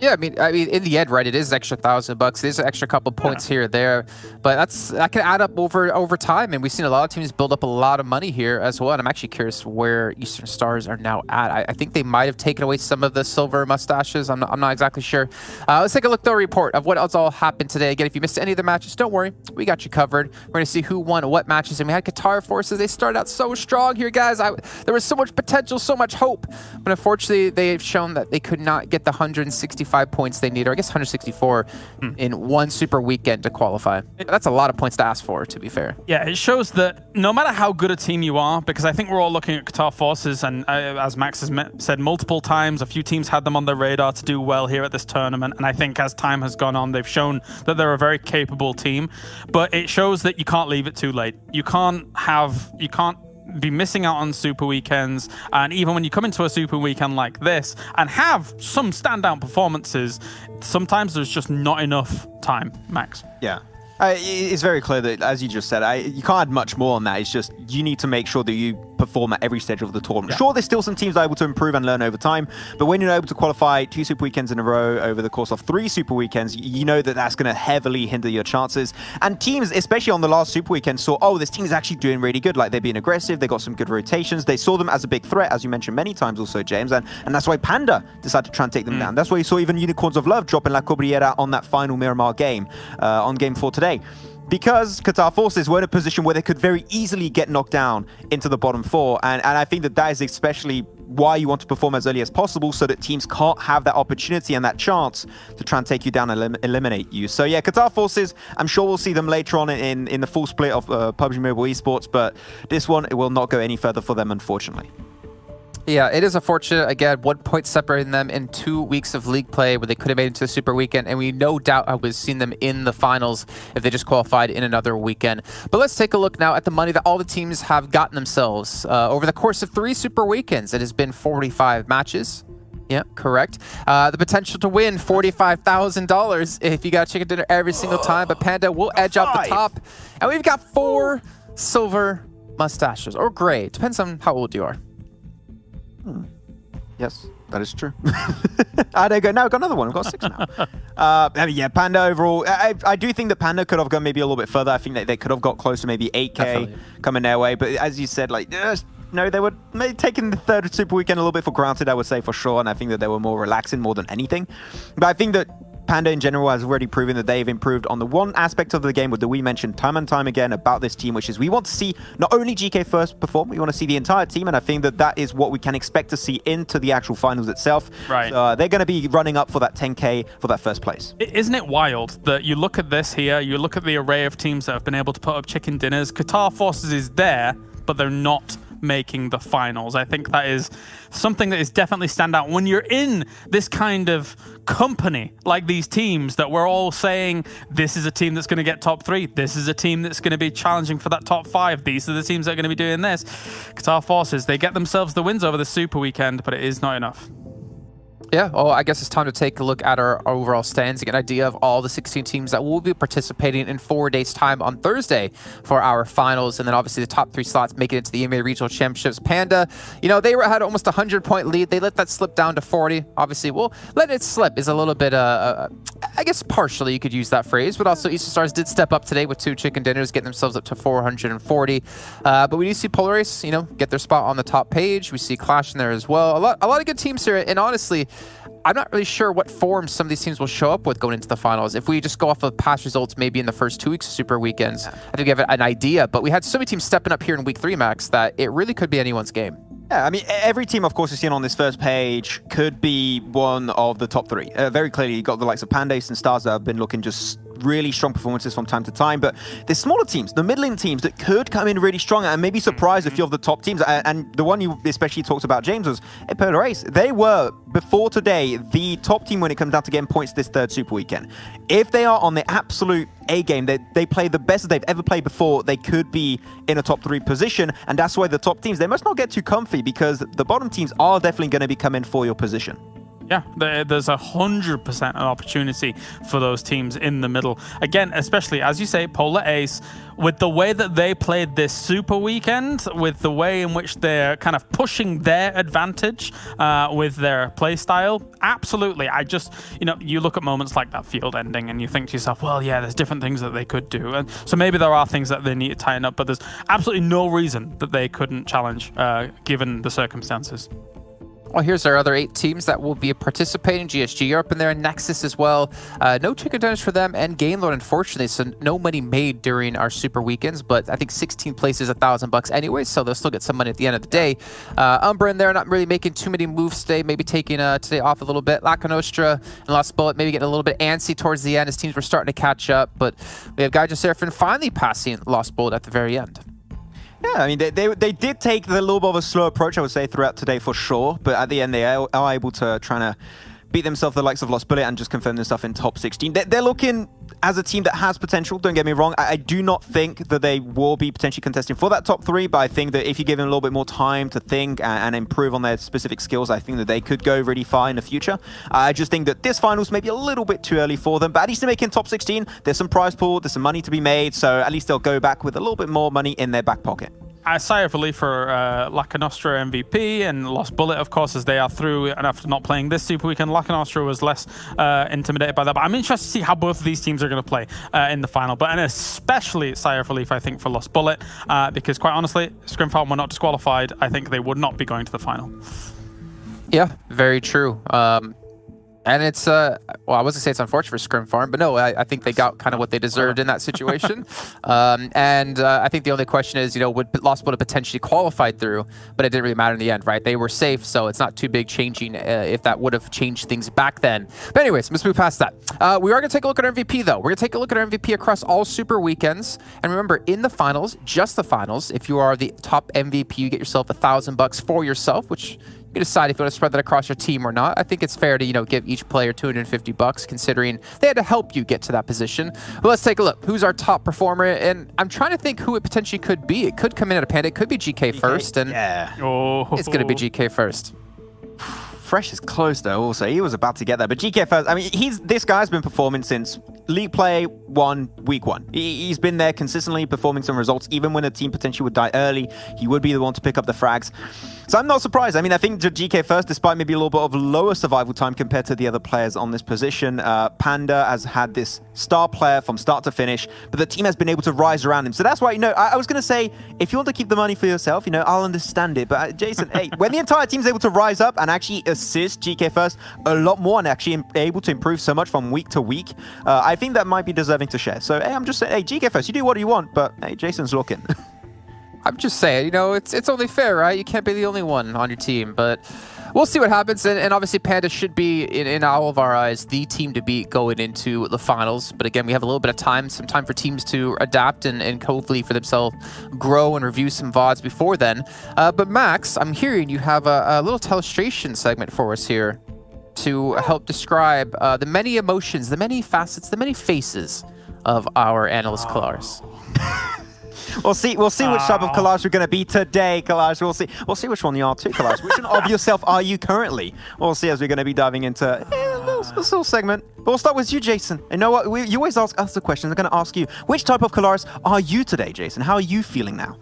Yeah, I mean, in the end, right? It is an extra $1,000. It is an extra couple points here or there, but that can add up over time. And we've seen a lot of teams build up a lot of money here as well. And I'm actually curious where Eastern Stars are now at. I think they might have taken away some of the silver mustaches. I'm not exactly sure. Let's take a look, though, report of what else all happened today. Again, if you missed any of the matches, don't worry, we got you covered. We're going to see who won what matches, and we had Qatar Forces. They started out so strong here, guys. There was so much potential, so much hope, but unfortunately, they've shown that they could not get the 165 points they need, or I guess 164 in one Super Weekend to qualify. That's a lot of points to ask for, to be fair. Yeah, it shows that no matter how good a team you are, because I think we're all looking at Qatar Forces, and as Max has said multiple times, a few teams had them on their radar to do well here at this tournament, and I think as time has gone on, they've shown that they're a very capable team, but it shows that you can't leave it too late. You can't be missing out on Super Weekends, and even when you come into a Super Weekend like this and have some standout performances, sometimes there's just not enough time, Max. Yeah. It's very clear that, as you just said, you can't add much more on that. It's just you need to make sure that you perform at every stage of the tournament. Yeah. Sure, there's still some teams that are able to improve and learn over time, but when you're able to qualify 2 Super Weekends in a row over the course of 3 Super Weekends, you know that that's going to heavily hinder your chances. And teams, especially on the last Super Weekend, saw, oh, this team is actually doing really good. Like, they're being aggressive, they got some good rotations, they saw them as a big threat, as you mentioned many times also, James, and that's why Panda decided to try and take them down. That's why you saw even Unicorns of Love dropping Lakonostra on that final Miramar game, on Game 4 today. Because Qatar Forces were in a position where they could very easily get knocked down into the bottom 4. And I think that is especially why you want to perform as early as possible, so that teams can't have that opportunity and that chance to try and take you down and eliminate you. So yeah, Qatar Forces, I'm sure we'll see them later on in the full split of PUBG Mobile Esports, but this one, it will not go any further for them, unfortunately. Yeah, it is unfortunate. Again, 1 point separating them in 2 weeks of league play where they could have made it to the Super Weekend, and we no doubt have seen them in the finals if they just qualified in another weekend. But let's take a look now at the money that all the teams have gotten themselves over the course of 3 Super Weekends. It has been 45 matches. Yeah, correct. The potential to win $45,000 if you got chicken dinner every single time, but Panda will edge out the top. And we've got 4 silver mustaches, or gray. Depends on how old you are. Yes, that is true. There you go. Now I've got another one. I've got 6 now. Yeah, Panda overall. I do think that Panda could have gone maybe a little bit further. I think that they could have got close to maybe 8K Definitely. Coming their way. But as you said, like, no, they were maybe taking the 3rd Super Weekend a little bit for granted, I would say, for sure. And I think that they were more relaxing more than anything. But I think that Panda in general has already proven that they've improved on the one aspect of the game that we mentioned time and time again about this team, which is we want to see not only GK first perform, we want to see the entire team, and I think that is what we can expect to see into the actual finals itself. Right. They're going to be running up for that 10K for that first place. Isn't it wild that you look at this here, you look at the array of teams that have been able to put up chicken dinners, Qatar Forces is there, but they're not making the finals. I think that is something that is definitely stand out when you're in this kind of company like these teams that we're all saying this is a team that's going to get top 3, this is a team that's going to be challenging for that top 5, these are the teams that are going to be doing this. Qatar Forces, they get themselves the wins over the Super Weekend, but it is not enough. Yeah, well, I guess it's time to take a look at our overall standings, get an idea of all the 16 teams that will be participating in 4 days' time on Thursday for our finals, and then obviously the top 3 slots make it into the EMEA Regional Championships. Panda, you know, they had almost a 100-point lead. They let that slip down to 40. Obviously, well, letting it slip is a little bit, I guess partially you could use that phrase, but also Eastern Stars did step up today with 2 chicken dinners, getting themselves up to 440. But we do see Polaris, you know, get their spot on the top page. We see Clash in there as well. A lot of good teams here, and honestly, I'm not really sure what form some of these teams will show up with going into the finals. If we just go off of past results, maybe in the first 2 weeks of Super Weekends, I think we have an idea. But we had so many teams stepping up here in week 3, Max, that it really could be anyone's game. Yeah, I mean, every team, of course, you've seen on this first page could be one of the top 3. Very clearly, you've got the likes of Panda and Stars that have been looking just really strong performances from time to time, but there's smaller teams, the middling teams that could come in really strong and maybe surprise a few of the top teams. And the one you especially talked about, James, was Polar Ace. They were, before today, the top team when it comes down to getting points this third Super Weekend. If they are on the absolute A game, they play the best that they've ever played before, they could be in a top 3 position, and that's why the top teams, they must not get too comfy because the bottom teams are definitely going to be coming for your position. Yeah, there's 100% an opportunity for those teams in the middle. Again, especially, as you say, Polar Ace, with the way that they played this Super Weekend, with the way in which they're kind of pushing their advantage with their playstyle, absolutely. I just, you look at moments like that field ending and you think to yourself, well, yeah, there's different things that they could do. And so maybe there are things that they need to tighten up, but there's absolutely no reason that they couldn't challenge given the circumstances. Well, here's our other 8 teams that will be participating. GSG Europe in there, Nexus as well. No chicken dinners for them, and GameLord, unfortunately, so no money made during our Super Weekends, but I think 16 places $1,000 anyway, so they'll still get some money at the end of the day. UMBRA in there, not really making too many moves today, maybe taking today off a little bit. Lakonostra and Lost Bullet maybe getting a little bit antsy towards the end as teams were starting to catch up, but we have Gaijin Seraphim finally passing Lost Bullet at the very end. Yeah, I mean, they did take the little bit of a slow approach, I would say, throughout today for sure. But at the end, they are able to try to beat themselves the likes of Lost Bullet and just confirm themselves in top 16. They're looking as a team that has potential, don't get me wrong. I do not think that they will be potentially contesting for that top 3, but I think that if you give them a little bit more time to think and improve on their specific skills, I think that they could go really far in the future. I just think that this finals may be a little bit too early for them, but at least they're making top 16. There's some prize pool, there's some money to be made, so at least they'll go back with a little bit more money in their back pocket. A sigh of relief for Lakonostra MVP and Lost Bullet, of course, as they are through, and after not playing this Super Weekend, Lakonostra was less intimidated by that. But I'm interested to see how both of these teams are going to play in the final. But an especially sigh of relief, I think, for Lost Bullet, because quite honestly, ScrimFarm were not disqualified. I think they would not be going to the final. Yeah, very true. And it's, well, I was going to say it's unfortunate for ScrimFarm, but no, I think they got kind of what they deserved in that situation. I think the only question is, would Lost Bullet potentially qualify through, but it didn't really matter in the end, right? They were safe, so it's not too big changing if that would have changed things back then. But anyways, let's move past that. We are going to take a look at our MVP, though. We're going to take a look at our MVP across all Super Weekends. And remember, in the finals, just the finals, if you are the top MVP, you get yourself $1,000 for yourself, which you can decide if you want to spread that across your team or not. I think it's fair to, give each player $250, considering they had to help you get to that position. But let's take a look. Who's our top performer? And I'm trying to think who it potentially could be. It could come in at a Panda. It could be GK first, and it's going to be GK first. Fresh is close though. Also, he was about to get there, but GK first. I mean, this guy's been performing since League Play 1, Week 1. He's been there consistently performing some results. Even when a team potentially would die early, he would be the one to pick up the frags. So I'm not surprised. I mean, I think GK first, despite maybe a little bit of lower survival time compared to the other players on this position, Panda has had this star player from start to finish, but the team has been able to rise around him. So that's why, I was going to say, if you want to keep the money for yourself, I'll understand it. But Jason, hey, when the entire team's able to rise up and actually assist GK first a lot more and actually able to improve so much from week to week, I think that might be deserving to share. So, hey, I'm just saying, hey, GK first, you do what you want, but hey, Jason's looking. I'm just saying, it's only fair, right? You can't be the only one on your team, but we'll see what happens. And obviously, Panda should be, in all of our eyes, the team to beat going into the finals. But again, we have a little bit of time, some time for teams to adapt and hopefully for themselves grow and review some VODs before then. But Max, I'm hearing you have a little illustration segment for us here to help describe the many emotions, the many facets, the many faces of our analyst Killers. We'll see which type of collage we're going to be today, Collage. We'll see which one you are too, Collage. Which one of yourself are you currently? We'll see as we're going to be diving into this little segment. But we'll start with you, Jason. And you know what? You always ask us the question. I'm going to ask you, which type of collage are you today, Jason? How are you feeling now?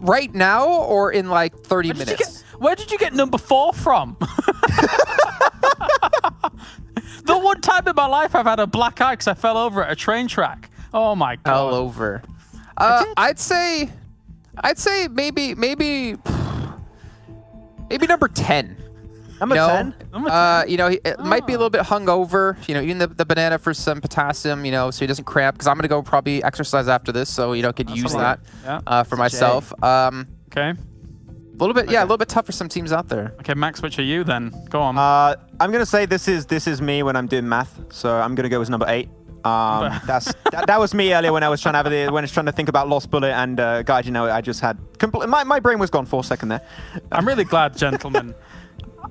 Right now or in like 30 minutes? Where did you get number 4 from? The one time in my life I've had a black eye because I fell over at a train track. Oh my god! All over. I'd say maybe number 10. Number 10? You know, it might be a little bit hungover. You know, eating the banana for some potassium, you know, so he doesn't cramp. Because I'm going to go probably exercise after this, so, you know, could use that for myself. Okay. A little bit, yeah, a little bit tough for some teams out there. Okay, Max, which are you then? Go on. I'm going to say this is me when I'm doing math, so I'm going to go with number 8. That was me earlier when I was trying to think about Lost Bullet and Gaijin. I just had my brain was gone for a second there. I'm really glad, gentlemen.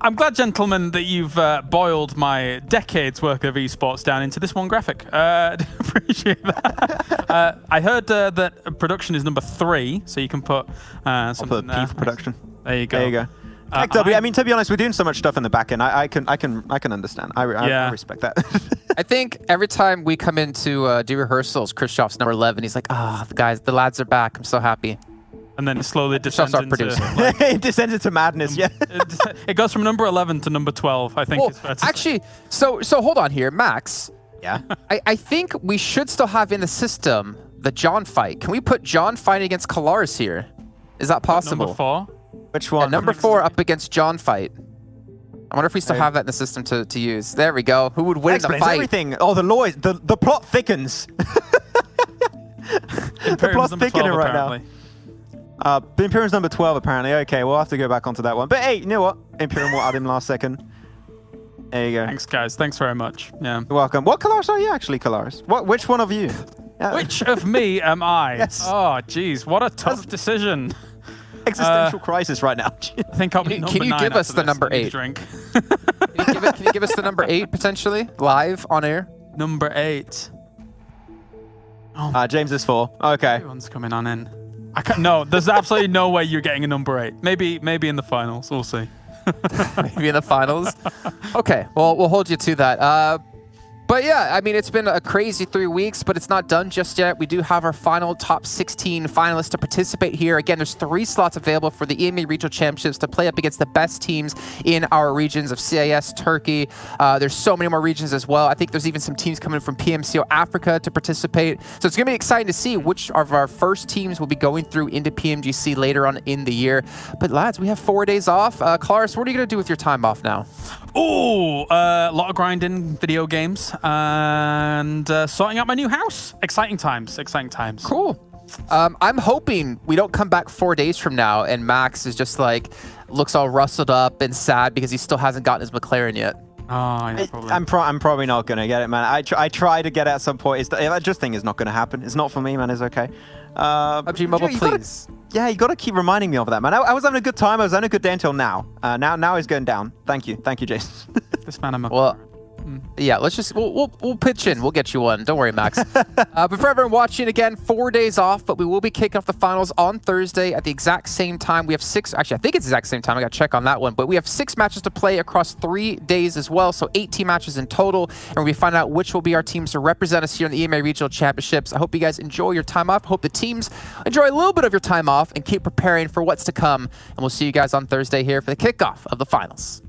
I'm glad, gentlemen, that you've boiled my decades worth of esports down into this one graphic. Appreciate that. I heard that production is number 3, so you can put something there. P for production. There you go. There you go. I mean, to be honest, we're doing so much stuff in the back end. I can understand. I respect that. I think every time we come in to do rehearsals, Christoph's number 11. He's like, the lads are back. I'm so happy. And then it slowly descends into... it descends into madness, yeah. It goes from number 11 to number 12, I think. Well, actually, so hold on here, Max. Yeah? I think we should still have in the system the John fight. Can we put John fighting against QLASH here? Is that possible? Number 4? Which one? Number 4 up against John fight. I wonder if we still have that in the system to use. There we go. Who would win the fight? Everything. Oh, the lawyers. The plot thickens. The plot's thickening right now. Imperium's number 12, apparently. Okay, we'll have to go back onto that one. But hey, you know what? Imperium will add him last second. There you go. Thanks, guys. Thanks very much. Yeah. You're welcome. What QLASH are you actually, QLASH? Which one of you? Which of me am I? Yes. Oh, geez. What a tough decision. Existential crisis right now. I think I'll be Can you give us the number 8? Drink. Can you give us the number 8 potentially live on air? Number 8. James is 4. Okay. Everyone's coming on in. No, there's absolutely no way you're getting a number 8. Maybe in the finals. We'll see. Maybe in the finals. Okay. Well, we'll hold you to that. But yeah, I mean, it's been a crazy 3 weeks, but it's not done just yet. We do have our final top 16 finalists to participate here. Again, there's 3 slots available for the EMEA Regional Championships to play up against the best teams in our regions of CIS, Turkey. There's so many more regions as well. I think there's even some teams coming from PMCO Africa to participate. So it's going to be exciting to see which of our first teams will be going through into PMGC later on in the year. But lads, we have 4 days off. Claris, what are you going to do with your time off now? Oh, a lot of grinding video games and sorting out my new house. Exciting times. Cool. I'm hoping we don't come back 4 days from now and Max is just like, looks all rustled up and sad because he still hasn't gotten his McLaren yet. Oh, yeah, probably. I'm probably not going to get it, man. I try to get it at some point. I just think it's not going to happen. It's not for me, man. It's okay. PUBG Mobile, please. You got to keep reminding me of that, man. I was having a good time. I was having a good day until now. Now it's going down. Thank you, Jason. This man, yeah, let's just we'll pitch in. We'll get you one. Don't worry, Max. But for everyone watching, again, 4 days off, but we will be kicking off the finals on Thursday at the exact same time. We have 6. Actually, I think it's the exact same time. I got to check on that one. But we have 6 matches to play across 3 days as well, so 18 matches in total. And we'll be finding out which will be our teams to represent us here in the EMEA Regional Championships. I hope you guys enjoy your time off. I hope the teams enjoy a little bit of your time off and keep preparing for what's to come. And we'll see you guys on Thursday here for the kickoff of the finals.